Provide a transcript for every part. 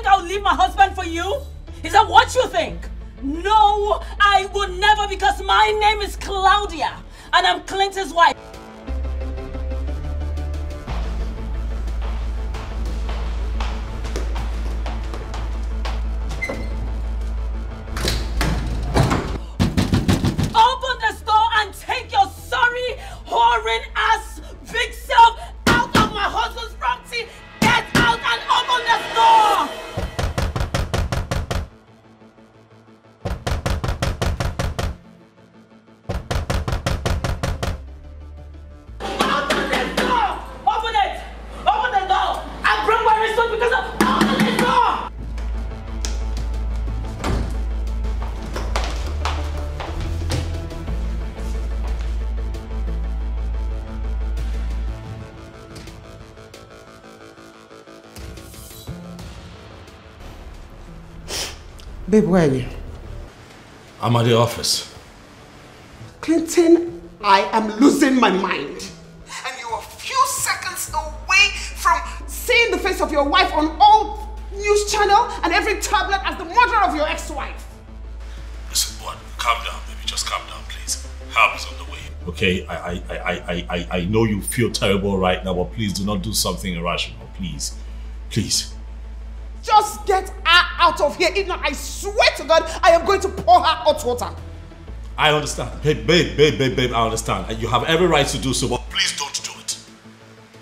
think I'll leave my husband for you? Is that what you think? No, I would never, because my name is Claudia and I'm Clinton's wife. Open this door and take your sorry, whoring ass, big self out of my husband's property. Get out and open this door! Babe, where are you? I'm at the office. Clinton, I am losing my mind. And you're a few seconds away from seeing the face of your wife on all news channel and every tablet as the murderer of your ex-wife. Listen, boy, calm down, baby. Just calm down, please. Help is on the way. Okay, I know you feel terrible right now, but please do not do something irrational. Please. Please. Just get her out of here. If not, I swear to God, I am going to pour her hot water. I understand. Babe, I understand. And you have every right to do so, but please don't do it.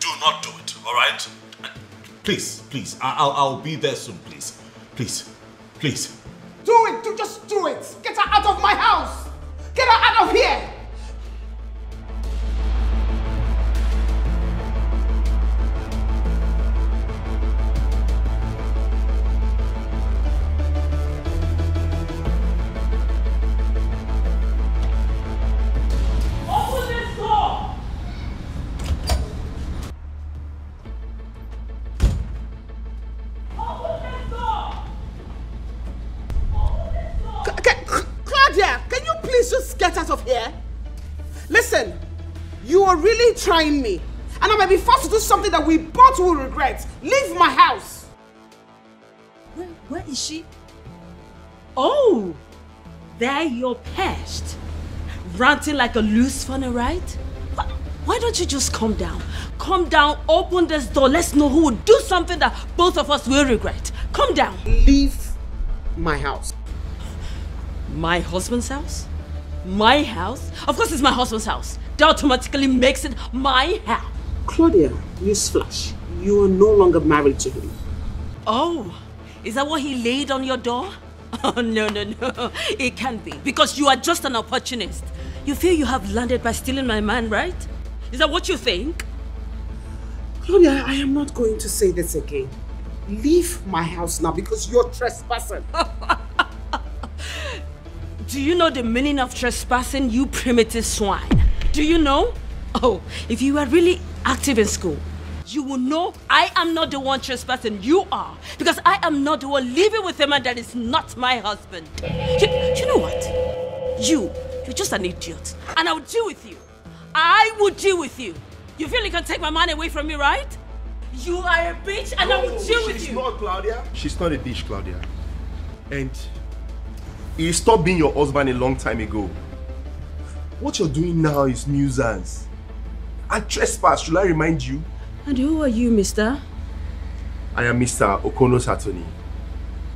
Do not do it, alright? Please. I'll be there soon, please. Please. Do it. Just do it. Get her out of my house. Get her out of here. Trying me, and I might be forced to do something that we both will regret. Leave my house. Where is she? Oh, there you're perched, ranting like a loose funnel, right? Why don't you just calm down? Calm down, open this door. Let's know who would do something that both of us will regret. Calm down. Leave my house. My husband's house? My house? Of course it's my husband's house. That automatically makes it my house. Claudia, newsflash. You are no longer married to him. Oh, is that what he laid on your door? Oh, no. It can't be. Because you are just an opportunist. You feel you have landed by stealing my man, right? Is that what you think? Claudia, I am not going to say this again. Leave my house now because you're trespassing. Do you know the meaning of trespassing, you primitive swine? Do you know? Oh, if you were really active in school, you will know I am not the one trespassing, you are. Because I am not the one living with a man that is not my husband. You know what? You're just an idiot. And I will deal with you. I will deal with you. You feel you can take my man away from me, right? You are a bitch and I will deal with you. She's not Claudia. She's not a bitch, Claudia. And he stopped being your husband a long time ago. What you're doing now is nuisance. And trespass, should I remind you? And who are you, mister? I am Mr. Okono's attorney.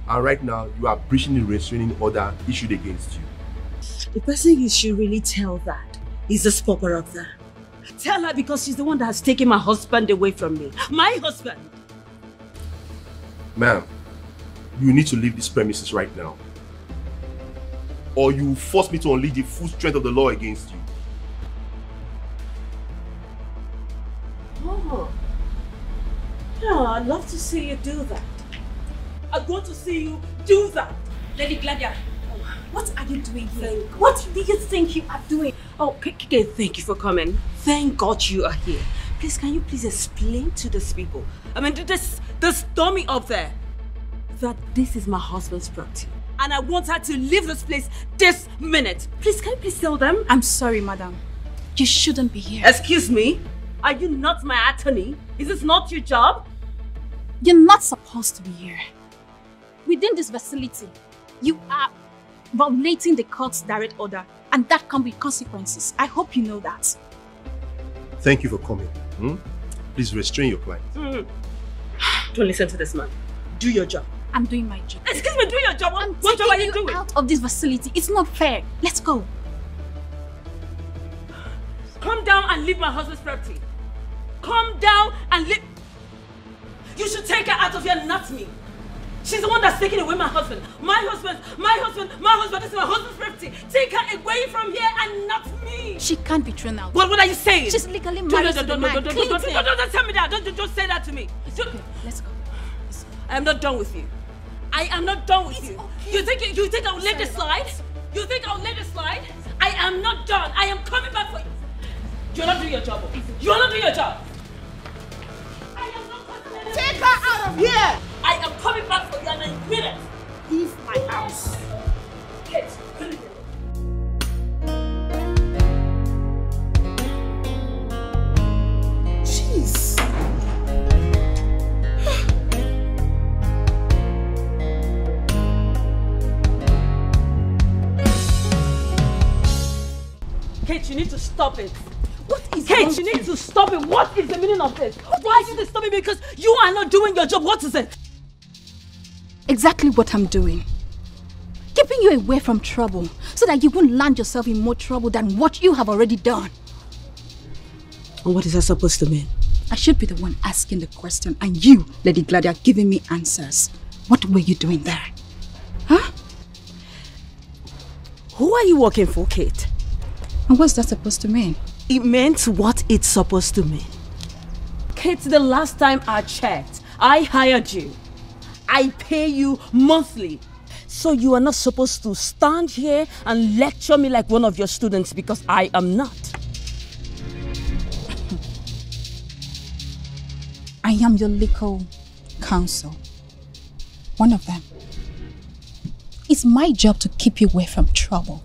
And right now, you are breaching the restraining order issued against you. The person you should really tell that is this pauper up there. Tell her because she's the one that has taken my husband away from me. My husband! Ma'am, you need to leave this premises right now. Or you will force me to unleash the full strength of the law against you. Oh. Yeah, I'd love to see you do that. I want to see you do that. Lady Gladia, what are you doing here? What do you think you are doing? Oh, okay, thank you for coming. Thank God you are here. Please, can you please explain to these people, I mean, this dummy up there, that this is my husband's property. And I want her to leave this place this minute. Please, can you please tell them? I'm sorry, madam. You shouldn't be here. Excuse me? Are you not my attorney? Is this not your job? You're not supposed to be here. within this facility, you are violating the court's direct order, and that comes with consequences. I hope you know that. Thank you for coming. Please restrain your client. Don't listen to this man. Do your job. I'm doing my job. Excuse me, do your job. What job are you doing? Out of this facility. It's not fair. Let's go. Come down and leave my husband's property. Come down and leave. You should take her out of here, not me. She's the one that's taking away my husband. My husband. This is my husband's property. Take her away from here and not me. She can't be thrown out. What are you saying? She's legally married to the man. Don't tell me that. Don't say that to me. Okay, let's go. I am not done with you. I am not done with you. Okay. You think I'll let this slide? You think I'll let this slide? I am not done. I am coming back for you. You're not doing your job. You're not doing your job. I am not coming. Take her out of here! I am coming back for you and I mean it. Leave my house. Kate, Jeez. Kate, you need to stop it. What is Kate, you need to stop it. What is the meaning of this? Why are you stopping me? Because you are not doing your job. What is it? Exactly what I'm doing. Keeping you away from trouble so that you won't land yourself in more trouble than what you have already done. And what is that supposed to mean? I should be the one asking the question and you, Lady Gladia, giving me answers. What were you doing there? Huh? Who are you working for, Kate? And what's that supposed to mean? It meant what it's supposed to mean. Kate, the last time I checked, I hired you. I pay you monthly. So you are not supposed to stand here and lecture me like one of your students because I am not. I am your legal counsel. One of them. It's my job to keep you away from trouble.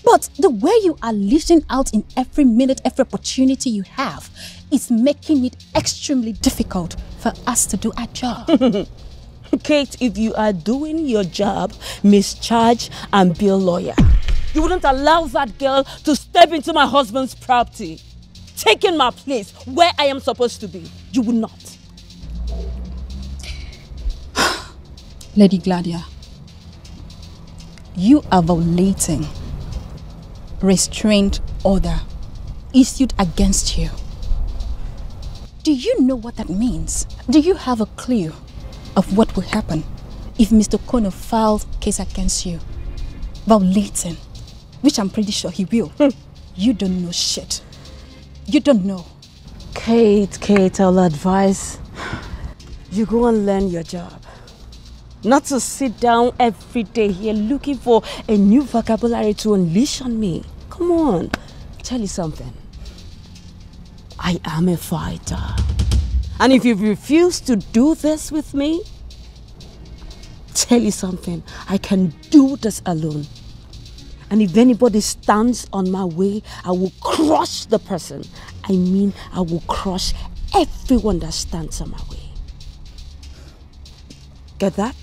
But the way you are lashing out in every minute, every opportunity you have is making it extremely difficult for us to do our job. Kate, if you are doing your job, mischarge and be a lawyer. You wouldn't allow that girl to step into my husband's property, taking my place where I am supposed to be. You would not. Lady Gladia, you are violating restraint order issued against you. Do you know what that means? Do you have a clue of what will happen if Mr. Kono files case against you? Violating, which I'm pretty sure he will. You don't know shit. You don't know. Kate, I'll advise you go and learn your job. Not to sit down every day here looking for a new vocabulary to unleash on me. Come on, tell you something. I am a fighter. And if you refuse to do this with me, tell you something, I can do this alone. And if anybody stands on my way, I will crush the person. I mean, I will crush everyone that stands on my way. Get that?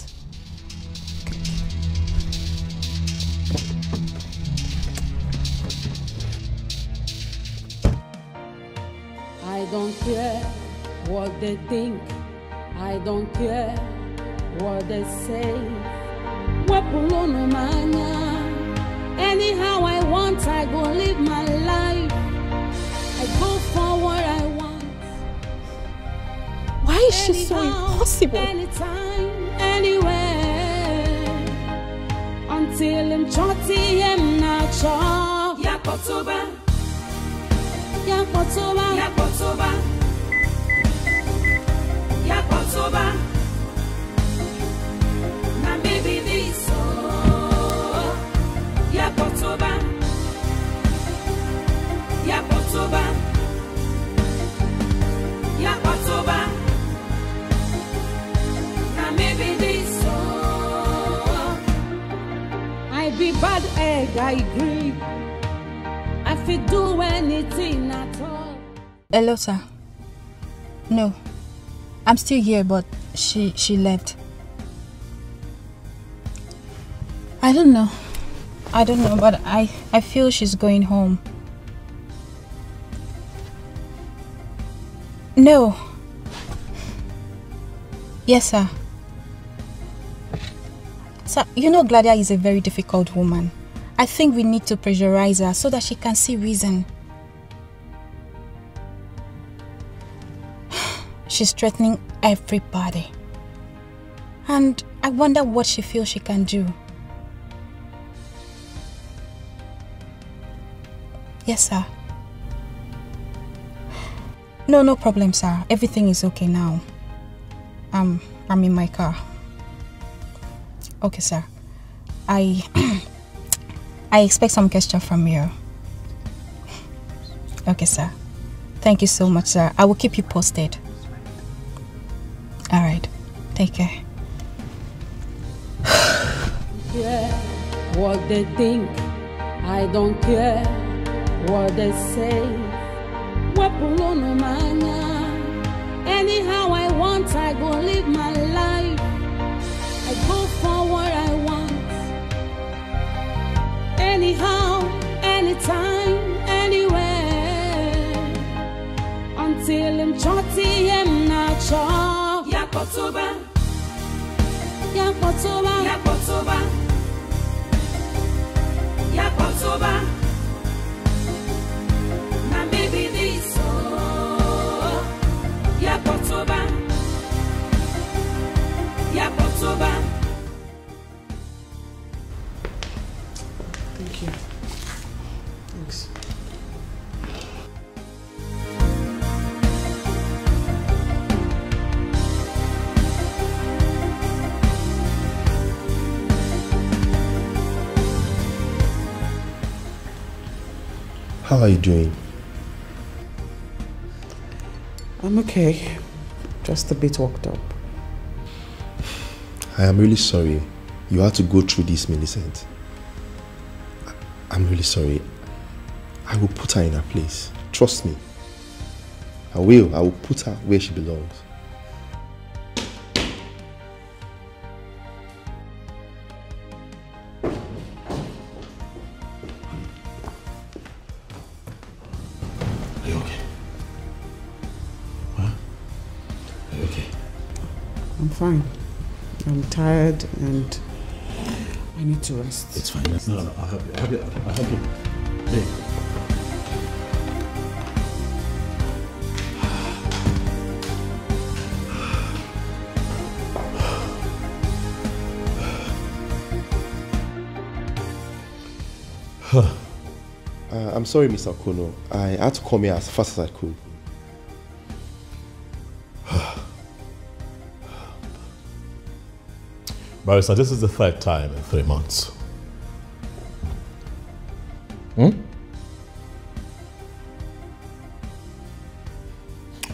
I don't care what they think. I don't care what they say. Anyhow I want, I go live my life. I go for what I want. Why is she so impossible? Anytime, anywhere. Until I'm chotty, I'm not sure. Yakotoba. Yakotoba. Yakotoba. Yakotoba. Now baby this Yakotoba. Yakotoba. Yakotoba. Now maybe this I be bad egg, I agree. I fit do anything at all. Hello, sir. No. I'm still here, but she left. I don't know. I don't know, but I feel she's going home. No. Yes, sir. Sir, you know Gladia is a very difficult woman. I think we need to pressurize her so that she can see reason. She's threatening everybody. And I wonder what she feels she can do. Yes, sir. No problem, sir. Everything is okay now. I'm in my car. Okay, sir. I expect some gesture from you. Okay, sir. Thank you so much, sir. I will keep you posted. All right. Take care. Yeah, what they think, I don't care what they say. Anyhow I want, I go live my life. I go for what I want. Anyhow, anytime, anywhere. Until I'm chotty, I'm not sure. Yakotoba, Yakotoba, Yakotoba, Yakotoba. Now baby this Yakotoba, Yakotoba. Thank you. Thanks. How are you doing? I'm okay. Just a bit worked up. I am really sorry you had to go through this, Millicent. I'm really sorry. I will put her in her place. Trust me. I will. I will put her where she belongs. Are you okay? Huh? Are you okay? I'm fine. I'm tired and I need to rest. It's fine. No, I'll help you. I'll help you. Babe. I'm sorry, Mr. Kono. I had to come here as fast as I could. Barrister, this is the third time in 3 months.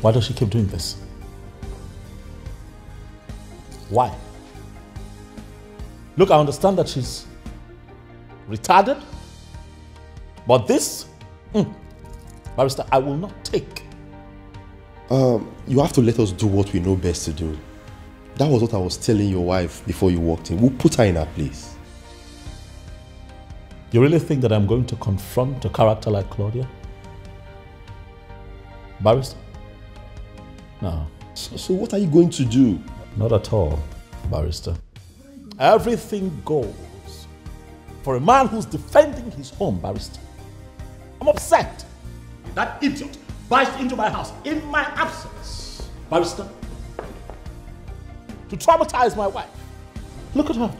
Why does she keep doing this? Why? Look, I understand that she's retarded, but this, Barrister, I will not take. You have to let us do what we know best to do. That was what I was telling your wife before you walked in. We'll put her in her place. You really think that I'm going to confront a character like Claudia? Barrister? No. So what are you going to do? Not at all, Barrister. Everything goes for a man who's defending his home, Barrister. I'm upset. That idiot barged into my house in my absence, Barrister, to traumatize my wife. Look at her.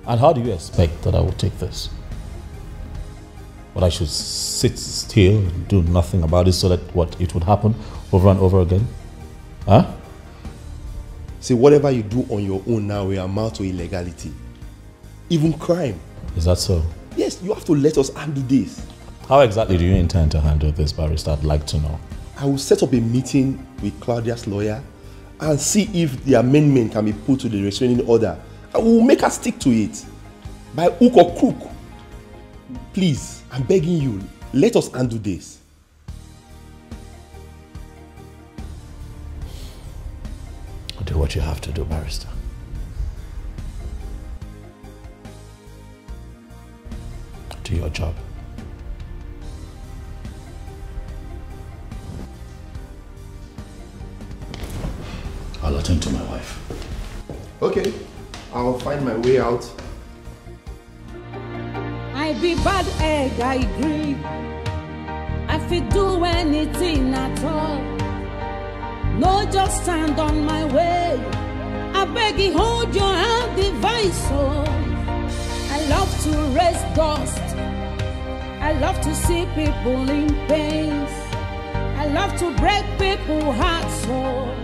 And how do you expect that I will take this? But I should sit still and do nothing about it so that what it would happen over and over again? Huh? See, whatever you do on your own now will amount to illegality. Even crime. Is that so? Yes, you have to let us handle this. How exactly do you intend to handle this, Barrister? I'd like to know. I will set up a meeting with Claudia's lawyer and see if the amendment can be put to the restraining order. I will make her stick to it. By hook or crook. Please, I'm begging you, let us handle this. Do what you have to do, Barrister. do your job. I'll attend to my wife. Okay, I'll find my way out. I be bad egg, I agree. I fit do anything at all. No, just stand on my way. I beg you, hold your hand, device. Oh, I love to raise dust. I love to see people in pain. I love to break people's hearts. Oh,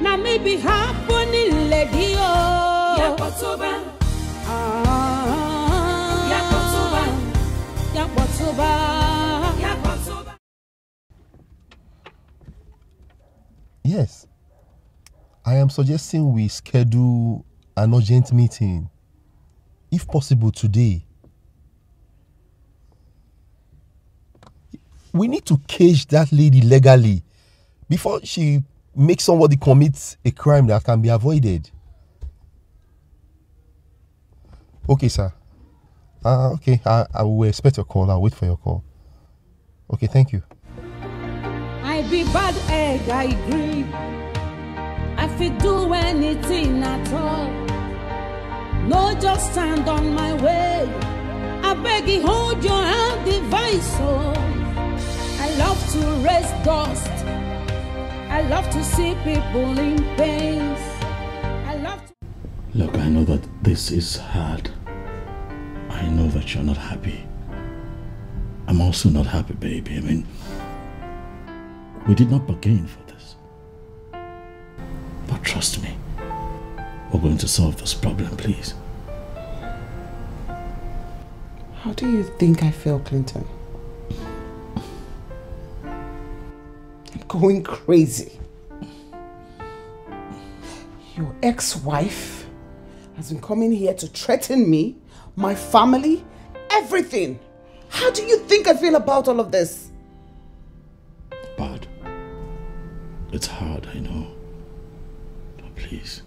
now maybe happening, lady. Oh, Yakotoba. Yes. I am suggesting we schedule an urgent meeting, if possible today. We need to cage that lady legally before she makes somebody commit a crime that can be avoided. Okay, sir. Okay, I will expect your call. I'll wait for your call. Okay, thank you. I be bad egg, I agree. I fit do anything at all. No, just stand on my way. I beg you, hold your hand, device. Oh, I love to raise dust. I love to see people in pain. I love to... Look, I know that this is hard. I know that you're not happy. I'm also not happy, baby. I mean, we did not bargain for this. But trust me, we're going to solve this problem, please. How do you think I feel, Clinton? I'm going crazy. Your ex-wife has been coming here to threaten me, my family, everything. How do you think I feel about all of this? Bad. It's hard, I know. But please.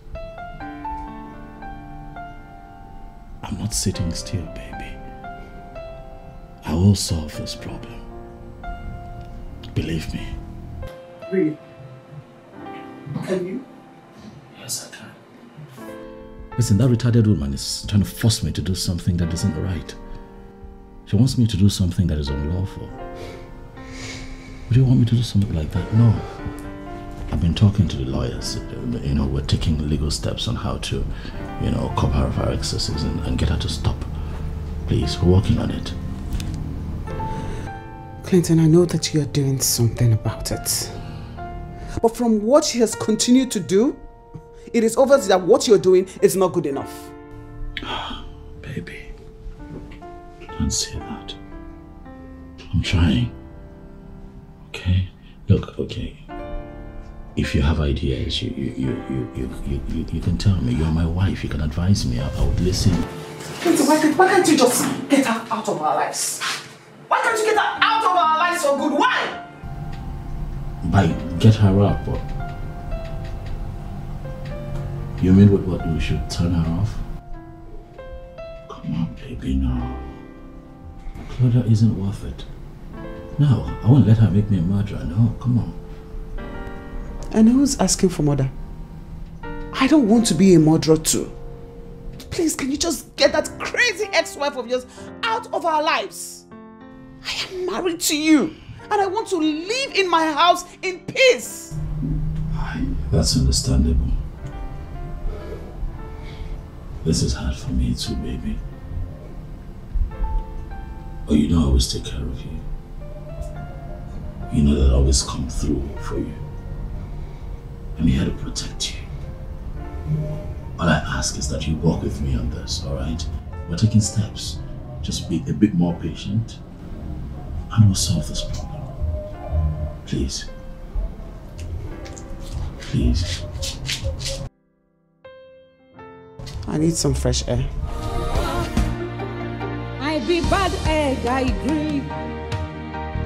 I'm not sitting still, baby. I will solve this problem. Believe me. Really? Can you? Yes, I can. Listen, that retarded woman is trying to force me to do something that isn't right. She wants me to do something that is unlawful. Would you want me to do something like that? No. I've been talking to the lawyers. You know, we're taking legal steps on how to, you know, cover her of our excesses and get her to stop. Please, we're working on it. Clinton, I know that you're doing something about it. But from what she has continued to do, it is obvious that what you're doing is not good enough. Baby, don't say that. I'm trying. Okay? Look, okay. If you have ideas, you can tell me. You're my wife. You can advise me. I would listen. Clinton, why can't you just get her out of our lives? Why can't you get her out of our lives for good? Why? By get her up, or you mean what we should turn her off? Come on, baby, no. Claudia isn't worth it. No, I won't let her make me a murderer. No, come on. And who's asking for murder? I don't want to be a murderer too. Please, can you just get that crazy ex-wife of yours out of our lives? I am married to you, and I want to live in my house in peace. That's understandable. This is hard for me too, baby. Oh, you know I always take care of you. You know that I always come through for you. I'm here to protect you. All I ask is that you walk with me on this, alright? We're taking steps. Just be a bit more patient and we'll solve this problem. Please. Please. I need some fresh air. I be bad egg, I agree.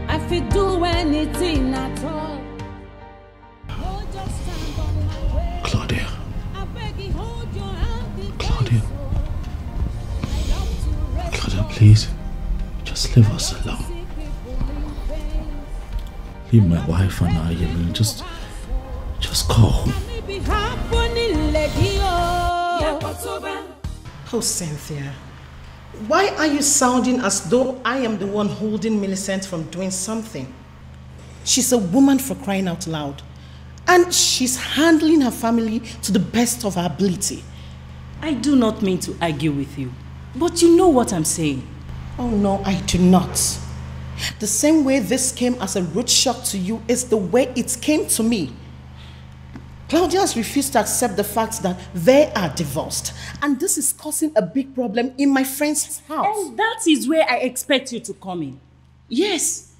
I fit do anything at all. Oh, just stand on my way. Claudia. I beg you, hold your hand. Claudia. Claudia, please. Just leave us alone. Leave my wife and I alone. Just go home. Oh, Cynthia. Why are you sounding as though I am the one holding Millicent from doing something? She's a woman, for crying out loud. And she's handling her family to the best of her ability. I do not mean to argue with you, but you know what I'm saying. Oh no, I do not. The same way this came as a rude shock to you is the way it came to me. Claudia has refused to accept the fact that they are divorced. And this is causing a big problem in my friend's house. And that is where I expect you to come in. Yes.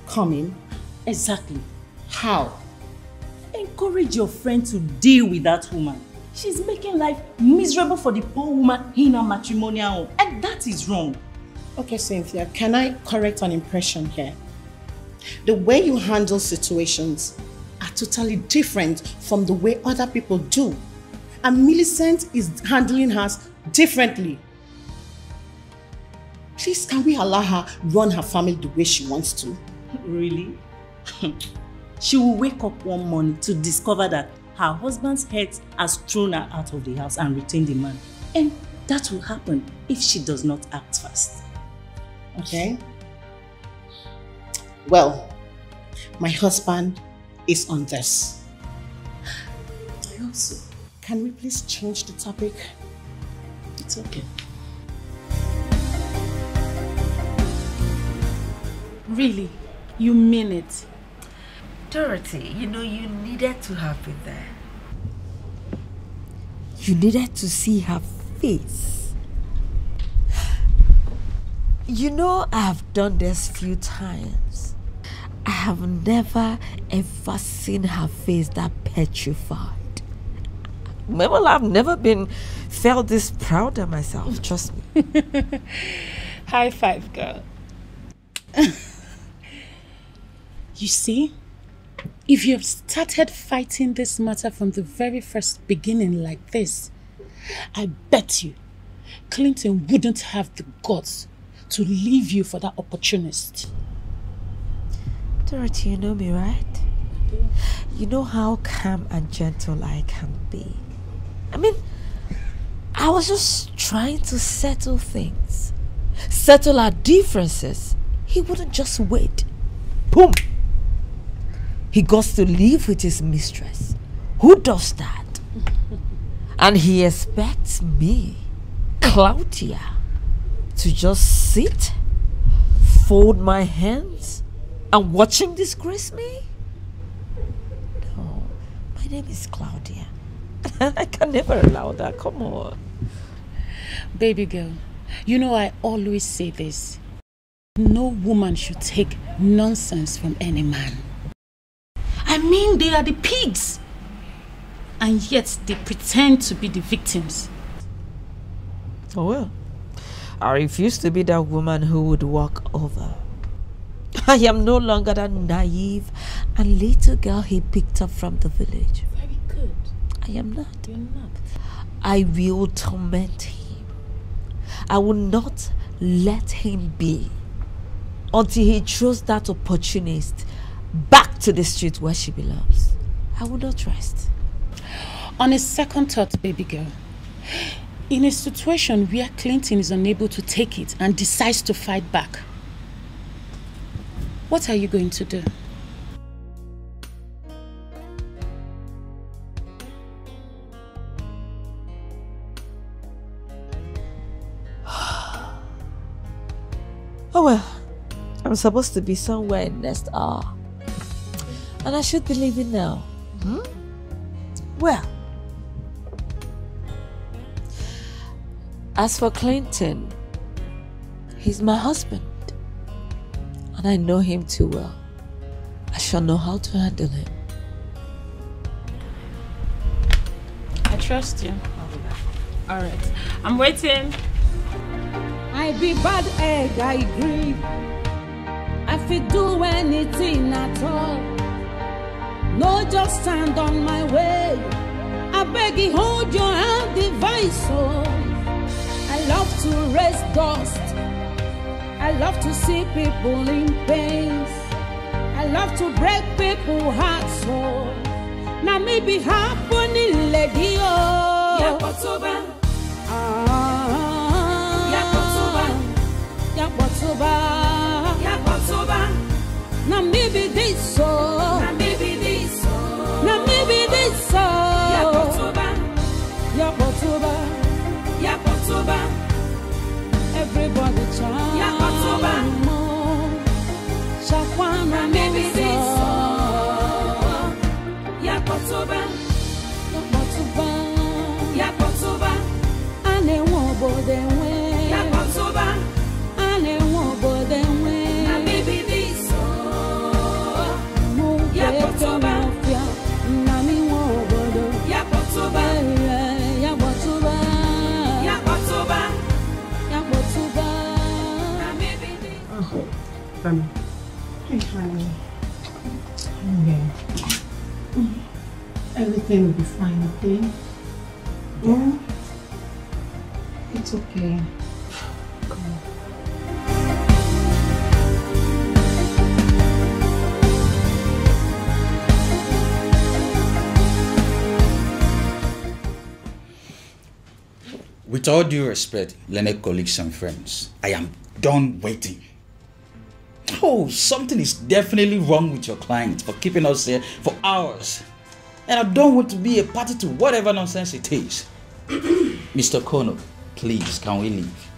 Come in? Exactly. How? Encourage your friend to deal with that woman. She's making life miserable for the poor woman in her matrimonial home. And that is wrong. Okay, Cynthia, can I correct an impression here? The way you handle situations are totally different from the way other people do. And Millicent is handling hers differently. Please, can we allow her run her family the way she wants to? Really? She will wake up one morning to discover that her husband's head has thrown her out of the house and retained the man. And that will happen if she does not act fast. Okay? Well, my husband is on this. I hope so. Can we please change the topic? It's okay. Really? You mean it? Dorothy, you know, you needed to have been there. You needed to see her face. You know, I've done this few times. I have never ever seen her face that petrified. Well, I've never felt this proud of myself, trust me. High five, girl. You see, if you have started fighting this matter from the very first beginning like this, I bet you Clinton wouldn't have the guts to leave you for that opportunist. Dorothy, you know me, right? You know how calm and gentle I can be. I mean, I was just trying to settle things. Settle our differences. He wouldn't just wait. Boom! He goes to live with his mistress. Who does that? And he expects me, Claudia, to just sit, fold my hands, and watch him disgrace me? No, my name is Claudia. I can never allow that. Come on. Baby girl, you know I always say this. No woman should take nonsense from any man. I mean, they are the pigs. And yet they pretend to be the victims. Oh well. I refuse to be that woman who would walk over. I am no longer that naive and little girl he picked up from the village. Very good. I am not. You're not. I will torment him. I will not let him be until he throws that opportunist back to the street where she belongs. I will not rest. On a second thought, baby girl, in a situation where Clinton is unable to take it and decides to fight back, what are you going to do? Oh well, I'm supposed to be somewhere in next hour. And I should be leaving now. Well, as for Clinton, he's my husband. And I know him too well. I shall know how to handle him. I trust you. Alright, I'm waiting. I be bad egg, I agree. I fit do anything at all. No, just stand on my way. I beg you, hold your hand, device. Oh, I love to raise dust. I love to see people in pain. I love to break people's hearts. So now maybe happening lady oh. Yakotoba. Yakotoba. Yakotoba. Yakotoba. Now maybe this so. Now maybe this so. Now maybe this so. Yakotoba. Yakotoba. Yakotoba. Everybody chant. Yakotoba. Shakwana maybe this so. Yakotoba. Yakotoba. Yakotoba. Ane wobo denwe. Yakotoba. Ane wobo denwe. Na maybe this so. Yakotoba. Na mi wobo do. Yakotoba. Yakotoba. Yakotoba. Yakotoba. Na maybe this. Oh, honey. Hey, honey. Okay. Everything will be fine, okay? Yeah. It's okay. Come on. With all due respect, Leonard colleagues and friends, I am done waiting. Oh, something is definitely wrong with your client for keeping us here for hours. And I don't want to be a party to whatever nonsense it is. Mr. Kono, please, can we leave?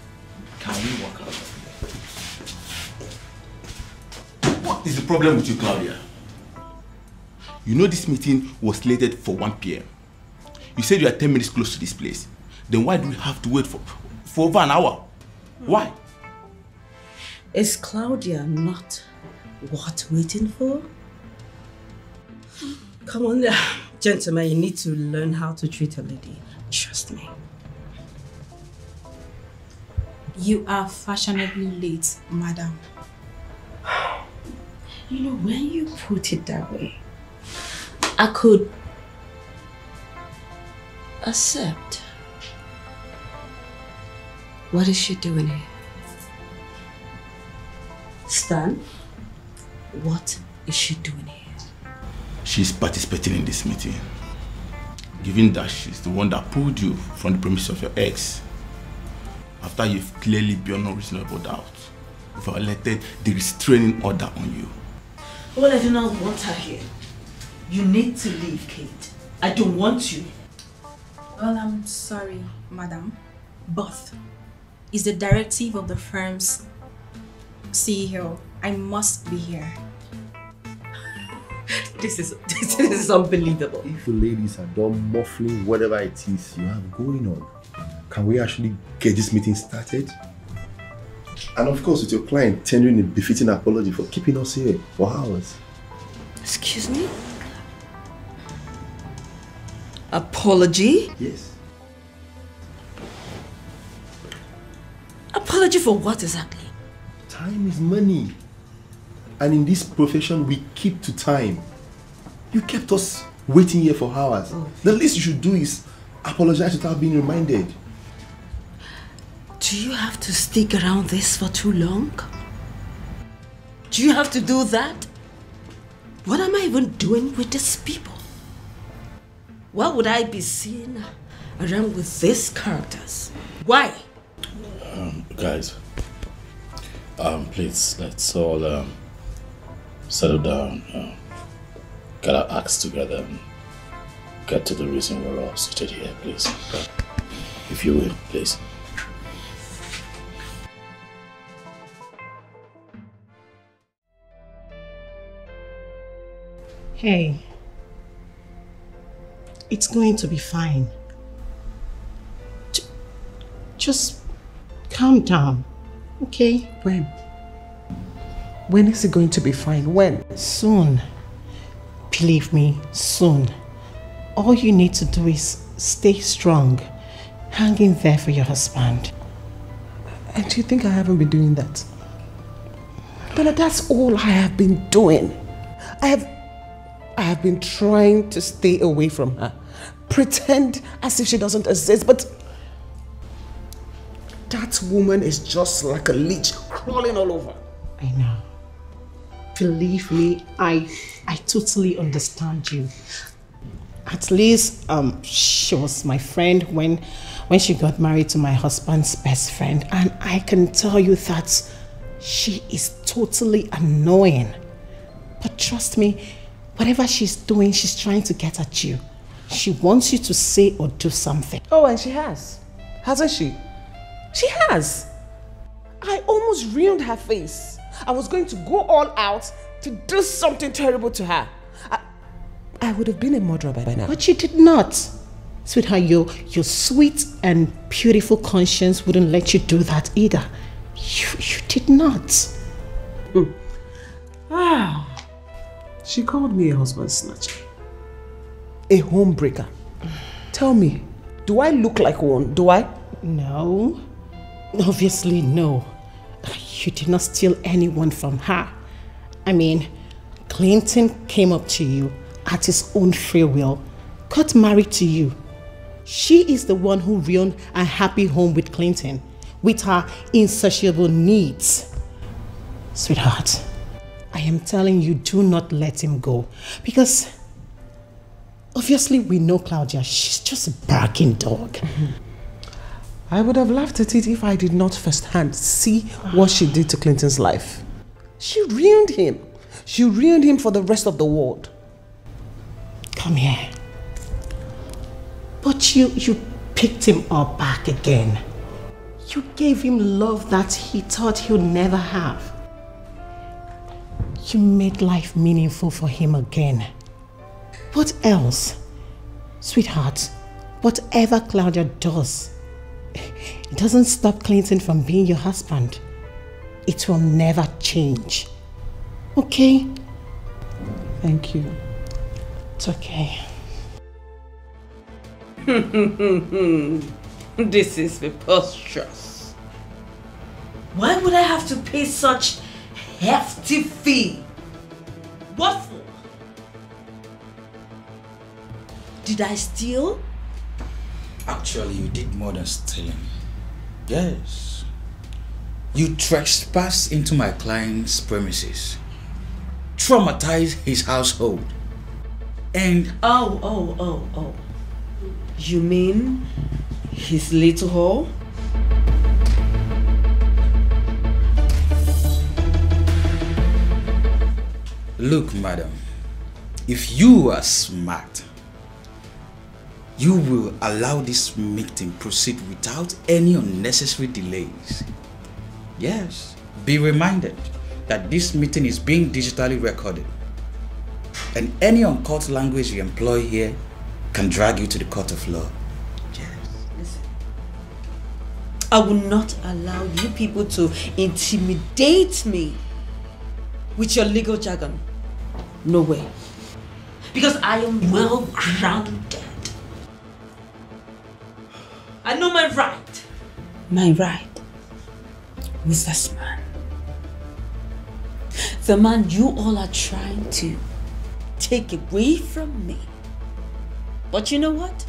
Can we walk out? What is the problem with you, Claudia? You know this meeting was slated for 1 p.m. You said you are 10 minutes close to this place. Then why do we have to wait for over an hour? Why? Is Claudia not worth waiting for? Come on, gentlemen, you need to learn how to treat a lady. Trust me. You are fashionably late, madam. You know, when you put it that way, I could accept. What is she doing here? Stan, what is she doing here? She's participating in this meeting. Given that she's the one that pulled you from the premises of your ex, after you've clearly beyond no reasonable doubt violated the restraining order on you. Well, I do not want her here. You need to leave, Kate. I don't want you. Well, I'm sorry, madam, but it's the directive of the firm's CEO. I must be here. This is unbelievable. If the ladies are done muffling whatever it is you have going on, can we actually get this meeting started? And of course, with your client tendering a befitting apology for keeping us here for hours. Excuse me? Apology? Yes. Apology for what exactly? Time is money. And in this profession, we keep to time. You kept us waiting here for hours. Oh. The least you should do is apologize without being reminded. Do you have to stick around this for too long? Do you have to do that? What am I even doing with these people? Why would I be seen around with these characters? Why? Guys, please, let's all settle down, get our acts together, and get to the reason we're all seated here, please. If you will, please. Hey, it's going to be fine. Just calm down, okay? When? When is it going to be fine? When? Soon. Believe me, soon. All you need to do is stay strong. Hang in there for your husband. And do you think I haven't been doing that? But that's all I have been doing. I have been trying to stay away from her. Pretend as if she doesn't exist, but that woman is just like a leech crawling all over. I know. Believe me, I totally understand you. At least she was my friend when she got married to my husband's best friend, and I can tell you that she is totally annoying. But trust me, whatever she's doing, she's trying to get at you. She wants you to say or do something. Oh, and she has. Hasn't she? She has. I almost ruined her face. I was going to go all out to do something terrible to her. I would have been a murderer by now. But you did not. Sweetheart, your sweet and beautiful conscience wouldn't let you do that either. You did not. She called me a husband snatcher. A homebreaker. Tell me, do I look like one? Do I? No. Obviously no. You did not steal anyone from her. I mean, Clinton came up to you at his own free will, got married to you. She is the one who ruined a happy home with Clinton, with her insatiable needs. Sweetheart, I am telling you, do not let him go. Because obviously we know Claudia, she's just a barking dog. I would have laughed at it if I did not firsthand see what she did to Clinton's life. She ruined him. She ruined him for the rest of the world. Come here. But you picked him up back again. You gave him love that he thought he'll never have. You made life meaningful for him again. What else? Sweetheart, whatever Claudia does, it doesn't stop Clinton from being your husband. It will never change. Okay? Thank you. It's okay. This is preposterous. Why would I have to pay such hefty fee? What for? Did I steal? Actually, you did more than stealing. Yes. You trespassed into my client's premises, traumatized his household, and... Oh. You mean his little whore? Look, madam, if you are smart, you will allow this meeting proceed without any unnecessary delays. Yes, be reminded that this meeting is being digitally recorded, and any uncut language you employ here can drag you to the court of law. Yes. Listen, I will not allow you people to intimidate me with your legal jargon. No way. Because I am well grounded. I know my right. My right was this man. The man you all are trying to take away from me. But you know what?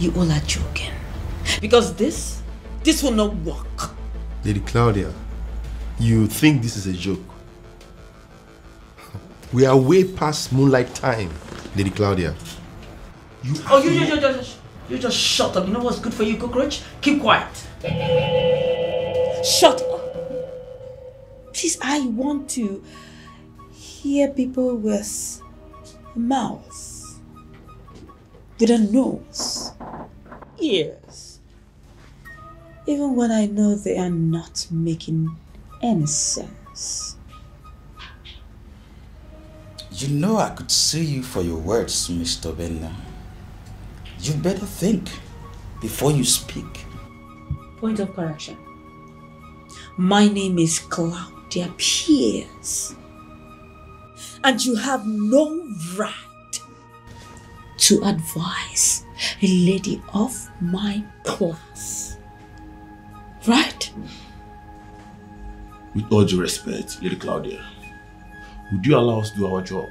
You all are joking. Because this will not work. Lady Claudia, you think this is a joke? We are way past moonlight time, Lady Claudia. You just shut up. You know what's good for you, cockroach? Keep quiet. Shut up. Please, I want to hear people with mouths, with a nose, ears, even when I know they are not making any sense. You know I could sue you for your words, Mr. Benna. You better think before you speak. Point of correction. My name is Claudia Pierce. And you have no right to advise a lady of my class. Right? With all due respect, Lady Claudia, would you allow us to do our job?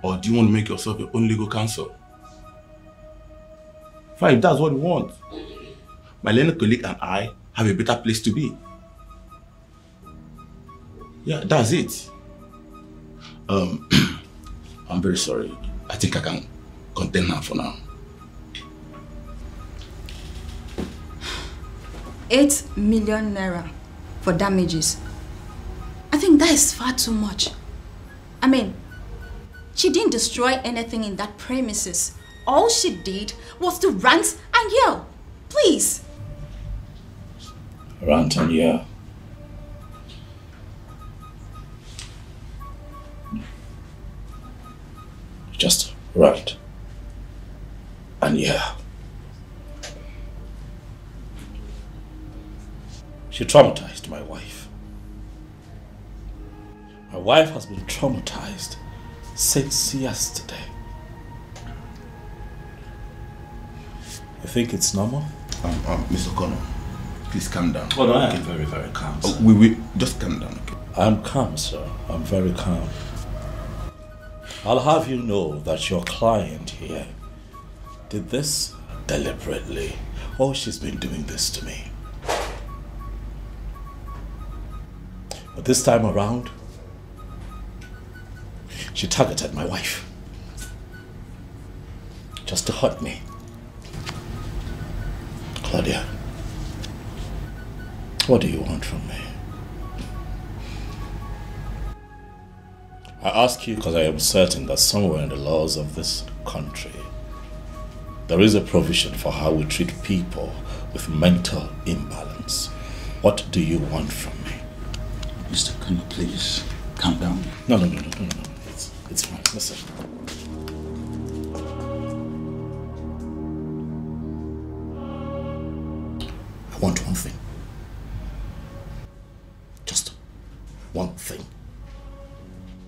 Or do you want to make yourself your own legal counsel? Fine, if that's what you want. My learned colleague and I have a better place to be. Yeah, that's it. I'm very sorry. I think I can contain her for now. 8 million naira for damages. I think that is far too much. I mean, she didn't destroy anything in that premises. All she did was to rant and yell. Please. Rant and yell. Just rant and yell. She traumatized my wife. My wife has been traumatized since yesterday. You think it's normal? Mr. Connor, please calm down. Oh no, I am very, very calm. We just calm down, okay? I'm calm, sir. I'm very calm. I'll have you know that your client here did this deliberately. Oh, she's been doing this to me. But this time around, she targeted my wife just to hurt me. Claudia, what do you want from me? I ask you because I am certain that somewhere in the laws of this country, there is a provision for how we treat people with mental imbalance. What do you want from me? Mr. Connor, please, calm down. No. It's fine. Listen. I want one thing. Just one thing.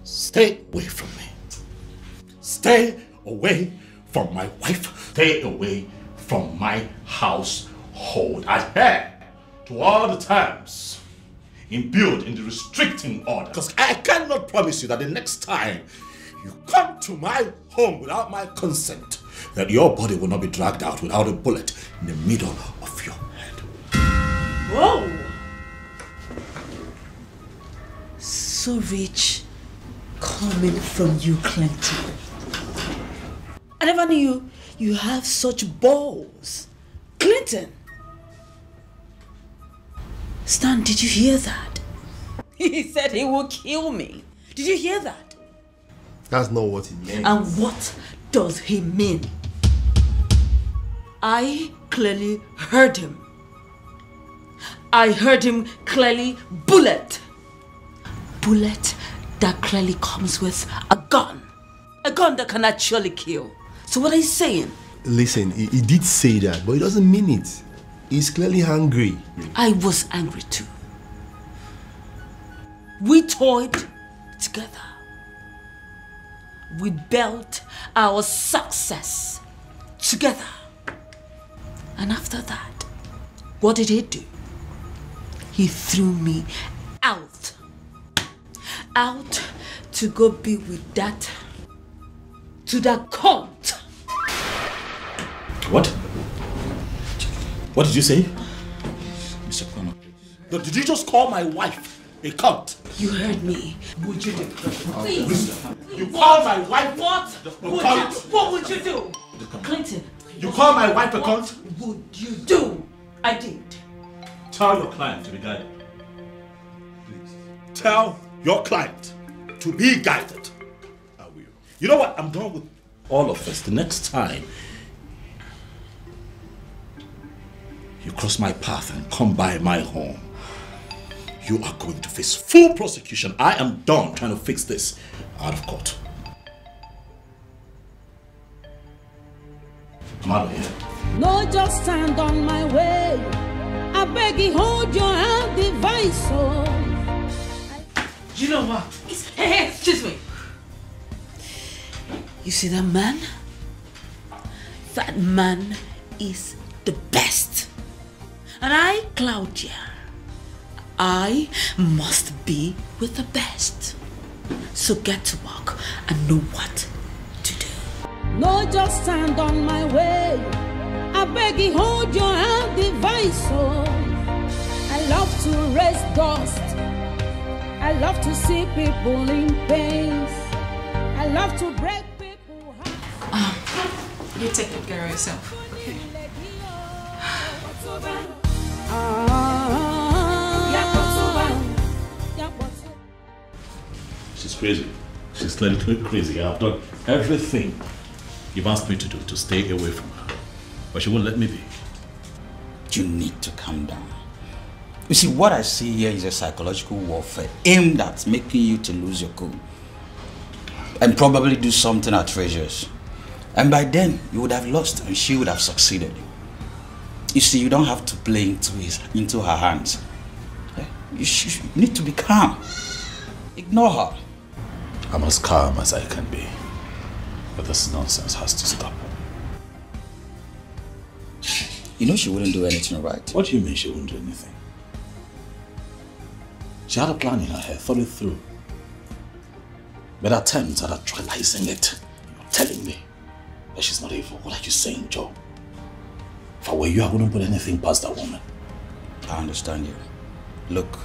Stay away from me. Stay away from my wife. Stay away from my household. Adhere to all the terms imbued in the restricting order. Because I cannot promise you that the next time you come to my home without my consent, that your body will not be dragged out without a bullet in the middle of your head. Whoa! So rich coming from you, Clinton. I never knew you have such balls. Clinton! Stan, did you hear that? He said he will kill me. Did you hear that? That's not what he meant. And what does he mean? I clearly heard him. I heard him clearly. Bullet. Bullet that clearly comes with a gun. A gun that can actually kill. So what are you saying? Listen, he did say that, but he doesn't mean it. He's clearly angry. I was angry too. We toyed together. We built our success together. And after that, what did he do? He threw me out. Out to go be with that cunt. What? What did you say? Mr. Connor, please. Did you just call my wife a cunt? You heard me. Would you do? Please. You call my wife What would you do? Clinton. You call my wife a cunt? What would you do? I did. Tell your client to be guided. Please. Tell your client to be guided. I will. You know what? I'm done with all of this. The next time you cross my path and come by my home, you are going to face full prosecution. I am done trying to fix this out of court. I'm out of here. No, just stand on my way. I beg you, hold your hand device. You know what? Hey, excuse me. You see that man? That man is the best. And I, Claudia, I must be with the best. So get to work and know what to do. No, just stand on my way. I beg you, hold your hand device. raise dust. I love to see people in pain. I love to break people's hearts. You take good care of yourself, okay? She's crazy. She's clearly crazy. I've done everything you've asked me to do to stay away from her. But she won't let me be. You need to calm down. You see, what I see here is a psychological warfare aimed at making you to lose your cool. And probably do something outrageous. And by then, you would have lost and she would have succeeded. You see, you don't have to play into her hands. You need to be calm. Ignore her. I'm as calm as I can be. But this nonsense has to stop. You know she wouldn't do anything, right? What do you mean she wouldn't do anything? She had a plan in her head, thought it through. But attempts at actualizing it. You're telling me that she's not evil. What are you saying, Joe? If I were you, I wouldn't put anything past that woman. I understand you. Look,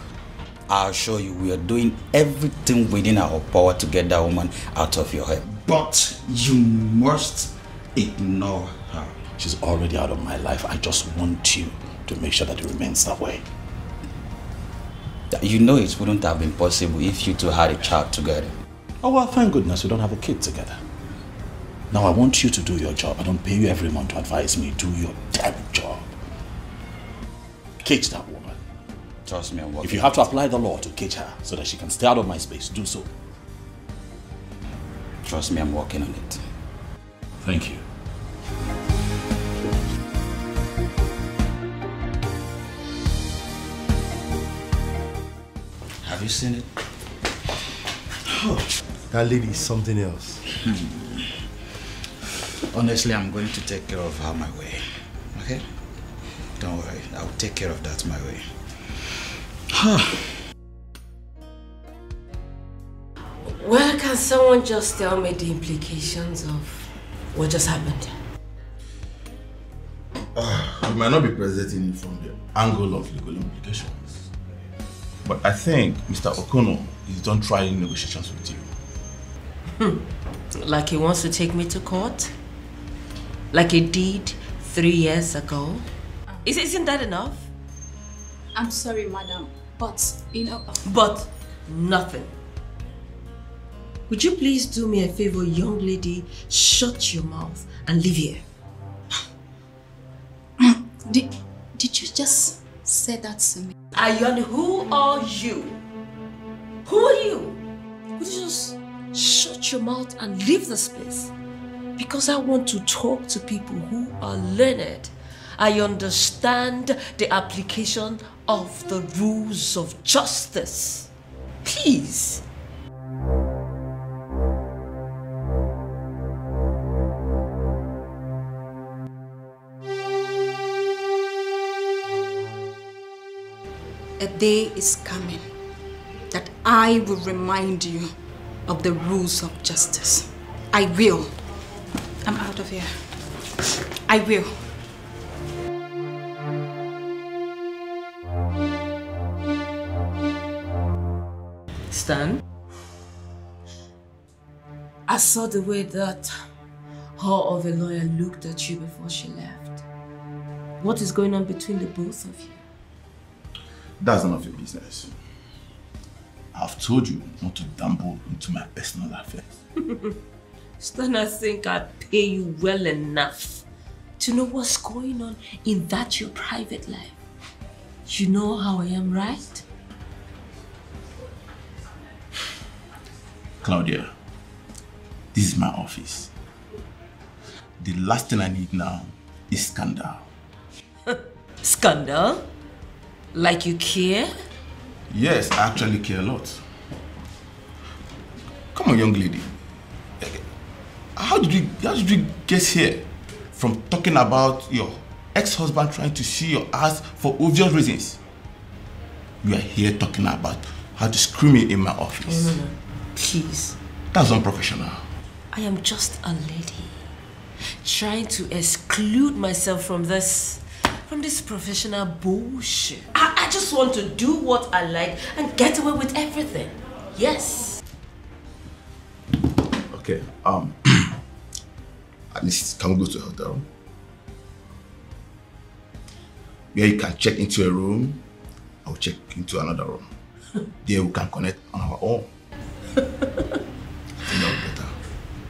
I'll show you we are doing everything within our power to get that woman out of your head. But you must ignore her. She's already out of my life. I just want you to make sure that it remains that way. You know it wouldn't have been possible if you two had a child together. Oh well, thank goodness we don't have a kid together. Now I want you to do your job. I don't pay you every month to advise me. Do your damn job. Cage that woman. Trust me, I'm working. If you have to apply the law to cage her so that she can stay out of my space, do so. Trust me, I'm working on it. Thank you. Have you seen it? Oh, that lady is something else. Honestly, I'm going to take care of her my way. Okay? Don't worry, I'll take care of that my way. Well, can someone just tell me the implications of what just happened? We might not be presenting it from the angle of legal implications. But I think Mr. Okono is done trying negotiations with you. Like he wants to take me to court? Like he did 3 years ago? Isn't that enough? I'm sorry, madam, but, you know... But nothing. Would you please do me a favor, young lady? Shut your mouth and leave here. Did you just say that to me? Ayon, who are you? Who are you? Would you just shut your mouth and leave this place? Because I want to talk to people who are learned. I understand the application of the rules of justice. Please. A day is coming that I will remind you of the rules of justice. I will. I'm out of here. I will. Stan, I saw the way that whore of a lawyer looked at you before she left. What is going on between the both of you? That's none of your business. I've told you not to dabble into my personal affairs. Stan, I think I'd pay you well enough to know what's going on in that your private life. You know how I am, right? Claudia, this is my office. The last thing I need now is scandal. Scandal? Like you care? Yes, I actually care a lot. Come on, young lady. How did you get here? From talking about your ex-husband trying to see your ass for obvious reasons. You are here talking about how to screw me in my office. No. Please. That's unprofessional. I am just a lady trying to exclude myself from this professional bullshit. I just want to do what I like and get away with everything. Yes. Okay, at least can we go to a hotel? Where you can check into a room, I'll check into another room. There we can connect on our own. I think that would be better.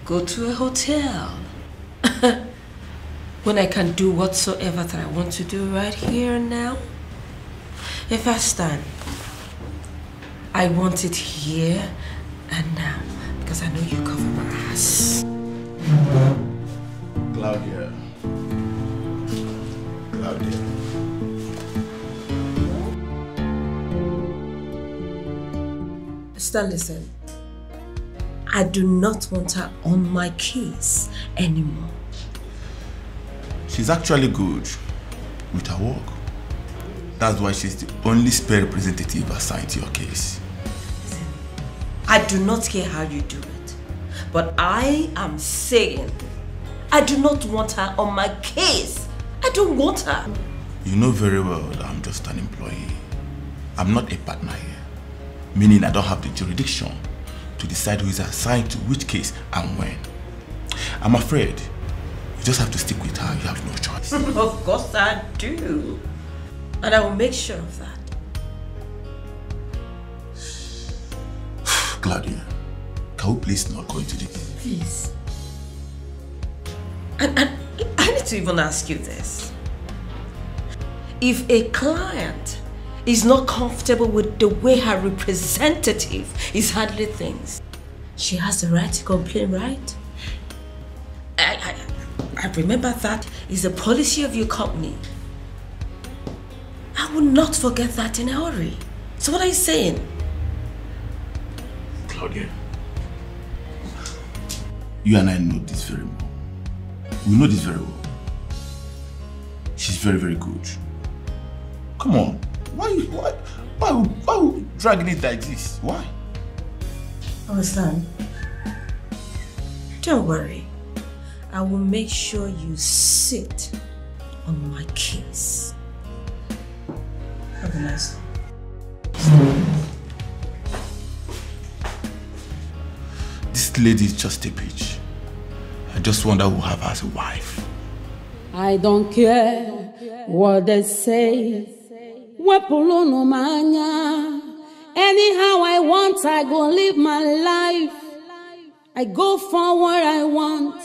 Go to a hotel. When I can do whatsoever that I want to do right here and now. If I stand, I want it here and now. Because I know you cover my ass. Claudia. Stan, listen. I do not want her on my case anymore. She's actually good with her work. That's why she's the only spare representative assigned to your case. I do not care how you do it, but I am saying I do not want her on my case. I don't want her. You know very well that I'm just an employee. I'm not a partner here, meaning I don't have the jurisdiction to decide who is assigned to which case and when. I'm afraid you just have to stick with her. You have no choice. Of course I do. And I will make sure of that. Claudia, can we please not go into this? Please. And I need to even ask you this. If a client is not comfortable with the way her representative is handling things, she has the right to complain, right? I remember that is the policy of your company. I will not forget that in a hurry. So what are you saying? Claudia, you and I know this very well. We know this very well. She's very, very good. Come on, why you dragging it like this? Why? Understand? Don't worry. I will make sure you sit on my case. Have a nice day. This lady is just a bitch. I just wonder who have her as a wife. I don't care what they say. Anyhow I want, I go live my life. I go for what I want.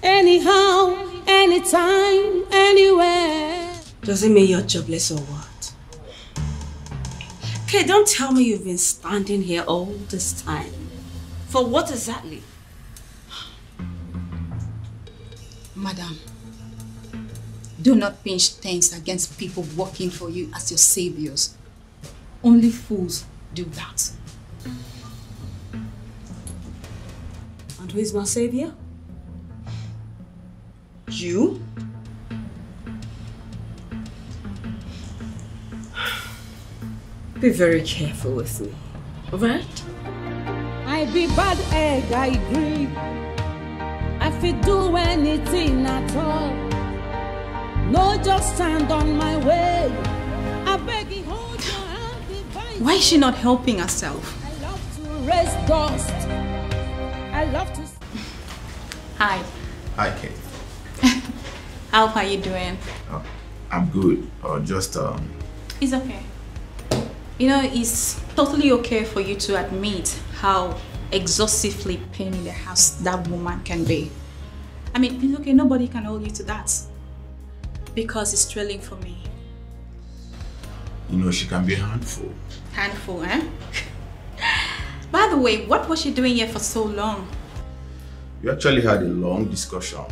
Anyhow, anytime, anywhere. Does it mean you're jobless or what? Okay, don't tell me you've been standing here all this time. For what exactly? Madam, do not pinch things against people working for you as your saviors. Only fools do that. And who is my savior? You? Be very careful with me, alright? I be bad egg, I agree. I fit do anything at all. No, just stand on my way. I beg you, hold your hand. Why is she not helping herself? I love to raise dust. I love to... Hi. Hi, Kate. How are you doing? I'm good. It's okay. You know, it's totally okay for you to admit how exhaustively pain in the house that woman can be. I mean, it's okay, nobody can hold you to that. Because it's thrilling for me. You know, she can be a handful. Handful, eh? By the way, what was she doing here for so long? We actually had a long discussion.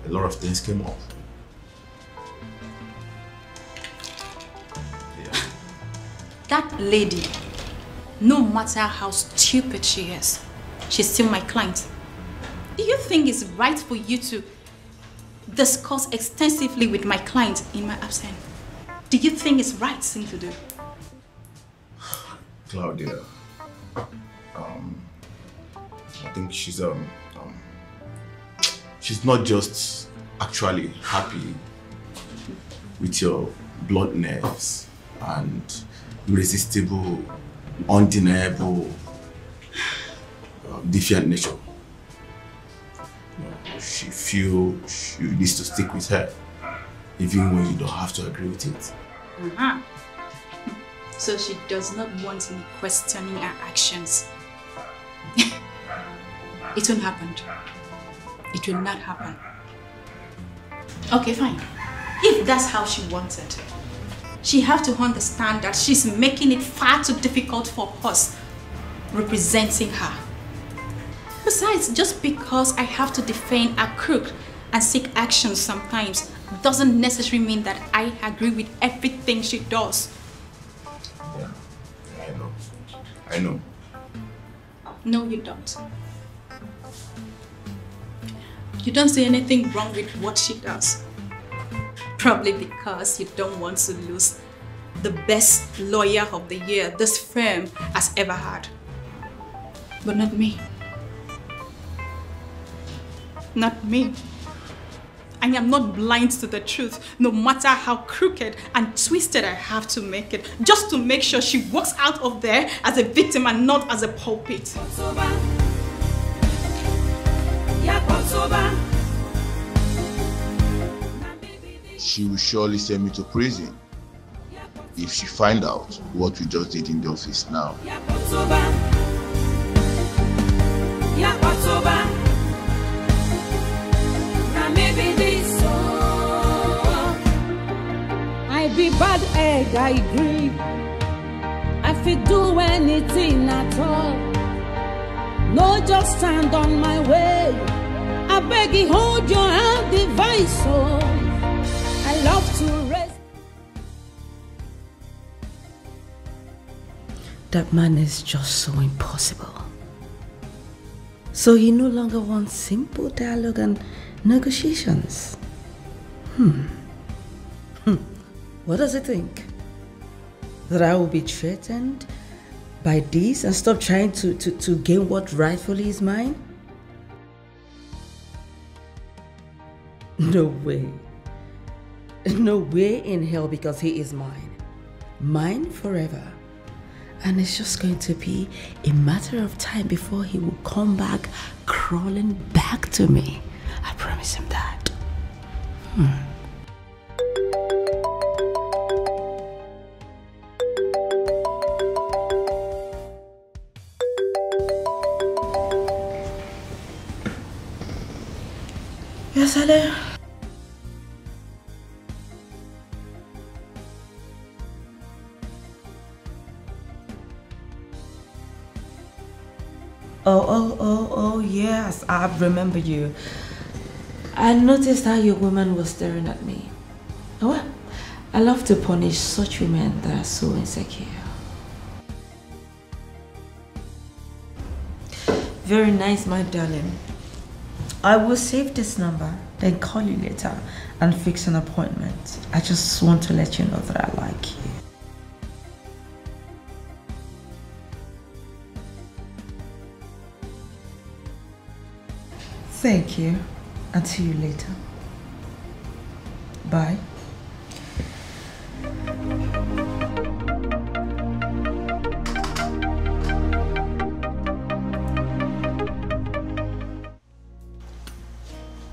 A lot of things came up. Yeah. That lady, no matter how stupid she is, she's still my client. Do you think it's right for you to discuss extensively with my client in my absence? Do you think it's right thing to do? Claudia, I think she's not just actually happy with your bluntness and irresistible, undeniable, defiant nature. She feels you need to stick with her, even when you don't have to agree with it. So she does not want me questioning her actions. It won't happen. It will not happen. Okay, fine. If that's how she wants it, she have to understand that she's making it far too difficult for us representing her. Besides, just because I have to defend a crook and seek action sometimes doesn't necessarily mean that I agree with everything she does. Yeah, I know. No, you don't. You don't see anything wrong with what she does. Probably because you don't want to lose the best lawyer of the year this firm has ever had. But not me. Not me. I am not blind to the truth, no matter how crooked and twisted I have to make it, just to make sure she walks out of there as a victim and not as a pulpit. She will surely send me to prison if she finds out what we just did in the office now. I be bad egg, I agree. I fit do anything at all. No, just stand on my way. I beg you, hold your hand, device. Oh, I love to rest. That man is just so impossible. So he no longer wants simple dialogue and negotiations. What does he think? That I will be threatened by this and stop trying to gain what rightfully is mine? No way. No way in hell, because he is mine. Mine forever. And it's just going to be a matter of time before he will come back crawling back to me. I promise him that. Yes, hello. Oh, yes, I remember you. I noticed how your woman was staring at me. Oh, well, I love to punish such women that are so insecure. Very nice, my darling. I will save this number, then call you later and fix an appointment. I just want to let you know that I like you. Thank you. I'll see you later. Bye.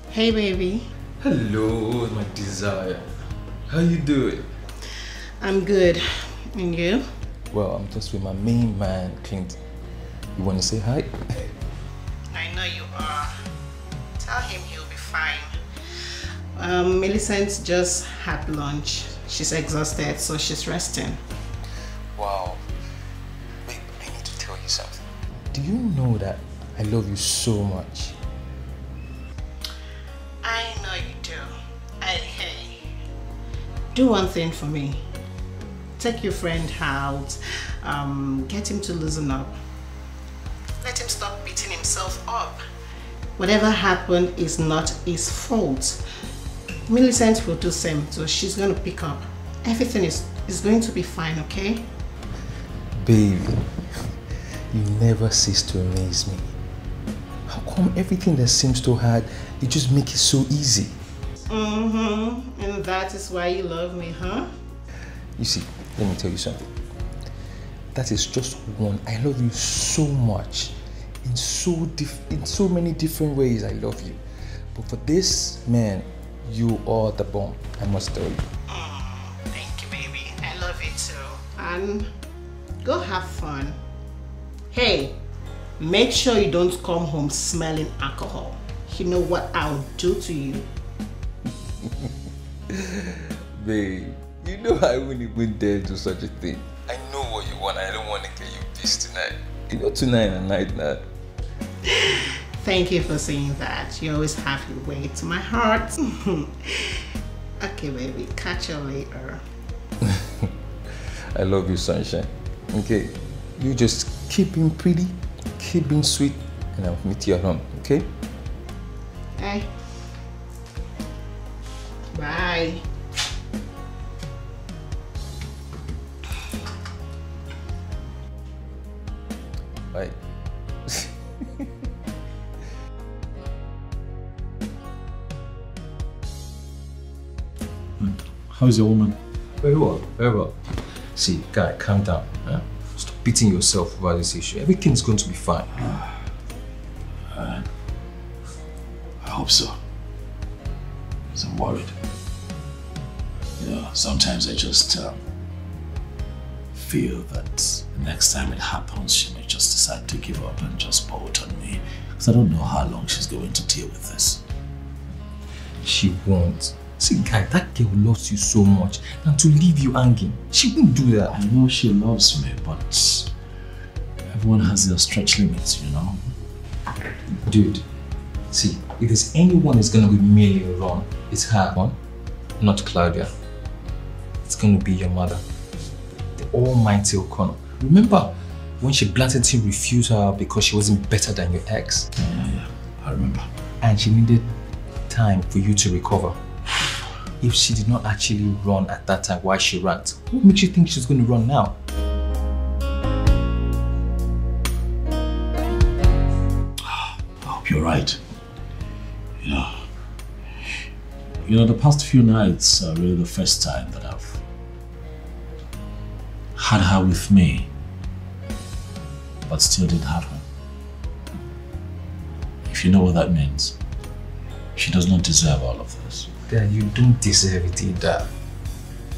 Hey, baby. Hello, my desire. How you doing? I'm good. And you? Well, I'm just with my main man, Clint. You want to say hi? I know you are. Tell him he'll be fine. Millicent just had lunch. She's exhausted, so she's resting. Wow. Babe, I need to tell you something. Do you know that I love you so much? I know you do. Hey, do one thing for me. Take your friend out. Get him to loosen up. Let him stop beating himself up. Whatever happened is not his fault. Millicent will do the same, so she's going to pick up. Everything is going to be fine, okay? Baby, you never cease to amaze me. How come everything that seems so hard, you just make it so easy? And that is why you love me, huh? You see, let me tell you something. That is just one. I love you so much. In so many different ways, I love you. But for this, man, you are the bomb. I must tell you. Thank you, baby. I love you too. And go have fun. Hey, make sure you don't come home smelling alcohol. You know what I'll do to you. Babe, you know I wouldn't even dare do such a thing. I know what you want. I don't want to get you this tonight. You know tonight and night now. Thank you for saying that. You always have your way to my heart. Okay, baby. Catch you later. I love you, sunshine. Okay, you just keep being pretty, keep being sweet, and I'll meet you at home, okay? Hey. Bye. Bye. How's your woman? Very well, very well. See, guy, calm down. Huh? Stop beating yourself over this issue. Everything's going to be fine. I hope so. Because I'm worried. You know, sometimes I just feel that the next time it happens, she may just decide to give up and just bolt on me. Because I don't know how long she's going to deal with this. She won't. See, guy, that girl loves you so much, and to leave you hanging, she won't do that. I know she loves me, but everyone has their stretch limits, you know? Dude, see, if there's anyone who's gonna be merely wrong, it's her one, not Claudia. It's gonna be your mother, the almighty O'Connor. Remember when she blatantly refused her because she wasn't better than your ex? Yeah, I remember. And she needed time for you to recover. If she did not actually run at that time, why she ran? What makes you think she's going to run now? I hope you're right. You know, the past few nights are really the first time that I've had her with me, but still didn't have her. If you know what that means, she does not deserve all of this. Dad, you don't deserve it either.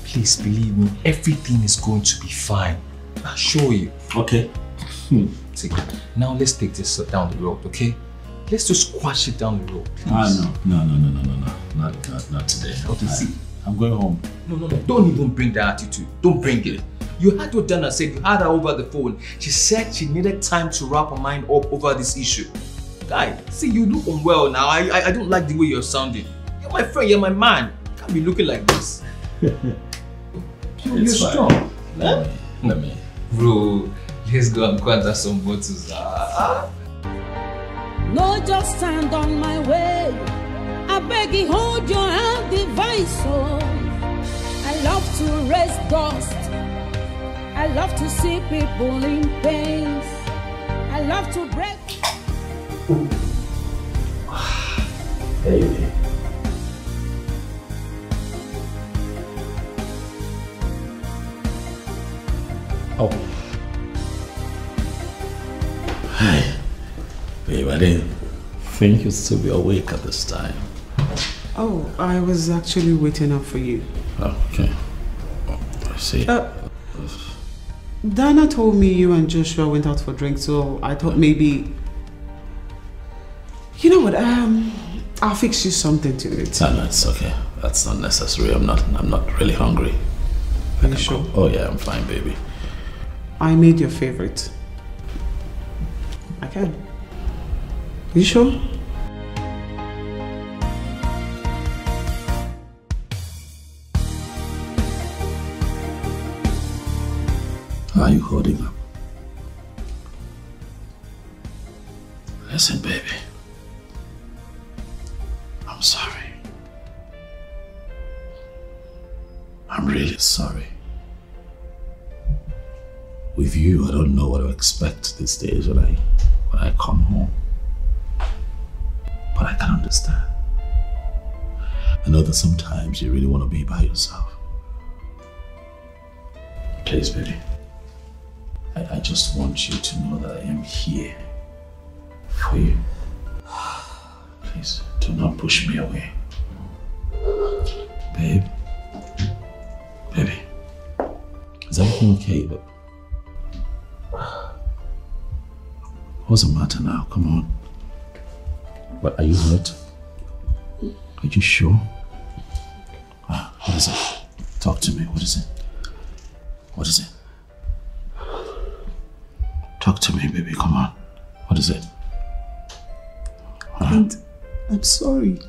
Please believe me, everything is going to be fine. I'll show you. Okay. See, now let's take this down the road, okay? Let's just squash it down the road, please. No. Not today. Okay, see. I'm going home. No. Don't even bring that attitude. Don't bring it. You had what Dana said. You had her over the phone. She said she needed time to wrap her mind up over this issue. Guy, see, you look unwell now. I don't like the way you're sounding. You're my friend, you're my man. You can't be looking like this. You're strong. Let me. Bro, let's go and quanta some bottles. No, just stand on my way. I beg you, hold your hand, device. Oh, I love to raise dust. I love to see people in pain. I love to break. Baby. Oh. Hi. Babe, I didn't think you'd still be awake at this time. Oh, I was actually waiting up for you. Oh, okay. I see. Dana told me you and Joshua went out for drinks, so I thought maybe... You know what, I'll fix you something to eat. No, it's okay. That's not necessary. I'm not really hungry. Are you sure? Oh yeah, I'm fine, baby. I made your favorite. I can. You sure? How are you holding up? Listen, baby. I'm sorry. I'm really sorry. With you, I don't know what to expect these days when I come home. But I can understand. I know that sometimes you really want to be by yourself. Please, baby. I just want you to know that I am here for you. Please, do not push me away. Babe. Baby. Is everything okay, babe? What's the matter now? Come on. But are you hurt? Are you sure? What is it? Talk to me. What is it? What is it? Talk to me, baby. Come on. What is it? And I'm sorry.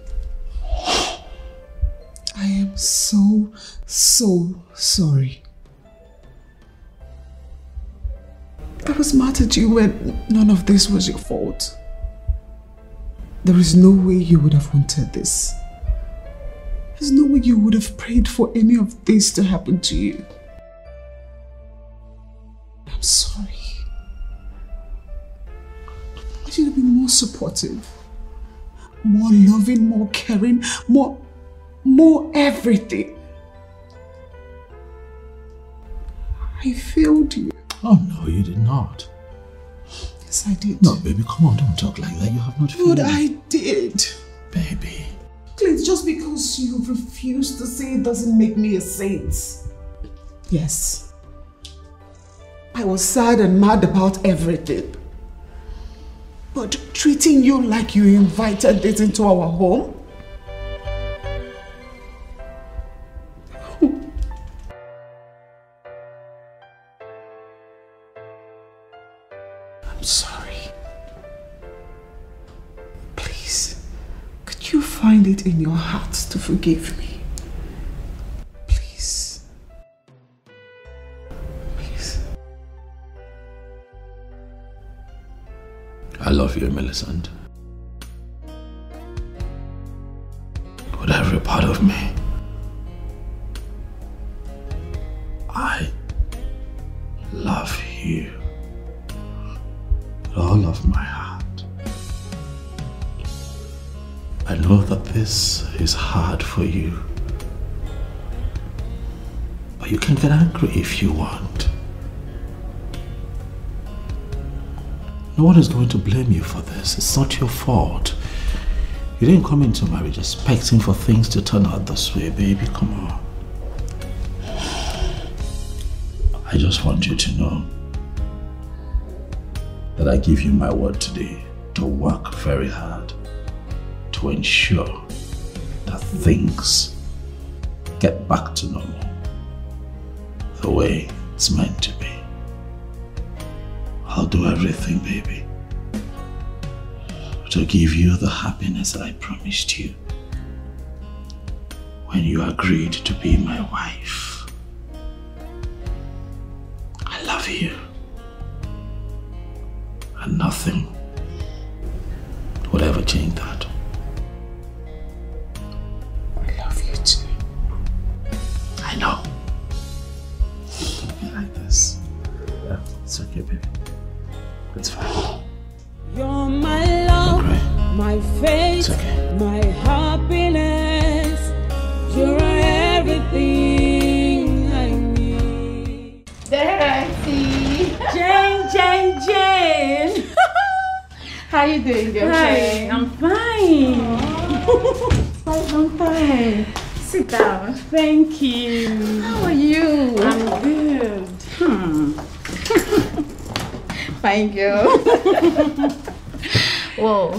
I am so sorry. I was mad at you when none of this was your fault. There is no way you would have wanted this. There's no way you would have prayed for any of this to happen to you. I'm sorry. I should have been more supportive, more loving, more caring, more everything. I failed you. Oh no, you did not. Yes, I did. No, baby, come on, don't talk like that. You have not failed. But I did. Baby. Clint, just because you refuse to say it doesn't make me a saint. Yes. I was sad and mad about everything. But treating you like you invited this into our home? I'm sorry. Please, could you find it in your heart to forgive me? Please. Please. I love you, Millicent. With every part of me. I love you. With all of my heart. I know that this is hard for you. But you can get angry if you want. No one is going to blame you for this. It's not your fault. You didn't come into marriage expecting for things to turn out this way, baby. Come on. I just want you to know that I give you my word today to work very hard to ensure that things get back to normal the way it's meant to be. I'll do everything, baby, to give you the happiness that I promised you when you agreed to be my wife. I love you. And nothing would ever change that. I love you too. I know. Don't be like this. Yeah, it's okay, baby. It's fine. You're my love, my faith, my happiness. You're everything I need. There I see. Jane. How you doing, girlfriend? Hi, I'm fine. I'm fine. Sit down. Thank you. How are you? I'm good. Fine girl. Whoa,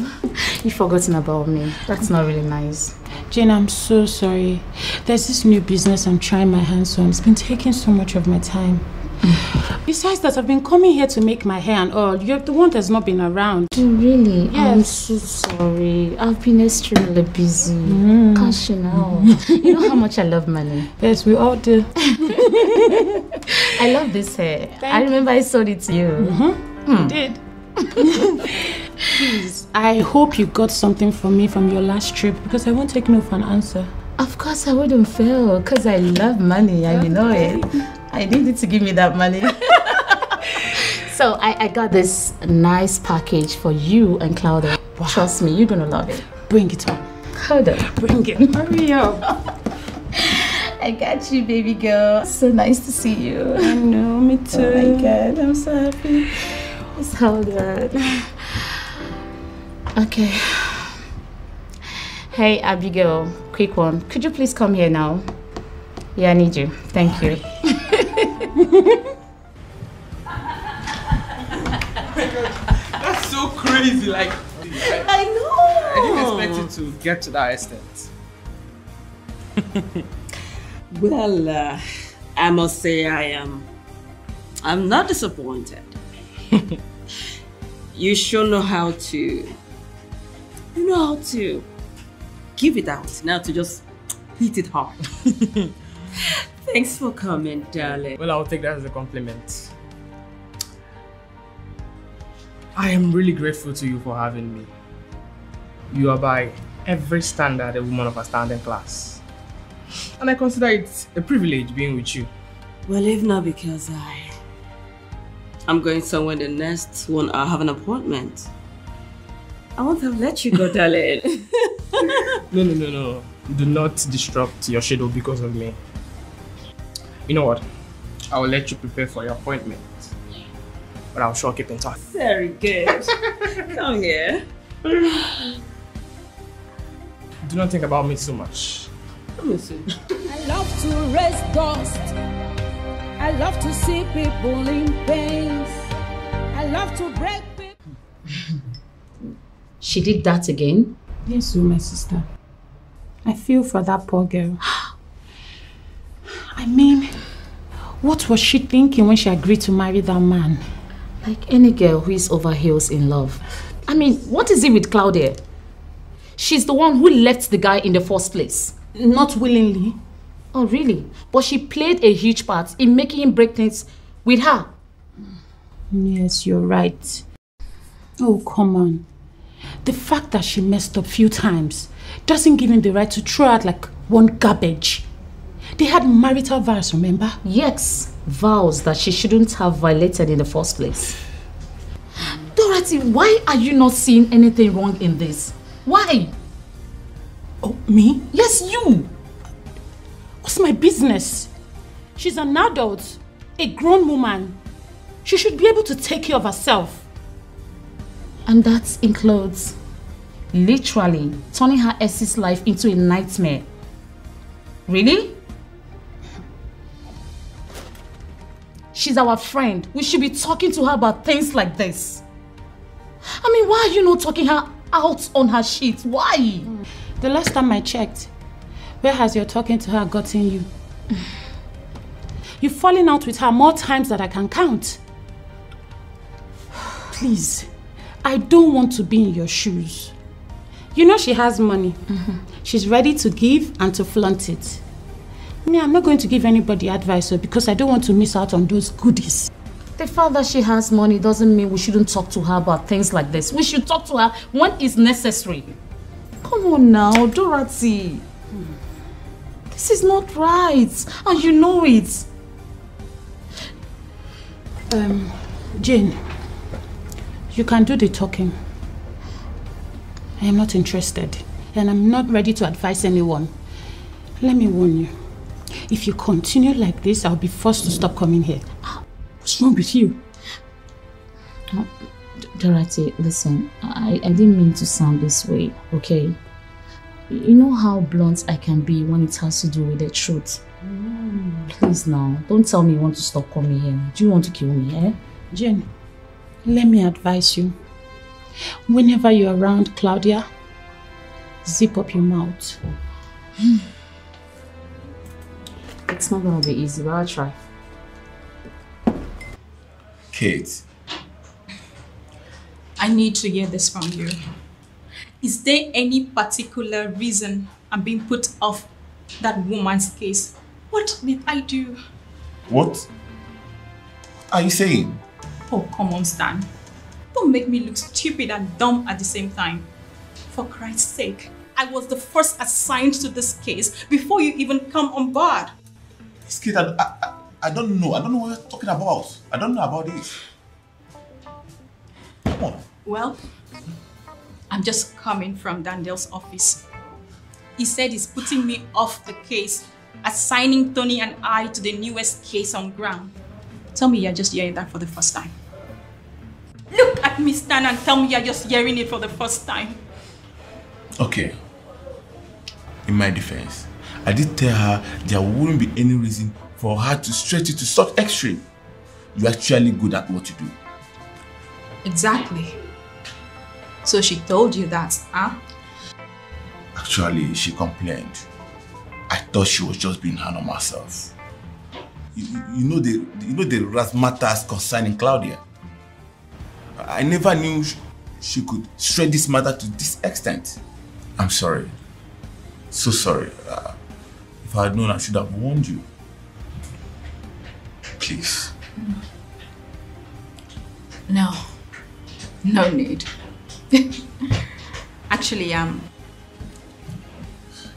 you've forgotten about me. That's not really nice. Jane, I'm so sorry. There's this new business I'm trying my hands on. It's been taking so much of my time. Besides that, I've been coming here to make my hair and all. You're the one that's not been around. Really? Yes. I'm so sorry. I've been extremely busy. Gosh, you know. You know how much I love money. Yes, we all do. I love this hair. I remember I sold it to you. You did. Please, I hope you got something for me from your last trip because I won't take no for an answer. Of course I wouldn't fail because I love money and you know it. I needed to give me that money. So I got this nice package for you and Claudia. Wow. Trust me, you're gonna love it. Bring it on. Hold on. Bring it. Hurry up. I got you, baby girl. So nice to see you. I know, me too. Oh my God, I'm so happy. It's so good. Okay. Hey, Abigail, quick one. Could you please come here now? Yeah, I need you. Thank you. That's so crazy. Like, I know. I didn't expect it to get to that extent. Well, I must say I'm not disappointed. You sure know how to, give it out, now to just hit it hard. Thanks for coming, darling. Well, I'll take that as a compliment. I am really grateful to you for having me. You are by every standard a woman of a standing class. And I consider it a privilege being with you. Well, if not because I'm going somewhere the next 1 hour, have an appointment. I won't have let you go, darling. No. Do not disrupt your schedule because of me. You know what? I will let you prepare for your appointment. But I'll sure keep in touch. Very good. Come here. Do not think about me so much. Listen. I love to raise dust. I love to see people in pain. I love to break people. She did that again? Yes, my sister. I feel for that poor girl. I mean, what was she thinking when she agreed to marry that man? Like any girl who is over heels in love. I mean, what is it with Claudia? She's the one who left the guy in the first place. Not willingly. Oh, really? But she played a huge part in making him break things with her. Yes, you're right. Oh, come on. The fact that she messed up a few times doesn't give him the right to throw out like one garbage. They had marital vows, remember? Yes, vows that she shouldn't have violated in the first place. Dorothy, why are you not seeing anything wrong in this? Why? Oh, me? Yes, you. What's my business? She's an adult, a grown woman. She should be able to take care of herself. And that includes literally turning her ex's life into a nightmare. Really? She's our friend. We should be talking to her about things like this. I mean, why are you not talking her out on her shit? Why? The last time I checked, where has your talking to her gotten you? You've fallen out with her more times than I can count. Please, I don't want to be in your shoes. You know she has money. She's ready to give and to flaunt it. Me, I'm not going to give anybody advice because I don't want to miss out on those goodies. The fact that she has money doesn't mean we shouldn't talk to her about things like this. We should talk to her when it's necessary. Come on now, Dorothy. This is not right, and you know it. Jane, you can do the talking. I am not interested, and I'm not ready to advise anyone. Let me warn you. If you continue like this, I'll be forced to stop coming here. What's wrong with you? Dorothy, listen, I didn't mean to sound this way, okay? You know how blunt I can be when it has to do with the truth. Please now, don't tell me you want to stop coming here. Do you want to kill me, eh? Jane, let me advise you. Whenever you're around Claudia, zip up your mouth. It's not gonna be easy, but I'll try. Kate. I need to hear this from you. Is there any particular reason I'm being put off that woman's case? What did I do? What are you saying? Oh, come on, Stan. Don't make me look stupid and dumb at the same time. For Christ's sake, I was the first assigned to this case before you even come on board. This kid, I don't know. I don't know what you're talking about. I don't know about this. Come on. Well, I'm just coming from Daniel's office. He said he's putting me off the case assigning Tony and I to the newest case on ground. Tell me you're just hearing that for the first time. Look at me stand and tell me you're just hearing it for the first time. Okay. In my defense, I did tell her there wouldn't be any reason for her to stretch it to such extreme. You're actually good at what you do. Exactly. So she told you that, huh? Actually, she complained. I thought she was just being hard on herself. You know the razzmatazz concerning Claudia. I never knew she could stretch this matter to this extent. I'm sorry. So sorry. If I had known, I should have warned you. Please. No. No need. Actually, I'm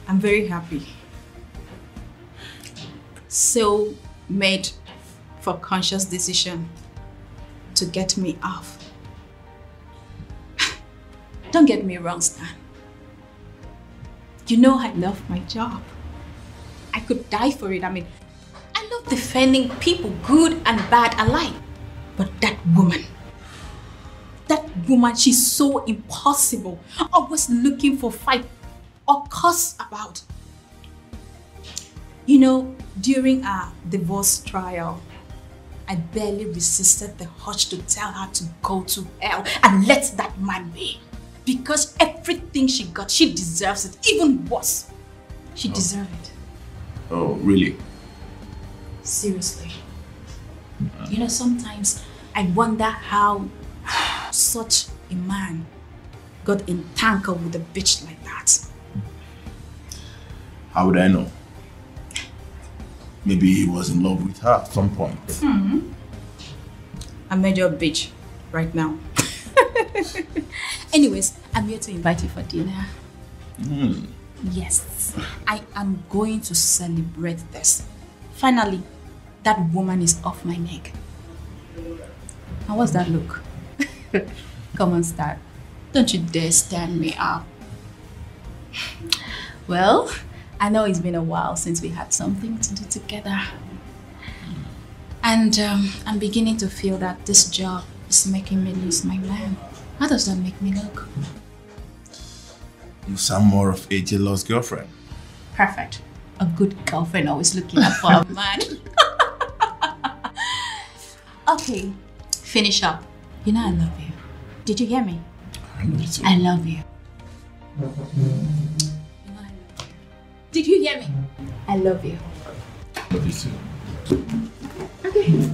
very happy. So made for conscious decision to get me off. Don't get me wrong, Stan. You know I love my job. I could die for it. I mean, I love defending people, good and bad alike. But that woman, she's so impossible. Always looking for fight or cuss about. You know, during our divorce trial, I barely resisted the urge to tell her to go to hell and let that man be. Because everything she got, she deserves it. Even worse, she deserves it. Oh, really? Seriously. You know, sometimes I wonder how such a man got entangled with a bitch like that. How would I know? Maybe he was in love with her at some point. I made you a bitch right now. Anyways, I'm here to invite you for dinner. Yes, I am going to celebrate this. Finally, that woman is off my neck. How was that look? Come on, Star. Don't you dare stand me up. Well, I know it's been a while since we had something to do together. And I'm beginning to feel that this job is making me lose my man. How does that make me look? You sound more of a jealous girlfriend. Perfect. A good girlfriend always looking out for a man. Okay, finish up. You know I love you. Did you hear me? I love you too. I love you. You know I love you. Did you hear me? I love you. I love you too. Okay.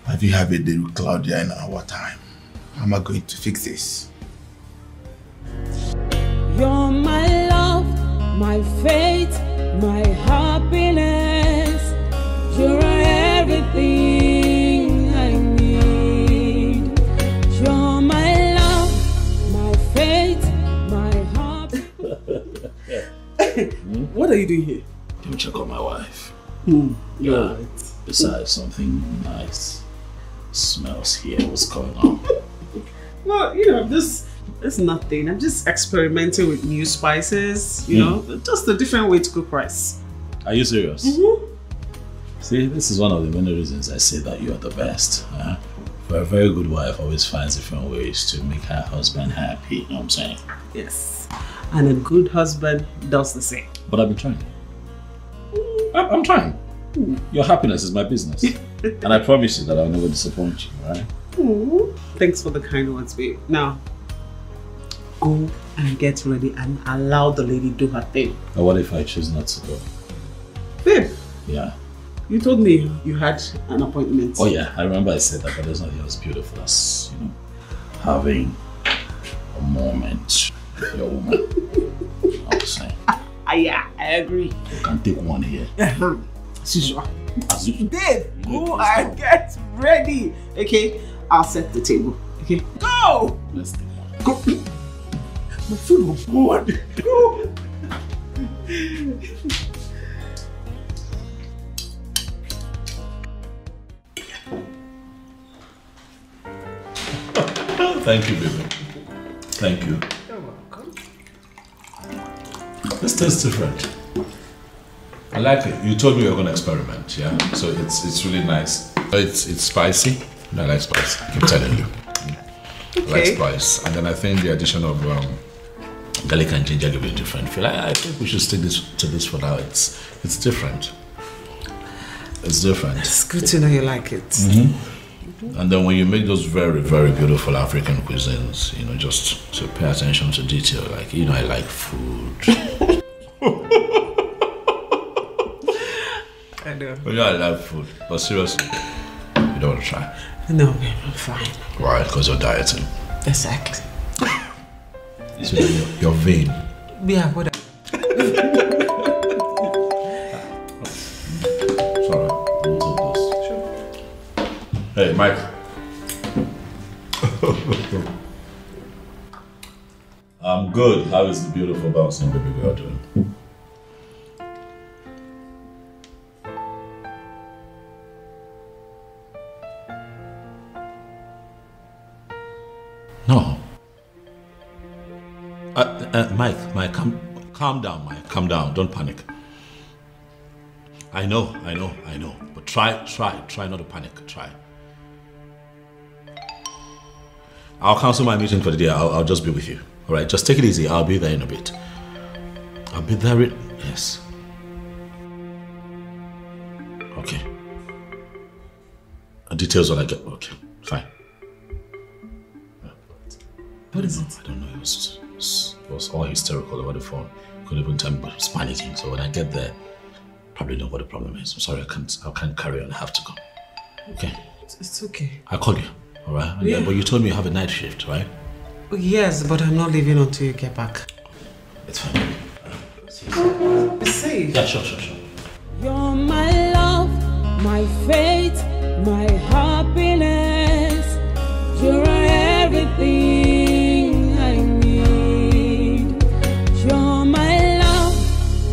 Have you had a day with Claudia in our time? How am I going to fix this? You're my love, my faith, my happiness. You're everything I need. You're my love, my faith, my happiness. What are you doing here? Let me check on my wife. Yeah. Besides, something nice smells here. What's going on? Well, you know, it's nothing. I'm just experimenting with new spices, you know, just a different way to cook rice. Are you serious? See, this is one of the many reasons I say that you are the best. For a very good wife always finds different ways to make her husband happy, you know what I'm saying? Yes. And a good husband does the same. But I've been trying. I'm trying. Your happiness is my business. And I promise you that I'll never disappoint you, right? Thanks for the kind words, babe. Now, go and get ready and allow the lady do her thing. But what if I choose not to go? Babe. Yeah. You told me you had an appointment. Oh yeah, I remember I said that, but there's nothing as beautiful as, you know, having a moment with your woman. I was saying. Yeah, I agree. You can take one here. As usual. Babe, go and get ready. Okay, I'll set the table. Okay, go! Let's take one. Go. My food was bored. Go! Thank you, baby. Thank you. You're welcome. This tastes different. I like it. You told me you were going to experiment, yeah? So it's really nice. It's spicy. I like spice. I keep telling you. Okay. I like spice. And then I think the addition of garlic and ginger give it a different feel. I think we should stick to this for now. It's different. It's different. It's good to know you like it. And then when you make those very, very beautiful African cuisines, you know, just to pay attention to detail. Like, you know, I like food. I know. Well, yeah, I love food. But seriously, you don't want to try? No, I'm fine. Why? Because you're dieting. Exactly. So you're vain. Yeah, whatever. Sorry, I'll take this. Sure. Hey, Mike. I'm good. How is the beautiful bouncing baby girl doing? No. Mike, calm down, Mike. Calm down. Don't panic. I know. But try not to panic. Try. I'll cancel my meeting for the day. I'll just be with you. All right, just take it easy. I'll be there in a bit. I'll be there yes. Okay. Details when I get... Okay, fine. What is it? I don't know. It was all hysterical over the phone. Couldn't even tell me, but he was panicking. So when I get there, probably know what the problem is. I'm sorry, I can't carry on. I have to go. Okay. It's okay. I'll call you. All right. Yeah. But you told me you have a night shift, right? Yes, but I'm not leaving until you get back. It's fine. Be safe. Yeah, sure. You're my love, my faith, my happiness. You're everything I need. You're my love,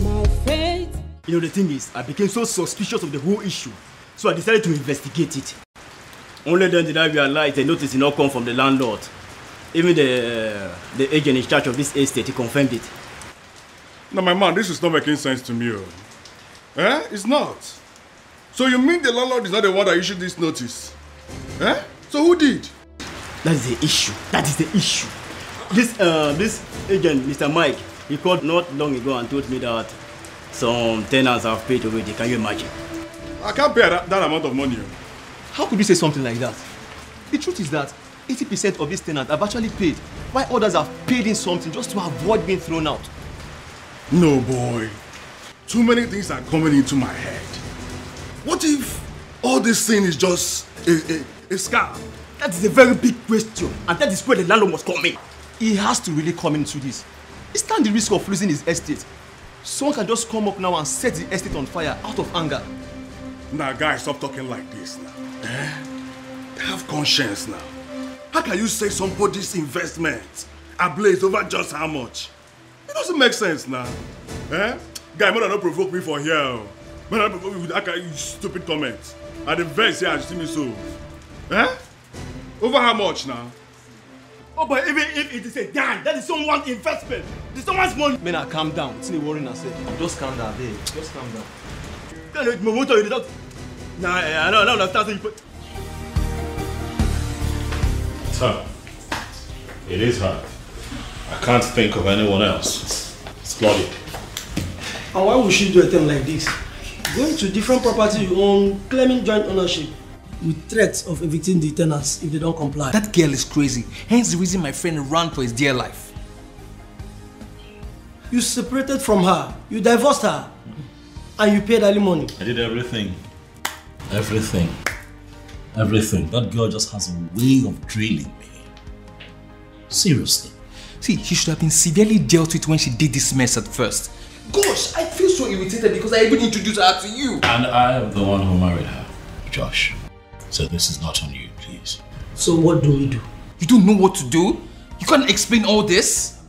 my faith. You know, the thing is, I became so suspicious of the whole issue, so I decided to investigate it. Only then did I realize the notice did not come from the landlord. Even the agent in charge of this estate, he confirmed it. Now, my man, this is not making sense to me. It's not. So you mean the landlord is not the one that issued this notice? So who did? That is the issue. This agent, Mr. Mike, he called not long ago and told me that some tenants have paid already. Can you imagine? I can't pay that amount of money. How could you say something like that? The truth is that 80% of these tenants have actually paid, while others have paid in something just to avoid being thrown out. No, boy. Too many things are coming into my head. What if all this thing is just a scam? That is a very big question, and that is where the landlord must come in. He has to really come into this. He stands the risk of losing his estate. Someone can just come up now and set the estate on fire out of anger. Now, guys, stop talking like this now. Have conscience now. How can you say somebody's investment ablaze over just how much? It doesn't make sense now. Guy, man, don't provoke me for here. Man, don't provoke me with that kind of stupid comments. At the verse here, I see me so. Over how much now? Oh, but even if it is a dime, that is someone's investment. It is someone's money. Man, calm down. It's not worrying yourself. Just calm down, babe. Just calm down. Nah, I don't understand. It's her. It is her. I can't think of anyone else. It's Claudia. And why would she do a thing like this? Going to different property you own, claiming joint ownership, with threats of evicting the tenants if they don't comply. That girl is crazy. Hence the reason my friend ran for his dear life. You separated from her, you divorced her, and you paid alimony. I did everything. Everything. That girl just has a way of drilling me. Seriously. See, she should have been severely dealt with when she did this mess at first. Gosh, I feel so irritated because I even introduced her to you. And I am the one who married her, Josh. So this is not on you, please. So what do we do? You don't know what to do? You can't explain all this?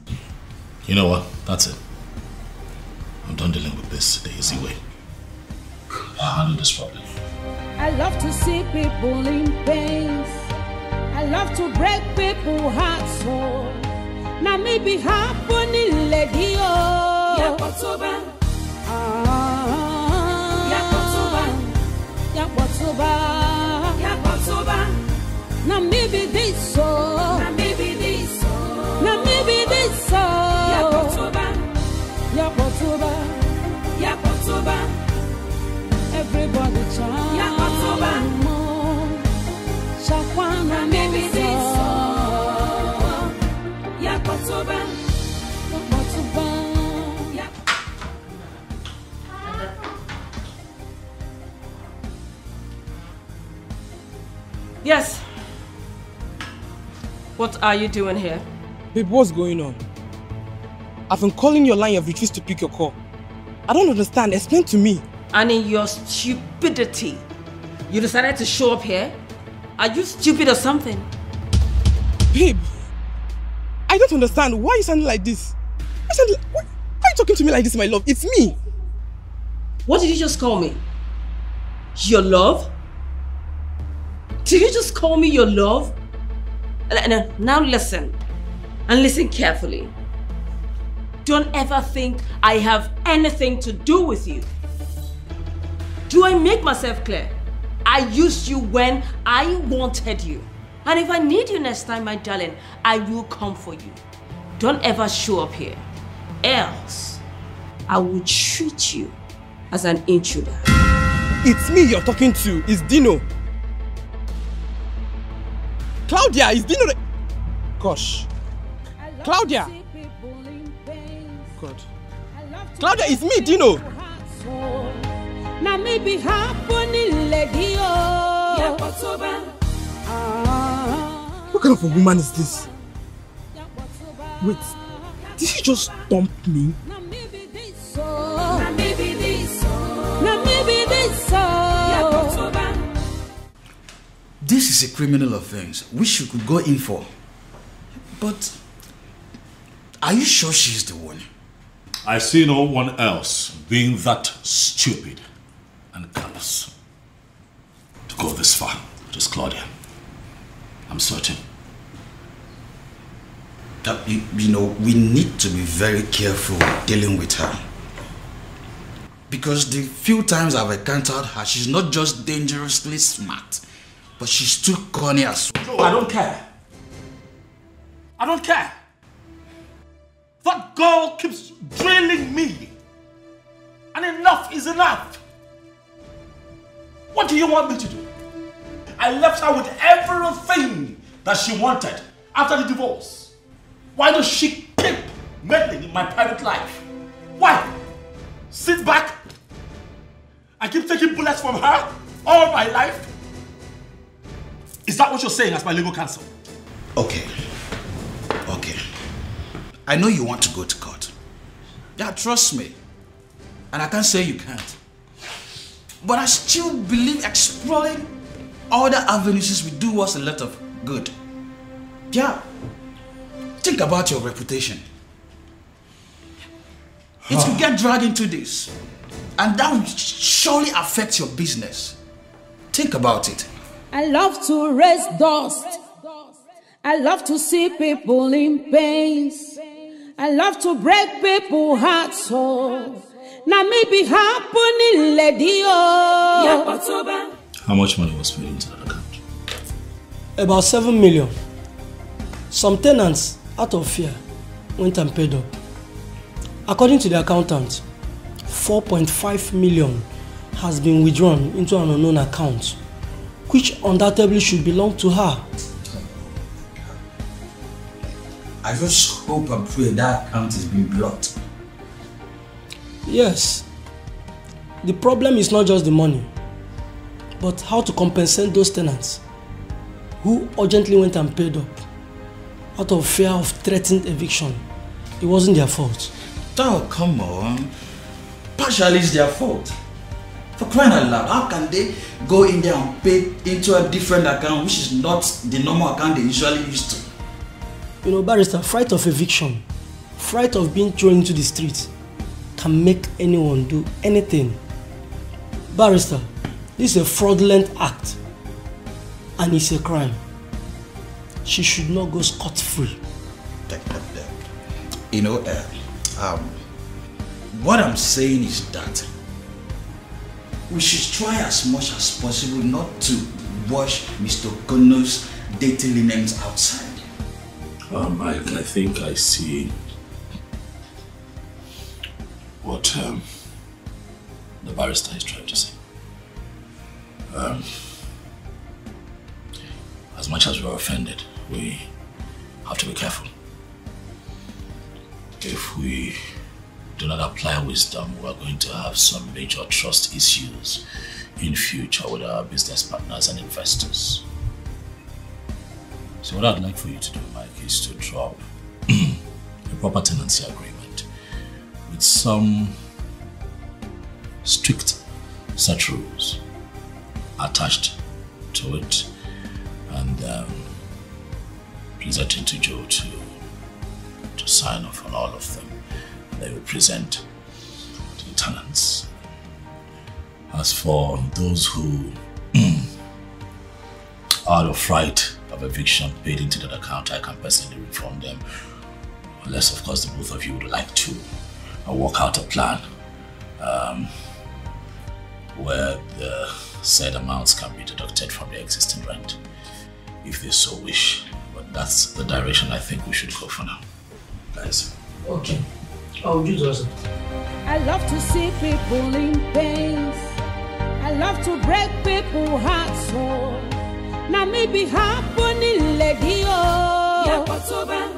You know what? That's it. I'm done dealing with this the easy way. I'll handle this problem. I love to see people in pain. I love to break people's hearts. So now maybe happening, lady. Yakotoba. Yakotoba. Yakotoba. Yakotoba. Na maybe this so. Na maybe this so. Na maybe this so. Yakotoba. Yakotoba. Yakotoba. Everybody chant. Yakotoba. Shakwana maybe this so. Yakotoba. Yakotoba. Yes. What are you doing here? Babe, what's going on? I've been calling your line, you've refused to pick your call. I don't understand, explain to me. And in your stupidity, you decided to show up here? Are you stupid or something? Babe, I don't understand. Why are you sounding like this? Why are you talking to me like this, my love? It's me. What did you just call me? Your love? Did you just call me your love? Now listen, and listen carefully. Don't ever think I have anything to do with you. Do I make myself clear? I used you when I wanted you. And if I need you next time, my darling, I will come for you. Don't ever show up here. Else, I will treat you as an intruder. It's me you're talking to. It's Dino. Claudia, it's Dino. Gosh. Claudia. God. Claudia, it's me, Dino. Now maybe happening lady. What kind of a woman is this? Wait, did she just dump me? This is a criminal offense which you could go in for. But are you sure she's the one? I see no one else being that stupid and callous to go this far. Just Claudia. I'm certain. You know, we need to be very careful dealing with her. Because the few times I've encountered her, she's not just dangerously smart, but she's too corny as well. No, I don't care. I don't care. That girl keeps drilling me. And enough is enough. What do you want me to do? I left her with everything that she wanted after the divorce. Why does she keep meddling in my private life? Why? Sit back? I keep taking bullets from her all my life? Is that what you're saying as my legal counsel? Okay. I know you want to go to court. Yeah, trust me. And I can't say you can't. But I still believe exploring other avenues will do us a lot of good. Yeah. Think about your reputation. It will get dragged into this. And that will surely affect your business. Think about it. I love to raise dust. I love to see people in pain. I love to break people's hearts. So now maybe happening, lady. How much money was paid into that account? About 7 million. Some tenants, out of fear, went and paid up. According to the accountant, 4.5 million has been withdrawn into an unknown account, which undoubtedly should belong to her. I just hope and pray that account is being blocked. Yes. The problem is not just the money, but how to compensate those tenants who urgently went and paid up out of fear of threatened eviction. It wasn't their fault. Oh, come on. Partially it's their fault. For crying out loud, how can they go in there and pay into a different account which is not the normal account they usually used to? You know, barrister, fright of eviction, fright of being thrown into the street can make anyone do anything. Barrister, this is a fraudulent act and it's a crime. She should not go scot-free. You know, what I'm saying is that we should try as much as possible not to wash Mr. Kono's dirty linens outside. Mike, I think I see what the barrister is trying to say. As much as we're offended, we have to be careful. If we do not apply wisdom, we're going to have some major trust issues in future with our business partners and investors. So what I'd like for you to do, Mike, is to drop a proper tenancy agreement with some strict set rules attached to it, and present it to Joe to sign off on all of them. And they will present to the tenants. As for those who, out of fright of eviction, paid into that account, I can personally refund them. Unless, of course, the both of you would like to work out a plan where the said amounts can be deducted from the existing rent, if they so wish. But that's the direction I think we should go for now, guys. Okay. Oh, you do it. I love to see people in pain. I love to break people's hearts. So now maybe happening, lady. Yakotoba.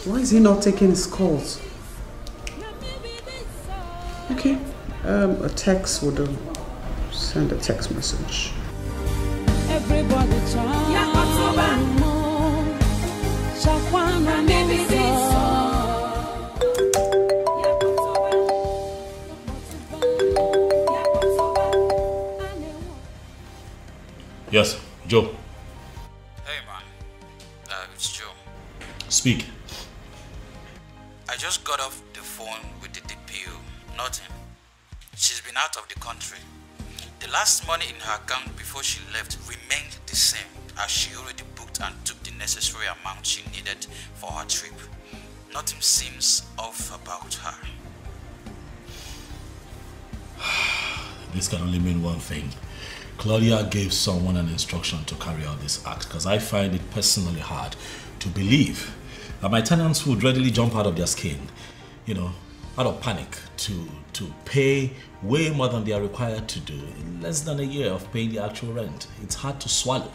Why is he not taking his calls? Okay, a text would do. Send a text message. Everybody Yes, Joe. Hey man, it's Joe. Speak. I just got off the phone with the DPO. Nothing. She's been out of the country. The last money in her account before she left remained the same, as she already booked and took the necessary amount she needed for her trip. Nothing seems off about her. This can only mean one thing. Claudia gave someone an instruction to carry out this act, because I find it personally hard to believe that my tenants would readily jump out of their skin, out of panic to pay way more than they are required to do in less than a year of paying the actual rent. It's hard to swallow.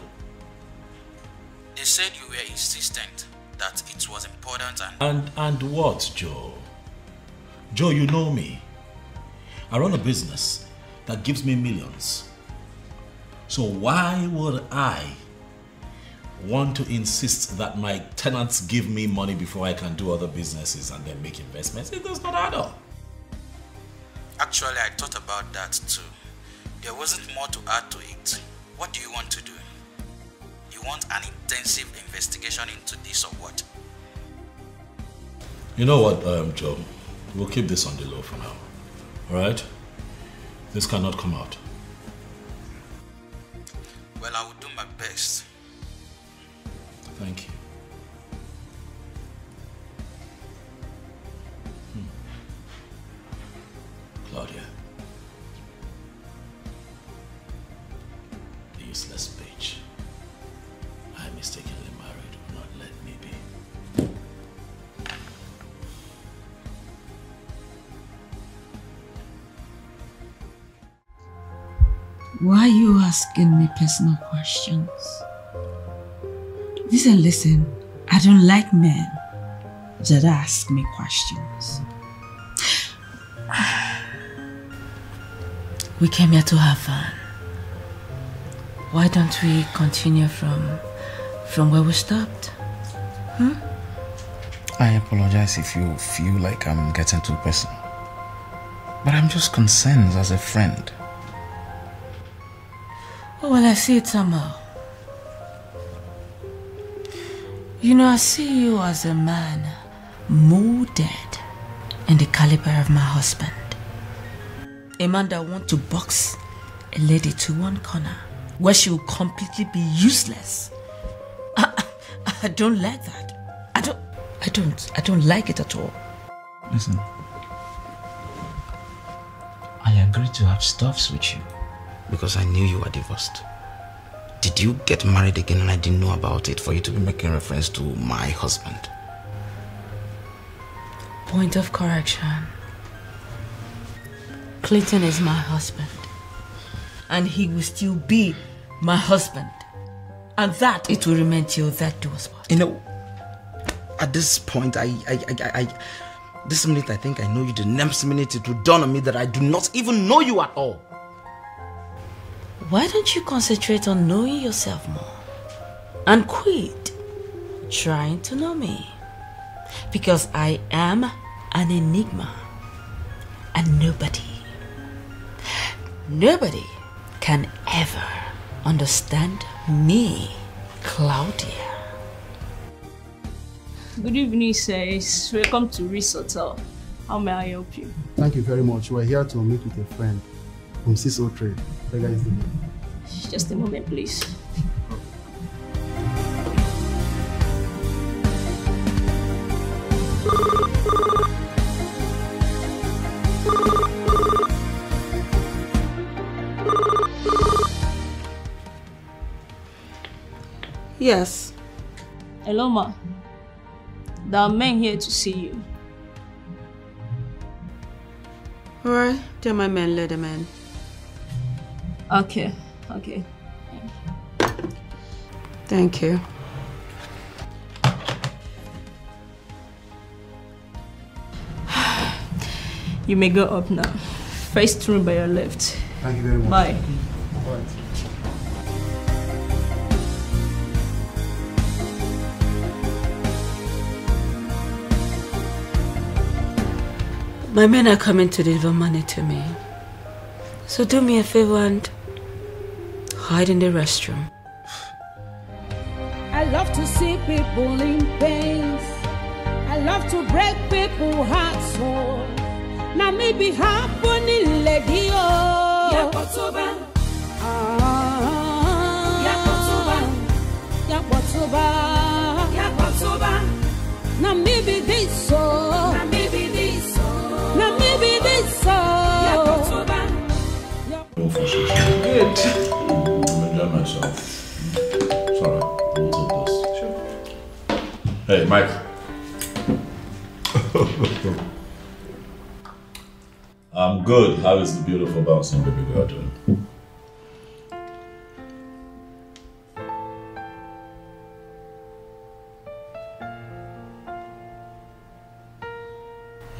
They said you were insistent that it was important And what, Joe? Joe, you know me. I run a business that gives me millions. So why would I want to insist that my tenants give me money before I can do other businesses and then make investments? It does not add up. Actually, I thought about that too. There wasn't more to add to it. What do you want to do? You want an intensive investigation into this or what? You know what, Joe? We'll keep this on the low for now. Alright? This cannot come out. Well, I will do my best. Thank you. Claudia. The useless bitch. I mistakenly married will not let me be. Why are you asking me personal questions? Listen, I don't like men that ask me questions. We came here to have fun. Why don't we continue from where we stopped? I apologize if you feel like I'm getting too personal. But I'm just concerned as a friend. Oh, well, I see it somehow. I see you as a man molded in the caliber of my husband. A man that wants to box a lady to one corner where she will completely be useless I don't like that. I don't like it at all. Listen, I agreed to have stuffs with you because I knew you were divorced. Did you get married again and I didn't know about it for you to be making reference to my husband? Point of correction. Clayton is my husband. And he will still be my husband. And that it will remain till that do us part. You know, at this point, this minute I think I know you. The next minute it will dawn on me that I do not even know you at all. Why don't you concentrate on knowing yourself more? And quit trying to know me. Because I am an enigma. And nobody can ever understand me, Claudia. Good evening, sirs. Welcome to Reese Hotel. How may I help you? Thank you very much. We're here to meet with a friend from CISO Trade. The guy is the name. Just a moment, please. Yes. Hello, ma. There are men here to see you. Alright, they're my men, let them in. Okay. Thank you. You may go up now. First room by your left. Thank you very much. Bye. All right. My men are coming to deliver money to me. So do me a favor and hide in the restroom. I love to see people in pain. I love to break people's hearts. So now maybe happening lady Yakotoba. Now maybe this so. Good. I'm enjoying myself. Sorry, I'll take this. Sure. Hey, Mike. I'm good. How is the beautiful bouncing baby girl doing?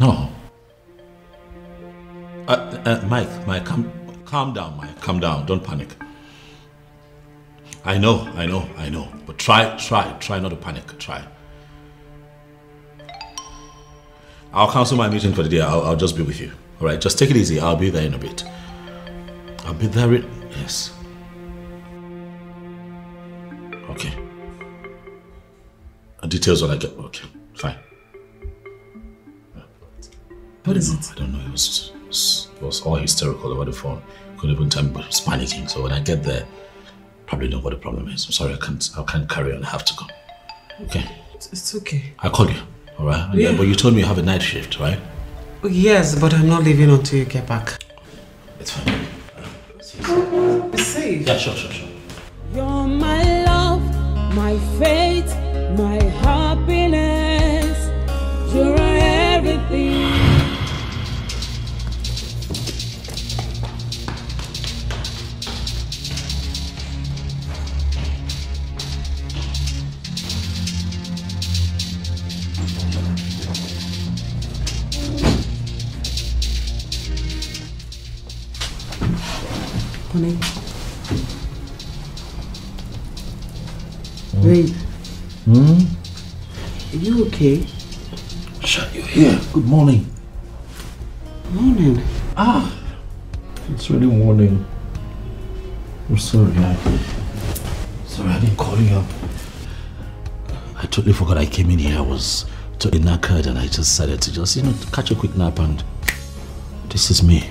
No. Mike, calm down, Mike. Calm down. Don't panic. I know. But try not to panic. Try. I'll cancel my meeting for the day. I'll just be with you. All right, just take it easy. I'll be there in a bit. I'll be there in... Yes. Okay. Details when I get... Okay, fine. What is it? I don't know. It was all hysterical over the phone. Couldn't even tell me, but he was panicking. So when I get there, probably know what the problem is. I'm sorry, I can't carry on. I have to go. Okay? It's okay. I'll call you. All right? Yeah. But you told me you have a night shift, right? Yes, but I'm not leaving until you get back. It's fine. It's safe. Yeah, sure. You're my love, my faith, my happiness. You're everything. Honey. Babe. Are you okay? Shut your ear. Good morning. Morning. It's really morning. I'm sorry. Sorry, I didn't call you up. I totally forgot I came in here. I was totally knackered and I just decided to catch a quick nap and this is me.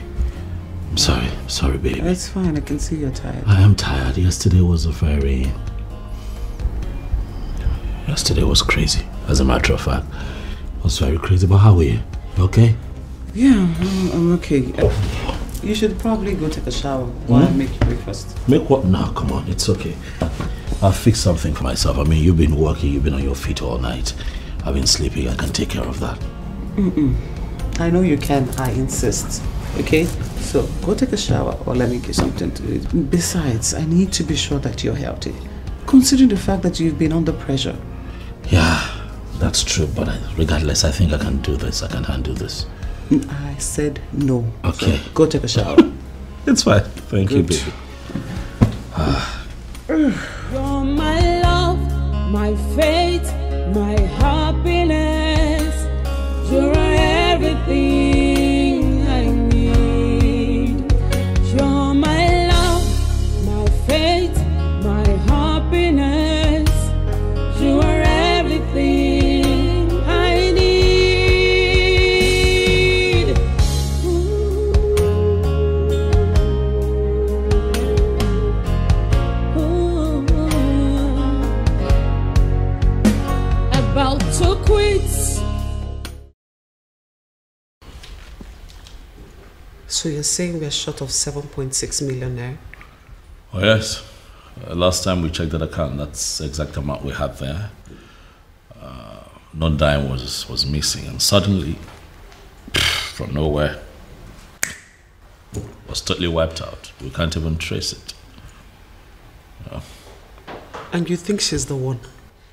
I'm sorry, baby. It's fine, I can see you're tired. I am tired. Yesterday was a very Yesterday was crazy, as a matter of fact. I was very crazy, but how are you? You okay? Yeah, I'm okay. You should probably go take a shower while I make you breakfast. Make what? No, come on, it's okay. I'll fix something for myself. I mean, you've been working, you've been on your feet all night. I've been sleeping, I can take care of that. I know you can, I insist. Okay? So, go take a shower or let me get something to eat. Besides, I need to be sure that you're healthy. Considering the fact that you've been under pressure. Yeah, that's true, but regardless, I think I can do this. I can handle this. I said no. Okay. So go take a shower. It's fine. Thank you, baby. You're my love, my faith, my happiness. You're everything I need. You're my love, my faith, my happiness. You are everything I need. About to quit. So you're saying we're short of 7.6 million now? Oh, yes. Last time we checked that account, that's the exact amount we had there. No dime was missing, and suddenly, from nowhere, was totally wiped out. We can't even trace it. Yeah. And you think she's the one?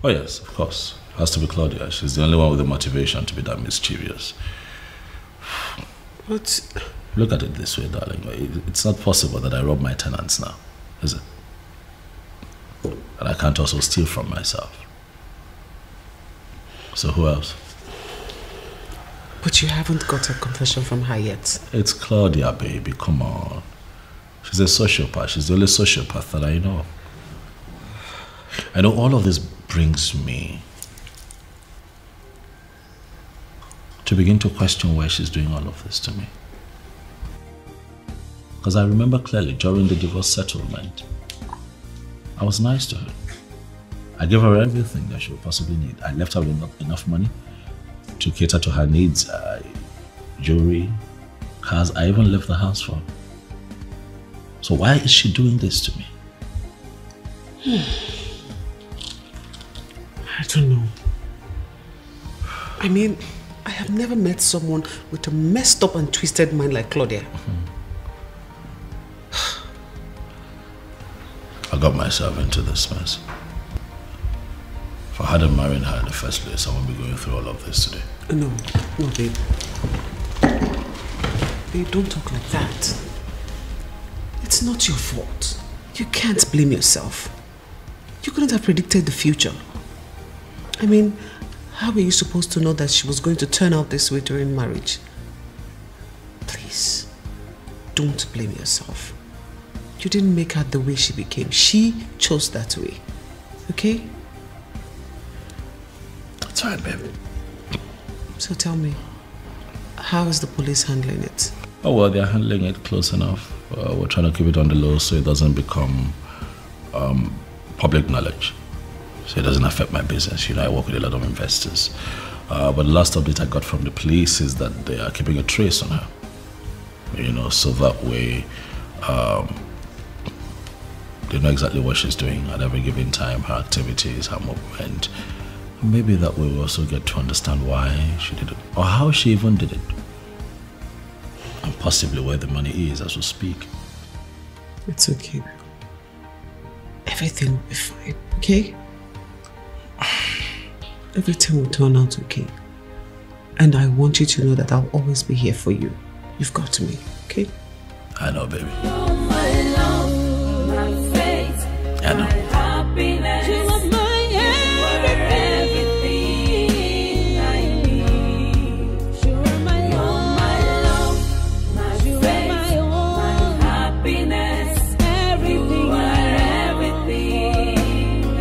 Oh yes, of course. Has to be Claudia. She's the only one with the motivation to be that mischievous. But look at it this way, darling. It's not possible that I rob my tenants now, is it? And I can't also steal from myself. So who else? But you haven't got a confession from her yet. It's Claudia, baby. Come on. She's a sociopath. She's the only sociopath that I know. I know all of this brings me to begin to question why she's doing all of this to me. Because I remember clearly during the divorce settlement, I was nice to her. I gave her everything that she would possibly need. I left her with enough money to cater to her needs, jewelry, cars. I even left the house for her. So why is she doing this to me? I don't know. I mean, I have never met someone with a messed up and twisted mind like Claudia. I got myself into this mess. If I hadn't married her in the first place, I wouldn't be going through all of this today. No, babe. Babe, don't talk like that. It's not your fault. You can't blame yourself. You couldn't have predicted the future. I mean, how were you supposed to know that she was going to turn out this way during marriage? Please, don't blame yourself. You didn't make her the way she became. She chose that way. Okay? That's right, baby. So tell me, how is the police handling it? Oh, well, they're handling it close enough. We're trying to keep it on the low so it doesn't become public knowledge. So it doesn't affect my business. You know, I work with a lot of investors. But the last update I got from the police is that they are keeping a trace on her. You know, so that way they know exactly what she's doing at every given time, her activities, her movement. And maybe that way we also get to understand why she did it, or how she even did it. And possibly where the money is as we speak. It's okay. Everything will be fine, okay? Everything will turn out okay. And I want you to know that I'll always be here for you. You've got me, okay? I know, baby. My love, my faith, I know. my happiness. You are my everything I need. You are my love, my faith, my happiness. Everything, everything I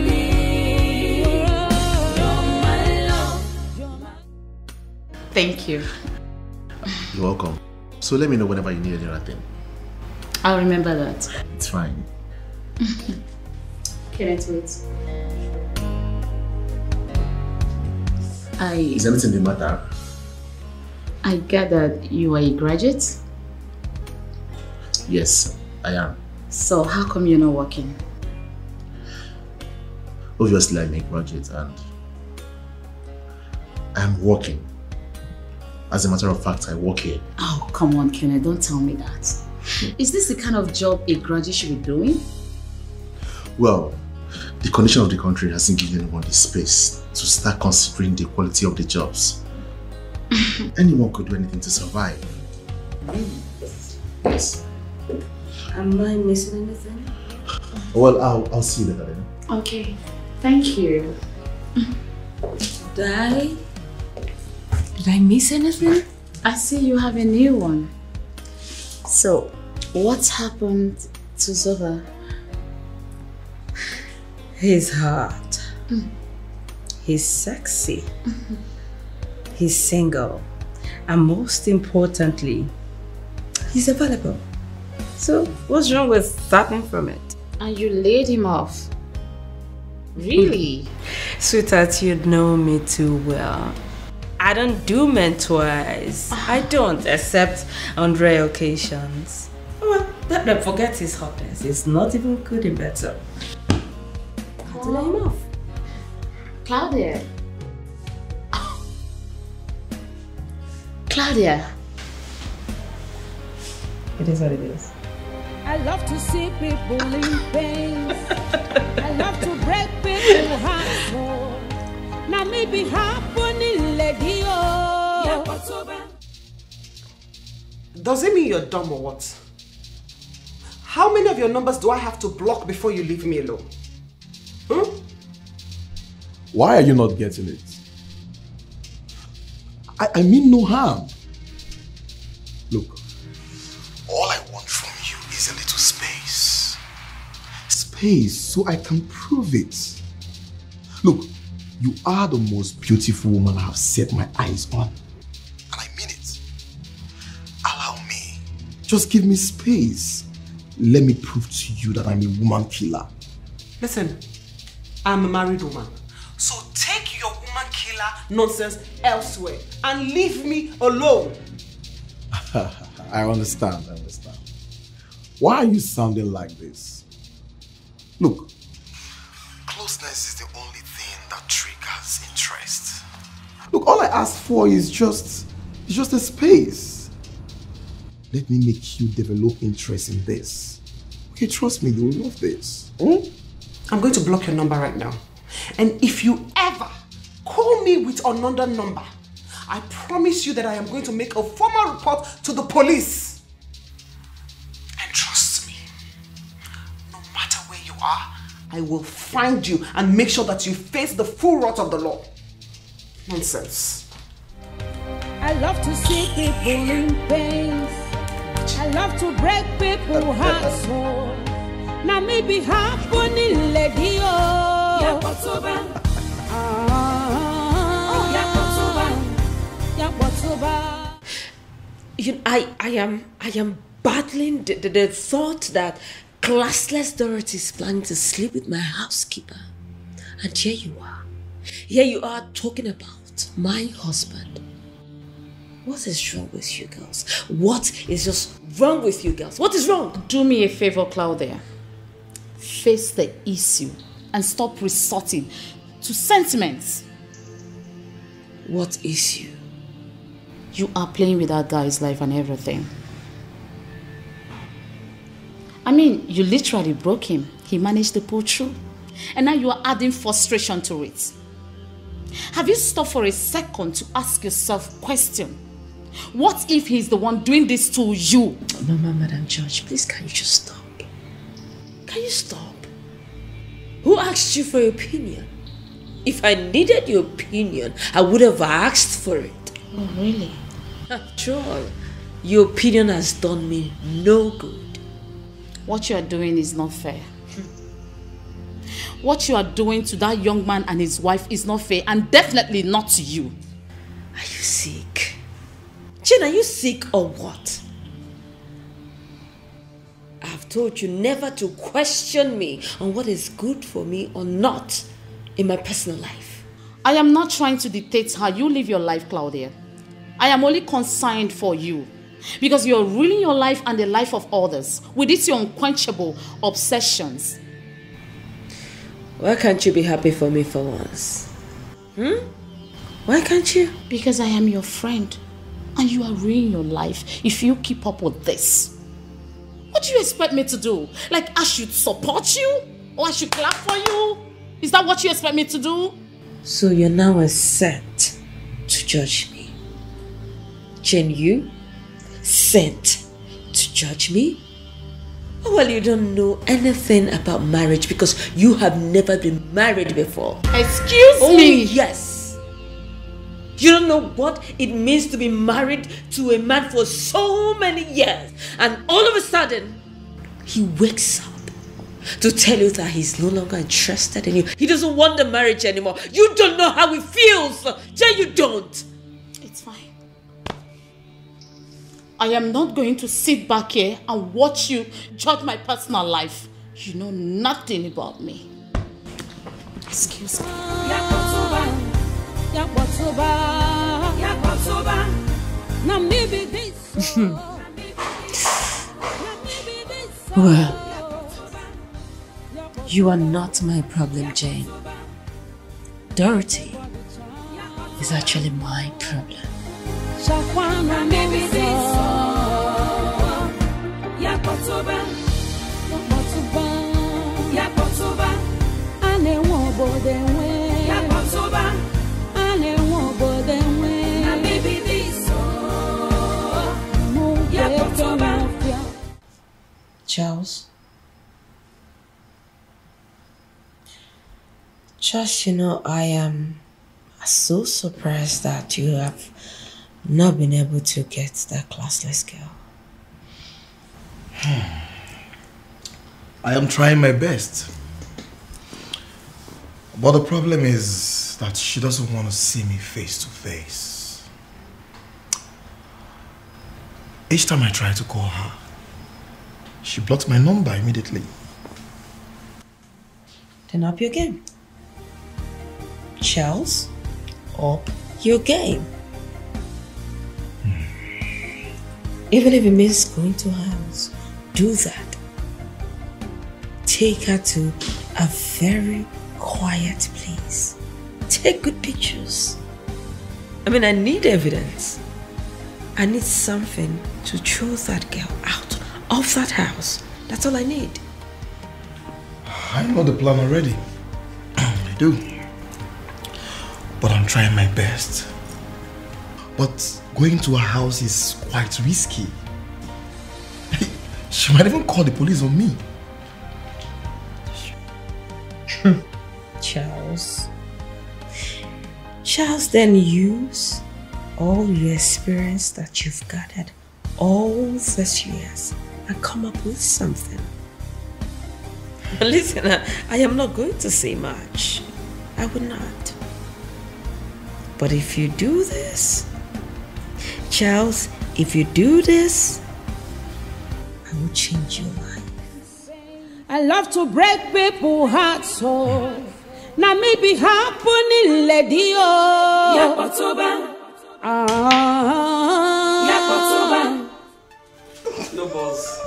need. You're my love. Thank you. You're welcome. So let me know whenever you need any other thing. I'll remember that. It's fine. Can't wait. Is anything the matter? I get that you are a graduate. Yes, I am. So how come you're not working? Obviously, I'm a graduate and I'm working. As a matter of fact, I work here. Oh, come on, Kenneth, don't tell me that. Is this the kind of job a graduate should be doing? Well, the condition of the country hasn't given anyone the space to start considering the quality of the jobs. Anyone could do anything to survive. Yes. Am I missing anything? Well, I'll see you later then. Okay, thank you. Did I miss anything? I see you have a new one. So, what happened to Zova? He's hot. He's sexy. He's single. And most importantly, he's available. So, what's wrong with starting from it? And you laid him off? Really? Sweetheart, you know me too well. I don't do men twice. I don't, except on rare occasions. Well, don't forget his hotness. He's not even good in bed, so I had to lay him off. Claudia. Claudia. It is what it is. I love to see people in pain. I love to break people's hearts. Now maybe happening lady. Does it mean you're dumb or what? How many of your numbers do I have to block before you leave me alone? Why are you not getting it? I mean no harm. Look, all I want from you is a little space. Space so I can prove it. Look, you are the most beautiful woman I have set my eyes on. And I mean it. Allow me. Just give me space. Let me prove to you that I'm a woman killer. Listen, I'm a married woman. So take your woman killer nonsense elsewhere and leave me alone. I understand. Why are you sounding like this? Look, closeness is the only thing that triggers interest. Look, all I ask for is just a space. Let me make you develop interest in this. Okay, trust me, you'll love this. I'm going to block your number right now. And if you ever call me with another number, I promise you that I am going to make a formal report to the police. And trust me, no matter where you are, I will find you and make sure that you face the full wrath of the law. Nonsense. I love to see people in pain. I love to break people's hearts. Now maybe happening lady. I am battling the thought that classless Dorothy is planning to sleep with my housekeeper. And here you are. Here you are talking about my husband. What is wrong with you girls? What is just wrong with you girls? What is wrong? Do me a favor, Claudia. Face the issue and stop resorting to sentiments. What issue? You are playing with that guy's life and everything. I mean, you literally broke him. He managed to pull through. And now you are adding frustration to it. Have you stopped for a second to ask yourself a question? What if he's the one doing this to you? Mama, Madam Judge, please can you just stop? Can you stop? Who asked you for your opinion? If I needed your opinion, I would have asked for it. Oh, really? After all, your opinion has done me no good. What you are doing is not fair. What you are doing to that young man and his wife is not fair, and definitely not to you. Are you sick? Jane, are you sick or what? I've told you never to question me on what is good for me or not in my personal life. I am not trying to dictate how you live your life, Claudia. I am only concerned for you. Because you're ruining your life and the life of others with these your unquenchable obsessions. Why can't you be happy for me for once? Why can't you? Because I am your friend. And you are ruining your life if you keep up with this. What do you expect me to do? Like I should support you? Or I should clap for you? Is that what you expect me to do? So you're now set to judge me. Jane, you sent to judge me? Oh, well, you don't know anything about marriage because you have never been married before. Excuse me? Oh, yes. You don't know what it means to be married to a man for so many years. And all of a sudden, he wakes up to tell you that he's no longer interested in you. He doesn't want the marriage anymore. You don't know how it feels. Jay, you don't. It's fine. I am not going to sit back here and watch you judge my personal life. You know nothing about me. Excuse me. Well, you are not my problem, Jane. Dorothy is actually my problem. Charles, just I am so surprised that you have not been able to get that classless girl. I am trying my best. But the problem is that she doesn't want to see me face to face. Each time I try to call her, she blocks my number immediately. Then up your game. Charles, up your game. Even if it means going to her house, do that. Take her to a very quiet place. Take good pictures. I mean, I need evidence. I need something to throw that girl out of that house. That's all I need. I know the plan already. I do. But I'm trying my best. But going to her house is quite risky. She might even call the police on me. Charles, then use all your experience that you've gathered all these years and come up with something. Listen, I am not going to say much. I would not. But if you do this, Charles, if you do this, I will change your life. I love to break people's hearts, so now maybe happening, lady. No balls.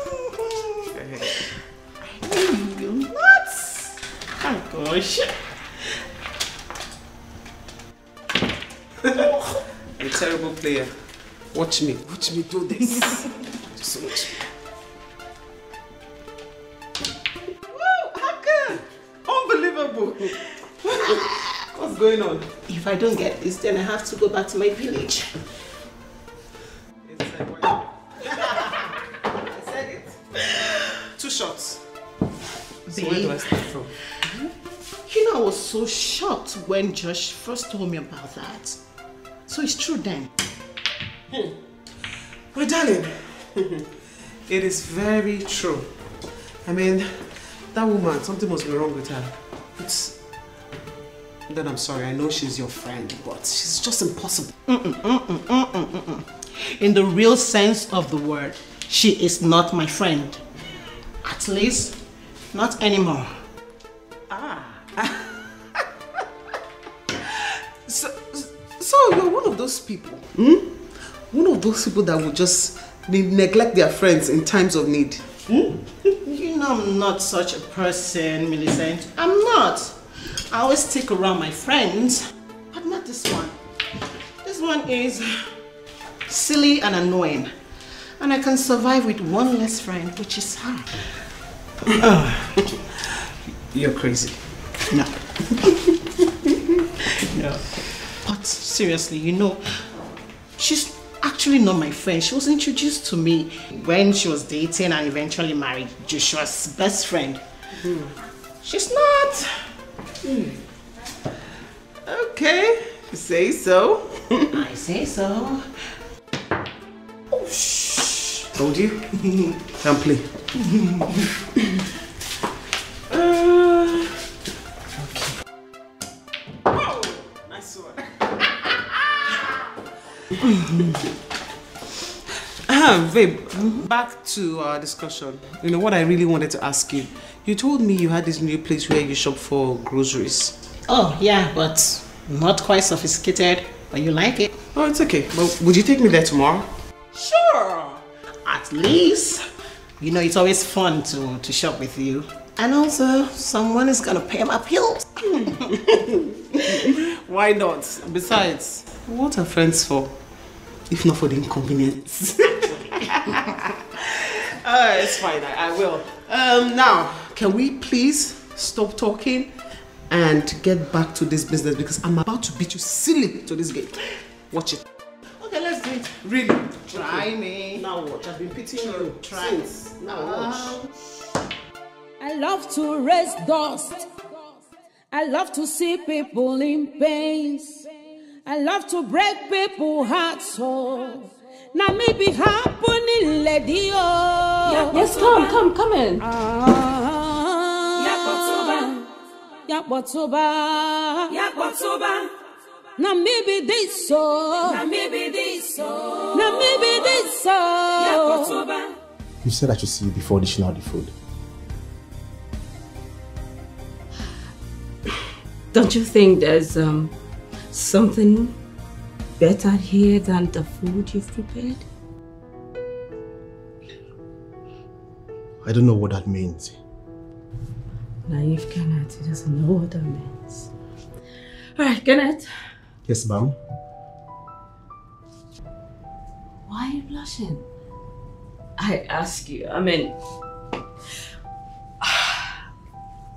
You nuts! Oh gosh. A terrible player. Watch me do this. So much. Woo! How come? Unbelievable. What's going on? If I don't get this, then I have to go back to my village. I said it. 2 shots. So where do I start from? You know, I was so shocked when Josh first told me about that. So it's true then. My darling, it is very true. I mean, that woman, something must be wrong with her. Then I'm sorry, I know she's your friend, but she's just impossible. In the real sense of the word, she is not my friend. At least, not anymore. those people. One of those people that would just neglect their friends in times of need. You know I'm not such a person, Millicent. I'm not. I always stick around my friends, but not this one. This one is silly and annoying. And I can survive with one less friend, which is her. You're crazy. No. No. But seriously, you know, she's actually not my friend. She was introduced to me when she was dating and eventually married Joshua's best friend. She's not. Okay, you say so. I say so. Oh, shh. Told you. Can't play. Nice one. Babe, back to our discussion. You know what I really wanted to ask you. You told me you had this new place where you shop for groceries. Oh, yeah, but not quite sophisticated. But you like it. Oh, it's okay. But would you take me there tomorrow? Sure. At least, you know, it's always fun to shop with you. And also, someone is gonna pay my bills. Why not? Besides, what are friends for? If not for the inconvenience. It's fine, I will. Now, can we please stop talking and get back to this business, because I'm about to beat you silly to this game. Watch it. Okay, let's do it. Really? Try me. Now watch. I've been pitying you. Try it. Now watch. I love to raise dust. I love to see people in pain. I love to break people's hearts. So now maybe happening, lady. Yes, come in. Yakbotoba. Now maybe this so. You said I should see you before dishing out the food. Don't you think there's something better here than the food you've prepared? I don't know what that means. Naive Kenneth, he doesn't know what that means. Alright, Kenneth. Yes, ma'am. Why are you blushing? I ask you, I mean,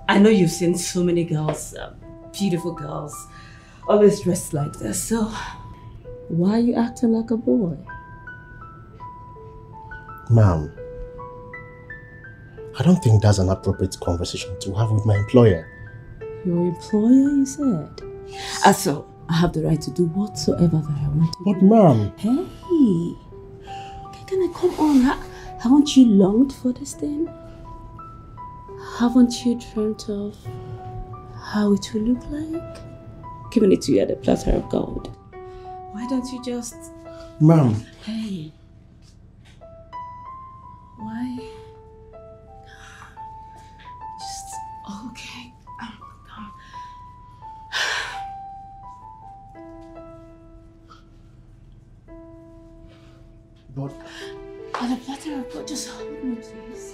I know you've seen so many girls, beautiful girls, always dressed like this, so why are you acting like a boy? Ma'am, I don't think that's an appropriate conversation to have with my employer. Your employer, you said? So, I have the right to do whatsoever that I want to do. But ma'am... Hey! Okay, can I come on? Haven't you longed for this thing? Haven't you dreamt of how it will look like? Giving it to you at a platter of gold. Why don't you just... Ma'am... Hey! Why? Just... Okay. But... On a platter of gold, just hold me, please.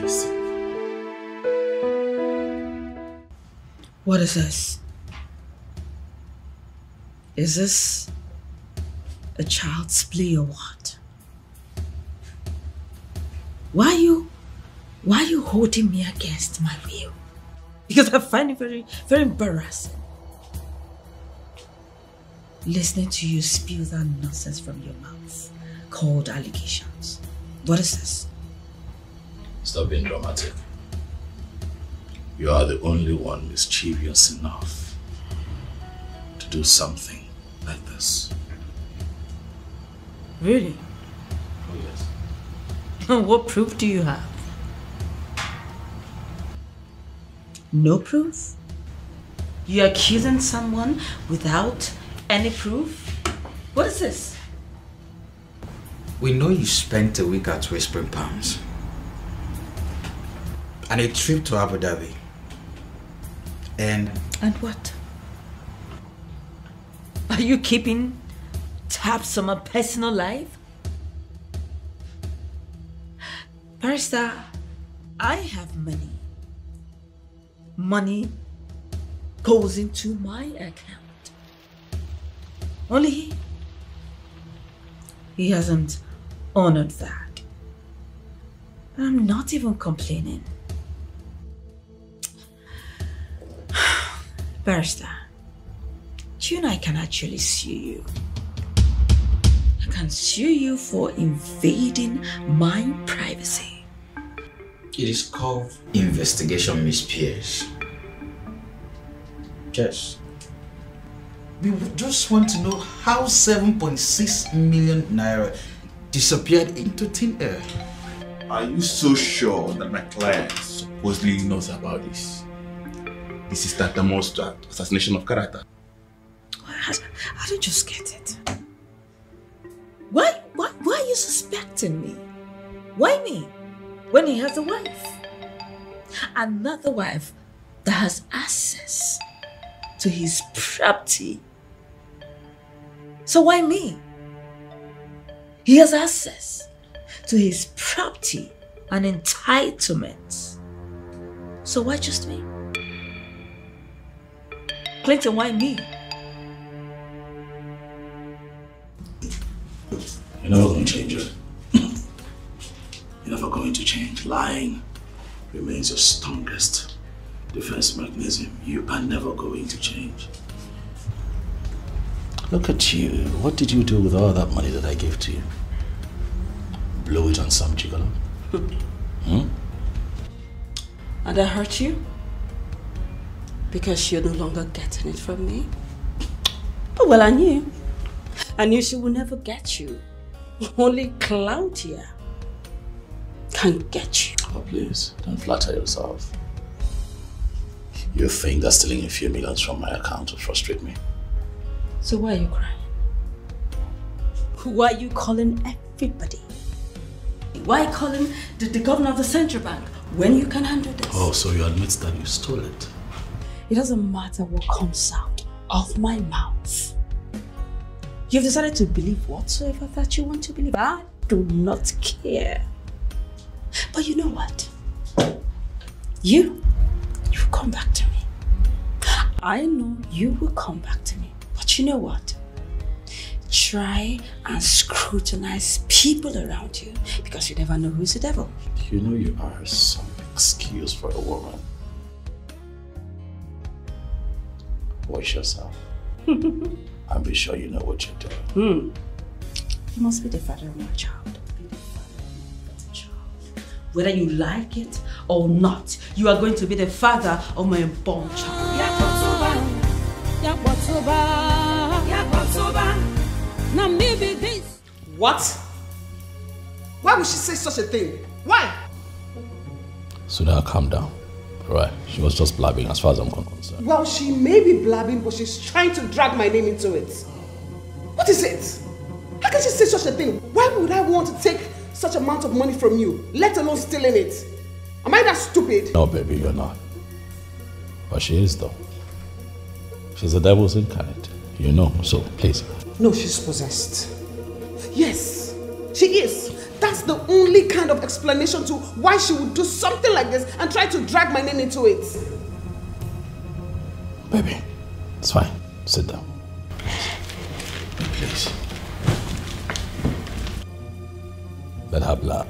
Yes. What is this? Is this a child's play or what? Why are you holding me against my will? Because I find it very, very embarrassing listening to you spew that nonsense from your mouth called allegations. What is this? Stop being dramatic. You are the only one mischievous enough to do something like this. Really? Oh yes. What proof do you have? No proof? You're accusing someone without any proof? What is this? We know you spent a week at Whispering Palms and a trip to Abu Dhabi. And what? Are you keeping tabs on my personal life? Barrister, I have money. Money goes into my account. Only he hasn't honored that. I'm not even complaining. Barrister, you and I can actually sue you. I can sue you for invading my privacy. it is called investigation, Miss Pierce. Yes. We just want to know how 7.6 million naira disappeared into thin air. Are you so sure that my client supposedly knows about this? This is tantamount to assassination of character. I don't just get it. Why are you suspecting me? Why me? When he has a wife. Another wife that has access to his property. So why me? He has access to his property and entitlements. So why just me? Clinton, why me? You're never going to change it. You're never going to change. Lying remains your strongest defense mechanism. You are never going to change. Look at you. What did you do with all that money that I gave to you? Blow it on some gigolo? And I hurt you? Because you're no longer getting it from me? Oh, well, I knew. I knew she would never get you. Only Claudia can get you. Oh, please, don't flatter yourself. You think that stealing a few millions from my account will frustrate me? So why are you crying? Why are you calling everybody? Why are you calling the governor of the central bank when you can handle this? Oh, so you admit that you stole it? It doesn't matter what comes out of my mouth. You've decided to believe whatsoever that you want to believe. I do not care. But you know what? You come back to me. I know you will come back to me. But you know what? Try and scrutinize people around you because you never know who's the devil. You know you are some excuse for a woman. Watch yourself. And be sure you know what you're doing. You must be the father of my child. Be the father of my child. Whether you like it or not, you are going to be the father of my unborn child. What? Why would she say such a thing? Why? So now calm down. Alright, she was just blabbing as far as I'm concerned. Well, she may be blabbing, but she's trying to drag my name into it. What is it? How can she say such a thing? Why would I want to take such amount of money from you, let alone stealing it? Am I that stupid? No, baby, you're not. But she is, though. She's the devil's incarnate. You know, so please. No, she's possessed. Yes, she is. That's the only kind of explanation to why she would do something like this and try to drag my name into it. Baby, it's fine. Sit down. Please. Let her blab.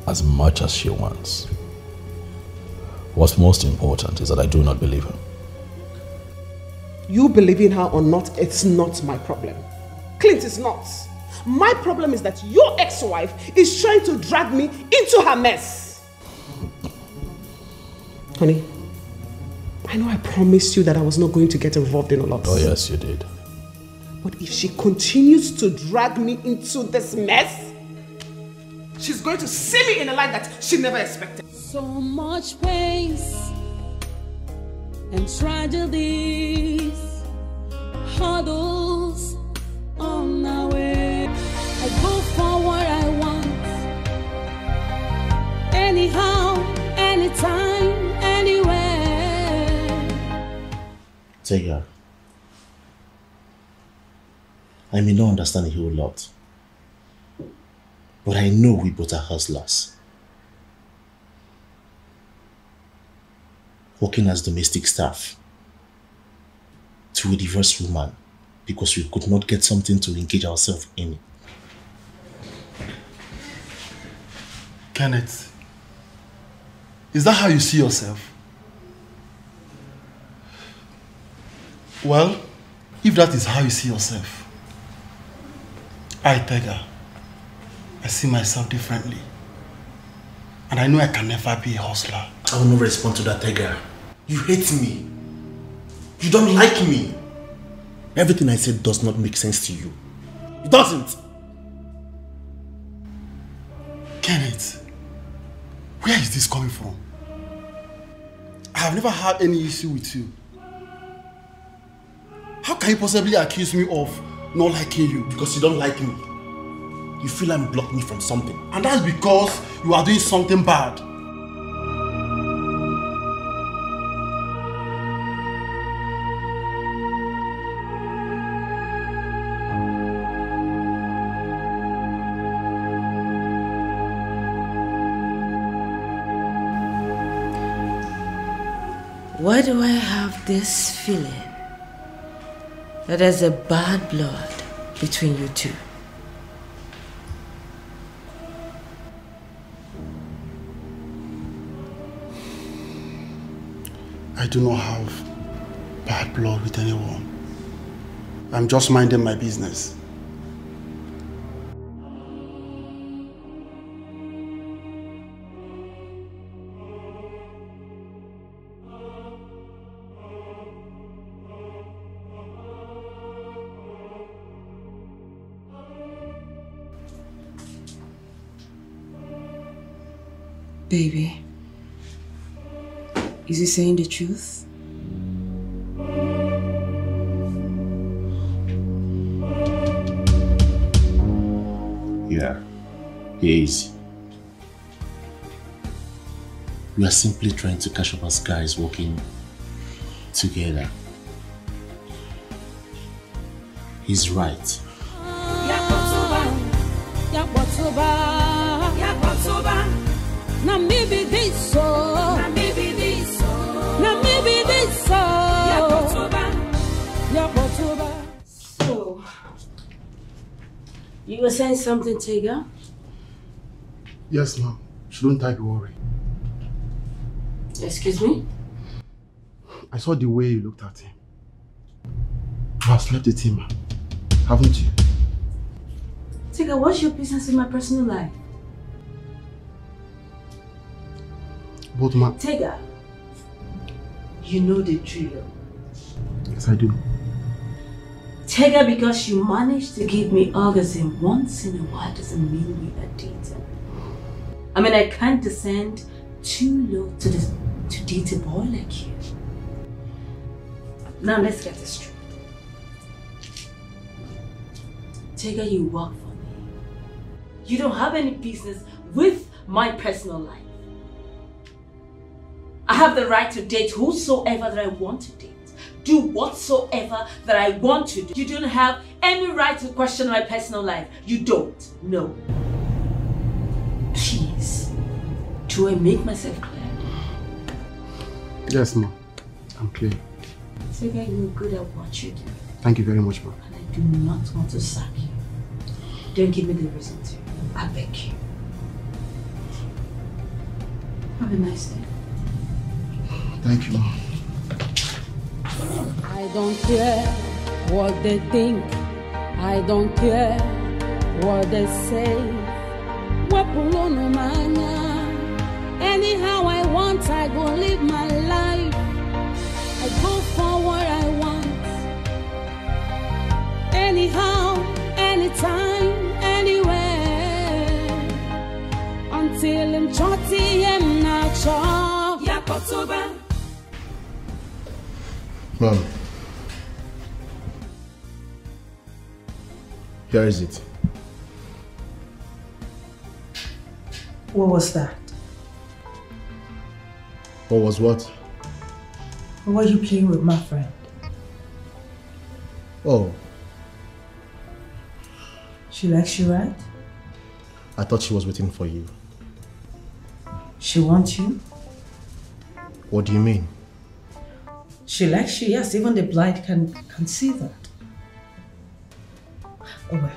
As much as she wants. What's most important is that I do not believe her. You believing her or not, it's not my problem. Clint is not. My problem is that your ex-wife is trying to drag me into her mess. Honey, I know I promised you that I was not going to get involved in a lot. Oh yes, you did. But if she continues to drag me into this mess, she's going to see me in a light that she never expected. So much pain and tragedies, hurdles on our way. I go for what I want. Anyhow, anytime, anywhere. Tega, I may not understand a whole lot, but I know we both are hustlers. Working as domestic staff to a divorced woman because we could not get something to engage ourselves in. Kenneth, is that how you see yourself? Well, if that is how you see yourself, Tega, I see myself differently. And I know I can never be a hustler. I will not respond to that, Tega. You hate me. You don't like me. Everything I said does not make sense to you. It doesn't. Kenneth, where is this coming from? I have never had any issue with you. How can you possibly accuse me of not liking you? Because you don't like me. You feel I'm blocking me from something. And that's because you are doing something bad. Why do I have this feeling that there's a bad blood between you two? I do not have bad blood with anyone. I'm just minding my business. Baby, is he saying the truth? Yeah, he is. We are simply trying to catch up as guys working together. He's right. Na maybe this so. Na maybe this so. Na maybe this so. So, you were saying something, Tega? Yes, ma'am. Shouldn't I be worried? Excuse me? I saw the way you looked at him. You have slept with him, haven't you? Tega, what's your business in my personal life? Both ma'am. Tega, you know the drill. Yes, I do. Tega, because you managed to give me orgasm once in a while doesn't mean we are dating. I mean, I can't descend too low to date a boy like you. Now let's get this straight. Tega, you work for me. You don't have any business with my personal life. I have the right to date whosoever that I want to date. Do whatsoever that I want to do. You don't have any right to question my personal life. You don't. No. Please. Do I make myself clear? Yes, ma'am. I'm clear. Tega, you're good at what you do. Thank you very much, ma'am. And I do not want to sack you. Don't give me the reason to. I beg you. Have a nice day. Thank you, ma'am. I don't care what they think. I don't care what they say. Anyhow I want, I go live my life. I go for what I want. Anyhow, anytime, anywhere. Until I'm chotty, I'm not sure. Yakotoba. Mom, here is it. What was that? What was what? Or were you playing with my friend? Oh, She likes you, right? I thought she was waiting for you. She wants you? What do you mean? She likes you, yes. Even the blind can see that. Oh well.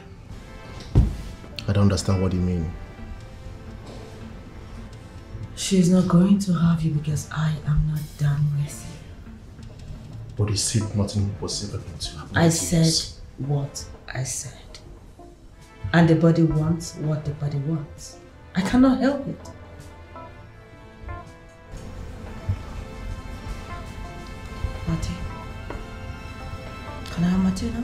I don't understand what you mean. She's not going to have you because I am not done with you. But you said nothing was ever going to happen. I said what I said. And the body wants what the body wants. I cannot help it. Marty. Can I have Marty now?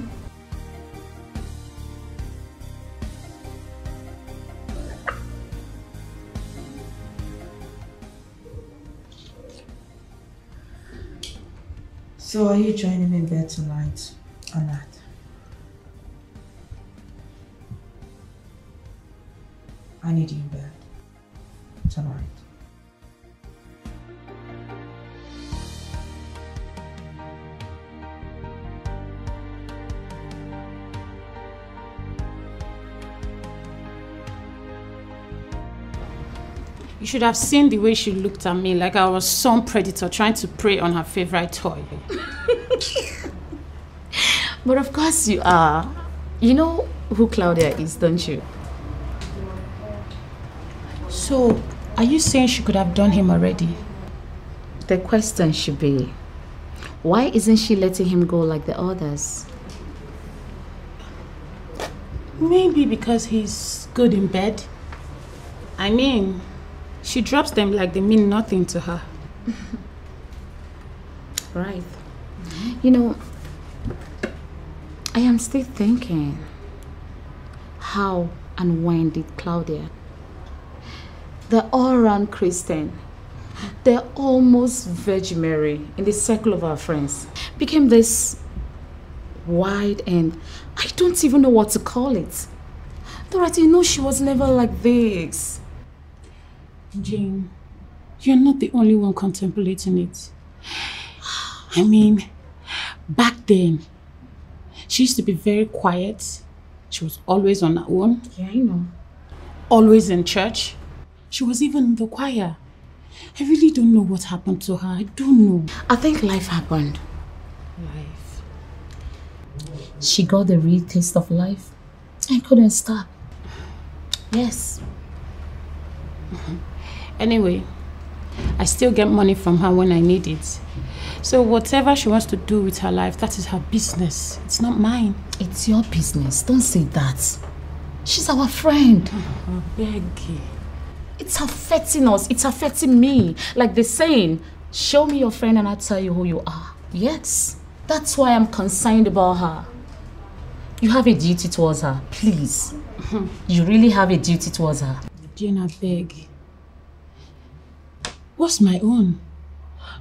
So are you joining me in bed tonight or not? I need you in bed tonight. You should have seen the way she looked at me like I was some predator trying to prey on her favorite toy. But of course you are. You know who Claudia is, don't you? So, are you saying she could have done him already? The question should be, why isn't she letting him go like the others? Maybe because he's good in bed. I mean, she drops them like they mean nothing to her. Right. You know, I am still thinking, how and when did Claudia, the all-round Christian, the almost Virgin Mary in the circle of our friends, became this wide and I don't even know what to call it. Dorothy, you know she was never like this. Jane, you're not the only one contemplating it. I mean, back then, she used to be very quiet. She was always on her own. Yeah, I know. Always in church. She was even in the choir. I really don't know what happened to her. I don't know. I think life happened. Life. She got the real taste of life and couldn't stop. Yes. Anyway, I still get money from her when I need it. So whatever she wants to do with her life, that is her business. It's not mine. It's your business. Don't say that. She's our friend. Oh, Beggy. It's affecting us. It's affecting me. Like the saying, show me your friend and I'll tell you who you are. Yes. That's why I'm concerned about her. You have a duty towards her. Please. You really have a duty towards her. Jane, I beg. What's my own?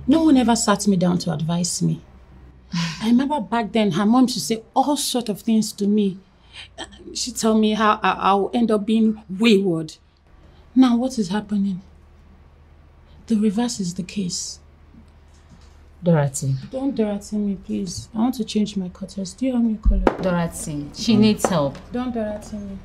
No one ever sat me down to advise me. I remember back then, her mom used to say all sorts of things to me. She'd tell me how I'll end up being wayward. Now, what is happening? The reverse is the case. Dorothy. Don't Dorothy me, please. I want to change my cutters. Do you have me color? Dorothy, she needs help. Don't Dorothy me.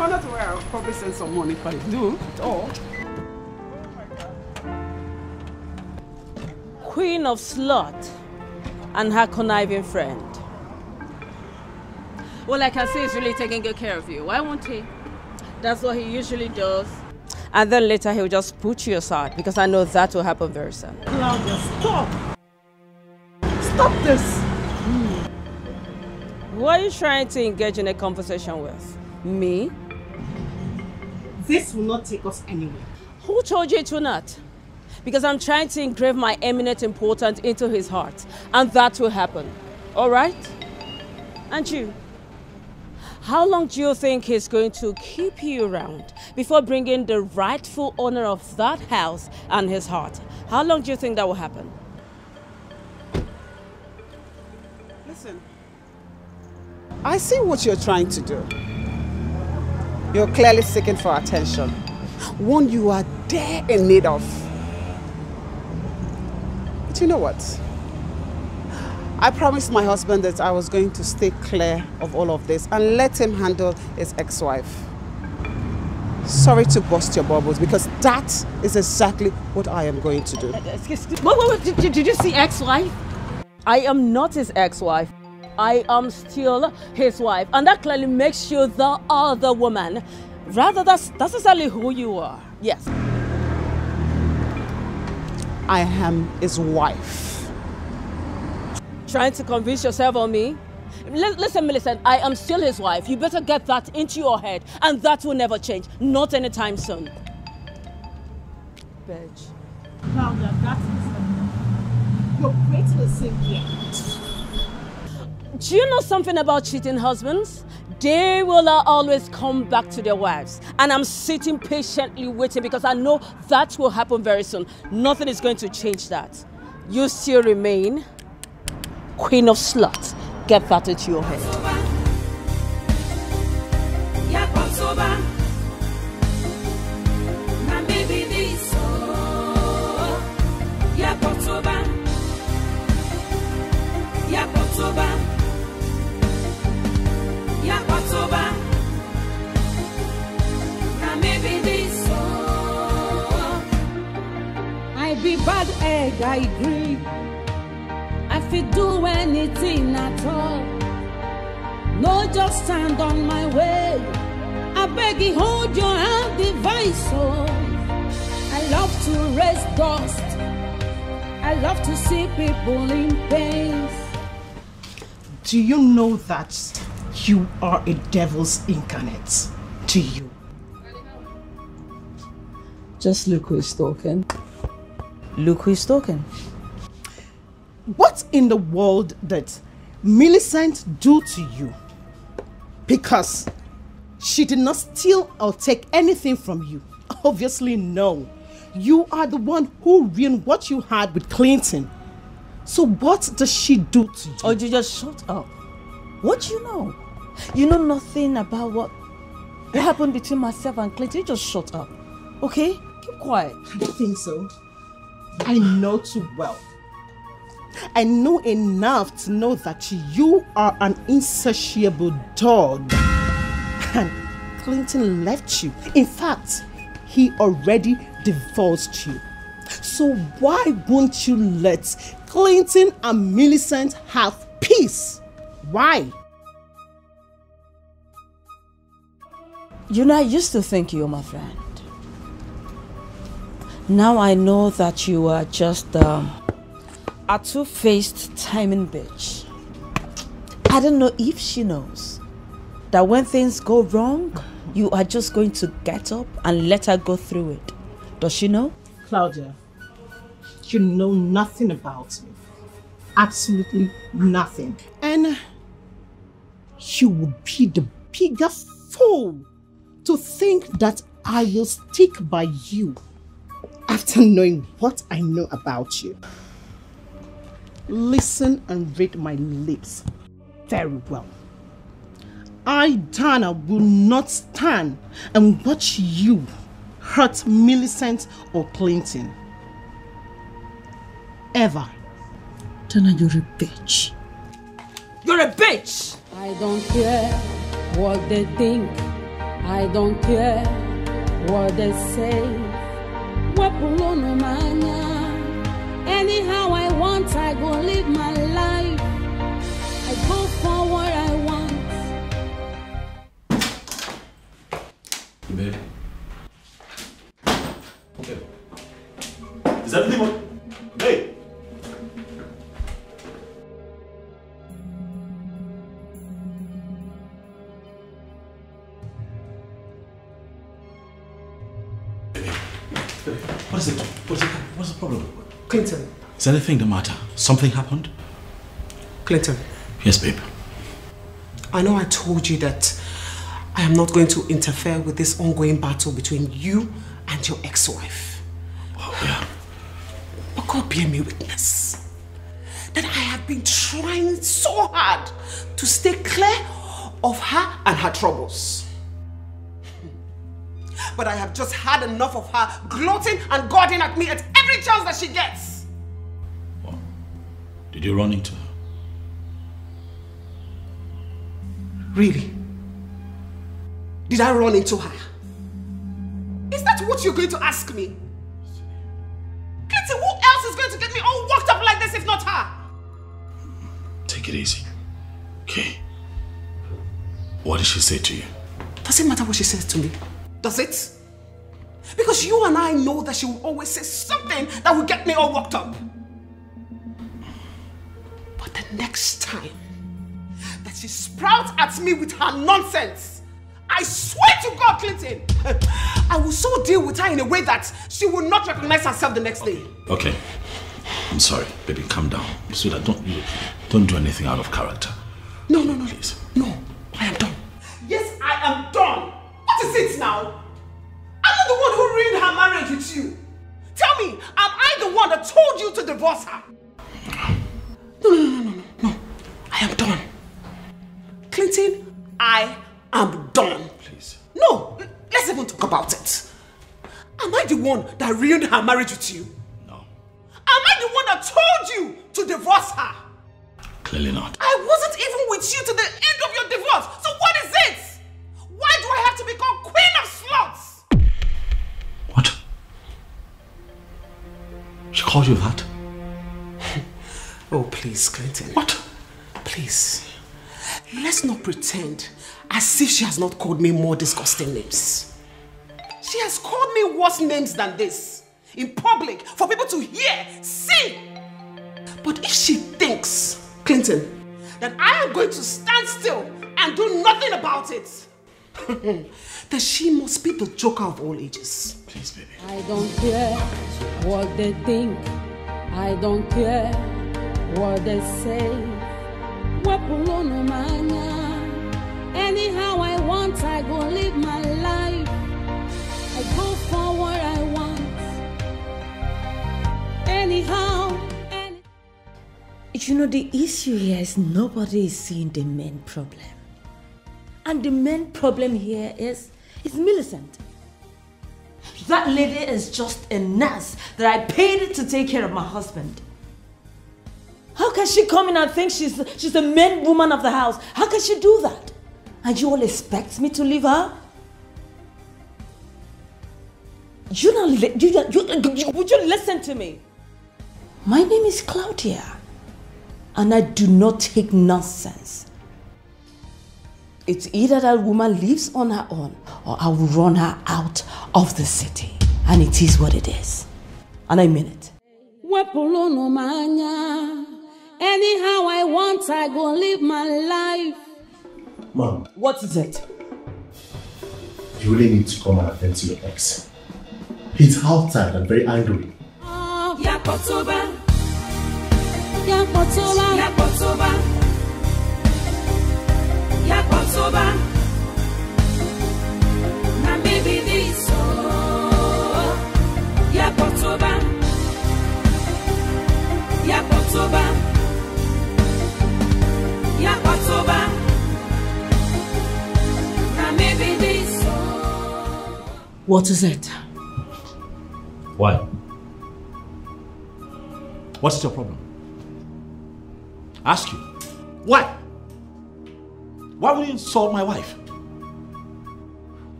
Oh, that's where I'll probably send some money if I do at all. Queen of Slut and her conniving friend. Well, I can see he's really taking good care of you. Why won't he? That's what he usually does. And then later he'll just put you aside because I know that will happen very soon. Claudia, stop! Stop this! Who are you trying to engage in a conversation with? Me? This will not take us anywhere. Who told you it will not? Because I'm trying to engrave my eminent importance into his heart. And that will happen. All right? And you? How long do you think he's going to keep you around before bringing the rightful owner of that house and his heart? How long do you think that will happen? Listen, I see what you're trying to do. You're clearly seeking for attention. One you are there in need of. But you know what? I promised my husband that I was going to stay clear of all of this and let him handle his ex-wife. Sorry to burst your bubbles, because that is exactly what I am going to do. Excuse me. Wait. Did you see ex-wife? I am not his ex-wife. I am still his wife. And that clearly makes you the other woman. Rather, that's exactly who you are. Yes. I am his wife. Trying to convince yourself on me? Listen, Millicent, I am still his wife. You better get that into your head, and that will never change. Not anytime soon. Bitch. Claudia, that's it. You're creating a scene here. Do you know something about cheating husbands? They will always come back to their wives. And I'm sitting patiently waiting because I know that will happen very soon. Nothing is going to change that. You still remain Queen of Slut. Get that into your head. I be bad egg, I agree. I fit do anything at all. No, just stand on my way. I beg you, hold your hand, device. Oh, I love to raise dust. I love to see people in pain. Do you know that you are a devil's incarnate? Do you? Just look who is talking. Look who is talking. What in the world did Millicent do to you? Because she did not steal or take anything from you. Obviously, no. You are the one who ruined what you had with Clinton. So what does she do to you? Oh, you just shut up. What do you know? You know nothing about what happened between myself and Clinton. You just shut up. Okay? Keep quiet. I think so. I know too well. I know enough to know that you are an insatiable dog. And Clinton left you. In fact, he already divorced you. So why won't you let Clinton and Millicent have peace? Why? You know, I used to think you were my friend. Now I know that you are just a two-faced timing bitch. I don't know if she knows that when things go wrong, you are just going to get up and let her go through it. Does she know? Claudia, you know nothing about me. Absolutely nothing. And you would be the biggest fool to think that I will stick by you after knowing what I know about you. Listen and read my lips very well. I, Dana, will not stand and watch you hurt Millicent or Clinton. Ever. Dana, you're a bitch. You're a bitch! I don't care what they think. I don't care what they say. Anyhow I want, I go live my life. I go for what I want. Babe. Okay. Is everything okay? Babe. What is it? What's the problem? Clinton. Is anything the matter? Something happened? Clinton. Yes, babe. I know I told you that I am not going to interfere with this ongoing battle between you and your ex-wife. Oh, yeah. But God bear me witness that I have been trying so hard to stay clear of her and her troubles. But I have just had enough of her gloating and goading at me at every chance that she gets. What? Did you run into her? Really? Did I run into her? Is that what you're going to ask me? Clinton, who else is going to get me all worked up like this if not her? Take it easy. Okay. What did she say to you? Does it matter what she says to me? Does it? Because you and I know that she will always say something that will get me all worked up. But the next time that she sprouts at me with her nonsense, I swear to God, Clinton, I will so deal with her in a way that she will not recognize herself the next day. Okay. I'm sorry, baby, calm down. Sweetheart, don't do anything out of character. No, please. No, I am done. Yes, I am done. What is it now? I'm not the one who ruined her marriage with you. Tell me, am I the one that told you to divorce her? No. I am done. Clinton, I am done. Please. No, let's even talk about it. Am I the one that ruined her marriage with you? No. Am I the one that told you to divorce her? Clearly not. I wasn't even with you to the end of your divorce. So what is it? Why do I have to become queen of sluts? What? She called you that? Oh, please, Clinton. What? Please. Let's not pretend as if she has not called me more disgusting names. She has called me worse names than this. In public, for people to hear, see. But if she thinks, Clinton, that I am going to stand still and do nothing about it, then she must be the joker of all ages. Please, baby. I don't care what they think. I don't care what they say. Anyhow I want, I go live my life. I go for what I want. Anyhow. You know, the issue here is nobody is seeing the main problem. And the main problem here is Millicent. That lady is just a nurse that I paid to take care of my husband. How can she come in and think she's the main woman of the house? How can she do that? And you all expect me to leave her? Would you listen to me? My name is Claudia. And I do not take nonsense. It's either that woman lives on her own or I will run her out of the city. And it is what it is. And I mean it. Anyhow I want, I go live my life. Mom. What is it? You really need to come and attend to your ex. He's outside and very angry. Yakotoba. Now maybe this Yakotoba. Now maybe this. What is it? Why? What is your problem? Ask you. Why? Why would you insult my wife?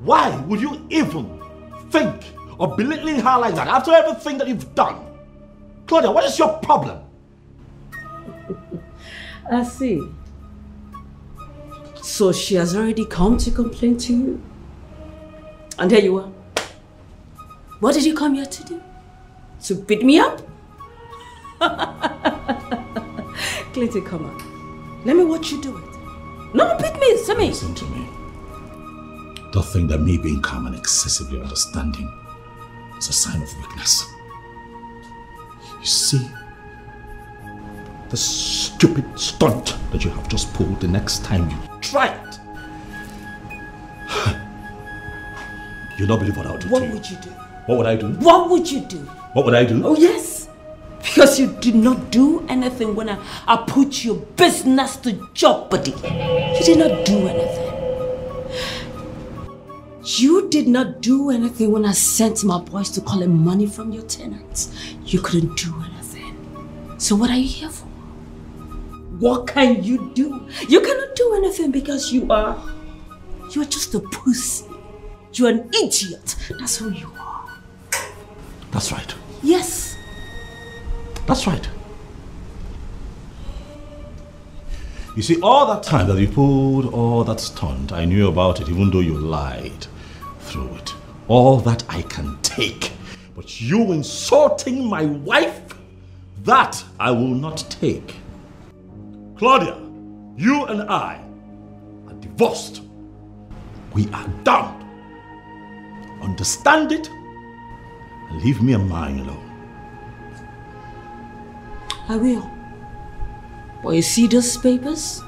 Why would you even think of belittling her like that after everything that you've done? Claudia, what is your problem? I see. So she has already come to complain to you? And there you are. What did you come here to do? To beat me up? Clinton, come on. Let me watch you do it. No, beat me, see me. Listen to me. Don't think that me being calm and excessively understanding is a sign of weakness. You see, the stupid stunt that you have just pulled, the next time you try it, you'll not believe what I'll do to you. What would you do? What would I do? What would you do? What would I do? Oh, yes. Because you did not do anything when I put your business to jeopardy. You did not do anything. You did not do anything when I sent my boys to collect money from your tenants. You couldn't do anything. So what are you here for? What can you do? You cannot do anything because you are just a pussy. You're an idiot. That's who you are. That's right. Yes. That's right. You see, all that time that you pulled all that stunt, I knew about it, even though you lied through it. All that I can take. But you insulting my wife, that I will not take. Claudia, you and I are divorced. We are done. Understand it and leave me and mine alone. I will. But you see those papers?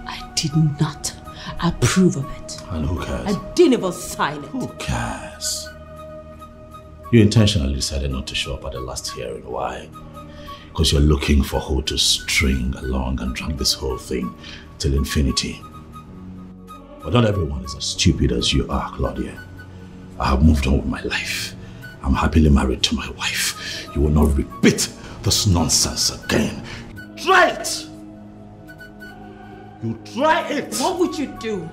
I did not approve of it. And who cares? I didn't even sign it. Who cares? You intentionally decided not to show up at the last hearing. Why? Because you're looking for who to string along and drag this whole thing till infinity. But not everyone is as stupid as you are, Claudia. I have moved on with my life. I'm happily married to my wife. You will not repeat this nonsense again. Try it! You try it! What would you do?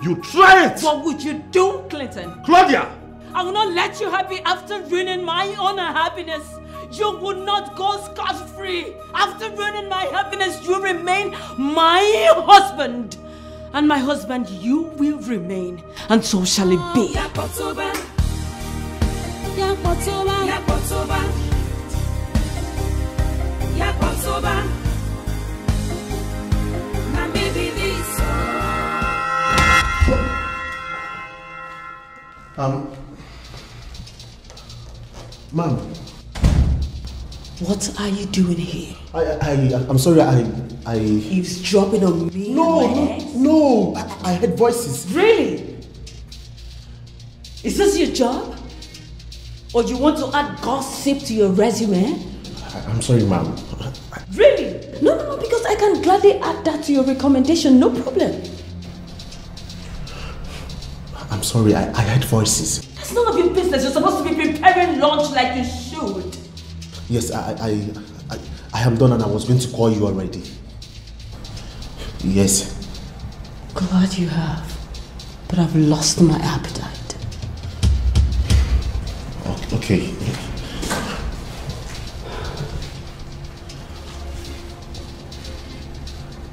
You try it! What would you do, Clinton? Claudia! I will not let you happy after ruining my own happiness. You will not go scot-free. After ruining my happiness, you remain my husband. And my husband, you will remain. And so shall it be. Ma'am. What are you doing here? I'm sorry, Eavesdropping on me? No, I heard voices. Really? Is this your job? Or you want to add gossip to your resume? I'm sorry, ma'am. Really? No, because I can gladly add that to your recommendation, no problem. I'm sorry, I heard voices. That's none of your business. You're supposed to be preparing lunch like you should. Yes, I am done and I was going to call you already. Yes. Glad you have, but I've lost my appetite. Okay.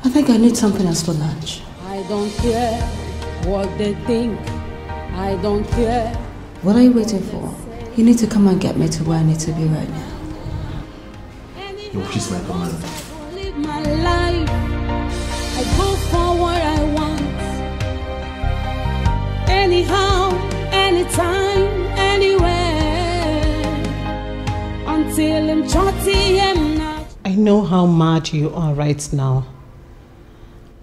I think I need something else for lunch. I don't care what they think. I don't care. What are you waiting for? You need to come and get me to where I need to be right now. Your wish is my command. Live my life. I go for what I want. Anyhow, anytime, anywhere. Until I'm 30 and not. I know how mad you are right now.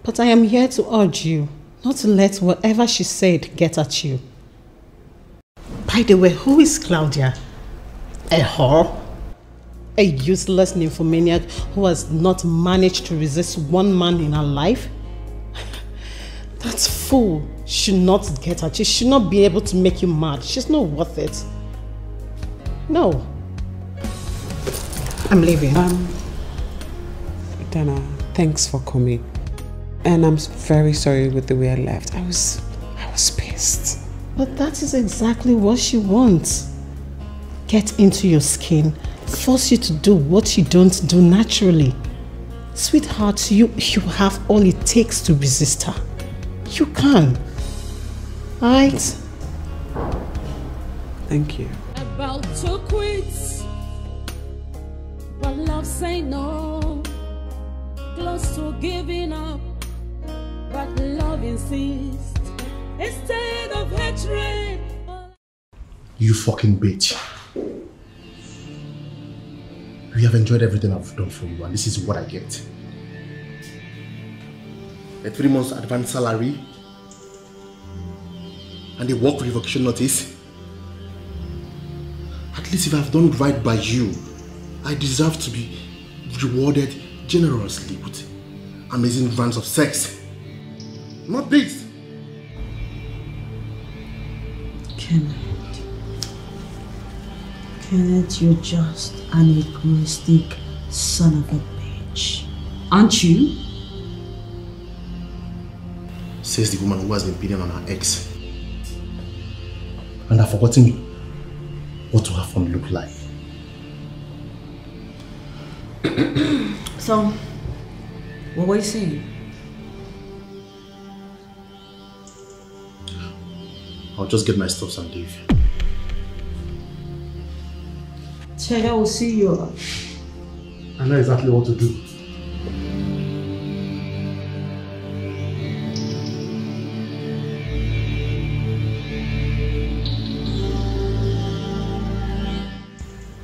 But I am here to urge you not to let whatever she said get at you. By the way, who is Claudia? A whore? A useless nymphomaniac who has not managed to resist one man in her life? That fool should not get at you. She should not be able to make you mad. She's not worth it. No. I'm leaving. Dana, thanks for coming. And I'm very sorry with the way I left. I was pissed. honest. But that is exactly what she wants. Get into your skin, force you to do what you don't do naturally. Sweetheart, you have all it takes to resist her. You can. Alright? Thank you. About to quit, but love say no. Close to giving up, but love insists. Instead of hatred. You fucking bitch. We have enjoyed everything I've done for you, and this is what I get. A 3 months advance salary and a work revocation notice. At least if I've done right by you, I deserve to be rewarded generously with amazing rounds of sex. Not this. Kenneth, you're just an egoistic son of a bitch. Aren't you? Says the woman who has been beating on her ex. And I've forgotten what her phone looked like. So, what were you saying? I'll just get my stuff and leave. Chega will see you. I know exactly what to do.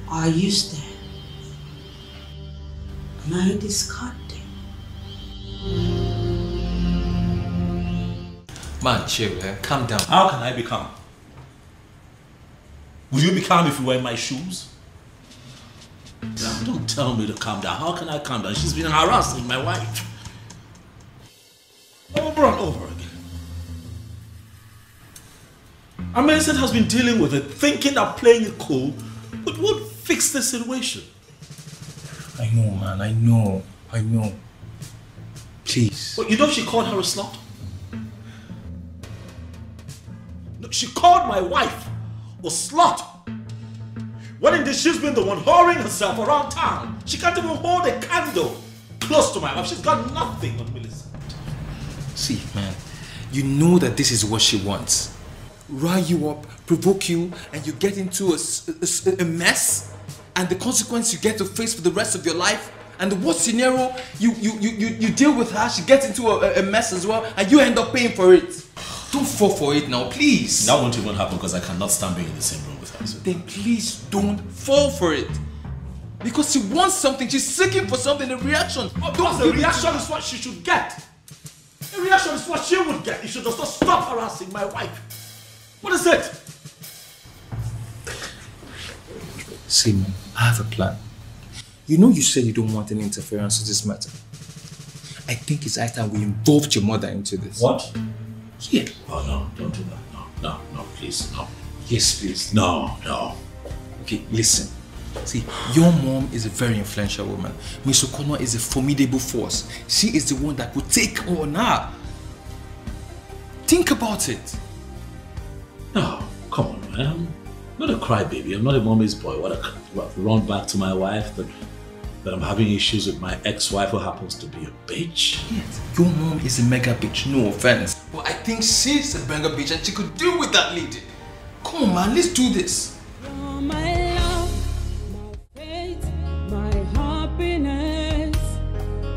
Are you there? Am I discarded? Man, chill, calm down. How can I be calm? Would you be calm if you were in my shoes? Don't tell me to calm down. How can I calm down? She's been harassing my wife. Over and over again. Amazon has been dealing with it, thinking that playing it cool would fix the situation. I know, man. I know. Please. But you know she called her a slut? No, she called my wife a slut. When indeed she's been the one whoring herself around town. She can't even hold a candle close to my wife. She's got nothing on Millicent. See, man, you know that this is what she wants. Rile you up, provoke you, and you get into a mess, and the consequence you get to face for the rest of your life. And the worst scenario, you deal with her, she gets into a mess as well, and you end up paying for it. Don't fall for it now, please. That won't even happen because I cannot stand being in the same room with her. So. Then please don't fall for it. Because she wants something, she's seeking for something, a reaction. The reaction is what she should get. The reaction is what she would get. You should just stop harassing my wife. What is it? See, man, I have a plan. You know you said you don't want any interference in this matter. I think it's high time we involved your mother into this. What? Yeah. Oh, no, don't do that. No, please, no. Yes, please. No. Okay, listen. See, your mom is a very influential woman. Miss O'Connor is a formidable force. She is the one that will take on her. Think about it. No, come on, man. I'm not a crybaby. I'm not a mommy's boy. What run back to my wife that I'm having issues with my ex-wife who happens to be a bitch? Yes, your mom is a mega bitch, no offense. But I think she's a mega bitch and she could deal with that lady. Come on, man, let's do this. You're my love, my faith, my happiness.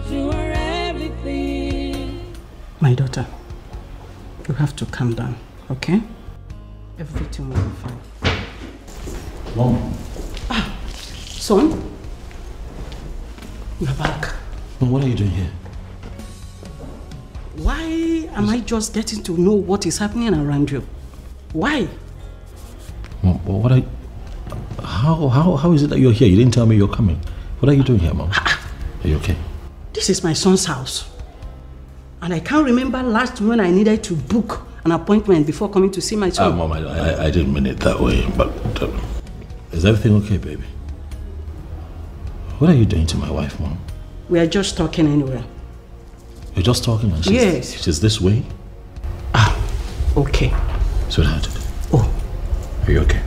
You are everything. My daughter, you have to calm down, okay? Everything will be fine. Mom. Son? You're back. Mom, what are you doing here? Why am I just getting to know what is happening around you? Why? Mom, how is it that you're here? You didn't tell me you're coming. What are you doing here, Mom? Are you okay? This is my son's house. And I can't remember last when I needed to book an appointment before coming to see my son. Mom, I didn't mean it that way, but is everything okay, baby? What are you doing to my wife, Mom? We are just talking anyway. You're just talking and yes. She's this way? Okay. Sweetheart. Oh. Are you okay?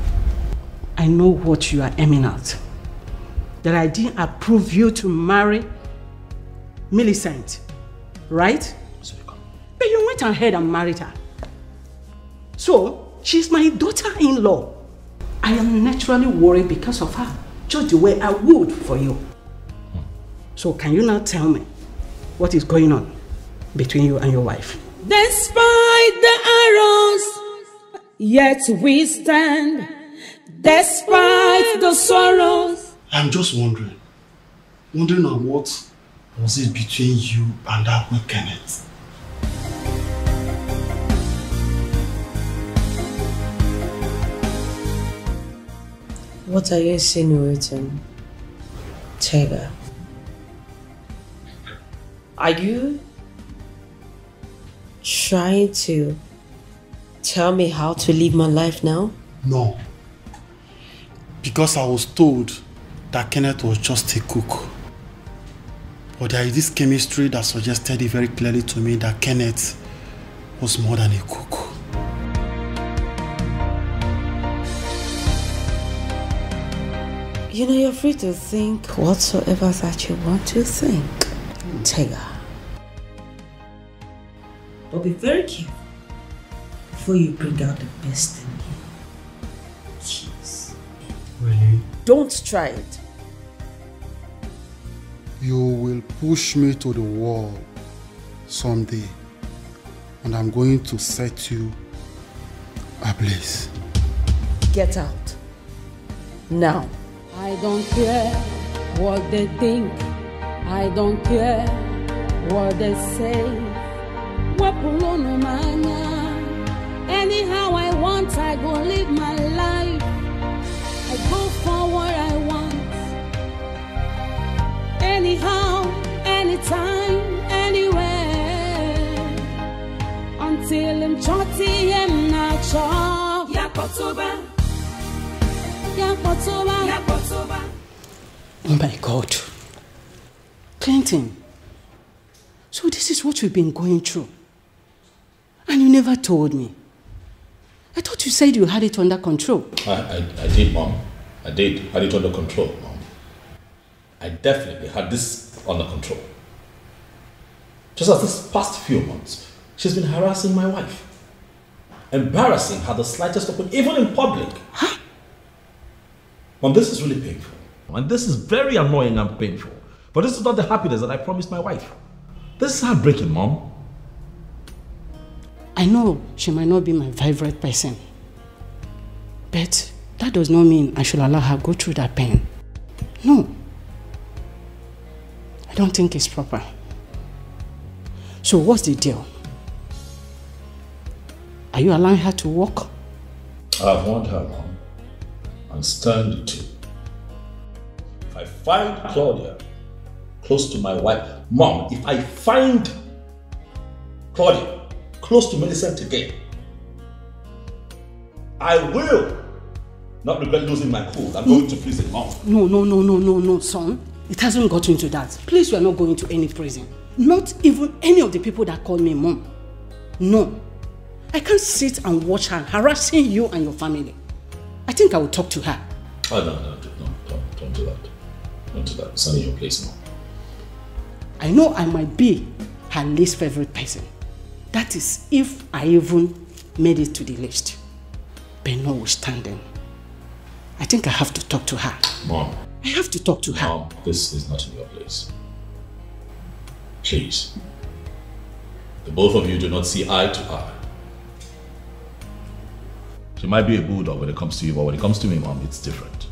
I know what you are aiming at. That I didn't approve you to marry Millicent, right? But you went ahead and married her. So, she's my daughter-in-law. I am naturally worried because of her, just the way I would for you. So, can you now tell me what is going on between you and your wife? Despite the arrows, yet we stand. Despite the sorrows. I'm just wondering on what was it between you and that boy Kenneth? What are you insinuating, Tega? Are you trying to tell me how to live my life now? No. Because I was told that Kenneth was just a cook. But there is this chemistry that suggested it very clearly to me that Kenneth was more than a cook. You know, you're free to think whatsoever that you want to think, Tega. But be very careful before you bring out the best in you. Jeez. Really? Don't try it. You will push me to the wall someday, and I'm going to set you ablaze. Get out. Now. I don't care what they think. I don't care what they say. Anyhow I want, I go live my life. I go for what I want. Anyhow, anytime, anywhere. Until I'm chotty, I'm not sure. Yakotoba. Yakotoba. Yakotoba. Oh my God. Clinton. So this is what we've been going through. And you never told me. I thought you said you had it under control. I did, Mom. I did. Had it under control, Mom. I definitely had this under control. Just as this past few months, she's been harassing my wife. Embarrassing her the slightest open, even in public. Huh? Mom, this is really painful. And this is very annoying and painful. But this is not the happiness that I promised my wife. This is heartbreaking, Mom. I know she might not be my favorite person. But that does not mean I should allow her go through that pain. No. I don't think it's proper. So what's the deal? Are you allowing her to walk? I've warned her, Mom. And sternly too. If I find Claudia close to my wife, Mom, if I find Claudia close to Millicent again, I will not regret losing my cool. I'm going to prison, Mom. No, son. It hasn't gotten to that. Please, you are not going to any prison. Not even any of the people that call me Mom. No. I can't sit and watch her harassing you and your family. I think I will talk to her. Oh, no, don't do that. Don't do that. It's not in your place, Mom. I know I might be her least favorite person. That is if I even made it to the list. But notwithstanding, I think I have to talk to her. Mom. I have to talk to her. Mom, this is not in your place. Please. The both of you do not see eye to eye. She might be a bulldog when it comes to you, but when it comes to me, Mom, it's different.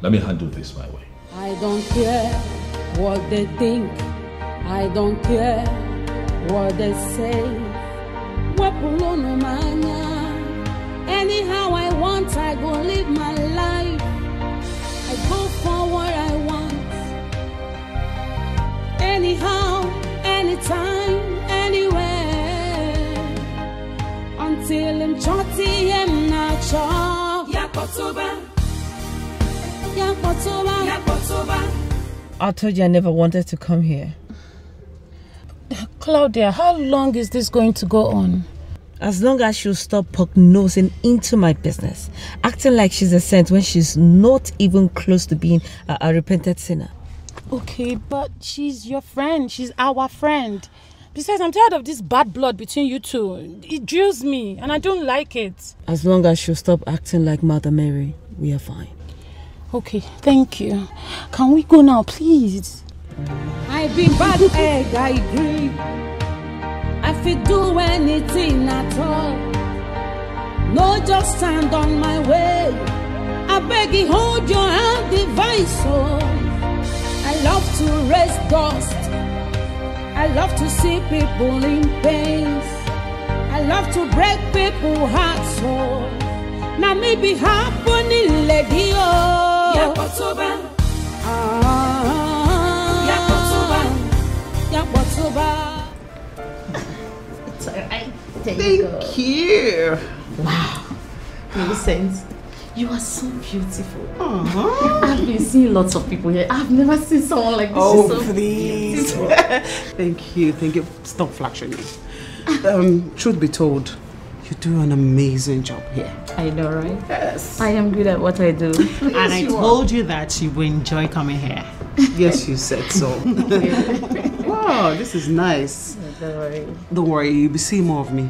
Let me handle this my way. I don't care what they think. I don't care what they say. Anyhow I want, I go live my life. I go for what I want. Anyhow, anytime, anywhere. Until I'm chotty, I'm not sure. Yakotoba. Yakotoba. Yakotoba. I told you I never wanted to come here. Claudia, how long is this going to go on? As long as she'll stop poke-nosing into my business, acting like she's a saint when she's not even close to being a repentant sinner. Okay, but she's your friend. She's our friend. Besides, I'm tired of this bad blood between you two. It drills me, and I don't like it. As long as she'll stop acting like Mother Mary, we are fine. Okay, thank you. Can we go now, please? I be bad egg, I agree. I feel do anything at all. No, just stand on my way. I beg you, hold your hand, device. Oh, I love to raise dust. I love to see people in pain. I love to break people's hearts. Oh, now maybe happening, lady. Oh, Yakotoba. Yakotoba. It's alright. Thank you. Wow. Millicent, you are so beautiful. I've been seeing lots of people here. I've never seen someone like this. Oh, so please. Thank you. Stop flattering me. Truth be told, you do an amazing job here. I know, right? Yes. I am good at what I do. And I told you that you will enjoy coming here. Yes, you said so. Wow, this is nice. Don't worry. Don't worry, you'll be seeing more of me.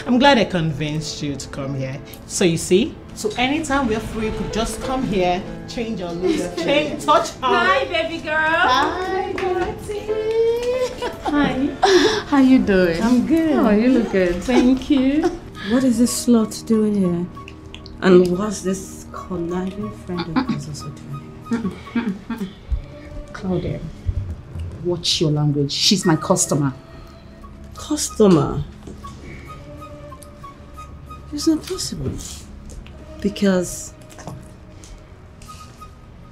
I'm glad I convinced you to come here. So you see, so anytime we're free, you could just come here, change your looks, change, touch her. Hi, baby girl. Hi, Dorothy. Hi. How you doing? I'm good. Oh, you look good. Thank you. What is this slut doing here? And what's this conniving friend of yours also doing here? Claudia, watch your language. She's my customer. Customer? It's not possible. Because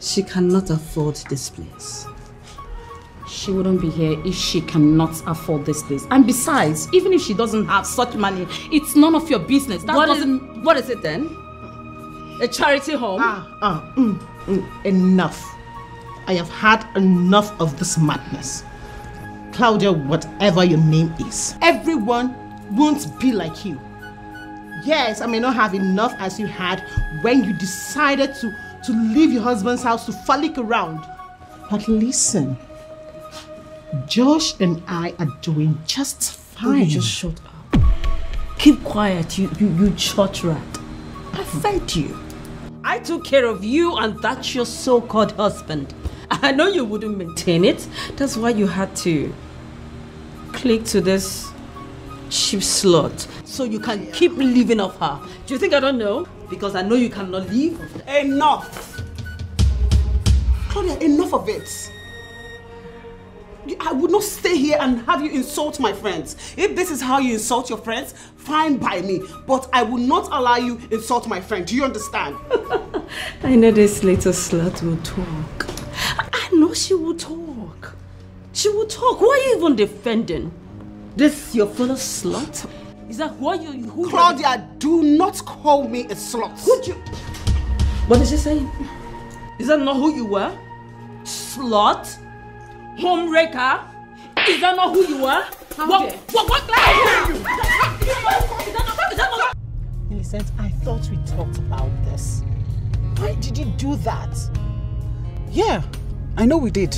she cannot afford this place. She wouldn't be here if she cannot afford this place. And besides, even if she doesn't have such money, it's none of your business. What is it then? A charity home? Enough. I have had enough of this madness. Claudia, whatever your name is, everyone won't be like you. Yes, I may not have enough as you had when you decided to leave your husband's house to frolic around. But listen, Josh and I are doing just fine. You just shut up. Keep quiet, you church rat. I fed you. I took care of you and that's your so-called husband. I know you wouldn't maintain it. That's why you had to click to this cheap slut so you can keep living off her. Do you think I don't know? Because I know you cannot leave. Enough! Claudia, enough of it. I would not stay here and have you insult my friends. If this is how you insult your friends, fine by me. But I will not allow you insult my friend. Do you understand? I know this little slut will talk. I know she will talk. She will talk. Who are you even defending? This your fellow slut? Is that who you? Claudia, do not call me a slut. What did she say? Is that not who you were? Slut? Homewrecker? Is that not who you were? Millicent, I thought we talked about this. Why did you do that? Yeah, I know we did.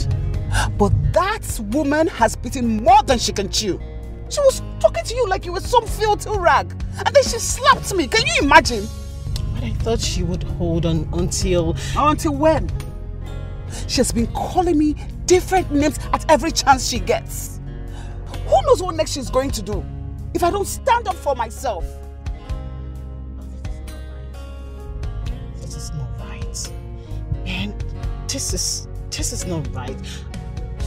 But that woman has bitten more than she can chew. She was talking to you like you were some filthy rag. And then she slapped me. Can you imagine? But I thought she would hold on until... Until when? She has been calling me different names at every chance she gets. Who knows what next she's going to do if I don't stand up for myself? This is not right. Man, this is not right.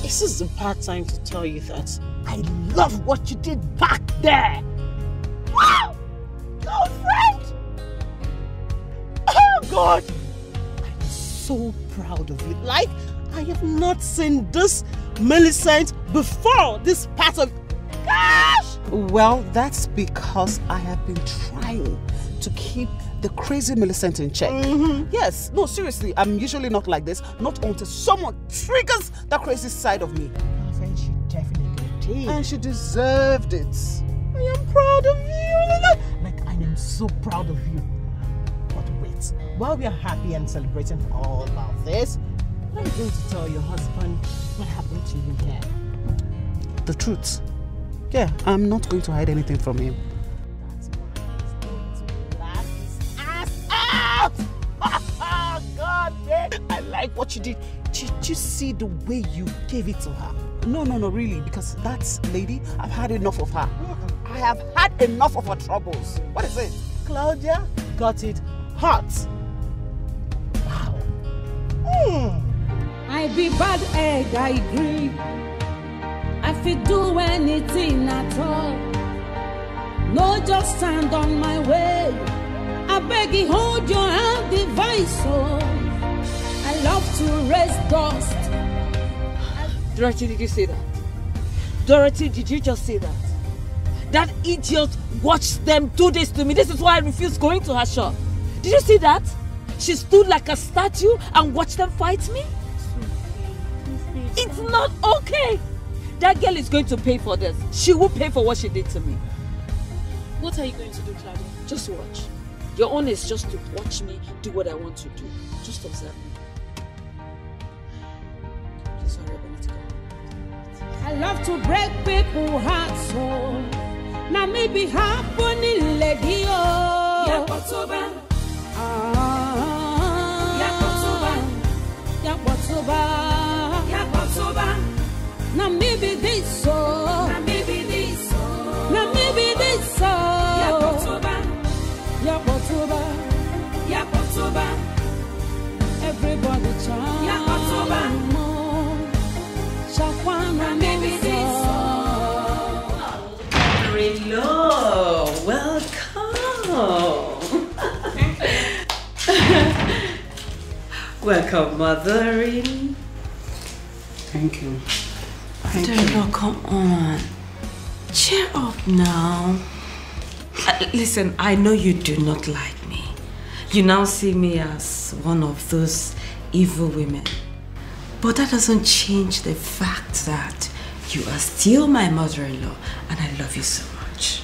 This is the part time to tell you that I love what you did back there. Wow! Girlfriend! Oh God! I'm so proud of you. Like, I have not seen this Millicent before this part of... Gosh! Well, that's because I have been trying to keep the crazy Millicent in check. Yes, no, seriously, I'm usually not like this. Not until someone triggers that crazy side of me. She definitely did. And she deserved it. I am proud of you. Like, I am so proud of you. But wait, while we are happy and celebrating all about this, what are you going to tell your husband what happened to you here? The truth. Yeah, I'm not going to hide anything from him. That's why he's going to laugh his ass out. God damn. I like what you did. Did you see the way you gave it to her? No, really, because that lady, I've had enough of her. I have had enough of her troubles. What is it? Claudia got it hot. Wow. I be bad egg, I agree. I fit do anything at all. No, just stand on my way. I beg you, hold your hand, device. Oh, I love to raise dust. Dorothy, did you see that? Dorothy, did you just see that? That idiot watched them do this to me. This is why I refused going to her shop. Did you see that? She stood like a statue and watched them fight me? It's not okay. That girl is going to pay for this. She will pay for what she did to me. What are you going to do, Claudia? Just watch. Your own is just to watch me do what I want to do. Just observe me. Sorry, I need to go. I love to break people's hearts, so now maybe happening, lady. Yakotoba. Now maybe this so. Now maybe this so. Now maybe this so. Yakotoba. Everybody chant. Yakotoba. Shakwana maybe this so. Hello, welcome. Welcome, mothering. Thank you. No, come on. Cheer up now. Listen, I know you do not like me. You now see me as one of those evil women. But that doesn't change the fact that you are still my mother-in-law and I love you so much.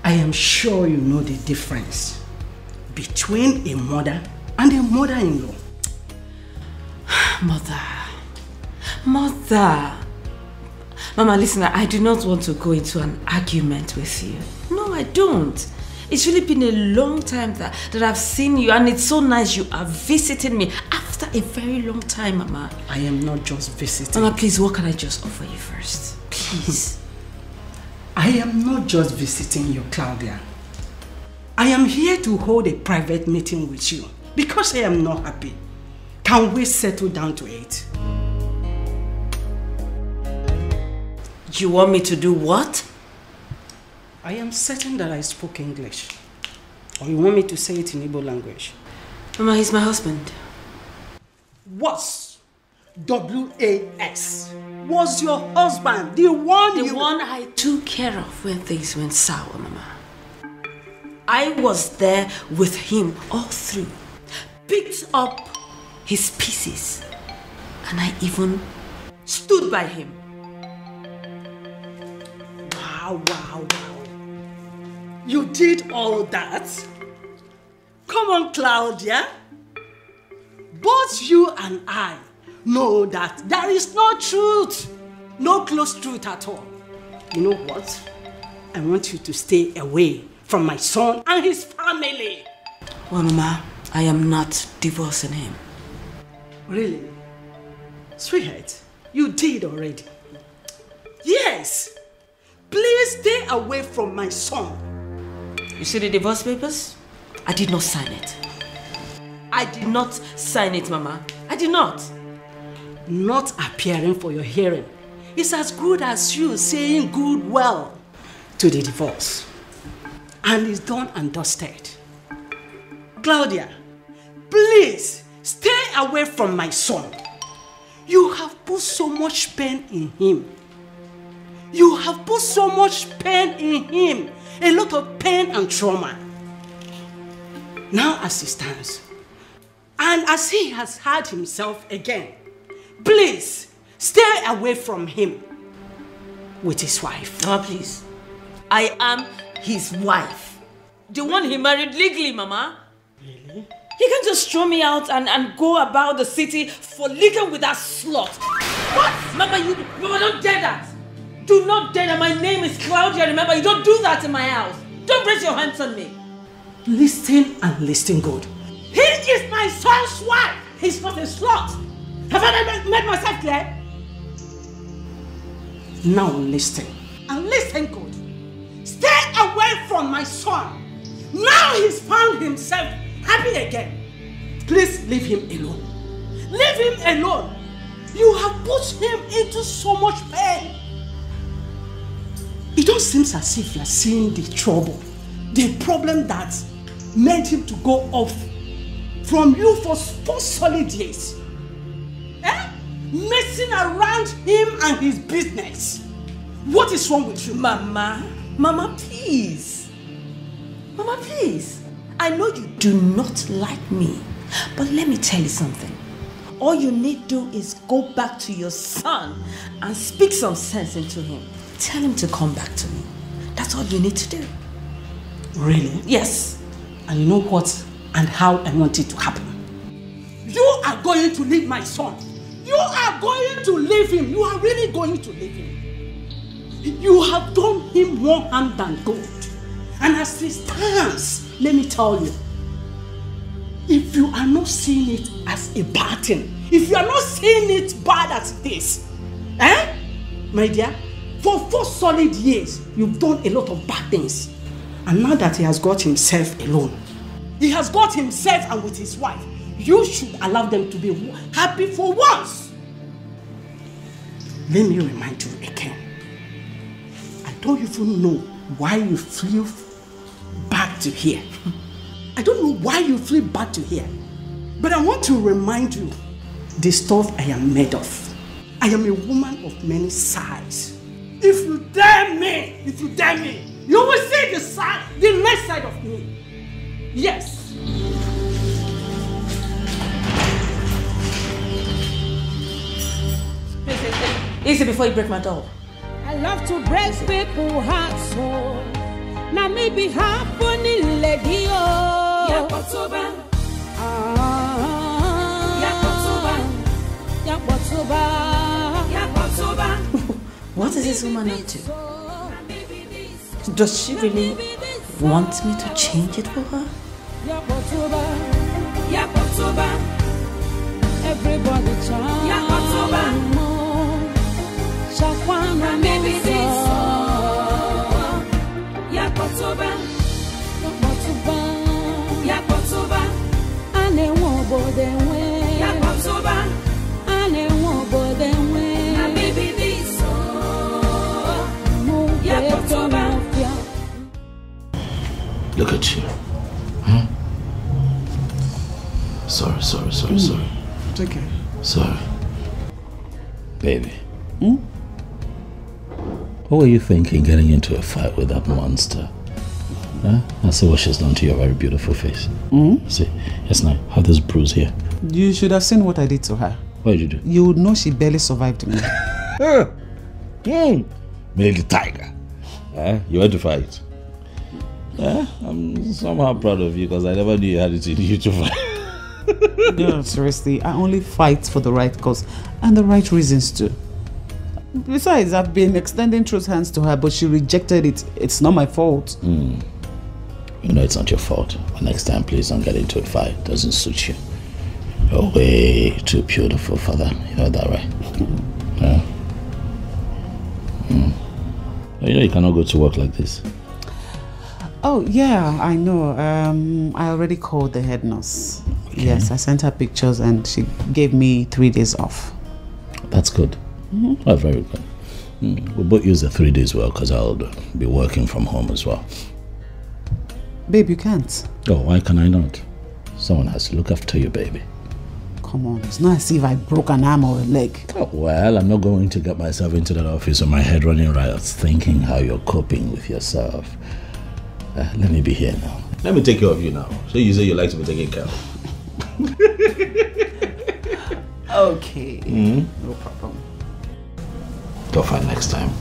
I am sure you know the difference between a mother and a mother-in-law. Mother. Mama, listen, I do not want to go into an argument with you. No, I don't. It's really been a long time that I've seen you, and it's so nice you are visiting me after a very long time, Mama. I am not just visiting. Mama, please, what can I just offer you first? Please. I am not just visiting you, Claudia. I am here to hold a private meeting with you because I am not happy. Can we settle down to it? You want me to do what? I am certain that I spoke English. Or you want me to say it in Igbo language? Mama, he's my husband. Was W-A-S. Was your husband the one I took care of when things went sour, Mama. I was there with him all through. Picked up his pieces. And I even stood by him. Wow. You did all that? Come on, Claudia. Both you and I know that there is no truth. No close truth at all. You know what? I want you to stay away from my son and his family. Well, Mama, I am not divorcing him. Really? Sweetheart, you did already. Yes. Please stay away from my son. You see the divorce papers? I did not sign it. I did not sign it, Mama. I did not. Not appearing for your hearing is as good as you saying goodwill to the divorce. And it's done and dusted. Claudia, please stay away from my son. You have put so much pain in him. You have put so much pain in him. A lot of pain and trauma. Now as he stands, and as he has had himself again, please stay away from him. with his wife. Mama, please. I am his wife. The one he married legally, Mama. Really? He can't just throw me out and go about the city for legal with that slut. What? Mama, don't dare that. Do not dare that. My name is Claudia, remember? You don't do that in my house. Don't raise your hands on me. Listen and listen good. He is my son's wife. He's not a slut. Have I made myself clear? Now listen. And listen good. Stay away from my son. Now he's found himself happy again. Please leave him alone. Leave him alone. You have put him into so much pain. It don't seem as if you're seeing the trouble, the problem that made him to go off from you for 4 solid years. Messing around him and his business. What is wrong with you? Mama, please. Mama, please. I know you do not like me, but let me tell you something. All you need to do is go back to your son and speak some sense into him. Tell him to come back to me. That's all you need to do. Really? Yes. And you know what and how I want it to happen. You are going to leave my son. You are going to leave him. You are really going to leave him. You have done him more harm than good. And as it stands, let me tell you, if you are not seeing it as a bad thing, if you are not seeing it bad as this, my dear, for 4 solid years, you've done a lot of bad things. And now that he has got himself alone, he has got himself and with his wife, you should allow them to be happy for once. Let me remind you again. I don't even know why you flew back to here. I don't know why you flew back to here. But I want to remind you the stuff I am made of. I am a woman of many sides. If you dare me, you will see the next side of me. Yes. Easy before you break my doll. I love to break people's hearts, so now me be happening, lady. Yakotoba. What is this woman up to? Does she really want me to change it for her? Everybody chant. Shakwana baby this. Yakotoba. Yakotoba. Ane wobo denwe. Yakotoba. Ane wobo denwe. Na baby this. Yakotoba. Look at you. Sorry. It's okay. Sorry. Baby. What were you thinking getting into a fight with that monster? Huh? I see what she's done to your very beautiful face. See, yes, now, have this bruise here. You should have seen what I did to her. What did you do? You would know she barely survived me. Millie Tiger. You went to fight. I'm somehow proud of you because I never knew you had it in you to fight. No, seriously, I only fight for the right cause and the right reasons too. Besides, I've been extending truth hands to her, but she rejected it. It's not my fault. You know it's not your fault. But next time, please don't get into a fight. It doesn't suit you. You're way too beautiful for that. You know that, right? You know you cannot go to work like this. Oh, yeah, I know. I already called the head nurse. Okay. Yes, I sent her pictures and she gave me 3 days off. That's good. Oh, very good. We both use the 3 days well because I'll be working from home as well. Babe, you can't. Oh, why can I not? Someone has to look after you, baby. Come on, it's not as if I broke an arm or a leg. Oh, well, I'm not going to get myself into that office with my head running riots thinking how you're coping with yourself. Let me be here now. Let me take care of you now. So you say you like to be taken care of. Okay. No problem. Go fight next time.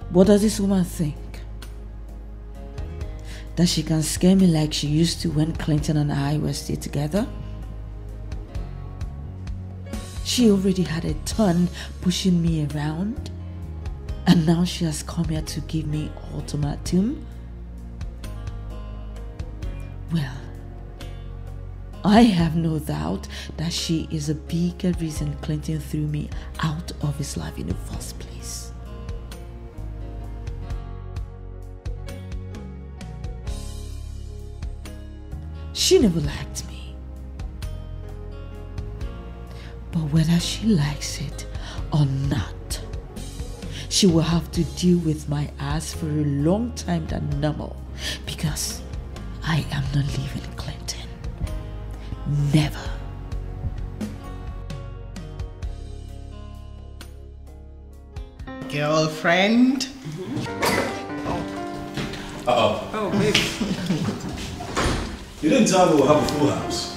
What does this woman think? That she can scare me like she used to when Clinton and I were still together? She already had a ton pushing me around, and now she has come here to give me ultimatum? Well, I have no doubt that she is a bigger reason Clinton threw me out of his life in the first place. She never liked me. But whether she likes it or not, she will have to deal with my ass for a long time than normal, because I am not leaving Clinton. Never. Girlfriend? Uh-oh. Oh, baby. You didn't tell me we'll have a full house.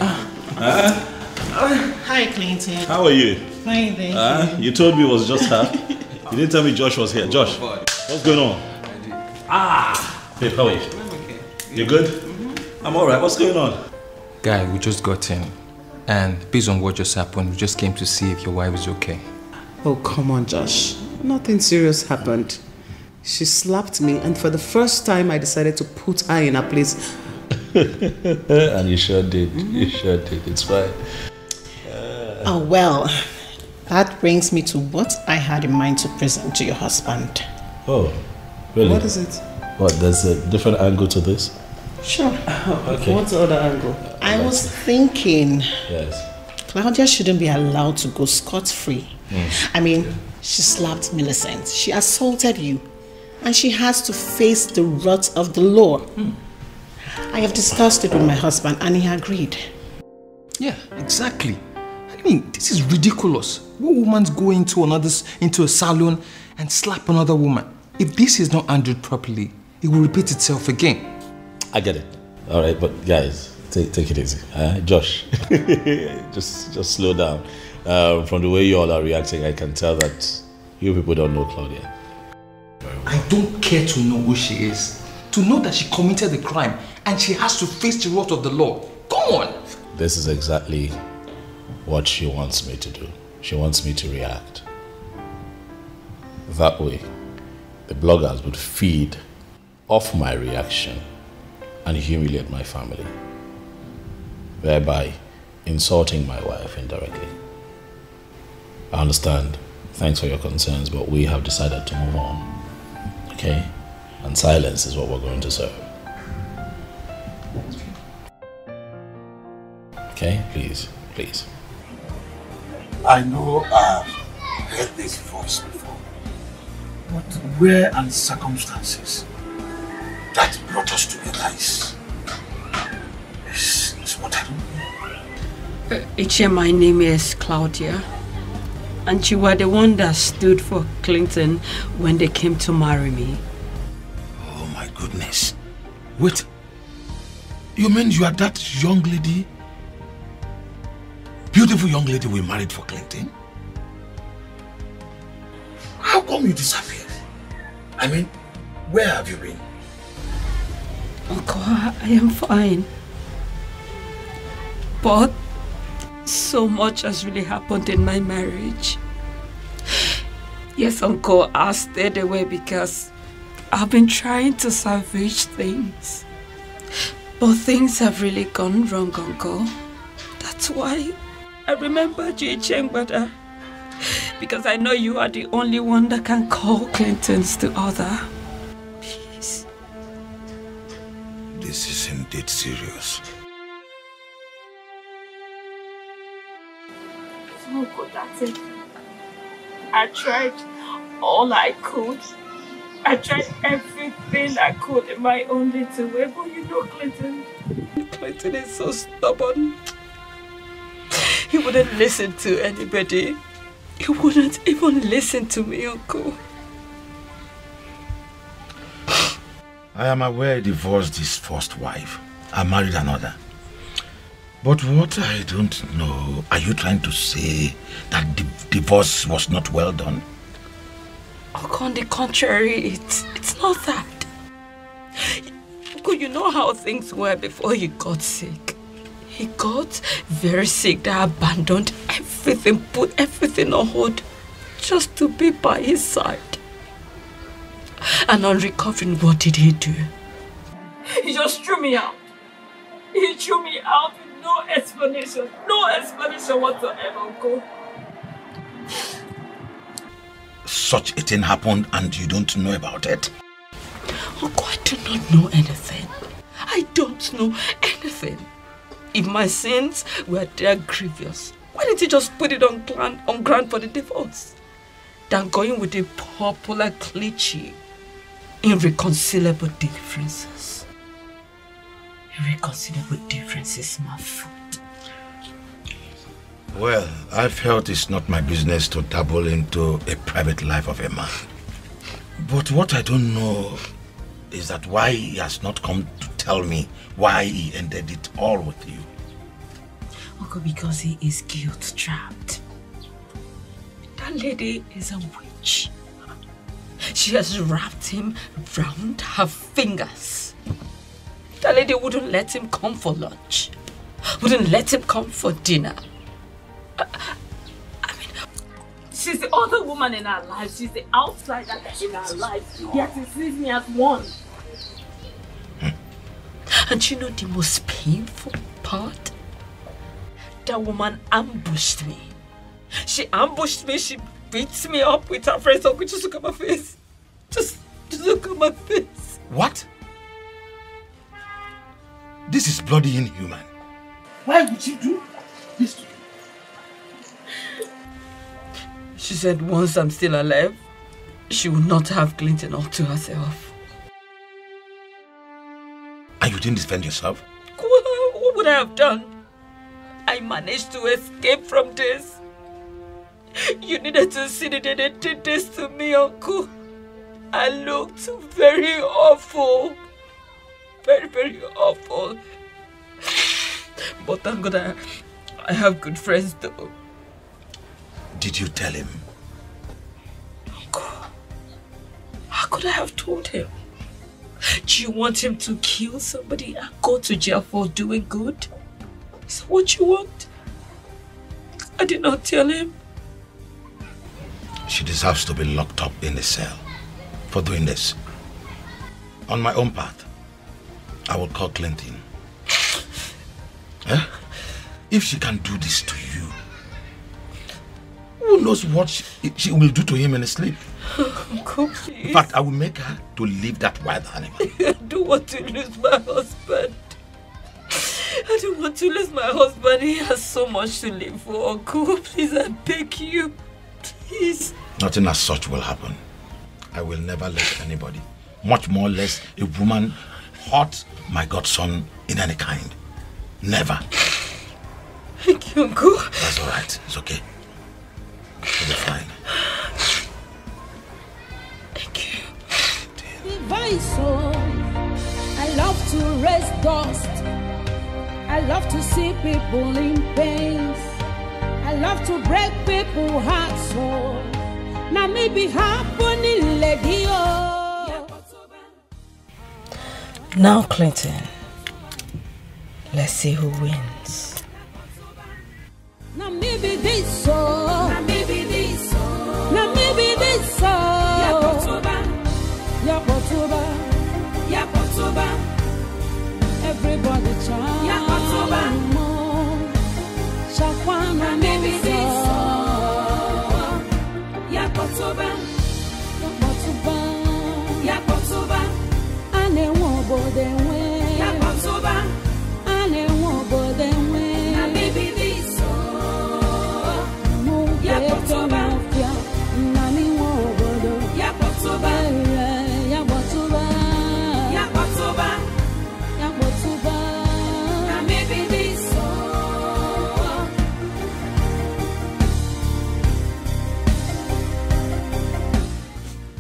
Hi, Clinton. How are you? Fine, thank you. You told me it was just her. You didn't tell me Josh was here. Josh, what's going on? Babe, how are you? I'm okay. You good? I'm alright. What's going on? Guy, we just got in. And based on what just happened, we just came to see if your wife is okay. Oh, come on, Josh. Nothing serious happened. She slapped me, and for the first time I decided to put her in her place. And you sure did. You sure did. It's fine. Oh, well, that brings me to what I had in mind to present to your husband. Oh, really? What is it? What, there's a different angle to this? Sure. Okay. What's the other angle? I was thinking Yes. Claudia shouldn't be allowed to go scot-free. I mean, she slapped Millicent, she assaulted you, and she has to face the wrath of the law. I have discussed it with my husband and he agreed. Yeah, exactly. I mean, this is ridiculous. What woman's go into a salon and slap another woman? If this is not handled properly, it will repeat itself again. I get it. All right, but guys, take it easy. Josh, just slow down. From the way you all are reacting, I can tell that you people don't know Claudia. I don't care to know who she is. To know that she committed the crime and she has to face the wrath of the law. Come on! This is exactly what she wants me to do. She wants me to react. That way, the bloggers would feed off my reaction and humiliate my family, thereby insulting my wife indirectly. I understand. Thanks for your concerns, but we have decided to move on. Okay? And silence is what we're going to serve. Okay? Please. Please. I know I've heard this voice before, but where are the circumstances that brought us together is what I don't know. Ichie, my name is Claudia, and you were the one that stood for Clinton when they came to marry me. Oh my goodness. Wait, you mean you are that young lady? Beautiful young lady we married for Clinton? How come you disappeared? I mean, where have you been? Uncle, I am fine. But so much has really happened in my marriage. Yes, Uncle, I stayed away because I've been trying to salvage things. But things have really gone wrong, Uncle. That's why I remembered you, Chengbada. Because I know you are the only one that can call Clintons to order. Please. This is indeed serious. Uncle, that's it. I tried all I could. I tried everything I could in my own little way, but you know Clinton is so stubborn. He wouldn't listen to anybody. He wouldn't even listen to me, Uncle. I am aware he divorced his first wife and married another. But what I don't know, are you trying to say that the divorce was not well done? On the contrary, it's not that. You know how things were before he got sick. He got very sick. They abandoned everything, put everything on hold just to be by his side. And on recovering, what did he do? He just threw me out. He threw me out with no explanation. No explanation whatsoever, Uncle. Such a thing happened and you don't know about it? Uncle, I do not know anything. I don't know anything. If my sins were that grievous, why didn't he just put it on ground for the divorce? Than going with the popular cliche, irreconcilable differences. Irreconcilable differences, my foot. Well, I felt it's not my business to dabble into a private life of a man. But what I don't know is that why he has not come to tell me why he ended it all with you. Uncle, because he is guilt-trapped. That lady is a witch. She has wrapped him round her fingers. That lady wouldn't let him come for lunch. Wouldn't let him come for dinner. She's the other woman in our life. She's the outsider in our life. Yet she sees me as one. And you know the most painful part? That woman ambushed me. She ambushed me. She beats me up with her friends. Uncle, just look at my face. Just look at my face. What? This is bloody inhuman. Why would you do this to me? She said once I'm still alive, she will not have Clinton all to herself. And you didn't defend yourself? What would I have done? I managed to escape from this. You needed to see that they did this to me, Uncle. I looked very awful. Very, very awful. But thank God I have good friends though. Did you tell him? Uncle, how could I have told him? Do you want him to kill somebody and go to jail for doing good? Is that what you want? I did not tell him. She deserves to be locked up in a cell for doing this. On my own part, I will call Clinton. If she can do this to you, who knows what she will do to him in his sleep? Uncle, please. In fact, I will make her to leave that wild animal. I don't want to lose my husband. I don't want to lose my husband. He has so much to live for. Uncle, please, I beg you. Please. Nothing as such will happen. I will never let anybody, much more less a woman, hurt my godson in any kind. Never. Thank you, Uncle. That's all right. It's okay. You'll be fine. Thank you. Divine soul, I love to raise dust. I love to see people in pain. I love to break people's hearts. So now maybe happening lady. Now, Clinton, let's see who wins. Now maybe this so. Now maybe this so. Now maybe this so. Yapotoba. Yapotoba. Everybody chant. Yapotoba. Shakwana maybe this so. Yapotoba. Yapotoba. Yapotoba. Ane wobo denwe. Yapotoba. Ane wobo denwe. Now maybe this so. Yapotoba. Nani wobo do. Yapotoba. Yapotoba. Yapotoba. Yapotoba. Now maybe this so.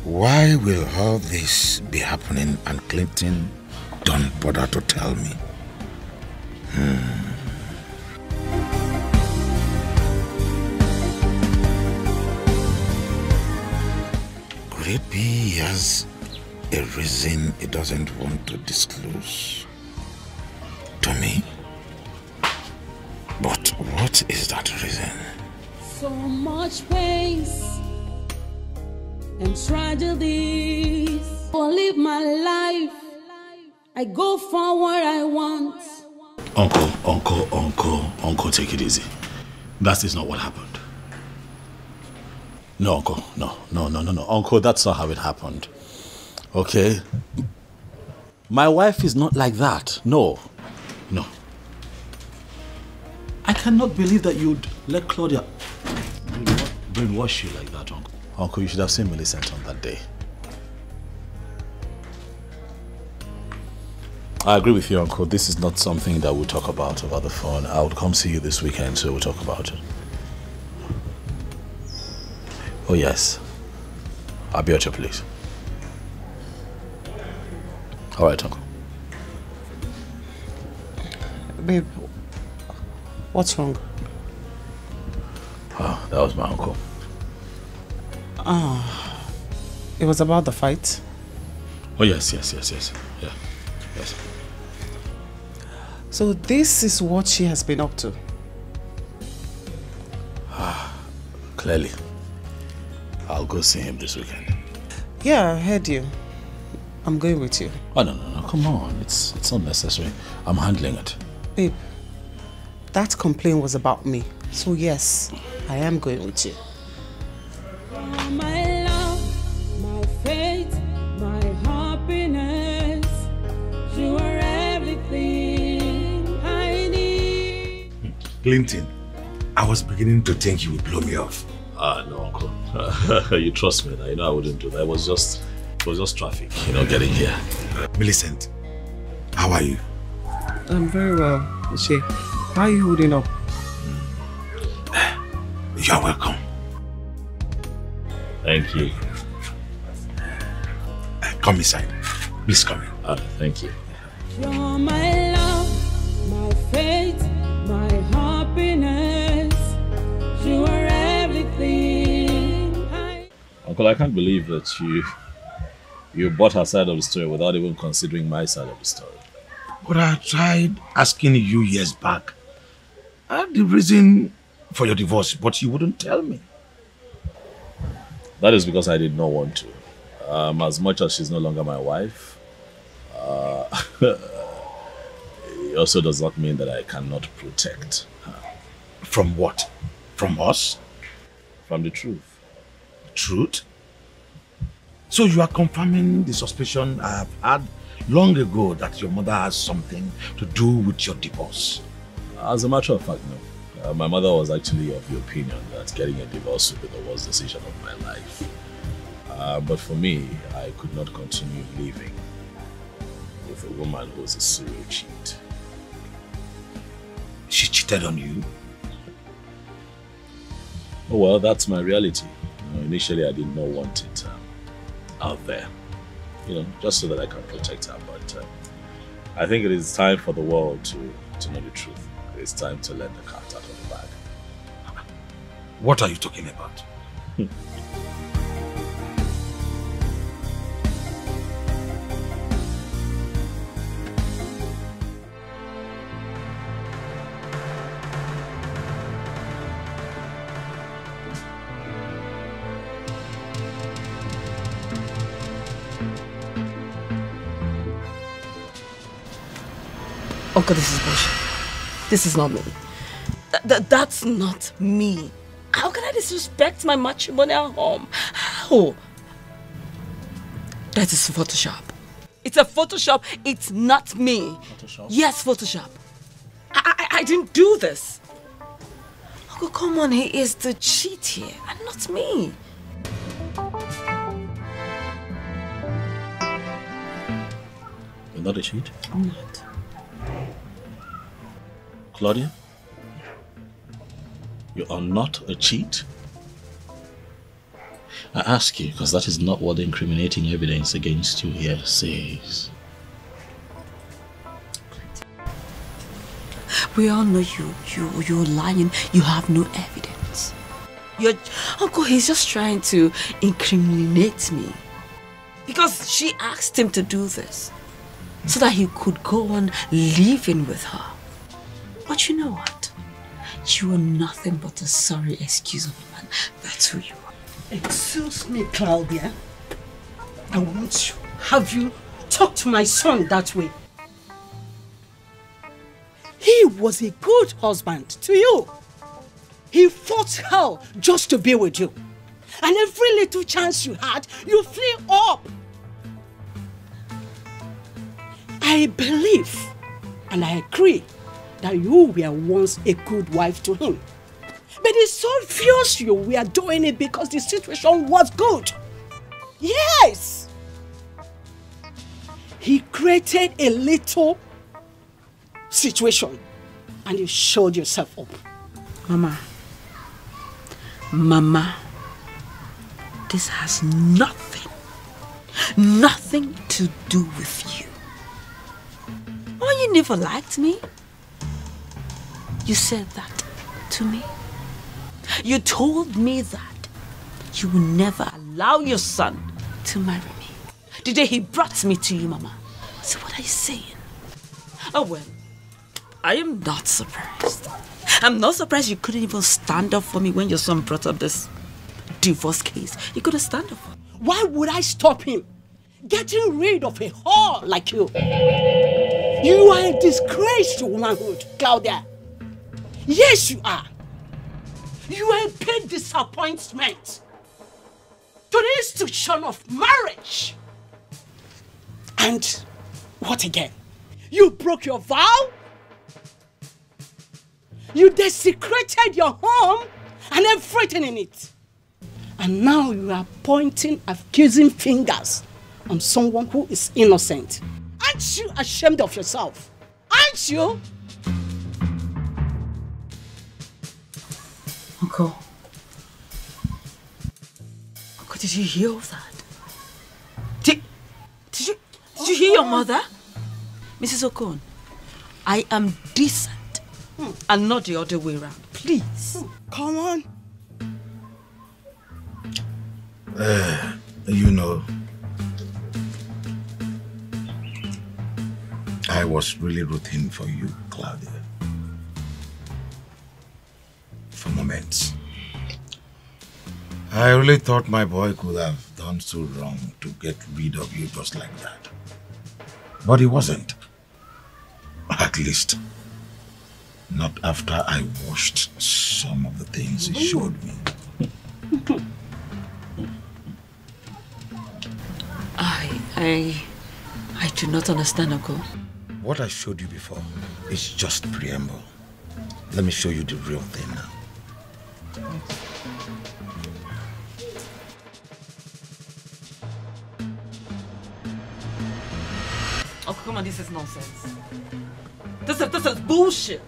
Why will all this be happening and Clinton don't bother to tell me? it be he has a reason he doesn't want to disclose to me? But what is that reason? So much pain and tragedies. I live my life. I go for what I want. Uncle, take it easy. That is not what happened. No, Uncle, no. Uncle, that's not how it happened. Okay? My wife is not like that. No. I cannot believe that you'd let Claudia brainwash you like that, Uncle. Uncle, you should have seen Millicent on that day. I agree with you, Uncle. This is not something that we'll talk about over the phone. I'll come see you this weekend, so we'll talk about it. Oh, yes. I'll be at your place. All right, Uncle. Babe, what's wrong? Oh, that was my uncle. It was about the fight? Oh, yes. Yeah, yes. So this is what she has been up to? Clearly. I'll go see him this weekend. Yeah, I heard you. I'm going with you. Oh, no. Come on. It's unnecessary. I'm handling it. Babe, that complaint was about me. So yes, I am going with you. My love, my faith, my happiness. You are everything I need. Clinton, I was beginning to think you would blow me off. No, Uncle. You trust me. I know I wouldn't do that. It was just traffic, getting here. Millicent, how are you? I'm very well, Michelle. Why are you holding up? You're welcome. Thank you. Come inside. Please come in. Thank you. You're my love, my faith, my happiness. You are everything. Uncle, I can't believe that you bought her side of the story without even considering my side of the story. But I tried asking you years back the reason for your divorce, but you wouldn't tell me. That is because I did not want to. As much as she's no longer my wife, it also does not mean that I cannot protect her. From what? From us? From the truth. Truth? So you are confirming the suspicion I have had long ago that your mother has something to do with your divorce? As a matter of fact, no. My mother was actually of the opinion that getting a divorce would be the worst decision of my life. But for me, I could not continue living with a woman who was a serial cheat. She cheated on you? Oh well, that's my reality. Initially, I did not want it out there. Just so that I can protect her. But I think it is time for the world to know the truth. It's time to let the cat out of the bag. What are you talking about? Uncle, this is bullshit. This is not me. That's not me. How can I disrespect my matrimonial home? How? That is Photoshop. It's a Photoshop. It's not me. Photoshop? Yes, Photoshop. I didn't do this. Uncle, come on. He is the cheat here and not me. You're not a cheat? I'm not. Claudia? You are not a cheat? I ask you, because that is not what the incriminating evidence against you here says. We all know you're lying. You have no evidence. Uncle, he's just trying to incriminate me. Because she asked him to do this. So that he could go on living with her. But you know what? You are nothing but a sorry excuse of a man. That's who you are. Excuse me, Claudia. I want to have you talk to my son that way. He was a good husband to you. He fought hell just to be with you. And every little chance you had, you flew up. I believe and I agree that you were once a good wife to him. But it's so obvious you were doing it because the situation was good. Yes! He created a little situation and you showed yourself up. Mama, this has nothing to do with you. Oh, you never liked me. You said that to me. You told me that you will never allow your son to marry me. The day he brought me to you, Mama. So what are you saying? Oh well, I am not surprised. I'm not surprised you couldn't even stand up for me when your son brought up this divorce case. You couldn't stand up for me. Why would I stop him? Getting rid of a whore like you. You are a disgrace to womanhood, Claudia. Yes, you are. You are a big disappointment to the institution of marriage. And what again? You broke your vow? You desecrated your home and everything in it. And now you are pointing accusing fingers on someone who is innocent. Aren't you ashamed of yourself? Aren't you? Uncle, did you hear all that? Did you hear your mother? Mrs. Okon, I am decent and not the other way around. Please. Come on. You know, I was really rooting for you, Claudia. For moments. I really thought my boy could have done so wrong to get rid of you just like that. But he wasn't. At least, not after I watched some of the things he showed me. I do not understand, Uncle. What I showed you before is just preamble. Let me show you the real thing now. Oh, come on, this is nonsense. This is bullshit.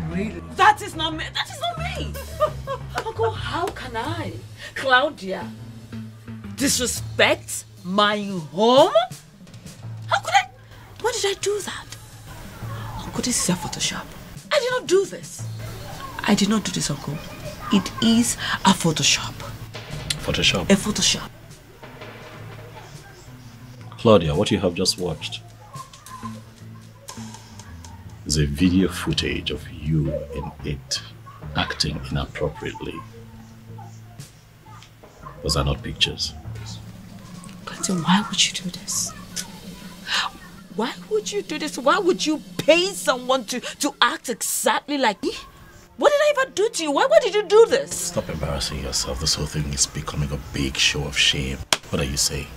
Really? That is not me. That is not me. Uncle, how can I, Claudia, disrespect my home? How could I? Why did I do that? Uncle, this is a Photoshop. I did not do this. I did not do this, Uncle. It is a Photoshop. Photoshop? A Photoshop. Claudia, what you have just watched is a video footage of you in it acting inappropriately. Those are not pictures. Clinton, why would you do this? Why would you do this? Why would you pay someone to act exactly like me? What did I ever do to you? Why did you do this? Stop embarrassing yourself. This whole thing is becoming a big show of shame. What are you saying?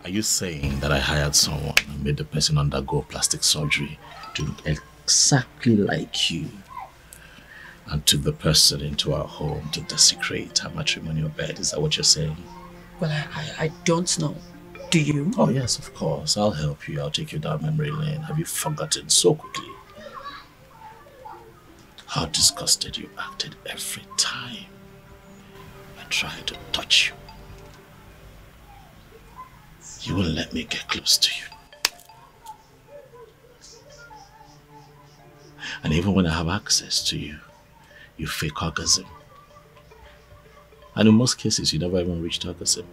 Are you saying that I hired someone and made the person undergo plastic surgery to look exactly like you and took the person into our home to desecrate our matrimonial bed? Is that what you're saying? Well, I don't know. Do you? Oh yes, of course. I'll help you. I'll take you down memory lane. Have you forgotten so quickly how disgusted you acted every time I tried to touch you? You wouldn't let me get close to you. And even when I have access to you, you fake orgasm. And in most cases, you never even reached out the same.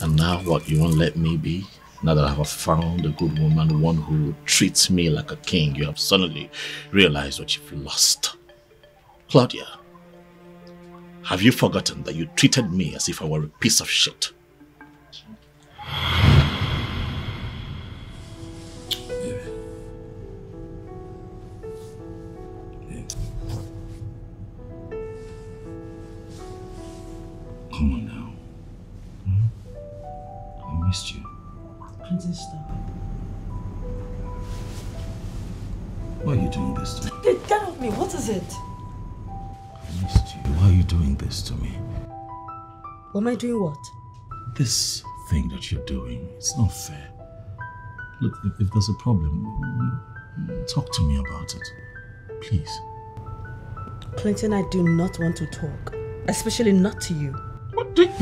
And now what, you won't let me be? Now that I have found a good woman, one who treats me like a king, you have suddenly realized what you've lost. Claudia, have you forgotten that you treated me as if I were a piece of shit? Come on now. I missed you. Clinton, stop. Why are you doing this to me? Get off me. What is it? I missed you. Why are you doing this to me? What am I doing? What? This thing that you're doing, it's not fair. Look, if there's a problem, talk to me about it. Please. Clinton, I do not want to talk. Especially not to you. What do you...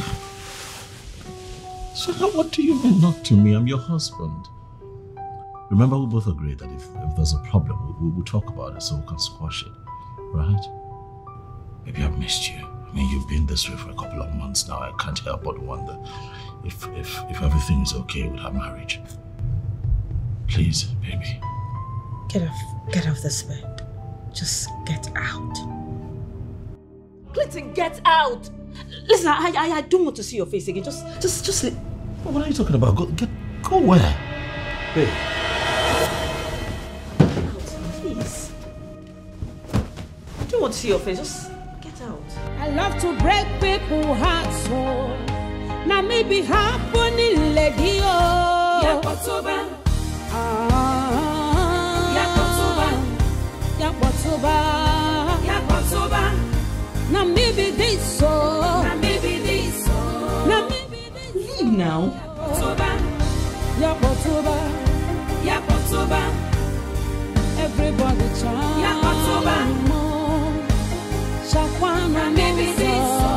So what do you mean not to me? I'm your husband. Remember, we both agreed that if there's a problem, we'll talk about it so we can squash it. Right? Maybe I've missed you. I mean, you've been this way for a couple of months now. I can't help but wonder if everything is okay with our marriage. Please, baby. Get off this bed. Just get out. Clinton, get out! Listen, I don't want to see your face again. Just What are you talking about? Go where? Babe. Please. I don't want to see your face. Just get out. I love to break people's hearts, so now maybe happening, lady. Yakotoba. Yakotoba. Yakotoba. Now maybe this so. Now maybe this so. Now maybe this. Leave now. Yakotoba. Yakotoba. Everybody chant. Yakotoba. Shakwana maybe this so.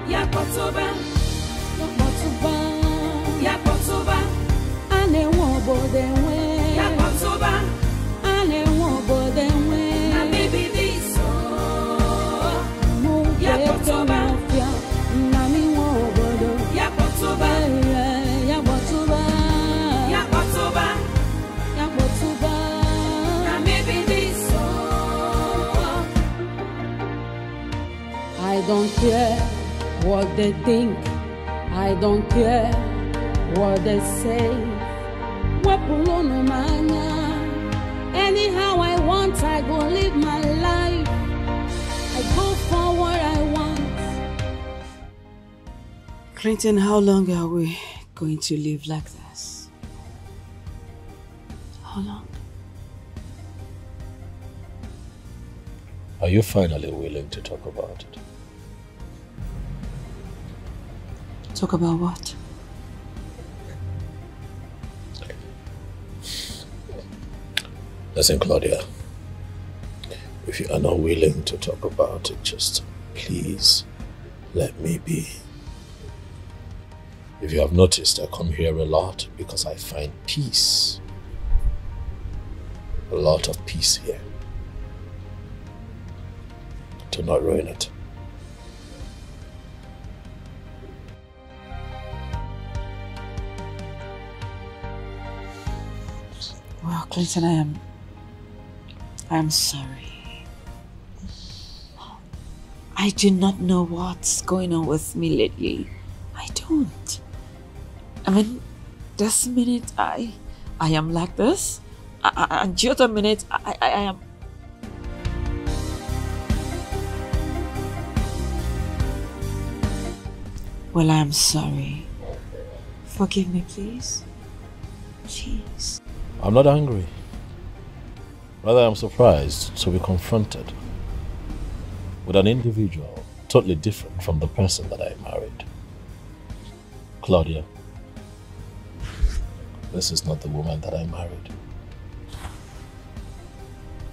Yakotoba. Yakotoba. Yakotoba. Ane wobo denwe. Yakotoba. Ane wobo denwe. Na maybe this so. Yakotoba. Nami wobo do. Yakotoba. Yakotoba. Yakotoba. Yakotoba. Na maybe this so. I don't care what they think. I don't care what they say. Anyhow I want, I go live my life. I go for what I want. Clinton, how long are we going to live like this? How long? Are you finally willing to talk about it? Talk about what? Listen, Claudia, if you are not willing to talk about it, just please let me be. If you have noticed, I come here a lot because I find peace. A lot of peace here. Do not ruin it. Well, Clinton, I am sorry. I do not know what's going on with me lately. I don't. I mean, this minute I am like this, and the other minute I am. Well, I am sorry. Forgive me, please. Jeez. I'm not angry. Rather, I'm surprised to be confronted with an individual totally different from the person that I married. Claudia, this is not the woman that I married.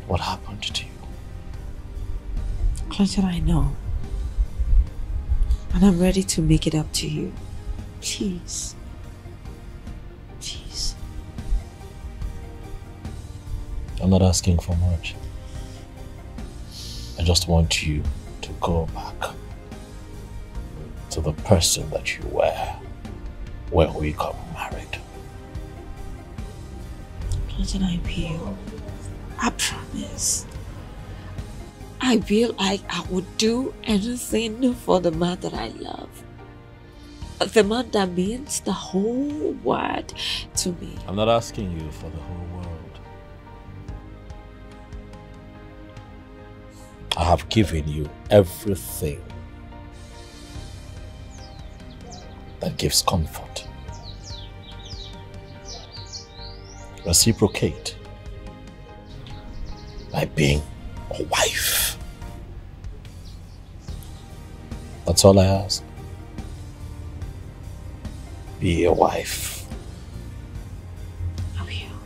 What happened to you? Clinton, I know. And I'm ready to make it up to you. Please. Please. I'm not asking for much. I just want you to go back to the person that you were when we got married. Clinton, I will. I promise. I will. I would do anything for the man that I love. The man that means the whole world to me. I'm not asking you for the whole world. I have given you everything that gives comfort. Reciprocate by being a wife. That's all I ask. Be a wife. I will.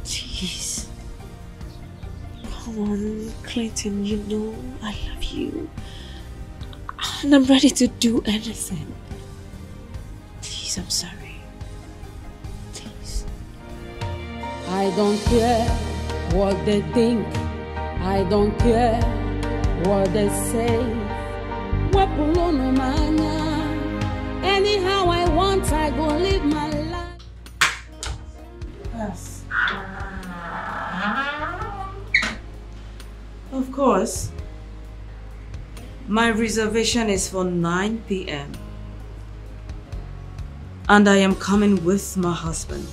Jeez. Come on, Clinton, you know I love you. And I'm ready to do anything. Please, I'm sorry. Please. I don't care what they think. I don't care what they say. Anyhow I want, I go live my life. Yes. Of course. My reservation is for 9 p.m. And I am coming with my husband.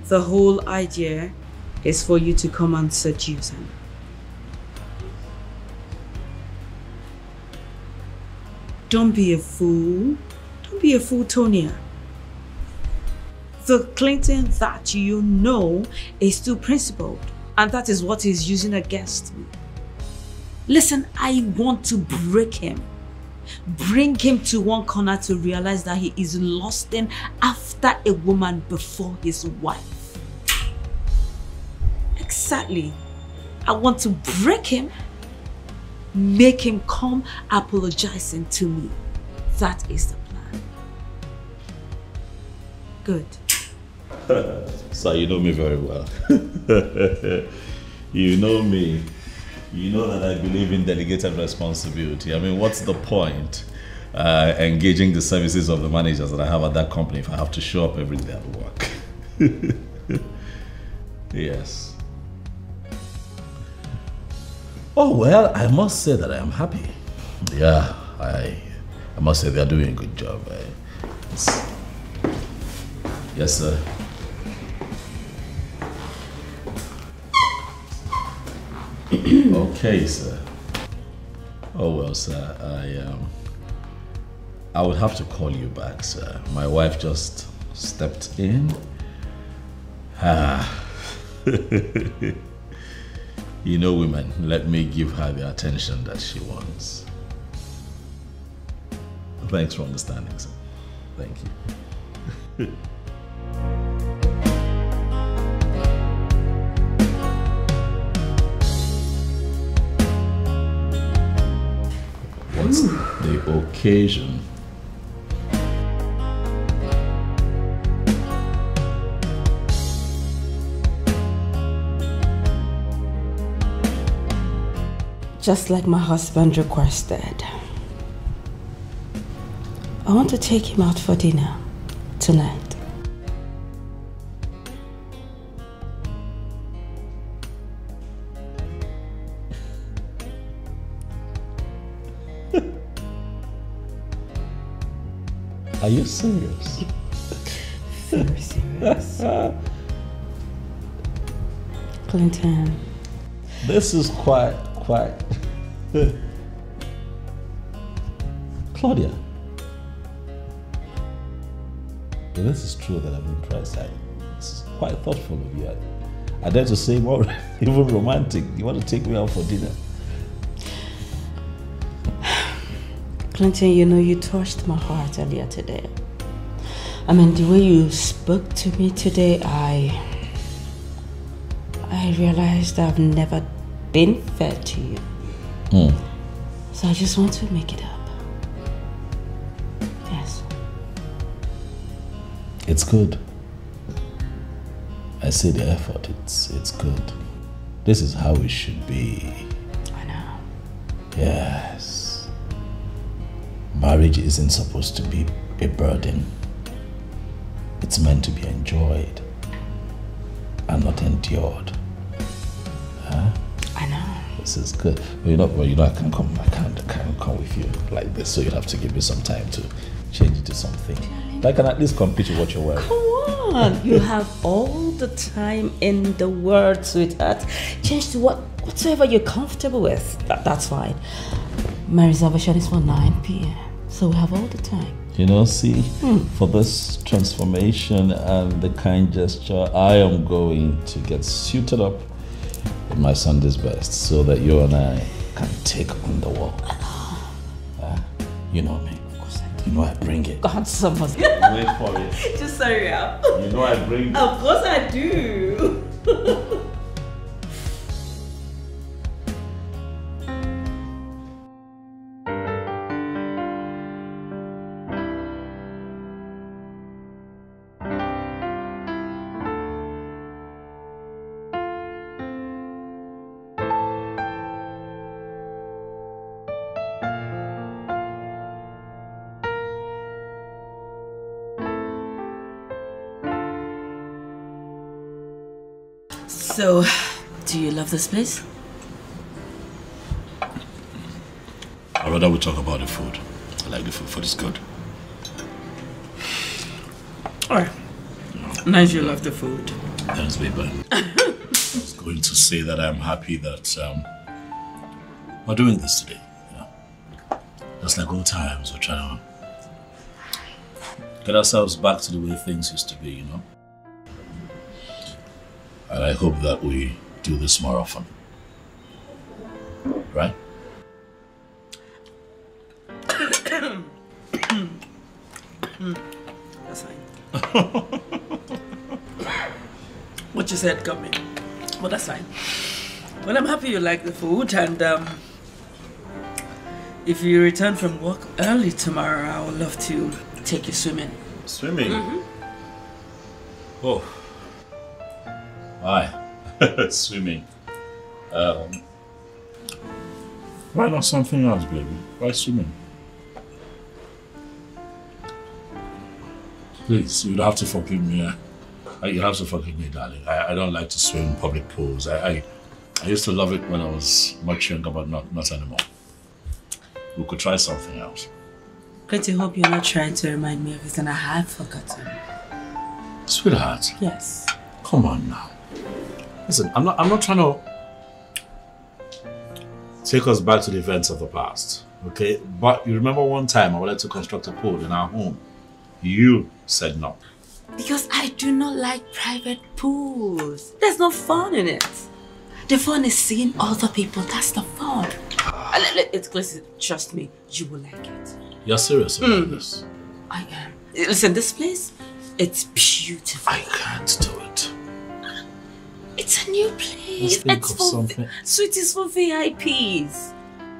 The whole idea is for you to come and seduce him. Don't be a fool. Don't be a fool, Tonya. The Clinton that you know is too principled, and that is what he's using against me. Listen, I want to break him. Bring him to one corner to realize that he is lusting after a woman before his wife. Exactly. I want to break him, make him come apologizing to me. That is the plan. Good. So you know me very well. You know me. You know that I believe in delegated responsibility. I mean, what's the point engaging the services of the managers that I have at that company if I have to show up every day at work? Yes. Oh, well, I must say that I am happy. Yeah, I must say they're doing a good job. Yes, sir. Okay, sir. Oh, well, sir, I would have to call you back, sir. My wife just stepped in. You know, women, let me give her the attention that she wants. Thanks for understanding, sir. Thank you. What's the occasion? Just like my husband requested. I want to take him out for dinner tonight. Are you serious? Very serious. Clinton. This is quite... Claudia. If this is true that I'm impressed. It's quite thoughtful of you. I dare to say more, even romantic. You want to take me out for dinner? Clinton, you know, you touched my heart earlier today. I mean, the way you spoke to me today, I realized I've never been fair to you. So I just want to make it up. Yes. It's good. I see the effort. It's good. This is how it should be. Yes. Marriage isn't supposed to be a burden. It's meant to be enjoyed and not endured. Huh? I know. This is good. I can't come with you like this, so you'll have to give me some time to change it to something. I can at least compete with what you're wearing. Come on, you have all the time in the world, sweetheart. Change to whatsoever you're comfortable with. That's fine. My reservation is for 9 p.m. So we have all the time. For this transformation and the kind gesture, I am going to get suited up in my Sunday's best so that you and I can take on the world. You know me. Of course I do. You know I bring it. God, someone's wait for it. Just hurry up. You know I bring it. Of course I do. So, do you love this place? I'd rather we talk about the food. I like the food. Food is good. Alright. Nice you love the food. Thanks, baby. I was going to say that I'm happy that we're doing this today. Just like old times, we're trying to get ourselves back to the way things used to be, And I hope that we do this more often. Right? That's fine. What you said got me. But that's fine. Well, I'm happy you like the food, and if you return from work early tomorrow, I would love to take you swimming. Swimming? Mm-hmm. Oh. Why? Swimming. Why not something else, baby? Why swimming? Please, you'd have to forgive me. You have to forgive me, darling. I don't like to swim in public pools. I used to love it when I was much younger, but not anymore. We could try something else. Pretty hope you're not trying to remind me of it and I have forgotten. Sweetheart. Yes. Come on now. Listen, I'm not trying to take us back to the events of the past, okay? But you remember one time I wanted to construct a pool in our home. You said no. Because I do not like private pools. There's no fun in it. The fun is seeing other people. That's the fun. Trust me, you will like it. You're serious about this? I am. Listen, this place, it's beautiful. I can't do it. It's a new place. Let's think It's of for something. Sweet is for VIPs.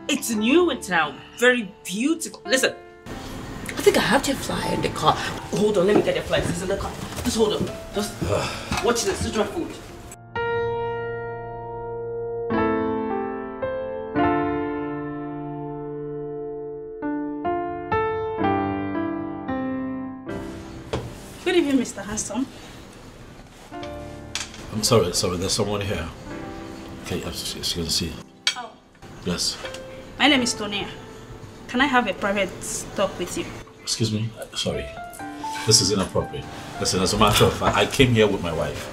It's new in town. Very beautiful. Listen, I think I have your flyer in the car. Hold on, let me get your flyers. It's in the car. Just hold on. Just watch this. Just try food. Good evening, Mr. Handsome. I'm sorry, there's someone here. Okay, excuse me, see. Oh. Yes. My name is Tonia. Can I have a private talk with you? Excuse me, sorry. This is inappropriate. Listen, as a matter of fact, I came here with my wife.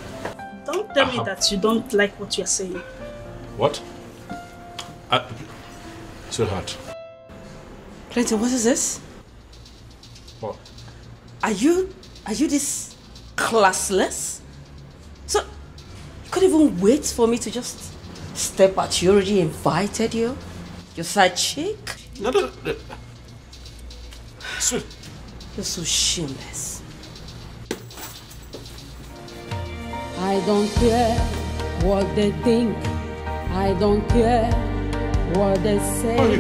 Don't tell me that you don't like what you're saying. What? Sweetheart. Clinton, what is this? What? Are you this classless? So, you couldn't even wait for me to just step out. You already invited you? Your side chick? No. Sweet. You're so shameless. I don't care what they think. I don't care what they say.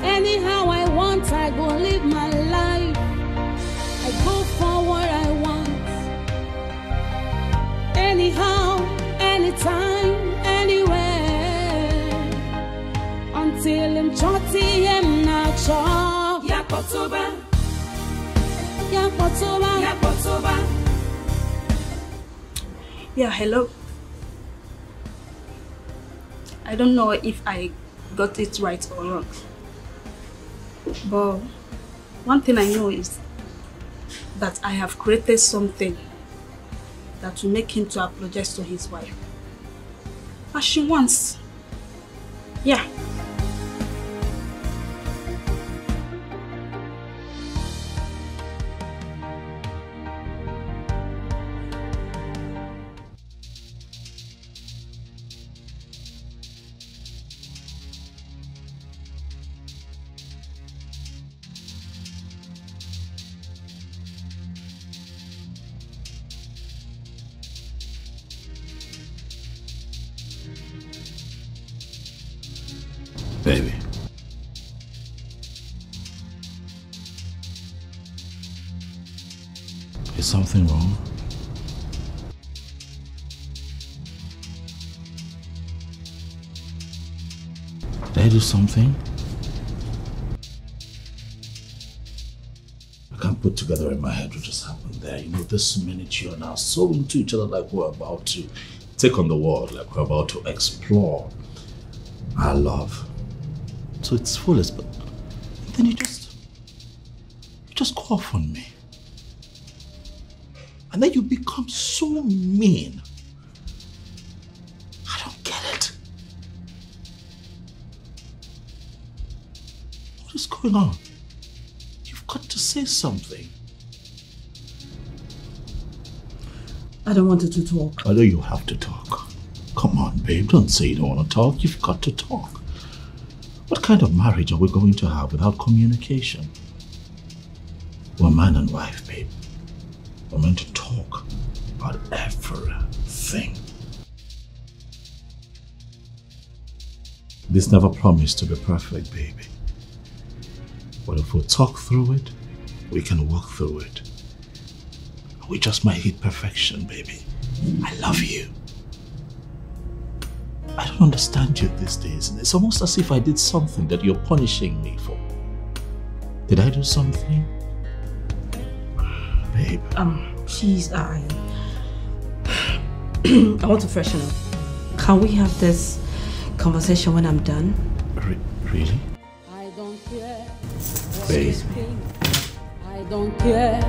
Anyhow I want, I go live my life. I go for what I want. Anyhow, anytime, anywhere. him choti him na cho. Yakotoba. Yakotoba. Yakotoba. Yeah, hello. I don't know if I got it right or wrong. But one thing I know is that I have created something that will make him to apologize to his wife. As she wants. Yeah. Baby. Is something wrong? Did I do something? I can't put together in my head what just happened there. You know, this minute you are now so into each other, like we're about to take on the world, like we're about to explore our love. So it's foolish, but then you just go off on me. And then you become so mean. I don't get it. What is going on? You've got to say something. I don't want you to talk. I know you have to talk. Come on, babe, don't say you don't want to talk. You've got to talk. What kind of marriage are we going to have without communication? We're man and wife, babe. We're meant to talk about everything. This never promised to be perfect, baby. But if we talk through it, we can walk through it. We just might hit perfection, baby. I love you. I don't understand you these days. It's almost as if I did something that you're punishing me for. Did I do something? Babe. Please, I want to freshen up. Can we have this conversation when I'm done? Really? I don't care. Babe. I don't care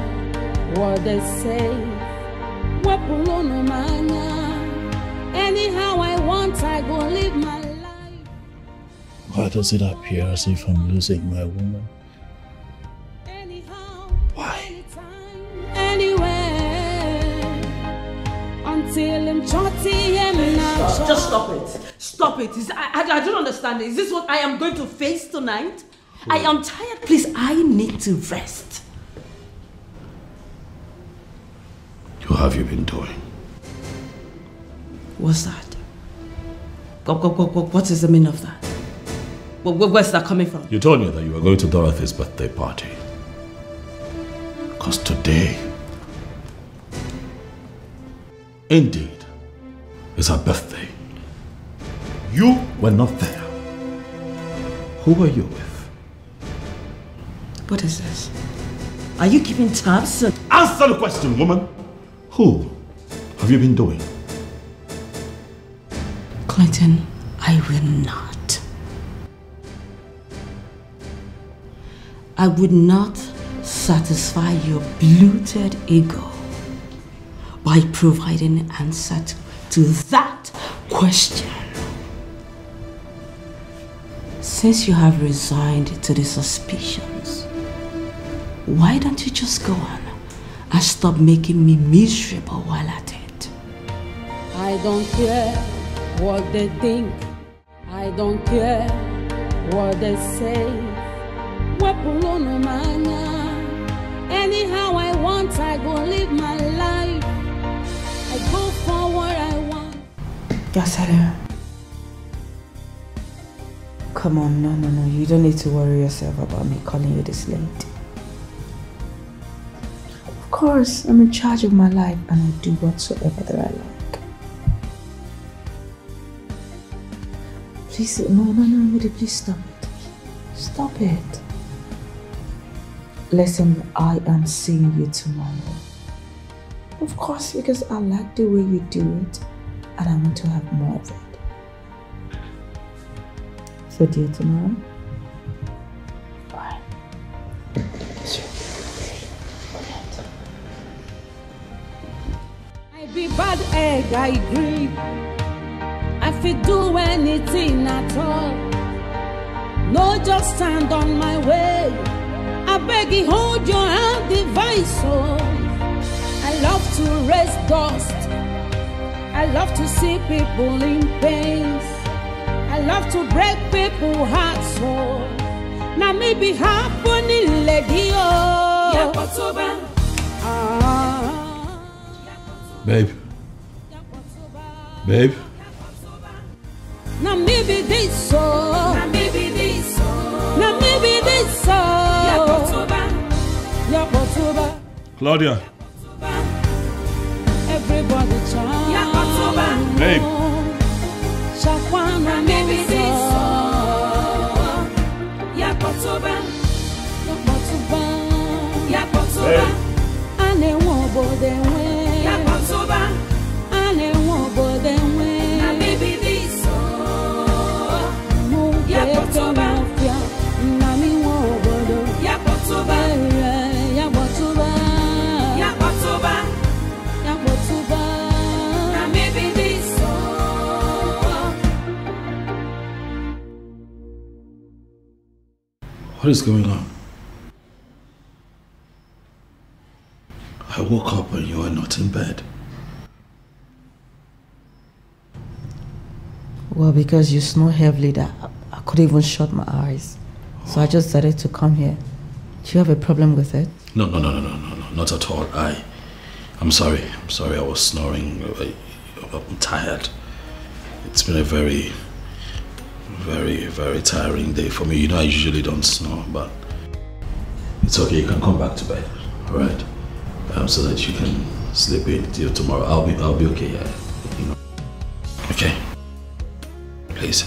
what they say. Anyhow I want, I go live my life. Why does it appear as if I'm losing my woman? Why? Anywhere until I'm chotty and now. Just stop it. Stop it. I don't understand. Is this what I am going to face tonight? I am tired. Please, I need to rest. What have you been doing? What's that? What is the meaning of that? Where's that coming from? You told me that you were going to Dorothy's birthday party. Because today, indeed, is her birthday. You were not there. Who were you with? What is this? Are you keeping tabs? Answer the question, woman! Who have you been doing? Clinton, I will not. I would not satisfy your bloated ego by providing an answer to that question. Since you have resigned to the suspicions, why don't you just go on and stop making me miserable while at it? I don't care what they think. I don't care what they say. Anyhow I want, I go live my life. I go for what I want. Gasada. Come on, no. You don't need to worry yourself about me calling you this late. Of course, I'm in charge of my life and I do whatsoever that I like. Please, no, Moody, please stop it. Stop it. Listen, I am seeing you tomorrow. Of course, because I like the way you do it and I want to have more of it. So, dear, tomorrow? Bye. I be bad egg, I agree. I fit do anything at all. No, just stand on my way. I beg you, hold your hand, device. Oh, I love to raise dust. I love to see people in pains. I love to break people's hearts. Oh, now maybe happening legio. Babe. Babe. Now maybe this so. Now maybe this so. Now maybe this so. Claudia. Everybody try. Babe. Shakwana maybe this so. Yakotoba. Yakotoba. Ane wobo de we. Yakotoba. Ane wobo de we. Now maybe this so. Yakotoba. Nami wobo do. Yakotoba. Yakotoba. Yakotoba. Yakotoba. Now maybe this so. What is going on? I woke up and you were not in bed. Well, because you snore heavily that I couldn't even shut my eyes. So I just decided to come here. Do you have a problem with it? No, not at all. I'm sorry. I was snoring. I'm tired. It's been a very, very, very tiring day for me. You know, I usually don't snore, but it's okay. You can come back to bed, all right? So that you can sleep in till tomorrow. I'll be okay. Yeah, you know. Okay. Please.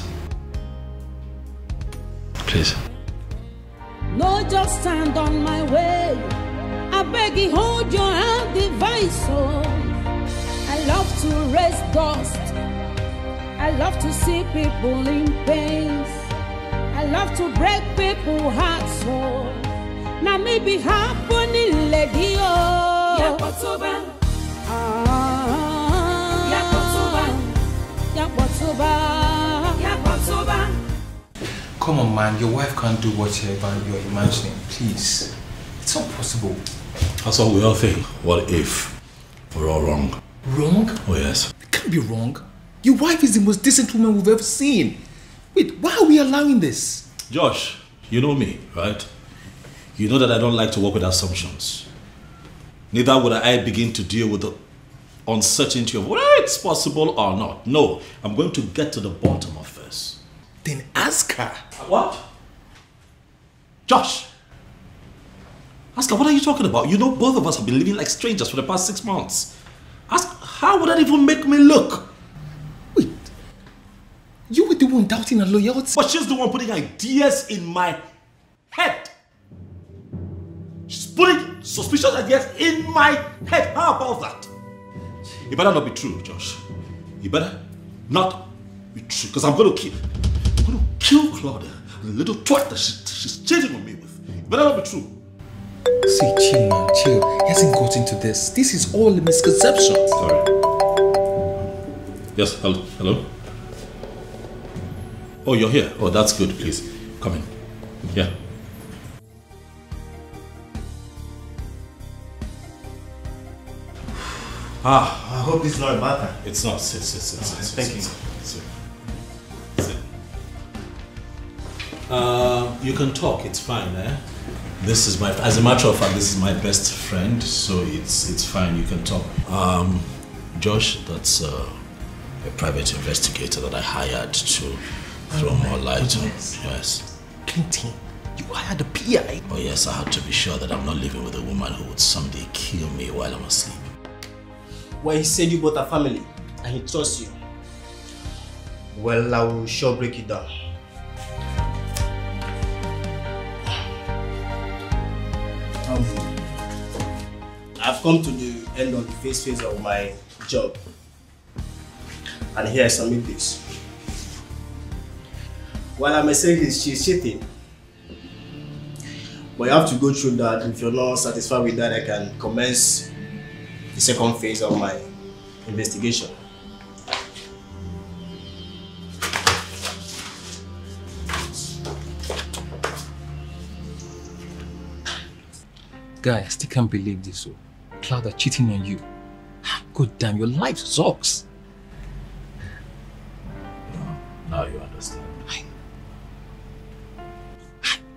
No, just stand on my way. I beg you, hold your hand, device. Oh, I love to raise dust. I love to see people in pains. I love to break people's hearts. Oh, now maybe happening legio. Yakotoba. Yakotoba. Yakotoba. Come on, man. Your wife can't do whatever you're imagining. Please. It's not possible. That's what we all think. What if we're all wrong? Wrong? Oh, yes. It can't be wrong. Your wife is the most decent woman we've ever seen. Wait, why are we allowing this? Josh, you know me, right? You know that I don't like to work with assumptions. Neither would I begin to deal with the uncertainty of whether it's possible or not. No, I'm going to get to the bottom of this. Then ask her. What? Josh! Ask her, what are you talking about? You know both of us have been living like strangers for the past 6 months. Ask, how would that even make me look? Wait, you were the one doubting her loyalty? But she's the one putting ideas in my head. She's putting suspicious ideas in my head. How about that? It better not be true, Josh. You better not be true, because I'm going to kill Claudia, the little twat that she's cheating on me with. It better not be true. See, chill, man, chill. He hasn't got into this. This is all a misconception. Sorry. Yes, hello? Oh, you're here. Oh, that's good, please. Come in. Yeah. I hope it's not a matter. It's not. Thank you. You can talk. It's fine, eh? This is as a matter of fact, this is my best friend, so it's fine. You can talk. Josh, that's a private investigator that I hired to throw more light on. Yes. Clinton, you hired a PI? Oh yes, I had to be sure that I'm not living with a woman who would someday kill me while I'm asleep. Well, he said you both are family and he trusts you. Well, I will sure break it down. I've come to the end of the phase of my job. And here I submit this. While I may say she's cheating, but you have to go through that. If you're not satisfied with that, I can commence the second phase of my investigation. Guy, I still can't believe this. Cloud are cheating on you. God damn, your life sucks. Now you understand.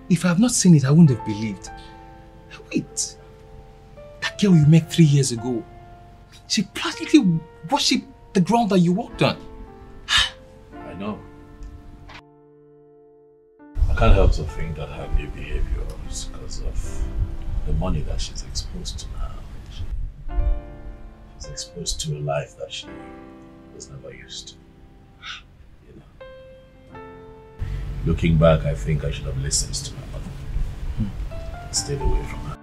If I have not seen it, I wouldn't have believed. Wait. That girl you met 3 years ago, she practically worshipped the ground that you walked on. I know. I can't help to think that her new behavior is because of the money that she's exposed to now. She's exposed to a life that she was never used to. You know. Looking back, I think I should have listened to my mother. Stayed away from her.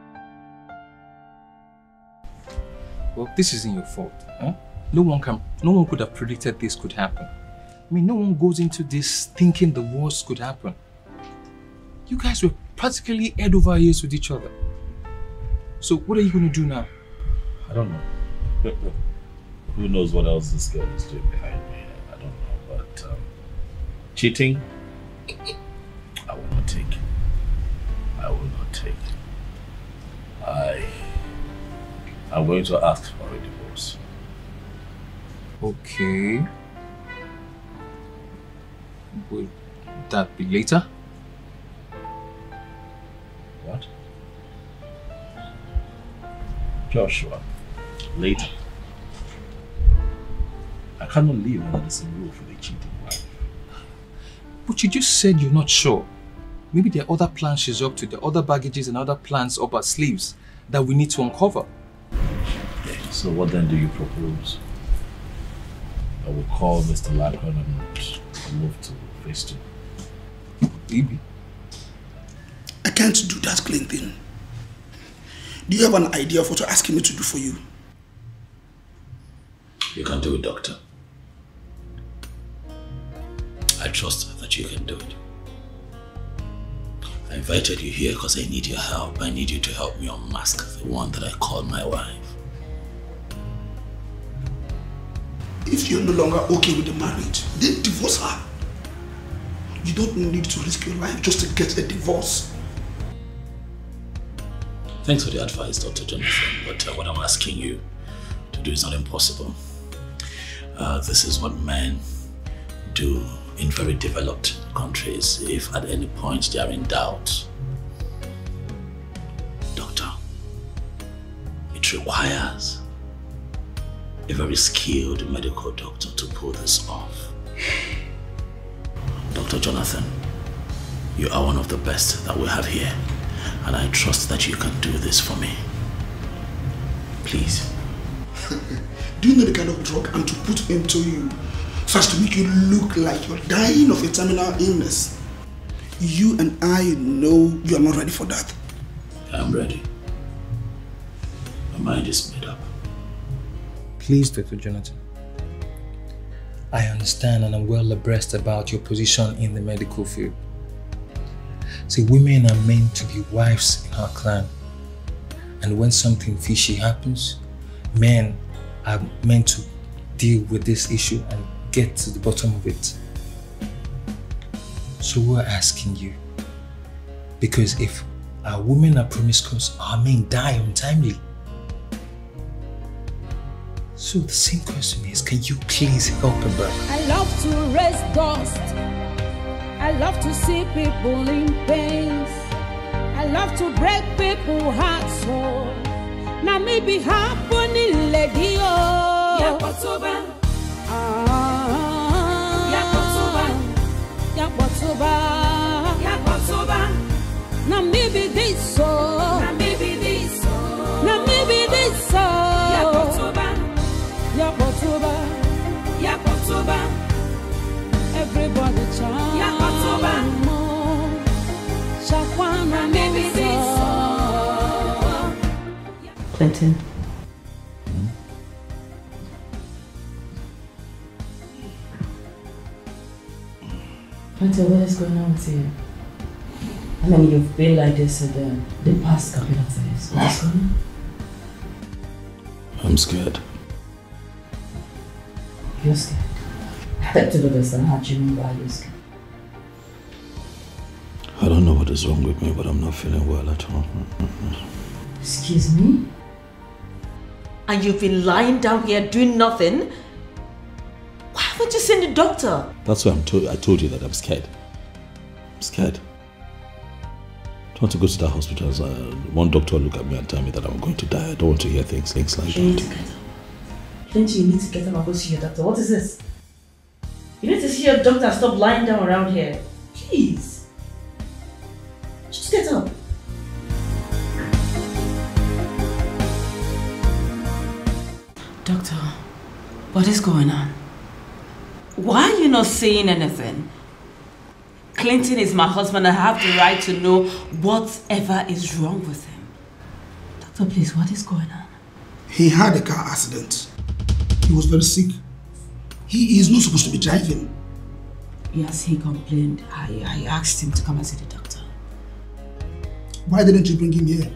Well, this isn't your fault. Huh? No one could have predicted this could happen. I mean, no one goes into this thinking the worst could happen. You guys were practically head over ears with each other. So what are you going to do now? I don't know. Who knows what else this girl is doing behind me? I don't know. But cheating, I will not take. I will not take. I'm going to ask for a divorce. Okay. Will that be later? What? Joshua, later. I cannot live under the same roof with a cheating wife. But you just said you're not sure. Maybe there are other plans she's up to, there are other baggages and other plans up her sleeves that we need to uncover. So what then do you propose? I will call Mr. Lackron and move to phase 2. Maybe. I can't do that clean thing. Do you have an idea of what you're asking me to do for you? You can do it, Doctor. I trust that you can do it. I invited you here because I need your help. I need you to help me unmask the one that I call my wife. If you're no longer okay with the marriage, then divorce her. You don't need to risk your life just to get a divorce. Thanks for the advice, Dr. Jonathan, but what I'm asking you to do is not impossible. This is what men do in very developed countries if at any point they are in doubt. Doctor, it requires a very skilled medical doctor to pull this off. Dr. Jonathan, you are one of the best that we have here, and I trust that you can do this for me. Please. Do you know the kind of drug I'm to put into you so as to make you look like you're dying of a terminal illness? You and I know you are not ready for that. I'm ready. My mind is made up. Please, Dr. Jonathan. I understand and I'm well abreast about your position in the medical field. See, women are meant to be wives in our clan. And when something fishy happens, men are meant to deal with this issue and get to the bottom of it. So we're asking you, because if our women are promiscuous, our men die untimely. So the same question is, can you please help a brother? I love to raise dust. I love to see people in pain. I love to break people's hearts. So now maybe happening lady oh. Yakotoba. Yakotoba. Yakotoba. Now maybe this so. Now maybe this so. Now maybe this so. Yakotoba. Yakotoba. Yakotoba. Everybody chant. Yakotoba. Shakwana maybe this so. Clinton. Clinton, what is going on with you? I mean, you've been like this in the past couple of days. What is going on? I'm scared. You're scared? I don't understand how you mean by you're scared. I don't know what is wrong with me, but I'm not feeling well at all. Excuse me? And you've been lying down here doing nothing? Why haven't you seen the doctor? That's why I told you that I'm scared. I'm scared. I don't want to go to that hospital. One doctor will look at me and tell me that I'm going to die. I don't want to hear things like that. You need to get up. Plenty, you need to get up and go see your doctor. What is this? You need to see your doctor and stop lying down around here. Please. Just get up. Doctor, what is going on? Why are you not saying anything? Clinton is my husband. I have the right to know whatever is wrong with him. Doctor, please, what is going on? He had a car accident. He was very sick. He is not supposed to be driving. Yes, he complained. I asked him to come and see the doctor. Why didn't you bring him here?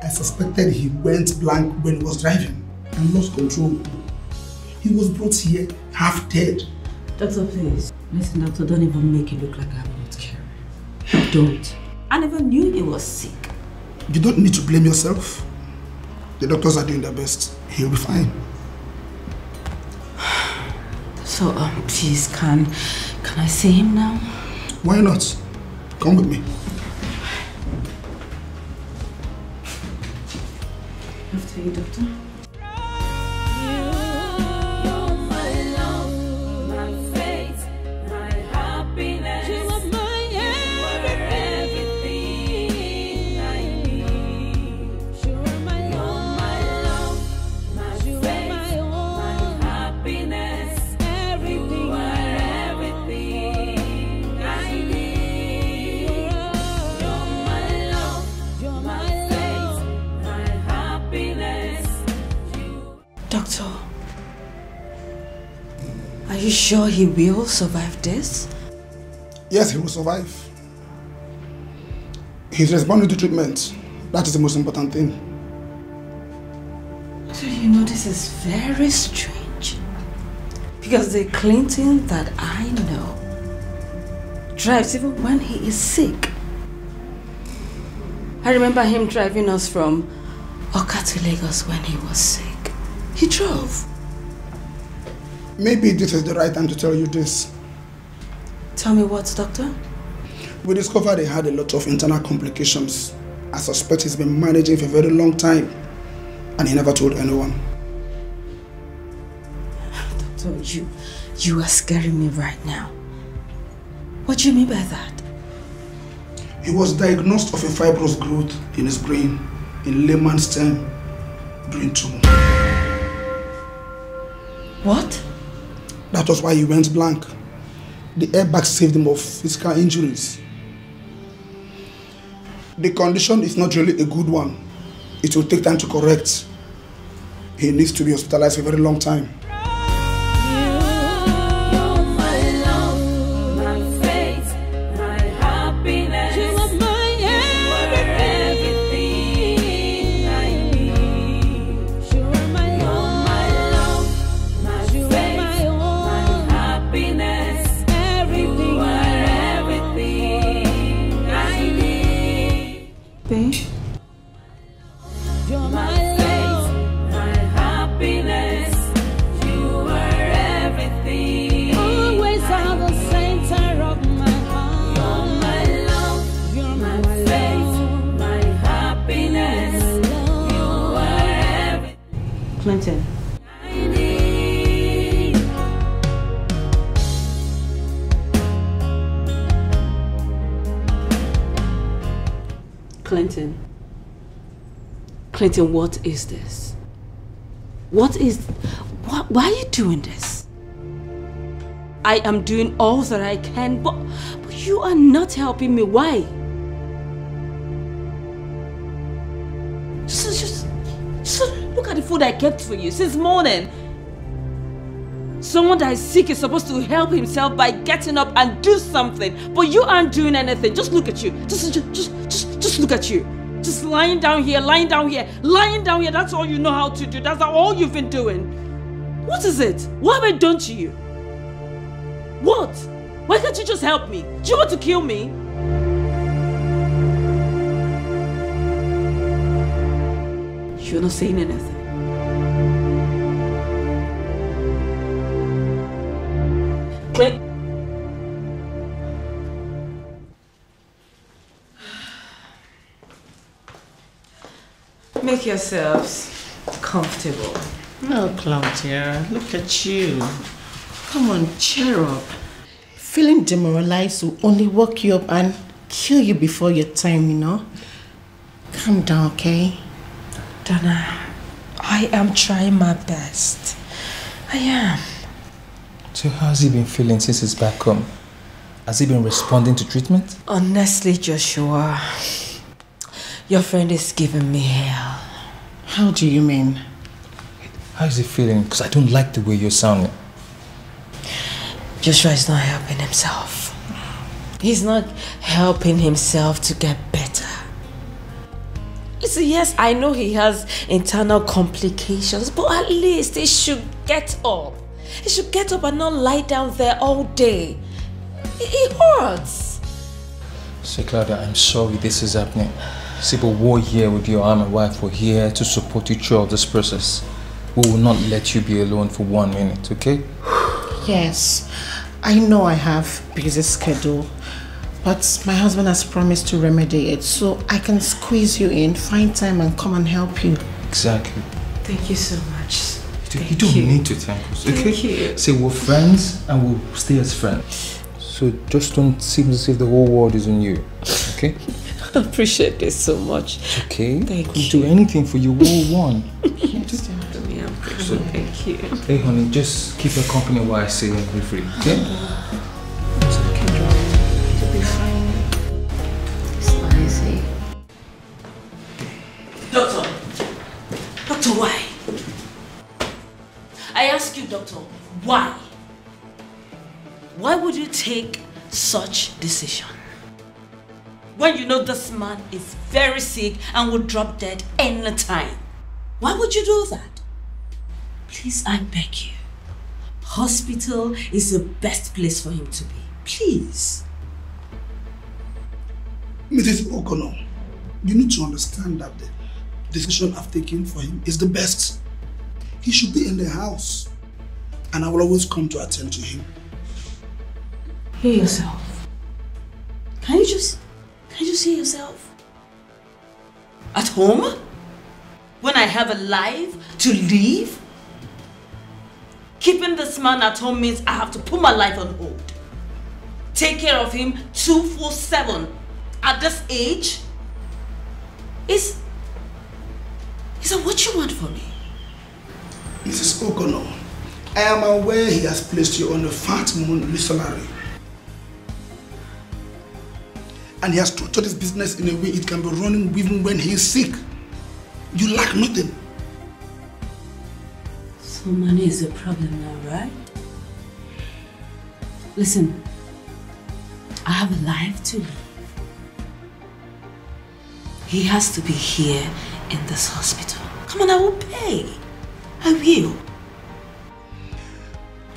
I suspected he went blank when he was driving and lost control. He was brought here half dead. Doctor, please. Listen, doctor, don't even make it look like I'm not caring. Don't. I never knew he was sick. You don't need to blame yourself. The doctors are doing their best. He'll be fine. So, please, can I see him now? Why not? Come with me. After you, doctor. Doctor, are you sure he will survive this? Yes, he will survive. He's responding to treatment. That is the most important thing. So you know, this is very strange. Because the Clinton that I know drives even when he is sick. I remember him driving us from Oka to Lagos when he was sick. He drove. Maybe this is the right time to tell you this. Tell me what, doctor? We discovered he had a lot of internal complications. I suspect he's been managing for a very long time. And he never told anyone. Doctor, you are scaring me right now. What do you mean by that? He was diagnosed of a fibrous growth in his brain, in layman's term, brain tumor. What? That was why he went blank. The airbag saved him of physical injuries. The condition is not really a good one. It will take time to correct. He needs to be hospitalized for a very long time. Clinton. Clinton. Clinton, what is this? Why are you doing this? I am doing all that I can, but you are not helping me. Why? food I kept for you since morning. Someone that is sick is supposed to help himself by getting up and do something, but you aren't doing anything. Just look at you. Just look at you. Just lying down here, lying down here, lying down here. That's all you know how to do. That's all you've been doing. What is it? What have I done to you? What? Why can't you just help me? Do you want to kill me? You're not saying anything. Wait. Make yourselves comfortable. No, Claudia, look at you. Come on, cheer up. Feeling demoralized will only work you up and kill you before your time, you know? Calm down, okay? Donna, I am trying my best. I am. So how's he been feeling since he's back home? Has he been responding to treatment? Honestly, Joshua, your friend is giving me hell. How do you mean? How is he feeling? Because I don't like the way you're sounding. Joshua is not helping himself. He's not helping himself to get better. Listen, yes, I know he has internal complications, but at least he should get up. He should get up and not lie down there all day. It hurts. See, Claudia, I'm sorry this is happening. See, but we're here with your arm and wife. We're here to support you throughout this process. We will not let you be alone for 1 minute, okay? Yes, I know I have a busy schedule, but my husband has promised to remedy it, so I can squeeze you in, find time and come and help you. Exactly. Thank you so much. You don't need to thank us, okay? Thank you. Say we're friends and we'll stay as friends. So just don't seem as if the whole world is on you, okay? I appreciate this so much. It's okay. Thank We'll you. do anything for you. We're one. Yes, definitely. I'm grateful. So, thank you. Hey, honey, just keep her company while I say and be free, okay? It's okay, darling. You'll be fine. It's not easy. Doctor! Doctor, why? I ask you, doctor, why? Why would you take such decision? When you know this man is very sick and will drop dead anytime. Why would you do that? Please, I beg you. Hospital is the best place for him to be. Please. Mrs. O'Connor, you need to understand that the decision I've taken for him is the best. He should be in the house. And I will always come to attend to him. Hear yourself. Can you just hear yourself? At home? When I have a life to live? Keeping this man at home means I have to put my life on hold. Take care of him 24/7. At this age? Is that what you want for me? Mrs. O'Connor, I am aware he has placed you on a fat monthly salary. And he has structured his business in a way it can be running even when he is sick. You lack nothing. So money is a problem now, right? Listen, I have a life to live. He has to be here in this hospital. Come on, I will pay. I will.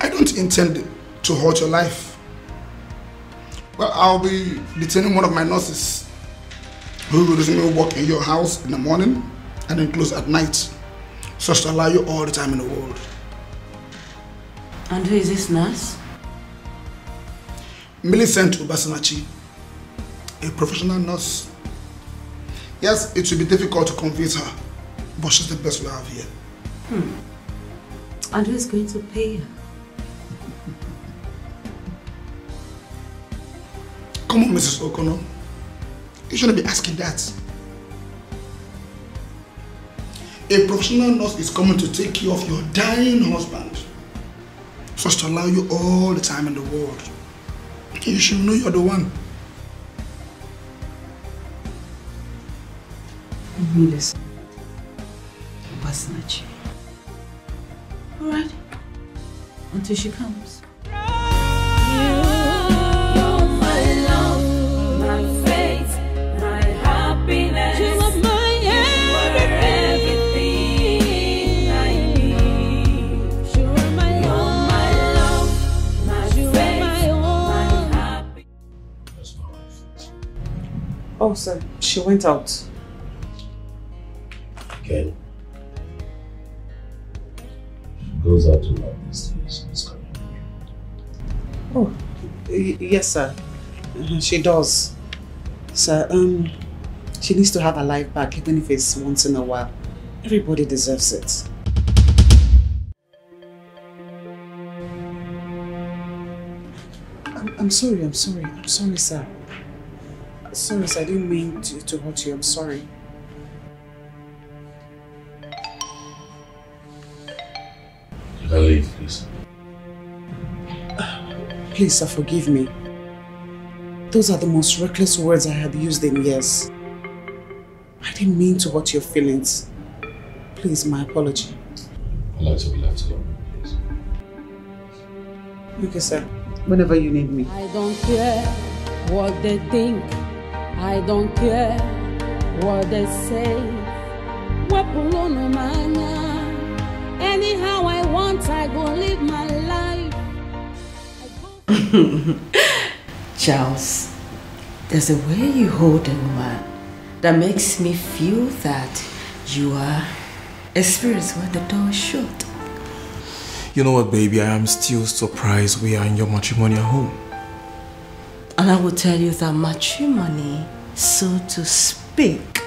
I don't intend to hurt your life. Well, I'll be detaining one of my nurses who will resume work in your house in the morning and then close at night, so as to allow you all the time in the world. And who is this nurse? Millicent Ubasanachi, a professional nurse. Yes, it will be difficult to convince her, but she's the best we have here. And who is going to pay her? Come on, Mrs. O'Connor. You shouldn't be asking that. A professional nurse is coming to take care of your dying husband, so as to allow you all the time in the world. You should know you're the one. Millicent Ubasanachi. All right. Until she comes. Oh, sir, she went out. Okay. She goes out to love these days. It's coming. Oh, yes, sir. She does. Sir, she needs to have her life back, even if it's once in a while. Everybody deserves it. I'm sorry, sir. Sorry, sir, I didn't mean to hurt you. I'm sorry. You can leave, please. Please, sir, forgive me. Those are the most reckless words I have used in years. I didn't mean to hurt your feelings. Please, my apology. I'd like to be left alone, please. Okay, sir. Whenever you need me. I don't care what they think. I don't care what they say. Anyhow I want, I go live my life. Charles, there's a way you hold a woman that makes me feel that you are experienced when the door is shut. You know what, baby? I am still surprised we are in your matrimonial home. And I will tell you that matrimony, so to speak,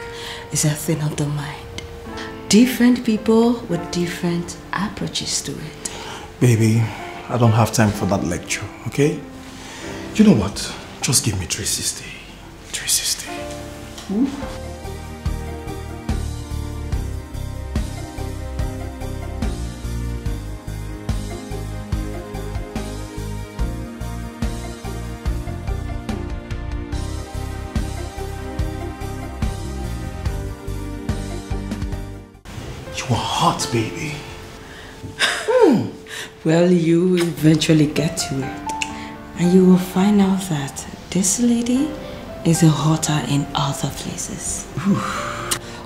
is a thing of the mind. Different people with different approaches to it. Baby, I don't have time for that lecture, okay? You know what? Just give me 360. 360. You are hot, baby. Well, you will eventually get to it. And you will find out that this lady is hotter in other places.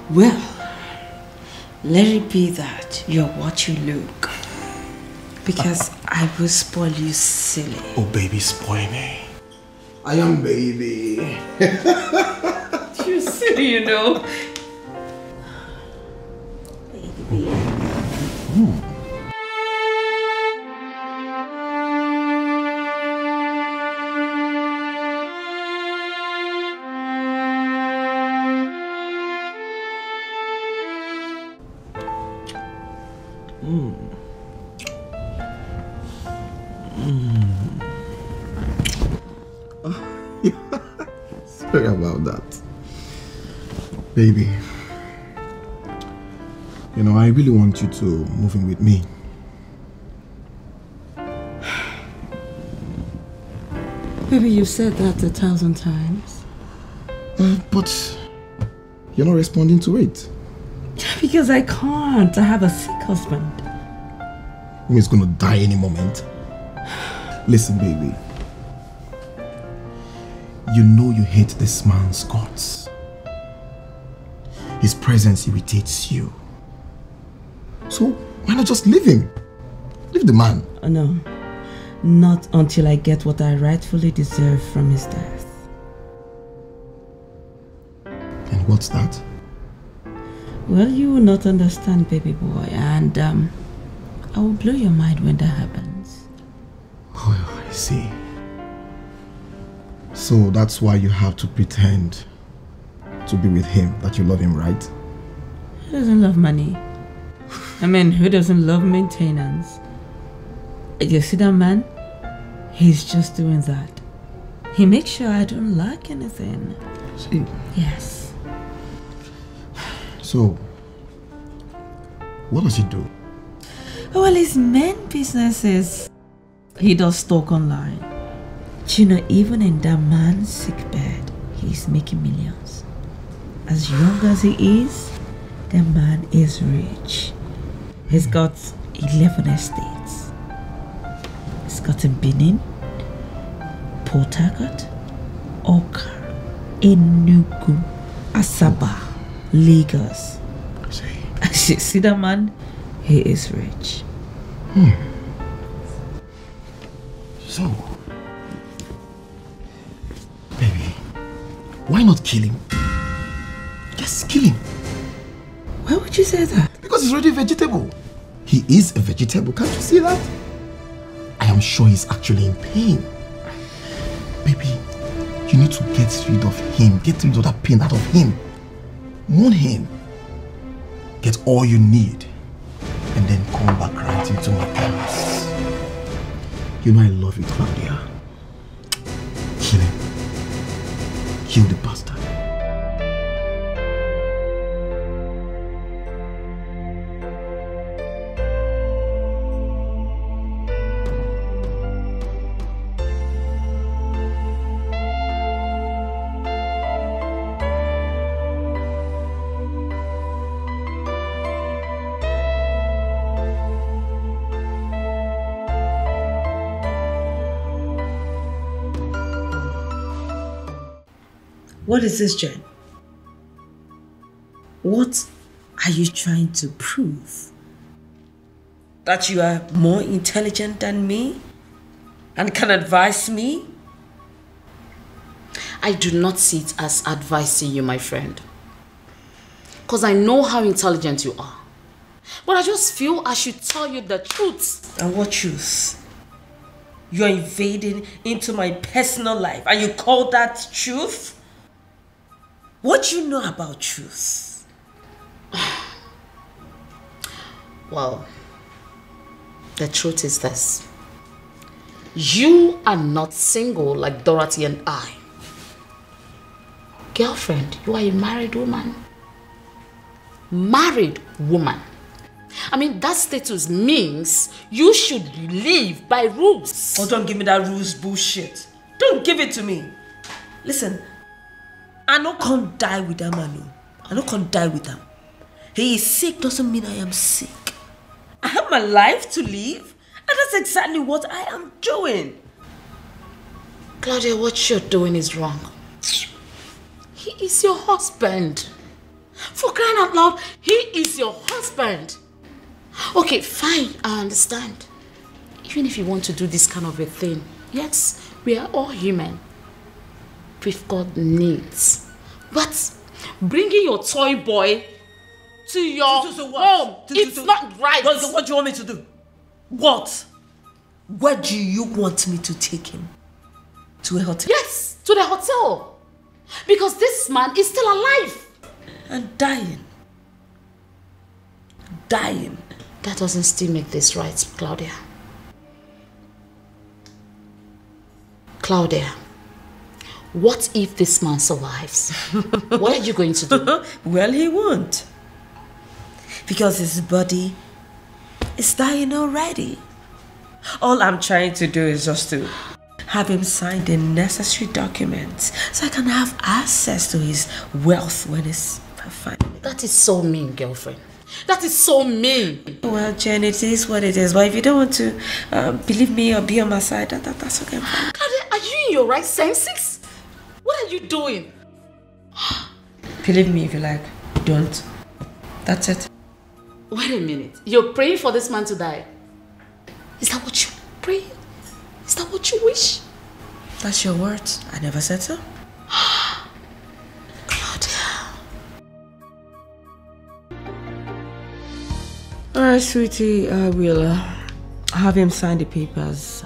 Well, let it be that you're what you look. Because I will spoil you silly. Oh, baby, spoil me. I am baby. You're silly, you know. Sorry about that. Baby, you know, I really want you to move in with me. Baby, you said that 1,000 times. But you're not responding to it. Because I can't. I have a sick husband. He's gonna die any moment. Listen, baby. You know you hate this man's guts. His presence irritates you. So why not just leave him? Leave the man. No. Not until I get what I rightfully deserve from his death. And what's that? Well, you will not understand, baby boy, and I will blow your mind when that happens. Oh, I see. So that's why you have to pretend to be with him, that you love him, right? Who doesn't love money? I mean, who doesn't love maintenance? You see that man? He's just doing that. He makes sure I don't lack anything. See? Yes. So, what does he do? Well, his main business is he does stock online. You know, even in that man's sick bed, he's making millions. As young as he is, the man is rich. He's got 11 estates. It's got in Benin, Port Harcourt, Oka, Enugu, Asaba, Lagos. See that man? He is rich. So, baby, why not kill him? Just kill him. Why would you say that? Because he's already a vegetable. He is a vegetable, can't you see that? I am sure he's actually in pain. Baby, you need to get rid of him. Get rid of that pain out of him. Mourn him. Get all you need. And then come back right into my arms. You know I love you, Claudia. Kill him. Kill the bastard. What is this, Jen? What are you trying to prove? That you are more intelligent than me? And can advise me? I do not see it as advising you, my friend. Because I know how intelligent you are. But I just feel I should tell you the truth. And what truth? You're invading into my personal life and you call that truth? What do you know about truth? Well, the truth is this. You are not single like Dorothy and I. Girlfriend, you are a married woman. Married woman. I mean, that status means you should live by rules. Oh, don't give me that rules bullshit. Don't give it to me. Listen, I no can't die with that man. I no can't die with him. He is sick doesn't mean I am sick. I have my life to live, and that's exactly what I am doing. Claudia, what you're doing is wrong. He is your husband. For crying out loud, he is your husband. Okay, fine, I understand. Even if you want to do this kind of a thing, yes, we are all human. We've got needs. But bringing your toy boy to your home, it's not right. What do you want me to do? What? Where do you want me to take him? To a hotel? Yes, to the hotel. Because this man is still alive. And dying. Dying. That doesn't still make this right, Claudia. Claudia, what if this man survives? What are you going to do? Well, he won't. Because his body is dying already. All I'm trying to do is just to have him sign the necessary documents so I can have access to his wealth when it's fine. That is so mean, girlfriend. That is so mean. Well, Jen, it is what it is. But if you don't want to believe me or be on my side, that's okay. Claudia, are you in your right senses? What are you doing? Believe me if you like. Don't. That's it. Wait a minute. You're praying for this man to die? Is that what you pray? Is that what you wish? That's your words. I never said so. Claudia. Alright, sweetie. I will have him sign the papers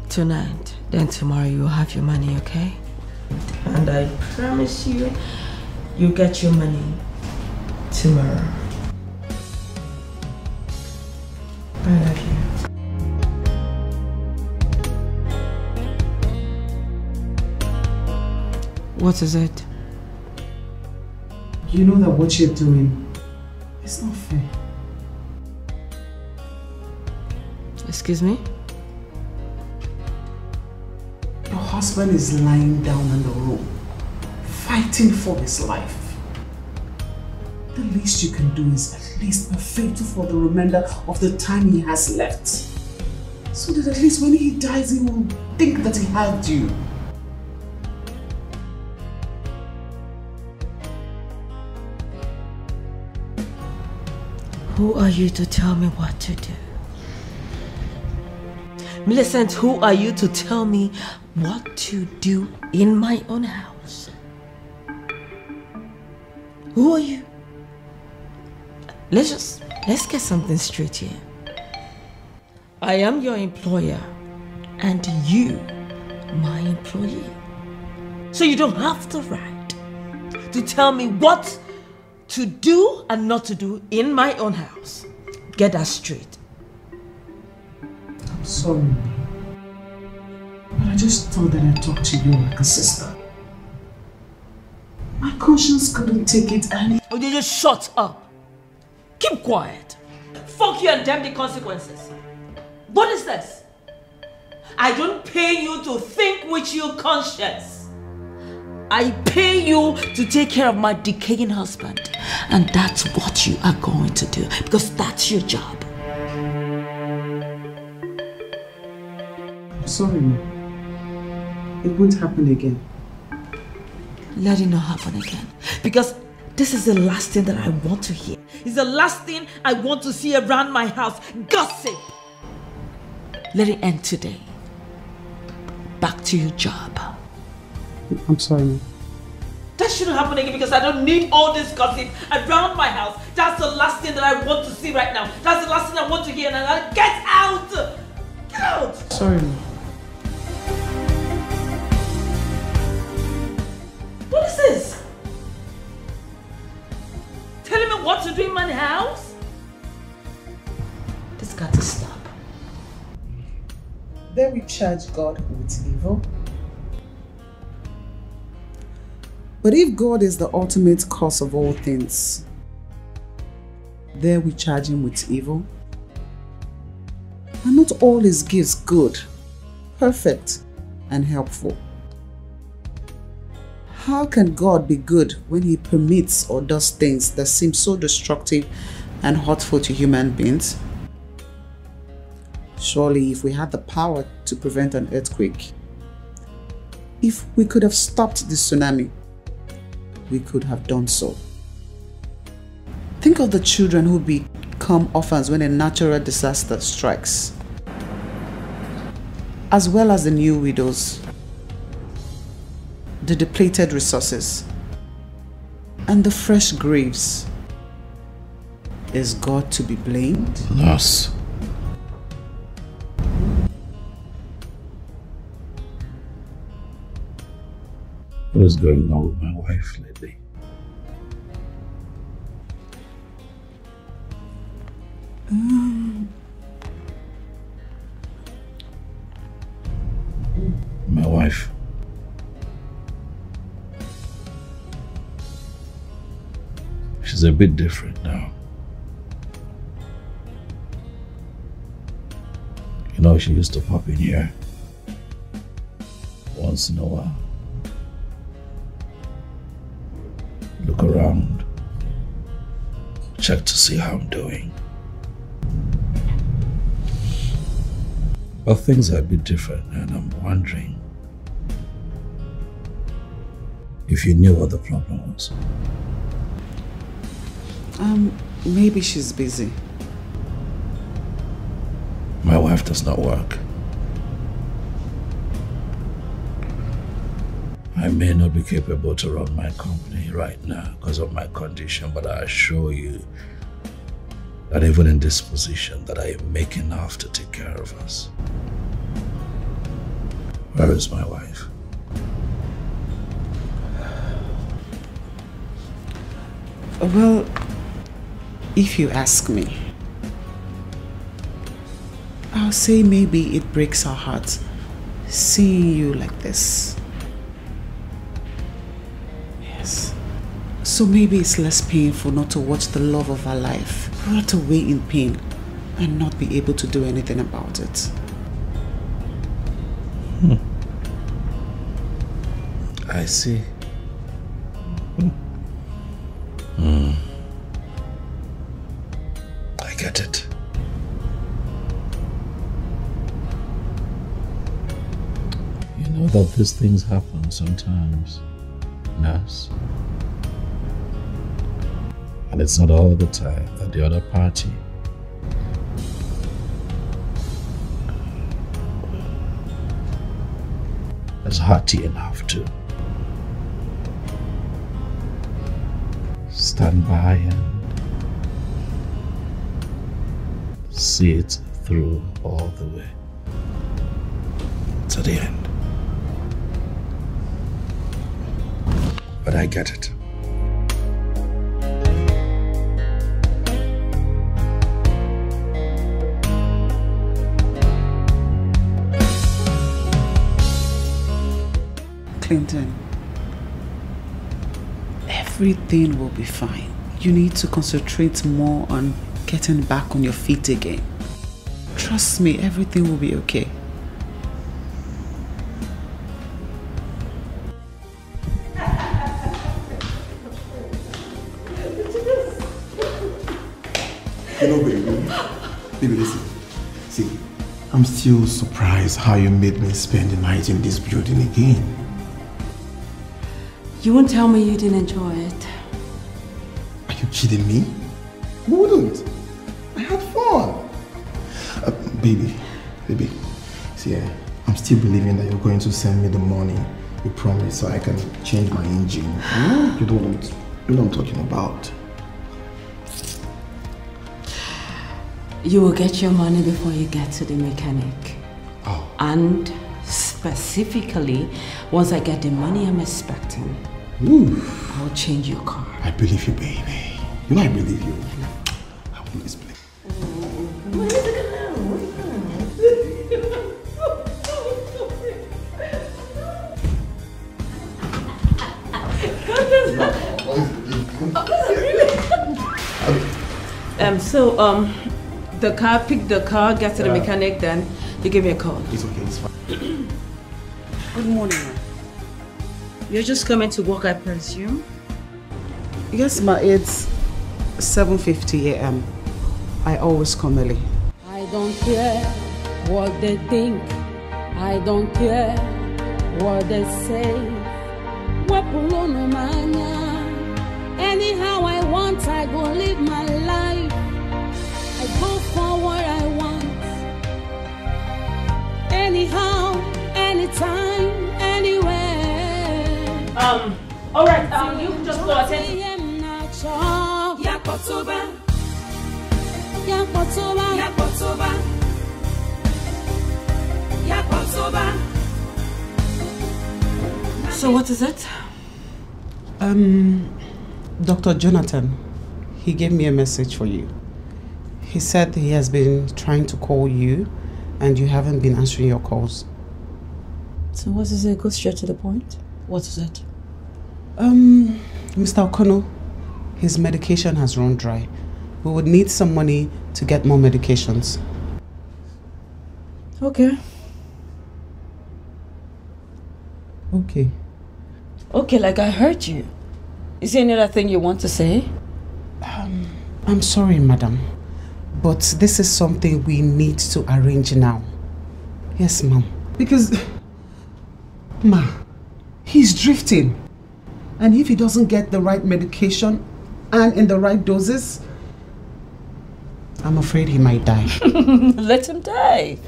tonight. Then tomorrow you'll have your money, okay? And I promise you, you'll get your money tomorrow. I love you. What is it? You know that what you're doing is not fair. Excuse me? Your husband is lying down on the road, fighting for his life. The least you can do is at least be faithful for the remainder of the time he has left. So that at least when he dies, he will think that he had you. Who are you to tell me what to do? Millicent, who are you to tell me what to do in my own house? Who are you? Let's get something straight here. I am your employer and you my employee. So you don't have the right to tell me what to do and not to do in my own house. Get that straight. I'm sorry, but I just thought that I talked to you like a sister. My conscience couldn't take it and... Oh, you just shut up. Keep quiet. Fuck you and damn the consequences. What is this? I don't pay you to think with your conscience. I pay you to take care of my decaying husband. And that's what you are going to do, because that's your job. I'm sorry, Ma. It won't happen again. Let it not happen again. Because this is the last thing that I want to hear. It's the last thing I want to see around my house. Gossip. Let it end today. Back to your job. I'm sorry, Ma. That shouldn't happen again because I don't need all this gossip around my house. That's the last thing that I want to see right now. That's the last thing I want to hear. And I get out! Get out! Sorry, Ma. What is this? Telling me what to do in my house? This got to stop. Then we charge God with evil. But if God is the ultimate cause of all things, there we charge him with evil. And not all his gifts good, perfect, and helpful. How can God be good when he permits or does things that seem so destructive and hurtful to human beings? Surely if we had the power to prevent an earthquake, if we could have stopped the tsunami, we could have done so. Think of the children who become orphans when a natural disaster strikes, as well as the new widows, the depleted resources, and the fresh graves. Is God to be blamed? Loss. What is going on with my wife lately? My wife. She's a bit different now. You know, she used to pop in here once in a while. Look around, check to see how I'm doing. But things are a bit different, and I'm wondering if you knew what the problem was. Maybe she's busy. My wife does not work. I may not be capable to run my company right now because of my condition, but I assure you that even in this position that I make enough to take care of us. Where is my wife? Well, if you ask me, I'll say maybe it breaks our heart seeing you like this. Yes. So maybe it's less painful not to watch the love of our life rot away in pain and not be able to do anything about it. I see. that these things happen sometimes, nurse. And it's not all the time that the other party is hearty enough to stand by and see it through all the way to the end. But I get it. Clinton, everything will be fine. You need to concentrate more on getting back on your feet again. Trust me, everything will be okay. Hello, baby. Baby, listen. See, I'm still surprised how you made me spend the night in this building again. You won't tell me you didn't enjoy it. Are you kidding me? Who wouldn't? I had fun. Baby, see, I'm still believing that you're going to send me the money you promised so I can change my engine. You know what I'm talking about. You will get your money before you get to the mechanic. Oh. And specifically, once I get the money I'm expecting, I'll change your car. I believe you, baby. You know I believe you. I will always believe. Pick the car, get to the mechanic, then you give me a call. It's okay, it's fine. Good morning, ma. You're just coming to work, I presume? Yes, ma, it's 7:50 a.m. I always come early. I don't care what they think. I don't care what they say. Anyhow I want, I go live my life. I go for what I want. Anyhow, anytime, anywhere. Alright, you just go ahead. So what is it? Dr. Jonathan, he gave me a message for you. He said he has been trying to call you and you haven't been answering your calls. So what is it? Go straight to the point. What is it? Mr. O'Connell, his medication has run dry. We would need some money to get more medications. Okay. Okay. Okay, like I heard you. Is there any other thing you want to say? I'm sorry, madam, but this is something we need to arrange now. Yes, ma'am. Because, ma, he's drifting. And if he doesn't get the right medication and in the right doses, I'm afraid he might die. Let him die.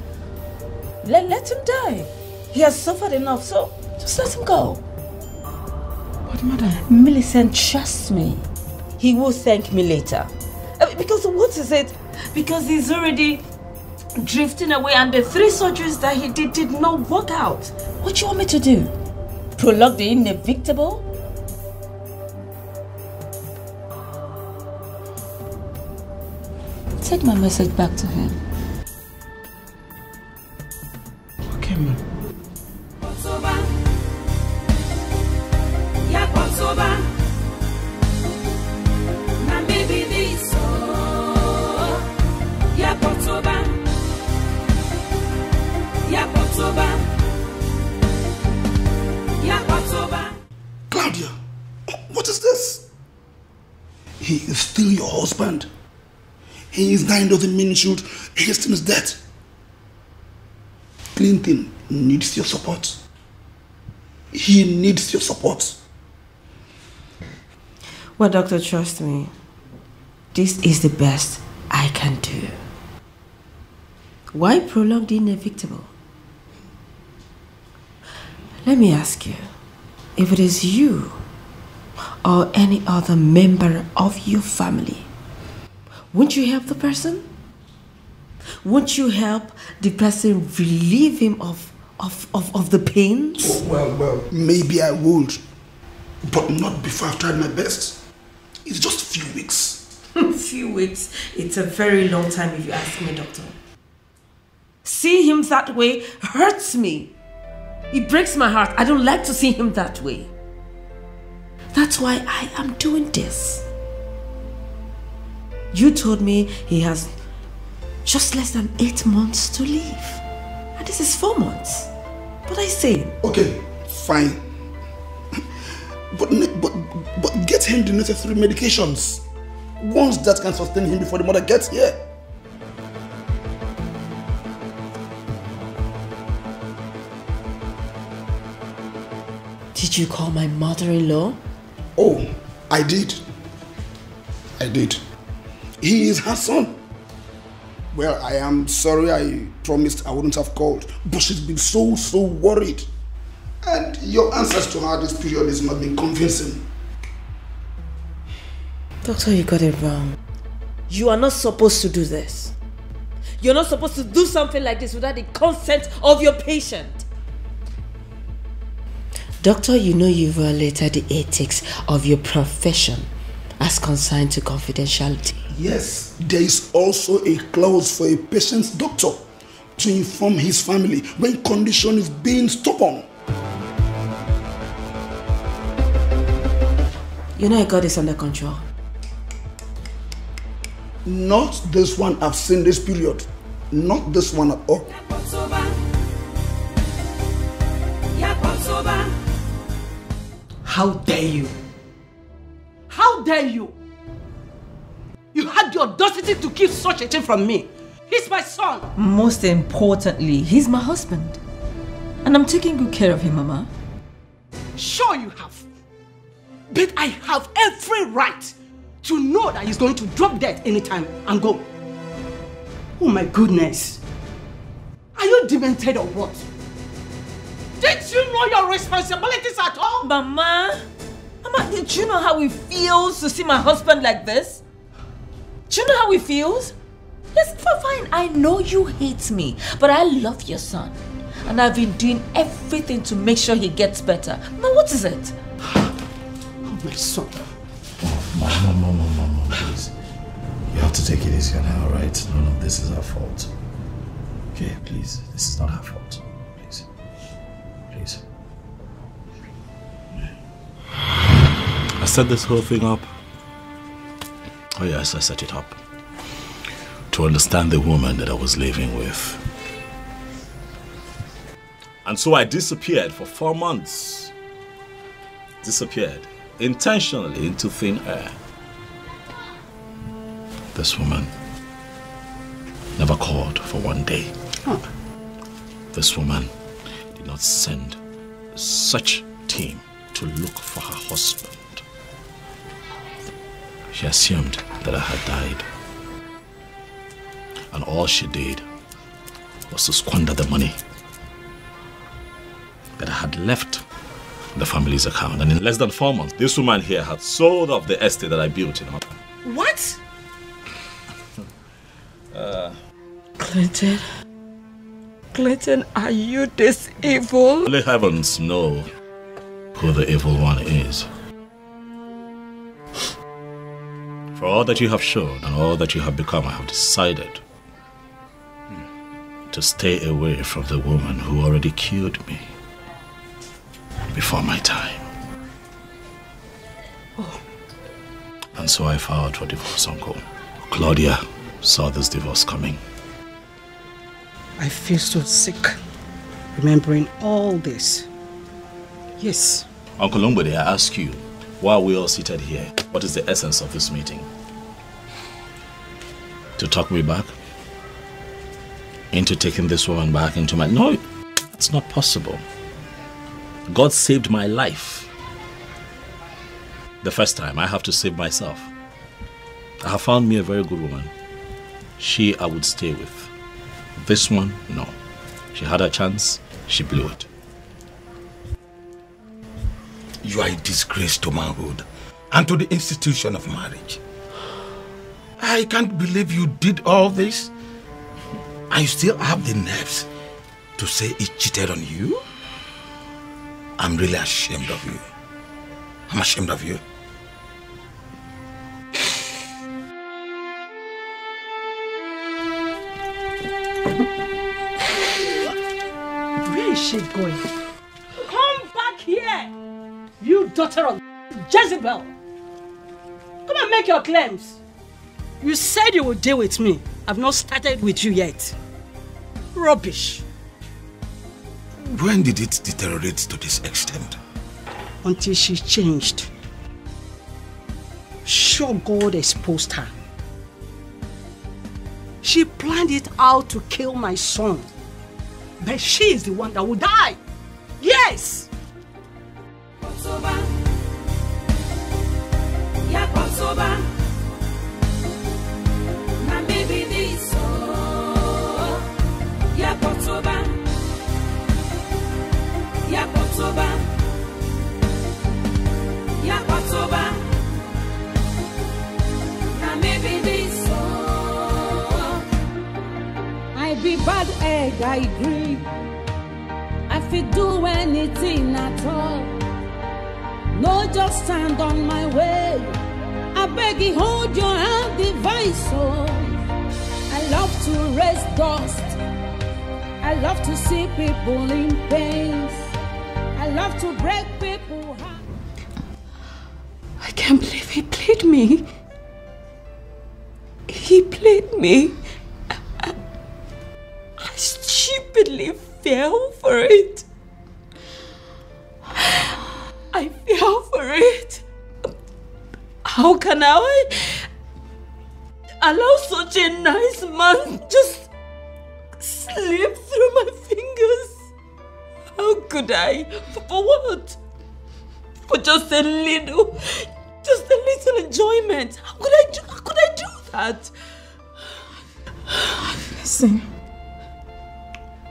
Let him die. He has suffered enough, so just let him go. But madam... Millicent, trust me. He will thank me later. Because what is it? Because he's already drifting away and the 3 surgeries that he did not work out. What do you want me to do? Prolong the inevitable? Take my message back to him. Okay, ma'am. Claudia, what is this? He is still your husband. He is dying doesn't mean you should hasten his death. Clinton needs your support. He needs your support. Well, doctor, trust me. This is the best I can do. Why prolong the inevitable? Let me ask you, if it is you or any other member of your family, won't you help the person? Won't you help the person relieve him of the pains? Oh, well, maybe I would, but not before I've tried my best. It's just a few weeks. Few weeks? It's a very long time if you ask me, doctor. Seeing him that way hurts me. It breaks my heart. I don't like to see him that way. That's why I am doing this. You told me he has just less than 8 months to live. And this is 4 months. But I say... Okay, fine. But get him the necessary medications. Ones that can sustain him before the mother gets here. Did you call my mother-in-law? Oh, I did. He is her son. Well, I am sorry, I promised I wouldn't have called, but she's been so worried. And your answers to her this period has not been convincing. Doctor, you got it wrong. You are not supposed to do this. You're not supposed to do something like this without the consent of your patient. Doctor, you know you violated the ethics of your profession as consigned to confidentiality. Yes, there is also a clause for a patient's doctor to inform his family when condition is being stubborn. You know I got this under control. Not this one I've seen this period. Not this one at all. How dare you? How dare you? You had the audacity to keep such a thing from me. He's my son. Most importantly, he's my husband. And I'm taking good care of him, Mama. Sure you have. But I have every right to know that he's going to drop dead anytime and go. Oh my goodness. Are you demented or what? Did you know your responsibilities at all? Mama, did you know how it feels to see my husband like this? Do you know how it feels? Yes, fine, I know you hate me, but I love your son. And I've been doing everything to make sure he gets better. Now what is it? Oh, my son. Mom, please. You have to take it easy on her, alright? None of this is her fault. Okay, please. This is not her fault. Please. Please. I set this whole thing up. Oh yes, I set it up to understand the woman that I was living with. And so I disappeared for 4 months. Disappeared intentionally into thin air. This woman never called for 1 day. Huh. This woman did not send such team to look for her husband. She assumed that I had died. And all she did was to squander the money that I had left in the family's account. And in less than 4 months, this woman here had sold off the estate that I built in her. What? Clinton, are you this evil? Only heavens know who the evil one is. For all that you have shown and all that you have become, I have decided to stay away from the woman who already killed me before my time. Oh. And so I filed for divorce, Uncle. Claudia saw this divorce coming. I feel so sick remembering all this. Yes. Uncle Longbody, I ask you, why are we all seated here? What is the essence of this meeting? To talk me back? Into taking this woman back into my... No, it's not possible. God saved my life. The first time, I have to save myself. I have found me a very good woman. She I would stay with. This one, no. She had a chance, she blew it. You are a disgrace to manhood and to the institution of marriage. I can't believe you did all this. And you still have the nerves to say he cheated on you? I'm really ashamed of you. I'm ashamed of you. Where is she going? Come back here! You daughter of Jezebel! Come and make your claims. You said you would deal with me. I've not started with you yet. Rubbish. When did it deteriorate to this extent? Until she changed. Sure, God exposed her. She planned it out to kill my son. But she is the one that will die. Yes! I be bad egg, I agree. I fit do anything at all. No, just stand on my way. I beg you, hold your hand, device. Oh, I love to raise dust. I love to see people in pain. I love to break people's hearts. I can't believe he played me. He played me. I stupidly fell for it. I fell for it. How can I allow such a nice man just slip through my fingers? How could I? For what? For just a little enjoyment. How could I do that? Listen,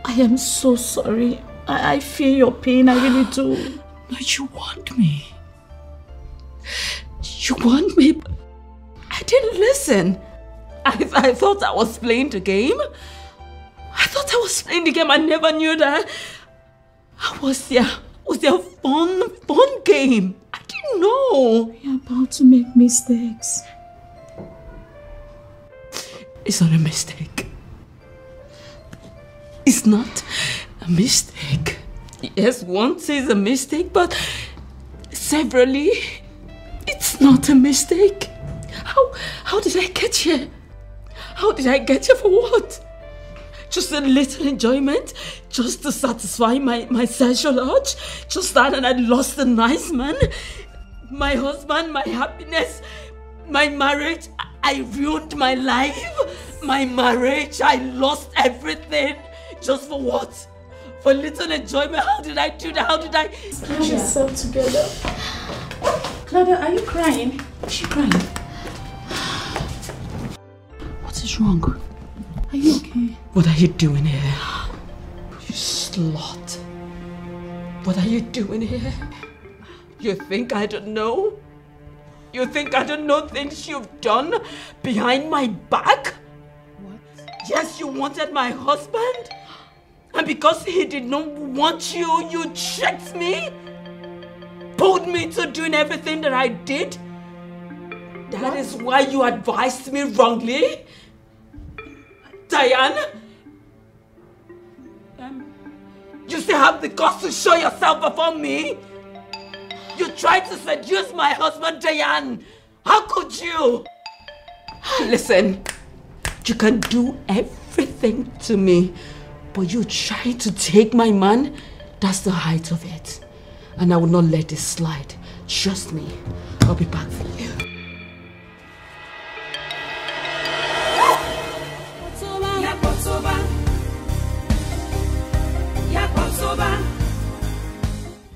I am so sorry. I feel your pain, I really do. But you want me. You want me? I didn't listen. I thought I was playing the game. I never knew that. I was there fun game. I didn't know. You're about to make mistakes. It's not a mistake. It's not a mistake. Yes, once is a mistake, but severally, it's not a mistake. How did I get here? How did I get here for what? Just a little enjoyment? Just to satisfy my sexual urge? Just that, and I lost a nice man? My husband, my happiness, my marriage. I ruined my life, my marriage. I lost everything. Just for what? For little enjoyment? How did I do that? How did I... Get yourself together. Claudia, are you crying? Is she crying? What is wrong? Are you okay? What are you doing here? You slut. What are you doing here? You think I don't know? You think I don't know things you've done behind my back? What? Yes, you wanted my husband? And because he did not want you, you tricked me? Pulled me to doing everything that I did? That is why you advised me wrongly? Diane? You still have the guts to show yourself before me? You tried to seduce my husband, Diane. How could you? Listen, you can do everything to me, but you trying to take my man, that's the height of it. And I will not let this slide. Trust me, I'll be back for you.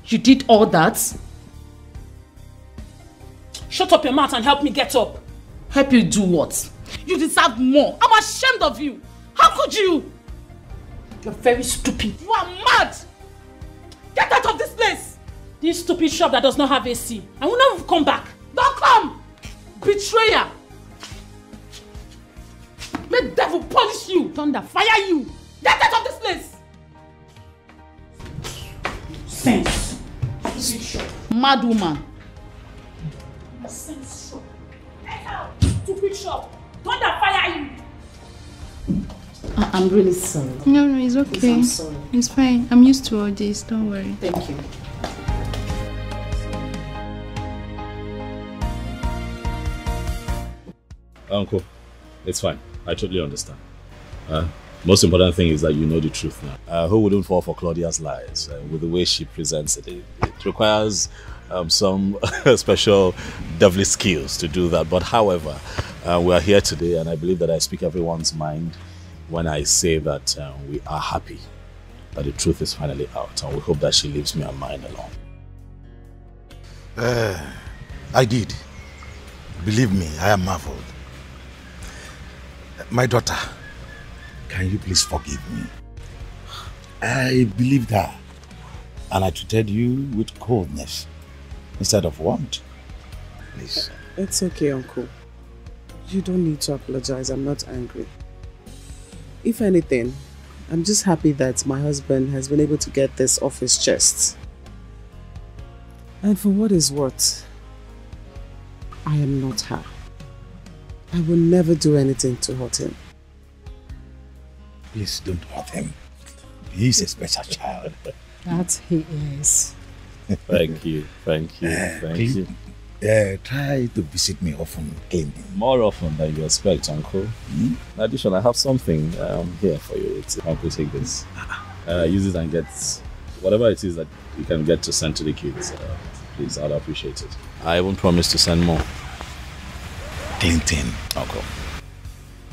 You did all that? Shut up your mouth and help me get up. Help you do what? You deserve more. I'm ashamed of you. How could you? You're very stupid. You are mad. Get out of this place. This stupid shop that does not have AC. I will never come back. Don't come. Betrayer. May the devil punish you. Thunder, fire you. Get out of this place. Sense. Mad woman. Sense shop. Get out. Stupid shop. Thunder, fire you. I'm really sorry. No, it's okay. Please, I'm sorry. It's fine. I'm used to all this. Don't worry. Thank you. Uncle, it's fine. I totally understand. Most important thing is that you know the truth now. Who wouldn't fall for Claudia's lies? With the way she presents it, it requires some special devilish skills to do that. But however, we are here today, and I believe that I speak everyone's mind when I say that we are happy that the truth is finally out, and we hope that she leaves me and mine alone. I did. Believe me, I am marveled. My daughter, can you please forgive me? I believed her, and I treated you with coldness instead of warmth. Please. It's okay, Uncle. You don't need to apologize. I'm not angry. If anything, I'm just happy that my husband has been able to get this off his chest. And for what is worth, I am not her. I will never do anything to hurt him. Please don't hurt him. He's a special child. That he is. Thank you, thank you, thank you. Try to visit me often, Clinton. More often than you expect, Uncle. In addition, I have something here for you. Uncle, take this. Use it and get whatever it is that you can get to send to the kids. Please, I'd appreciate it. I even promise to send more. Clinton. Uncle.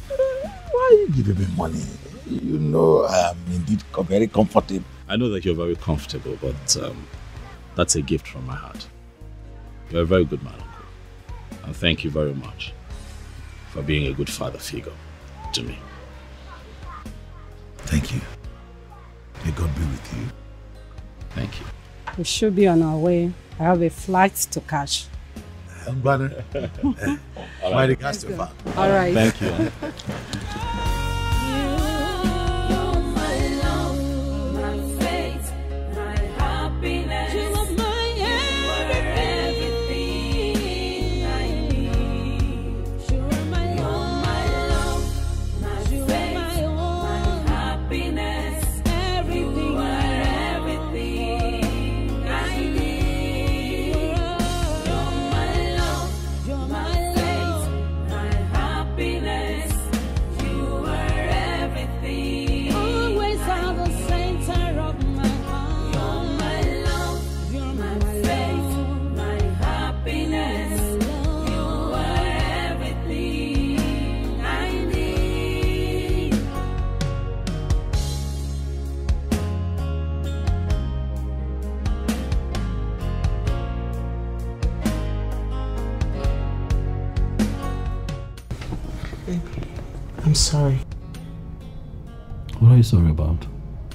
Why are you giving me money? You know I am indeed very comfortable. I know that you're very comfortable, but that's a gift from my heart. You're a very good man, Uncle. And thank you very much for being a good father figure to me. Thank you. May God be with you. Thank you. We should be on our way. I have a flight to catch. Brother. My regards to your father. All right. Thank you. I'm sorry. What are you sorry about?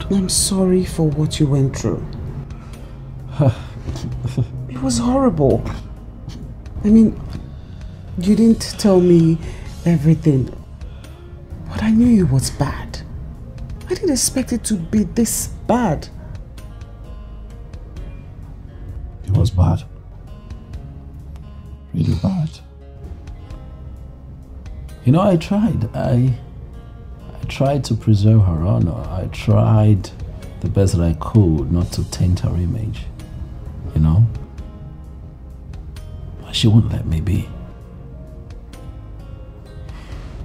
I'm sorry for what you went through. It was horrible. I mean, you didn't tell me everything, but I knew it was bad. I didn't expect it to be this bad. It was bad. Really bad. You know, I tried. I tried to preserve her honor. I tried the best that I could not to taint her image. You know? But she wouldn't let me be.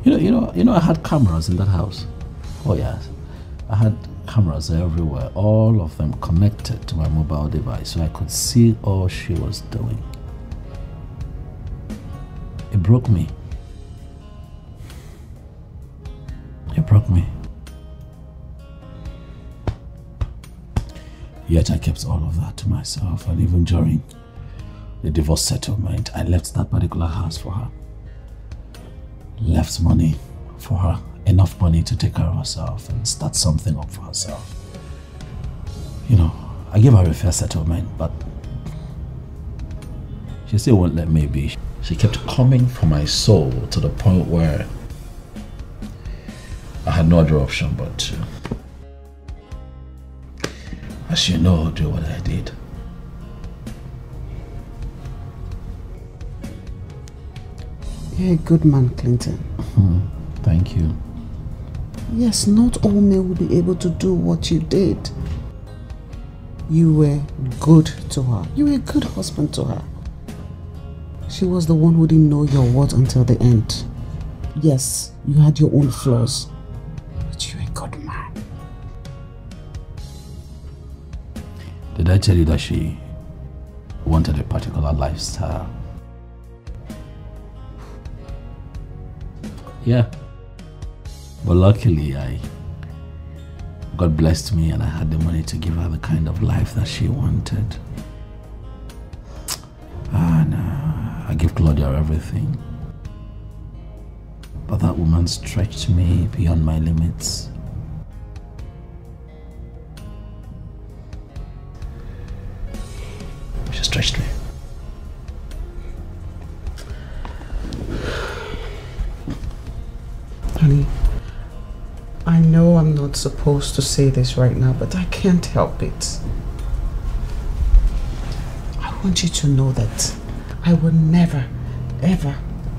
You know, I had cameras in that house. Oh yes. I had cameras everywhere, all of them connected to my mobile device, so I could see all she was doing. It broke me. It broke me. Yet I kept all of that to myself, and even during the divorce settlement, I left that particular house for her. Left money for her, enough money to take care of herself and start something up for herself. You know, I gave her a fair settlement, but she still won't let me be. She kept coming for my soul to the point where I had no other option but to, as you know, do what I did. You're a good man, Clinton. Thank you. Yes, not all men will be able to do what you did. You were good to her. You were a good husband to her. She was the one who didn't know your word until the end. Yes, you had your own flaws, but you're a good man. Did I tell you that she wanted a particular lifestyle? Yeah. But luckily, God blessed me and I had the money to give her the kind of life that she wanted. And I gave Claudia everything. But that woman stretched me beyond my limits. She stretched me. Honey, I know I'm not supposed to say this right now, but I can't help it. I want you to know that I will never, ever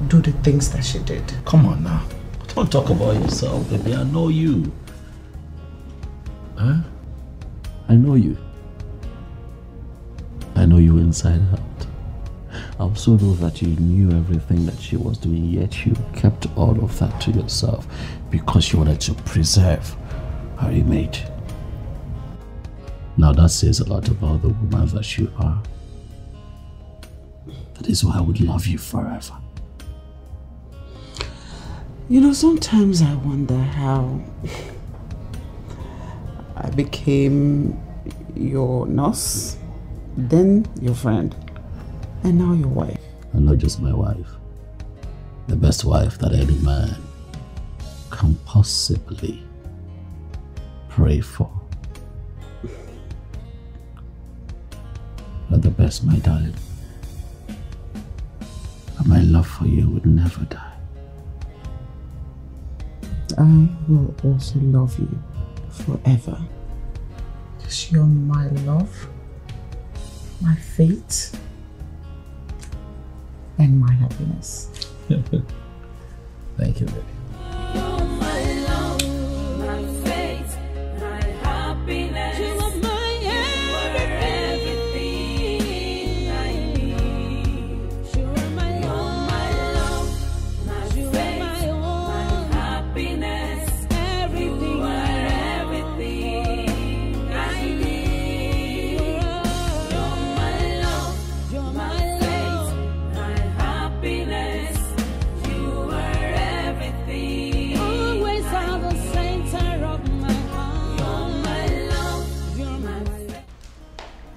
do the things that she did. Come on now. Don't talk about yourself, baby. I know you. Huh? I know you. I know you inside out. I also know that you knew everything that she was doing, yet you kept all of that to yourself because you wanted to preserve her image. Now that says a lot about the woman that you are. That is why I would love you forever. You know, sometimes I wonder how I became your nurse, then your friend, and now your wife. And not just my wife. The best wife that any man can possibly pray for. You're the best, my darling. And my love for you would never die. I will also love you forever. Because you're my love, my fate, and my happiness. Thank you, baby.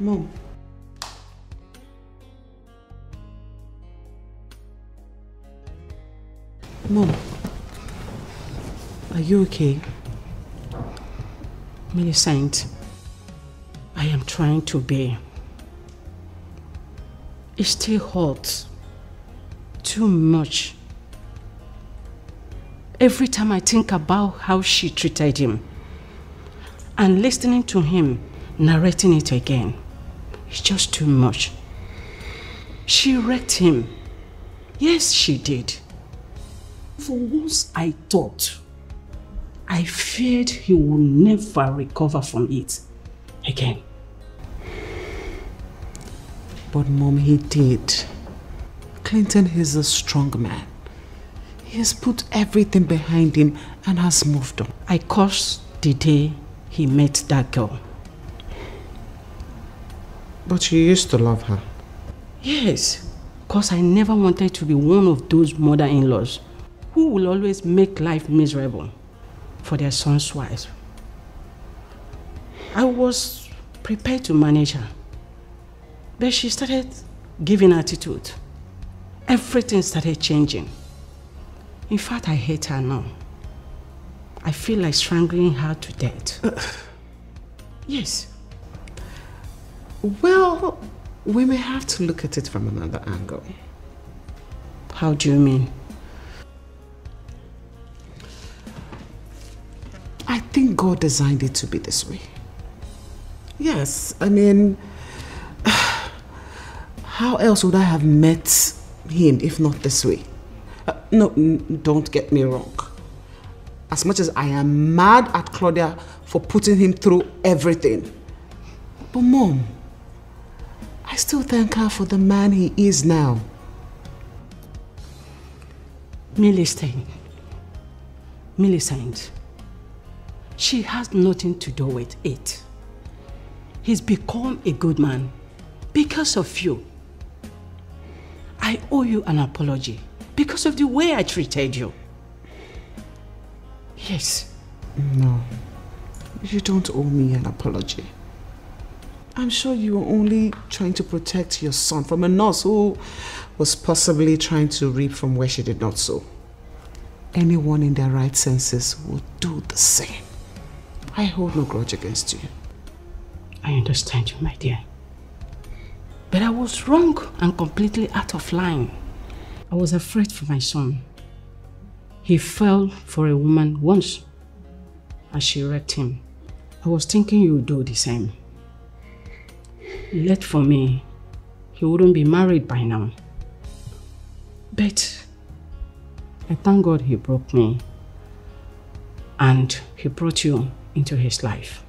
Mom. Mom. Are you okay? Millicent, I am trying to bear. It still hurts. Too much. Every time I think about how she treated him and listening to him narrating it again, it's just too much. She wrecked him. Yes, she did. For once I thought, I feared he would never recover from it again. But Mom, he did. Clinton is a strong man. He has put everything behind him and has moved on. I cursed the day he met that girl. But you used to love her. Yes, because I never wanted to be one of those mother-in-laws who will always make life miserable for their son's wives. I was prepared to manage her. But she started giving attitude. Everything started changing. In fact, I hate her now. I feel like strangling her to death. Yes. Well, we may have to look at it from another angle. How do you mean? I think God designed it to be this way. Yes, I mean, how else would I have met him if not this way? No, don't get me wrong. As much as I am mad at Claudia for putting him through everything. But Mom, I still thank her for the man he is now. Millicent, she has nothing to do with it. He's become a good man because of you. I owe you an apology because of the way I treated you. Yes. No, you don't owe me an apology. I'm sure you were only trying to protect your son from a nurse who was possibly trying to reap from where she did not sow. Anyone in their right senses would do the same. I hold no grudge against you. I understand you, my dear. But I was wrong and completely out of line. I was afraid for my son. He fell for a woman once and she wrecked him. I was thinking you would do the same. Yet for me, he wouldn't be married by now. But I thank God he broke me and he brought you into his life.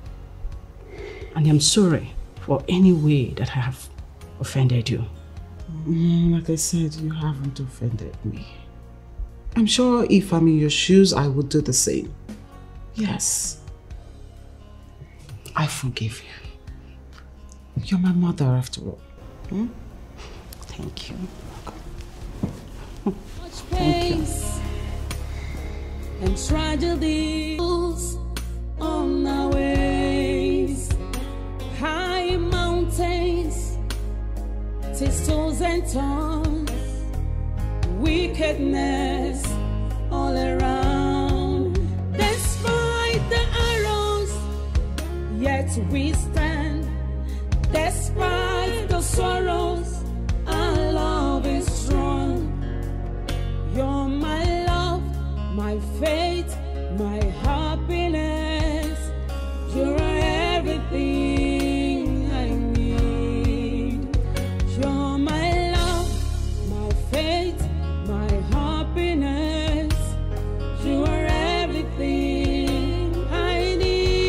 And I'm sorry for any way that I have offended you. Like I said, you haven't offended me. I'm sure if I'm in your shoes, I would do the same. Yes. I forgive you. You're my mother after all. Hmm? Thank you. Thank you. And tragedies on our ways, high mountains, thistles and thorns, wickedness all around. Despite the arrows, yet we stand. Despite the sorrows, our love is strong. You're my love, my faith, my happiness. You're everything I need. You're my love, my faith, my happiness. You are everything I need.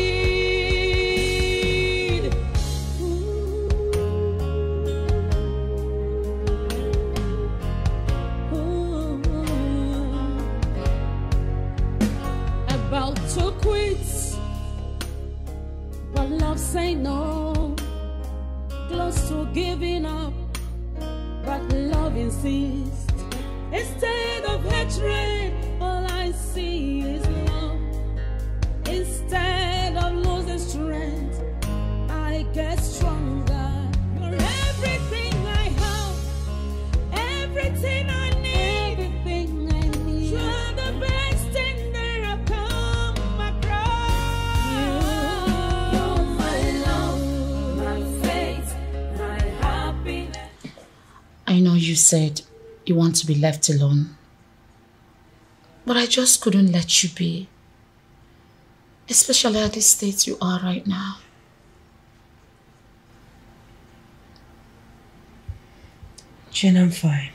About to quit, but love say no. Close to giving up, but love insists. Instead of hatred, all I see is love. Instead of losing strength, I get stronger. You're everything I have, everything I need, everything I need. You're the best thing that I've come across. You're my love, my faith, my happiness. I know you said you want to be left alone, but I just couldn't let you be, especially at the state you are right now. Jen, I'm fine.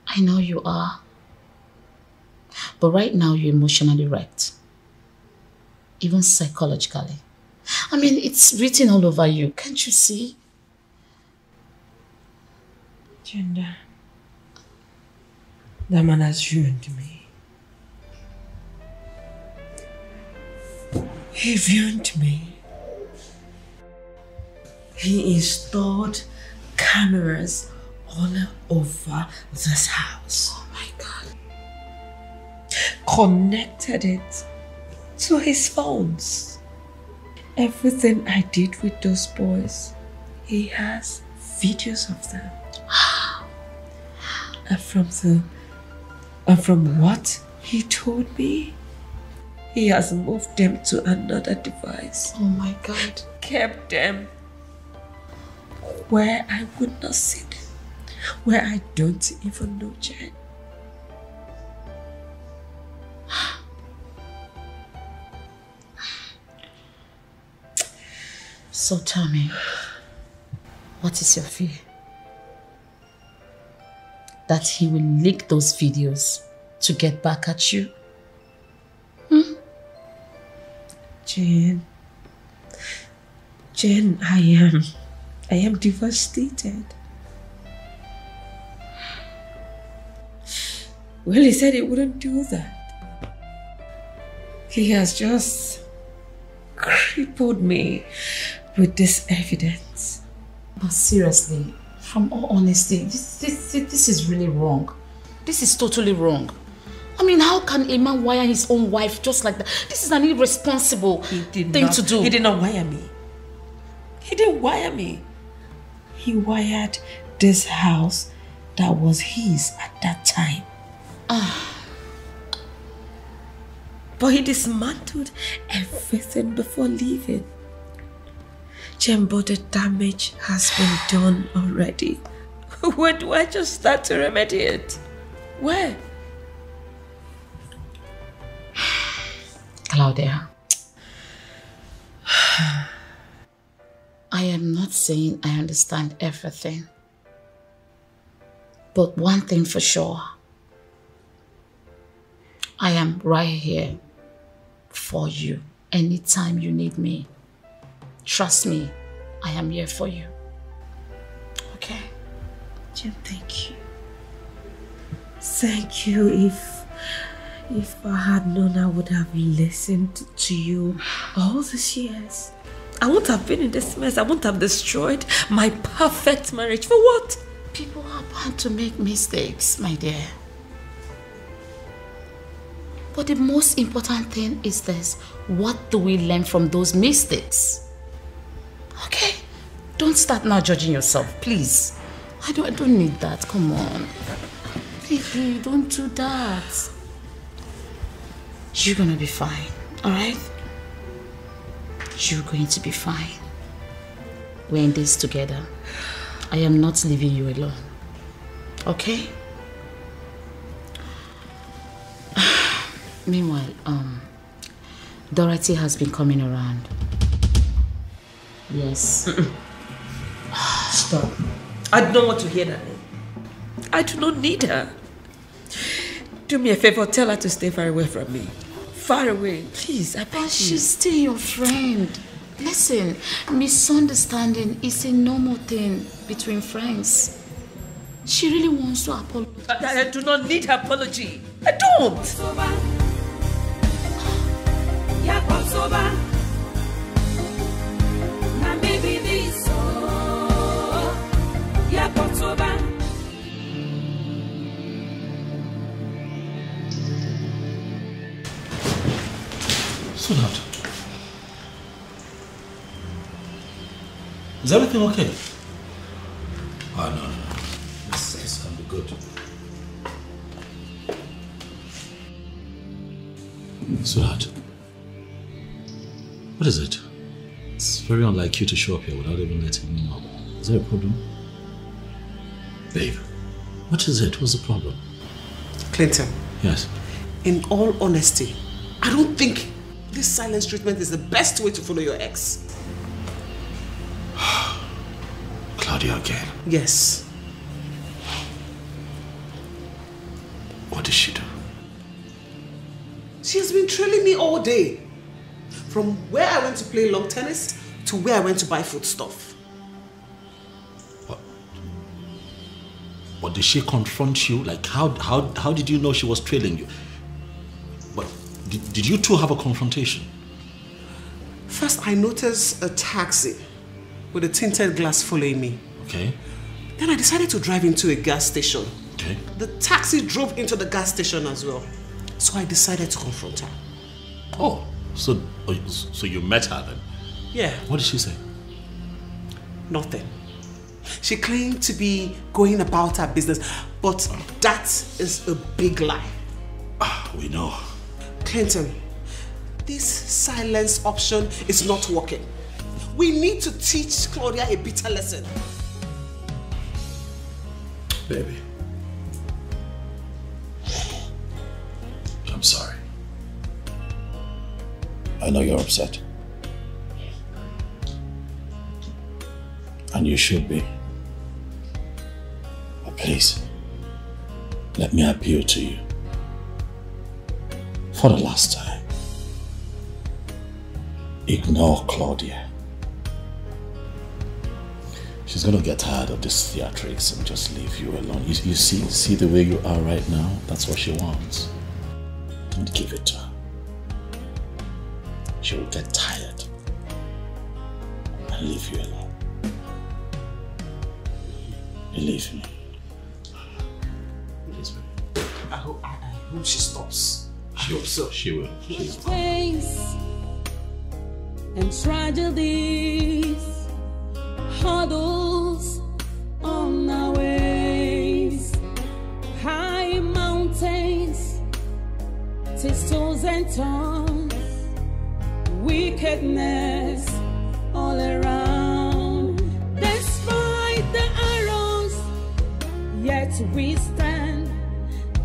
I know you are, but right now you're emotionally wrecked, even psychologically. I mean, it's written all over you, can't you see? Jenda, that man has ruined me. He ruined me. He installed cameras all over this house. Oh my God. Connected it to his phones. Everything I did with those boys, he has videos of them. And from what he told me, he has moved them to another device. Oh my God. Kept them where I would not see them, where I don't even know Jen. So tell me, what is your fear? That he will leak those videos to get back at you? Jane, I am devastated. Well, he said he wouldn't do that. He has just crippled me with this evidence. But seriously, from all honesty, this is really wrong. This is totally wrong. I mean, how can a man wire his own wife just like that? This is an irresponsible thing to do. He did not wire me. He didn't wire me. He wired this house that was his at that time. But he dismantled everything before leaving. But the damage has been done already. Where do I just start to remedy it? Where? Claudia, I am not saying I understand everything. But one thing for sure, I am right here for you anytime you need me. Trust me, I am here for you. Okay? Jim, thank you. Thank you. If I had known, I would have listened to you all these years. I wouldn't have been in this mess. I wouldn't have destroyed my perfect marriage. For what? People are bound to make mistakes, my dear. But the most important thing is this. What do we learn from those mistakes? Okay? Don't start now judging yourself, please. I don't need that. Come on. Baby, don't do that. You're gonna be fine, alright? You're going to be fine. We're in this together. I am not leaving you alone. Okay? Meanwhile, Dorothy has been coming around. Yes. Stop. I do not want to hear that name. I do not need her. Do me a favor, tell her to stay far away from me. Far away, please, I beg you. She's still your friend. Listen, misunderstanding is a normal thing between friends. She really wants to apologize. I do not need her apology. I don't. Leonard, is everything okay? Oh, no. This can be good. Sweetheart, what is it? It's very unlike you to show up here without even letting me know. Is there a problem? Babe, what is it? What's the problem? Clinton. Yes? In all honesty, I don't think this silence treatment is the best way to follow your ex. Claudia again? Yes. What did she do? She has been trailing me all day. From where I went to play long tennis to where I went to buy food stuff. But did she confront you? Like, how did you know she was trailing you? But did you two have a confrontation? First, I noticed a taxi with a tinted glass following me. Okay. Then I decided to drive into a gas station. Okay. The taxi drove into the gas station as well. So I decided to confront her. Oh, so you met her then? Yeah. What did she say? Nothing. She claimed to be going about her business, but that is a big lie. We know. Clinton, this silence option is not working. We need to teach Claudia a bitter lesson. Baby. I'm sorry. I know you're upset. And you should be. But please, let me appeal to you. For the last time. Ignore Claudia. She's gonna get tired of this theatrics and just leave you alone. You see the way you are right now? That's what she wants. Don't give it to her. She will get tired and leave you alone. Believe me. Please, baby. I hope she stops. I hope so. She will. Pains and tragedies, hurdles on our ways, high mountains, thistles and thorns, wickedness all around. Despite the arrows, yet we stand.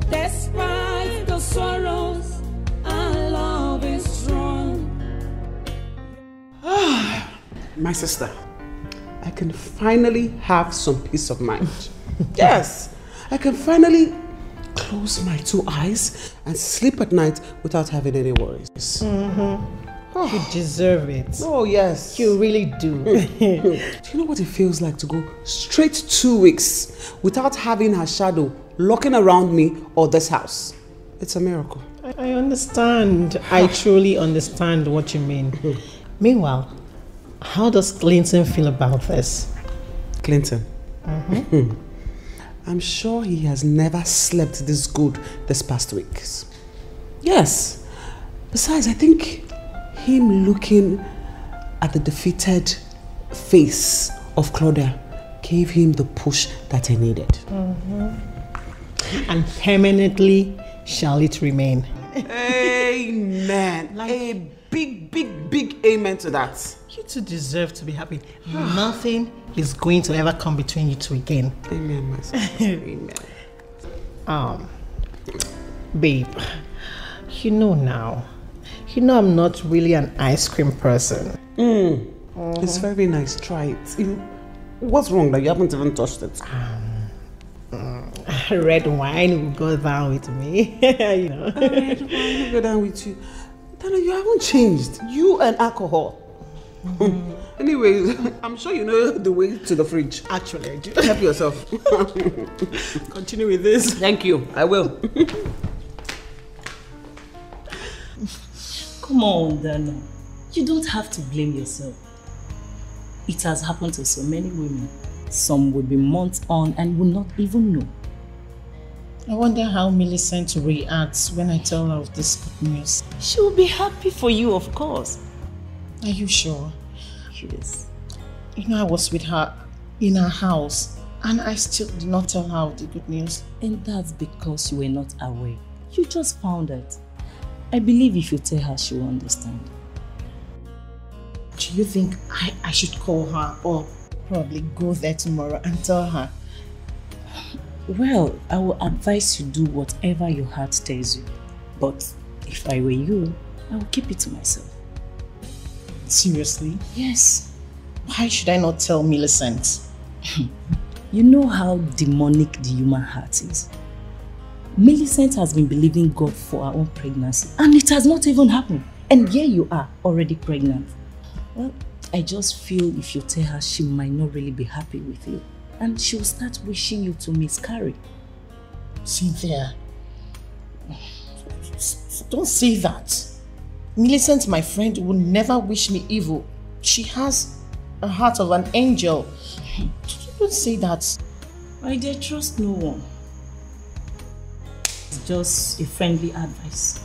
Despite the sorrows, our love is strong. My sister, I can finally have some peace of mind. Yes, I can finally close my 2 eyes and sleep at night without having any worries. You deserve it. Oh, yes. You really do. Do you know what it feels like to go straight 2 weeks without having her shadow looking around me or this house? It's a miracle. I understand. I truly understand what you mean. Meanwhile, how does Clinton feel about this? Clinton? I'm sure he has never slept this good this past weeks. Yes. Besides, I think him looking at the defeated face of Claudia gave him the push that he needed. And permanently shall it remain. Amen. A big amen to that. You two deserve to be happy. Nothing is going to ever come between you two again. Amen, my son. Amen. Babe, you know now. You know I'm not really an ice cream person. It's very nice. Try it. What's wrong that you haven't even touched it? Red wine will go down with me. You know. Red wine will go down with you. Dana, you haven't changed. You and alcohol. Anyways, I'm sure you know the way to the fridge. Actually, I do. Help yourself. Continue with this. Thank you. I will. Come on, Dana. You don't have to blame yourself. It has happened to so many women. Some would be months on and would not even know. I wonder how Millicent reacts when I tell her of this good news. She will be happy for you, of course. Are you sure? Yes. You know, I was with her in her house and I still did not tell her of the good news. And that's because you were not aware. You just found out. I believe if you tell her, she will understand. Do you think I should call her or probably go there tomorrow and tell her? Well, I will advise you do whatever your heart tells you. But if I were you, I will keep it to myself. Seriously? Yes. Why should I not tell Millicent? You know how demonic the human heart is. Millicent has been believing God for her own pregnancy and it has not even happened. And here you are, already pregnant. Well, I just feel if you tell her, she might not really be happy with you. And she will start wishing you to miscarry. Cynthia, don't say that. Millicent, my friend, would never wish me evil. She has a heart of an angel. Don't say that. I dare trust no one. It's just a friendly advice.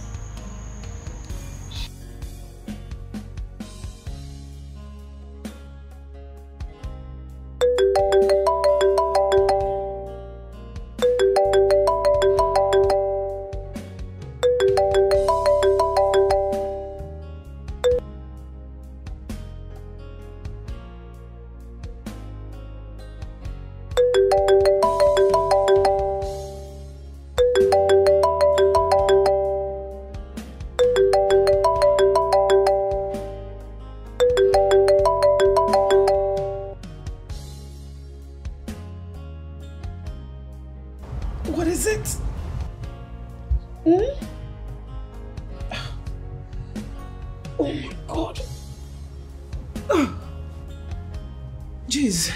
What is it? Oh my God. Jeez.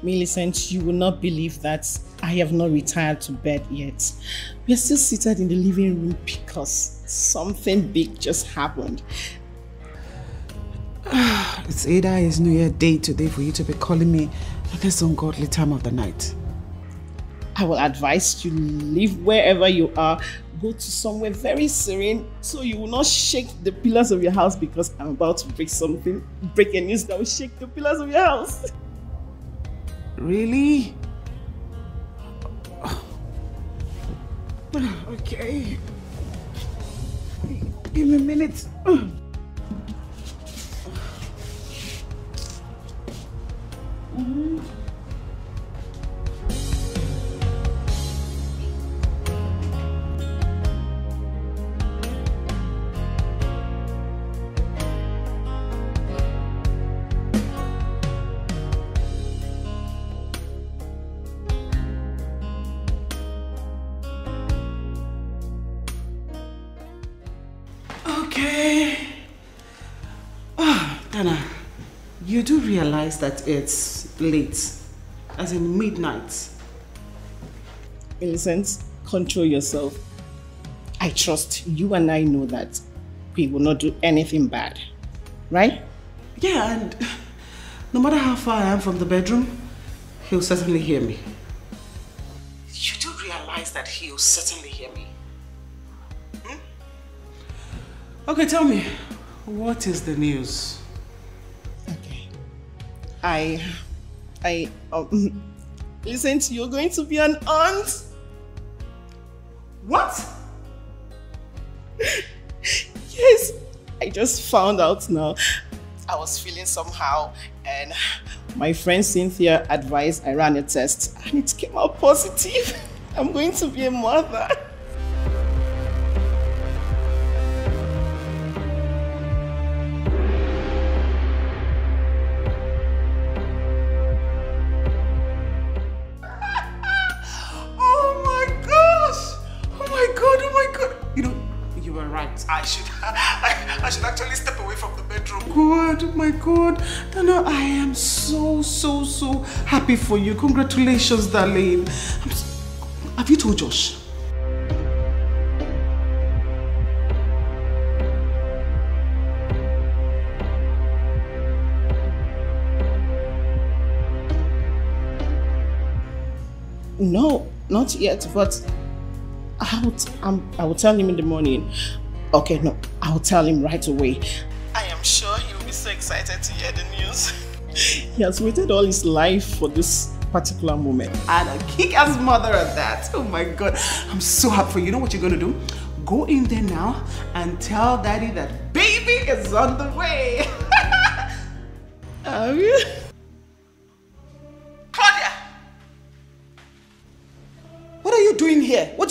Millicent, you will not believe that I have not retired to bed yet. We are still seated in the living room because something big just happened. It's either it's New Year Day today for you to be calling me at this ungodly time of the night. I will advise you leave wherever you are, go to somewhere very serene so you will not shake the pillars of your house because I'm about to break a news that will shake the pillars of your house. Really? Okay. Give me a minute. Okay. Dana, you do realize that it's late, as in midnight. Millicent, control yourself. I trust you and I know that we will not do anything bad, right? Yeah, and no matter how far I am from the bedroom, he'll certainly hear me. You do realize that he'll certainly hear me? Okay, tell me, what is the news? Okay. Listen, you're going to be an aunt. What? Yes, I just found out now. I was feeling somehow and my friend Cynthia advised I ran a test and it came out positive. I'm going to be a mother. I should actually step away from the bedroom. God, oh my God. Dana, I am so happy for you. Congratulations, darling. Have you told Josh? No, not yet, but I will tell him in the morning. Okay, no, I'll tell him right away. I am sure he'll be so excited to hear the news. He has waited all his life for this particular moment. And a kick-ass mother at that. Oh my God, I'm so happy for you. You know what you're going to do? Go in there now and tell Daddy that baby is on the way. Claudia! What are you doing here? What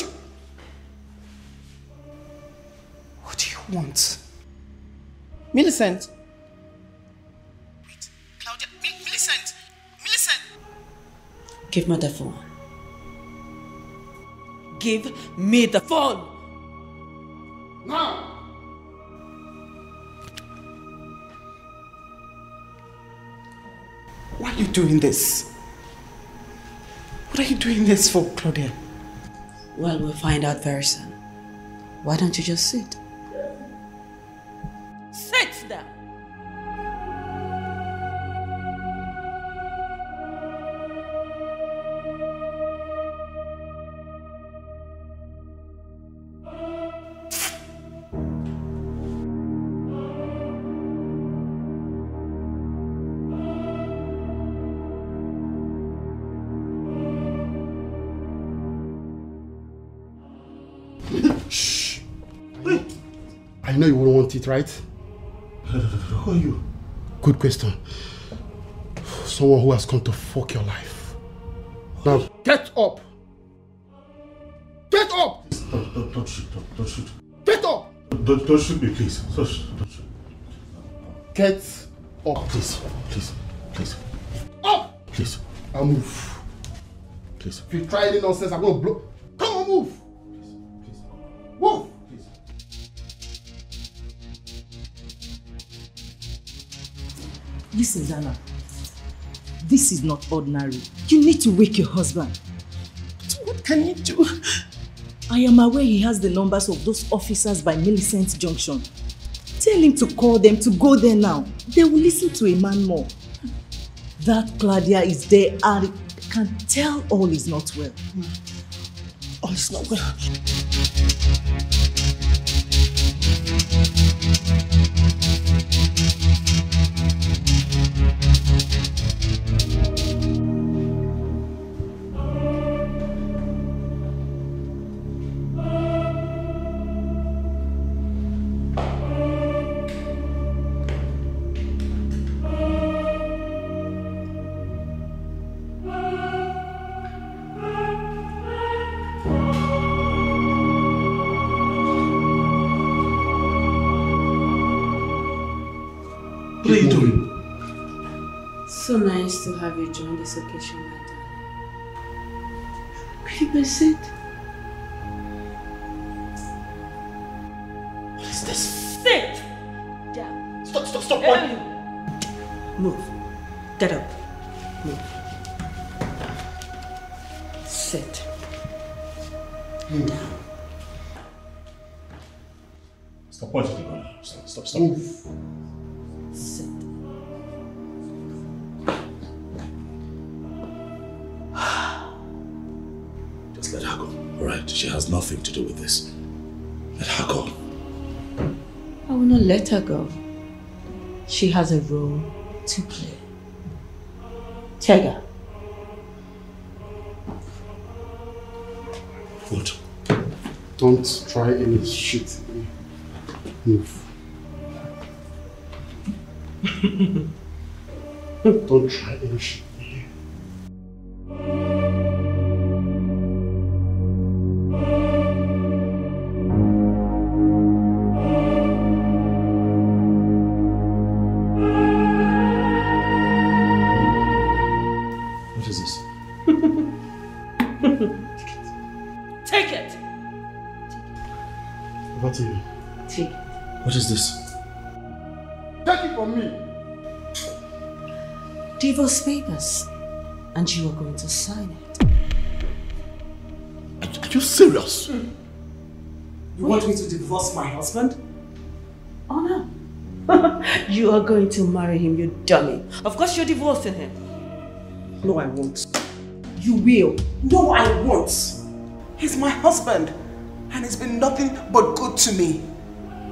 do you want? Millicent. Wait, Claudia, Millicent. Give me the phone. Give me the phone. Now. Why are you doing this? What are you doing this for, Claudia? Well, we'll find out very soon. Why don't you just sit? Sit down. Shh. I know you wouldn't want it, right? Who are you? Good question. Someone who has come to fuck your life. Now, get up! Get up! Don't shoot. Don't shoot. Get up! Don't shoot me, please. Don't shoot. Get up. Please. Up! Please. I'll move. Please. If you try any nonsense, I'm going to blow. Come on, move. Please. Move. Listen, Zana. This is not ordinary. You need to wake your husband. But what can you do? I am aware he has the numbers of those officers by Millicent Junction. Tell him to call them, to go there now. They will listen to a man more. That Claudia is there and can tell all is not well. All is not well. What are you doing? So nice to have you join this occasion, my darling. Baby, sit. What is this? Sit! Down. Stop. Move. Get up. Move. Sit. Down. Stop pointing the gun. Stop. Move. Sit. Just let her go, alright? She has nothing to do with this. Let her go. I will not let her go. She has a role to play. Take her. What? Don't try any shit. Move. Don't try any shit. What is this? Take it. What are you? Take it. What is this? Take it from me. Divorce papers. And you are going to sign it. Are you serious? You want me to divorce my husband? Oh no. You are going to marry him, you dummy. Of course you're divorcing him. No, I won't. You will. No, I won't. He's my husband. And he's been nothing but good to me.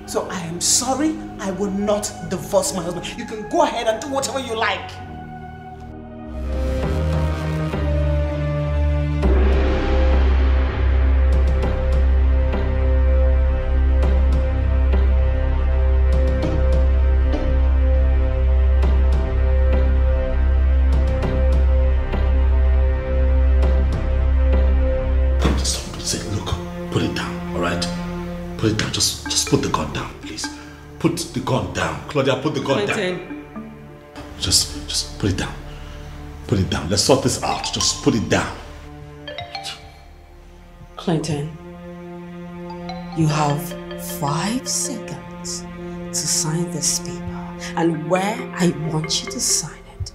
So I am sorry, I will not divorce my husband. You can go ahead and do whatever you like. Put it down. Just put the gun down, please. Put the gun down. Claudia, put the gun down. Just put it down. Put it down. Let's sort this out. Just put it down. Clinton, you have 5 seconds to sign this paper and where I want you to sign it.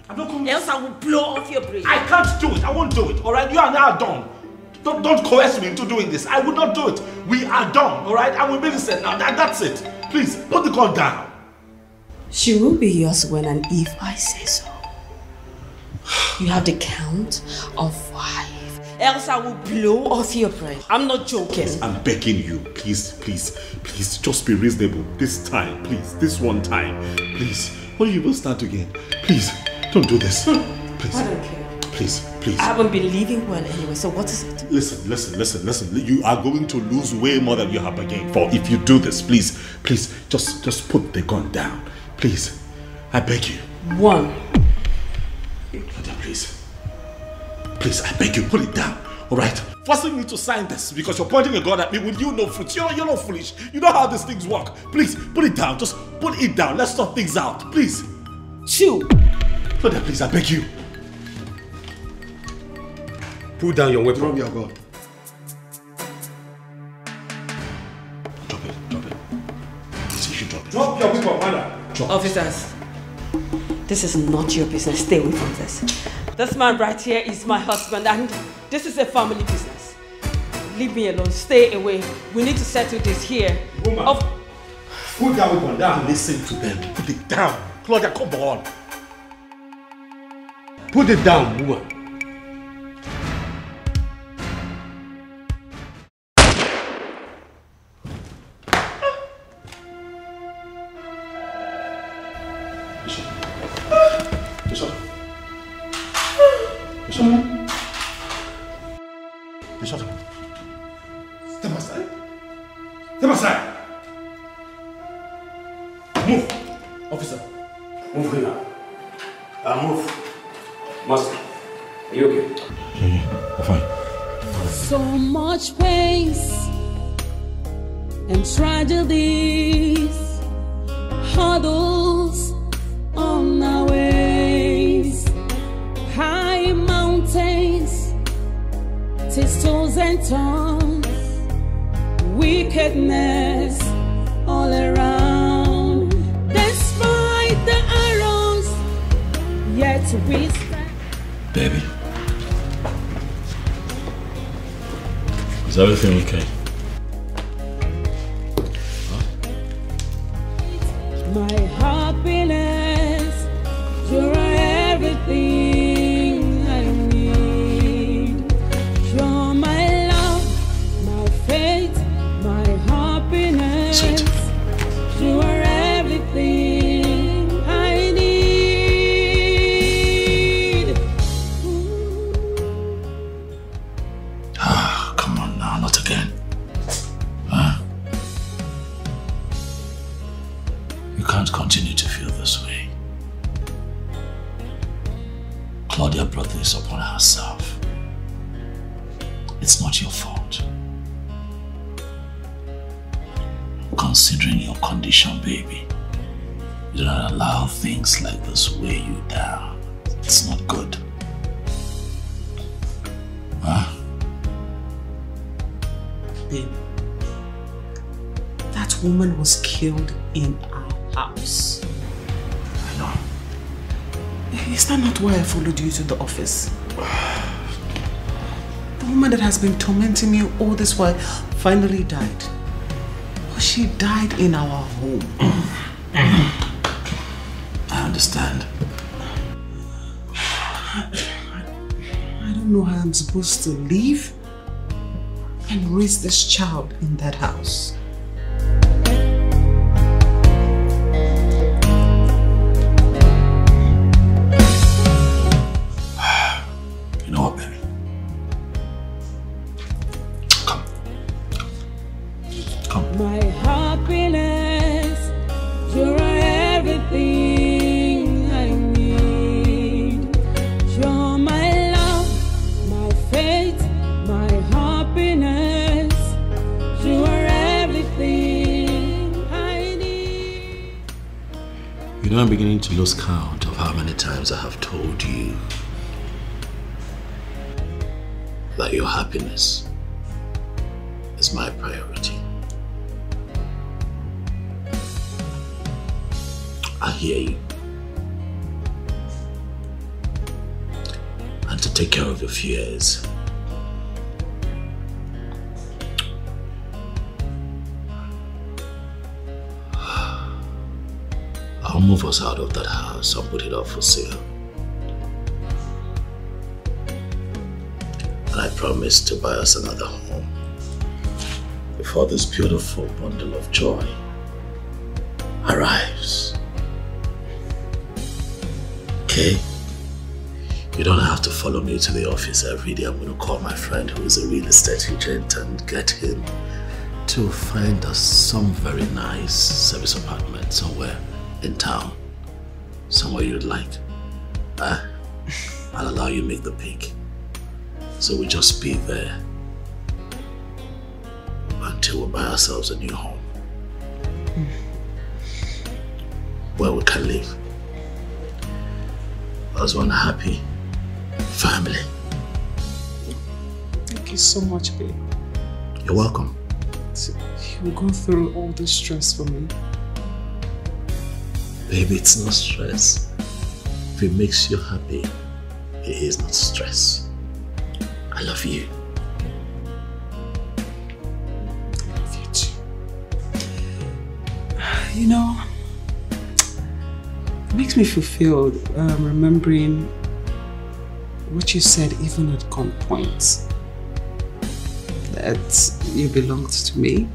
I'm not going. Else I will blow off your brain. I can't do it. I won't do it. Alright, you are now done. Don't coerce me into doing this. I will not do it. We are done, alright? I will be innocent now. That's it. Please, put the gun down. She will be yours when and if I say so. You have the count of 5. Else I will blow off your brain. I'm not joking. I'm begging you. Please, just be reasonable. This time, please. This one time. Please. What if you will start again? Please, don't do this. Please. I don't care. Please. I haven't been living well anyway, so what is it? Listen. You are going to lose way more than you have bargained for if you do this. Please, just put the gun down. Please, I beg you. 1. Please, I beg you, put it down. Alright? Forcing me to sign this because you're pointing a gun at me with you no fruits. You're not foolish. You know how these things work. Please, put it down. Just put it down. Let's sort things out. Please. 2. Claudia, please, I beg you. Put down your weapon. Drop your gun. Drop it. You should drop it. Drop your weapon, madam. Officers, this is not your business. Stay away from this. This man right here is my husband and this is a family business. Leave me alone. Stay away. We need to settle this here. Woman, put that weapon down. Listen to them. Put it down. Claudia, come on. Put it down, woman. Bishop. Step aside. Step aside. Move. Officer. Move here now. Move. Master. Are you okay? Yeah, I'm fine. So much pain and tragedies, hurdles on our ways, high mountains, thistles and thorns, wickedness all around. Despite the arrows, yet we stand. Baby, is everything okay? My happiness, you're everything I need. You're my love, my faith, my happiness. Sweet. You are everything I need. Ah, come on now, not again. Huh? You can't continue to feel this way. Claudia brought this upon herself. It's not your fault. Considering your condition, baby, you do not allow things like this weigh you down. It's not good. Huh? Babe, that woman was killed in our house. I know. Is that not why I followed you to the office? The woman that has been tormenting me all this while finally died. But she died in our home. I understand. I don't know how I'm supposed to live and raise this child in that house. You know what, baby? My happiness, you're everything I need. You're my love, my faith, my happiness. You are everything I need. You know, I'm beginning to lose count of how many times I have told you that your happiness is my priority. I hear you. And to take care of your fears, I'll move us out of that house and put it up for sale. And I promise to buy us another home before this beautiful bundle of joy arrives. Okay? You don't have to follow me to the office every day. I'm going to call my friend who is a real estate agent and get him to find us some very nice service apartment somewhere in town. Somewhere you'd like. I'll allow you to make the pick. So we'll just be there until we buy ourselves a new home. Where we can live as one happy family. Thank you so much, babe. You're welcome. You go through all this stress for me. Baby, it's not stress. If it makes you happy, it is not stress. I love you. I love you too. You know, it makes me fulfilled remembering what you said even at gunpoint. That you belonged to me.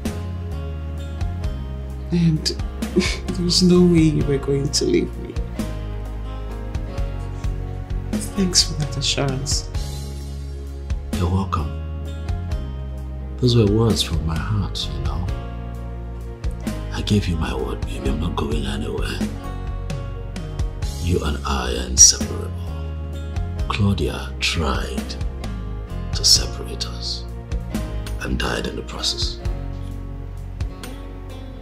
And there was no way you were going to leave me. Thanks for that assurance. You're welcome. Those were words from my heart, you know. I gave you my word, baby. I'm not going anywhere. You and I are inseparable. Claudia tried to separate us and died in the process.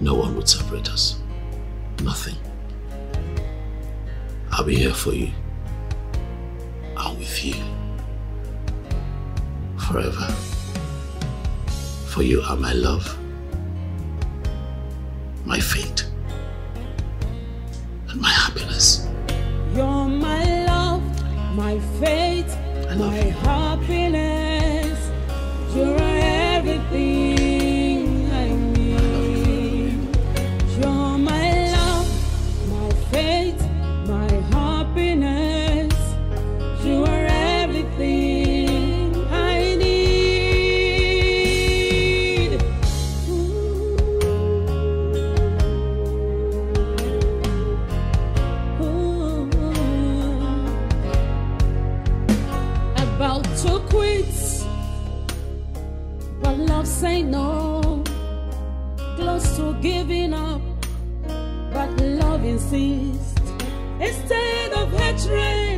No one would separate us. Nothing. I'll be here for you. I'm with you. Forever. For you are my love, my fate, and my happiness. You're my love, my fate, my happiness. You're everything I need. You're my love, my fate, my happiness. You are everything I need. About to quit, but love say no. Close to giving up, but love insists. Instead of hatred,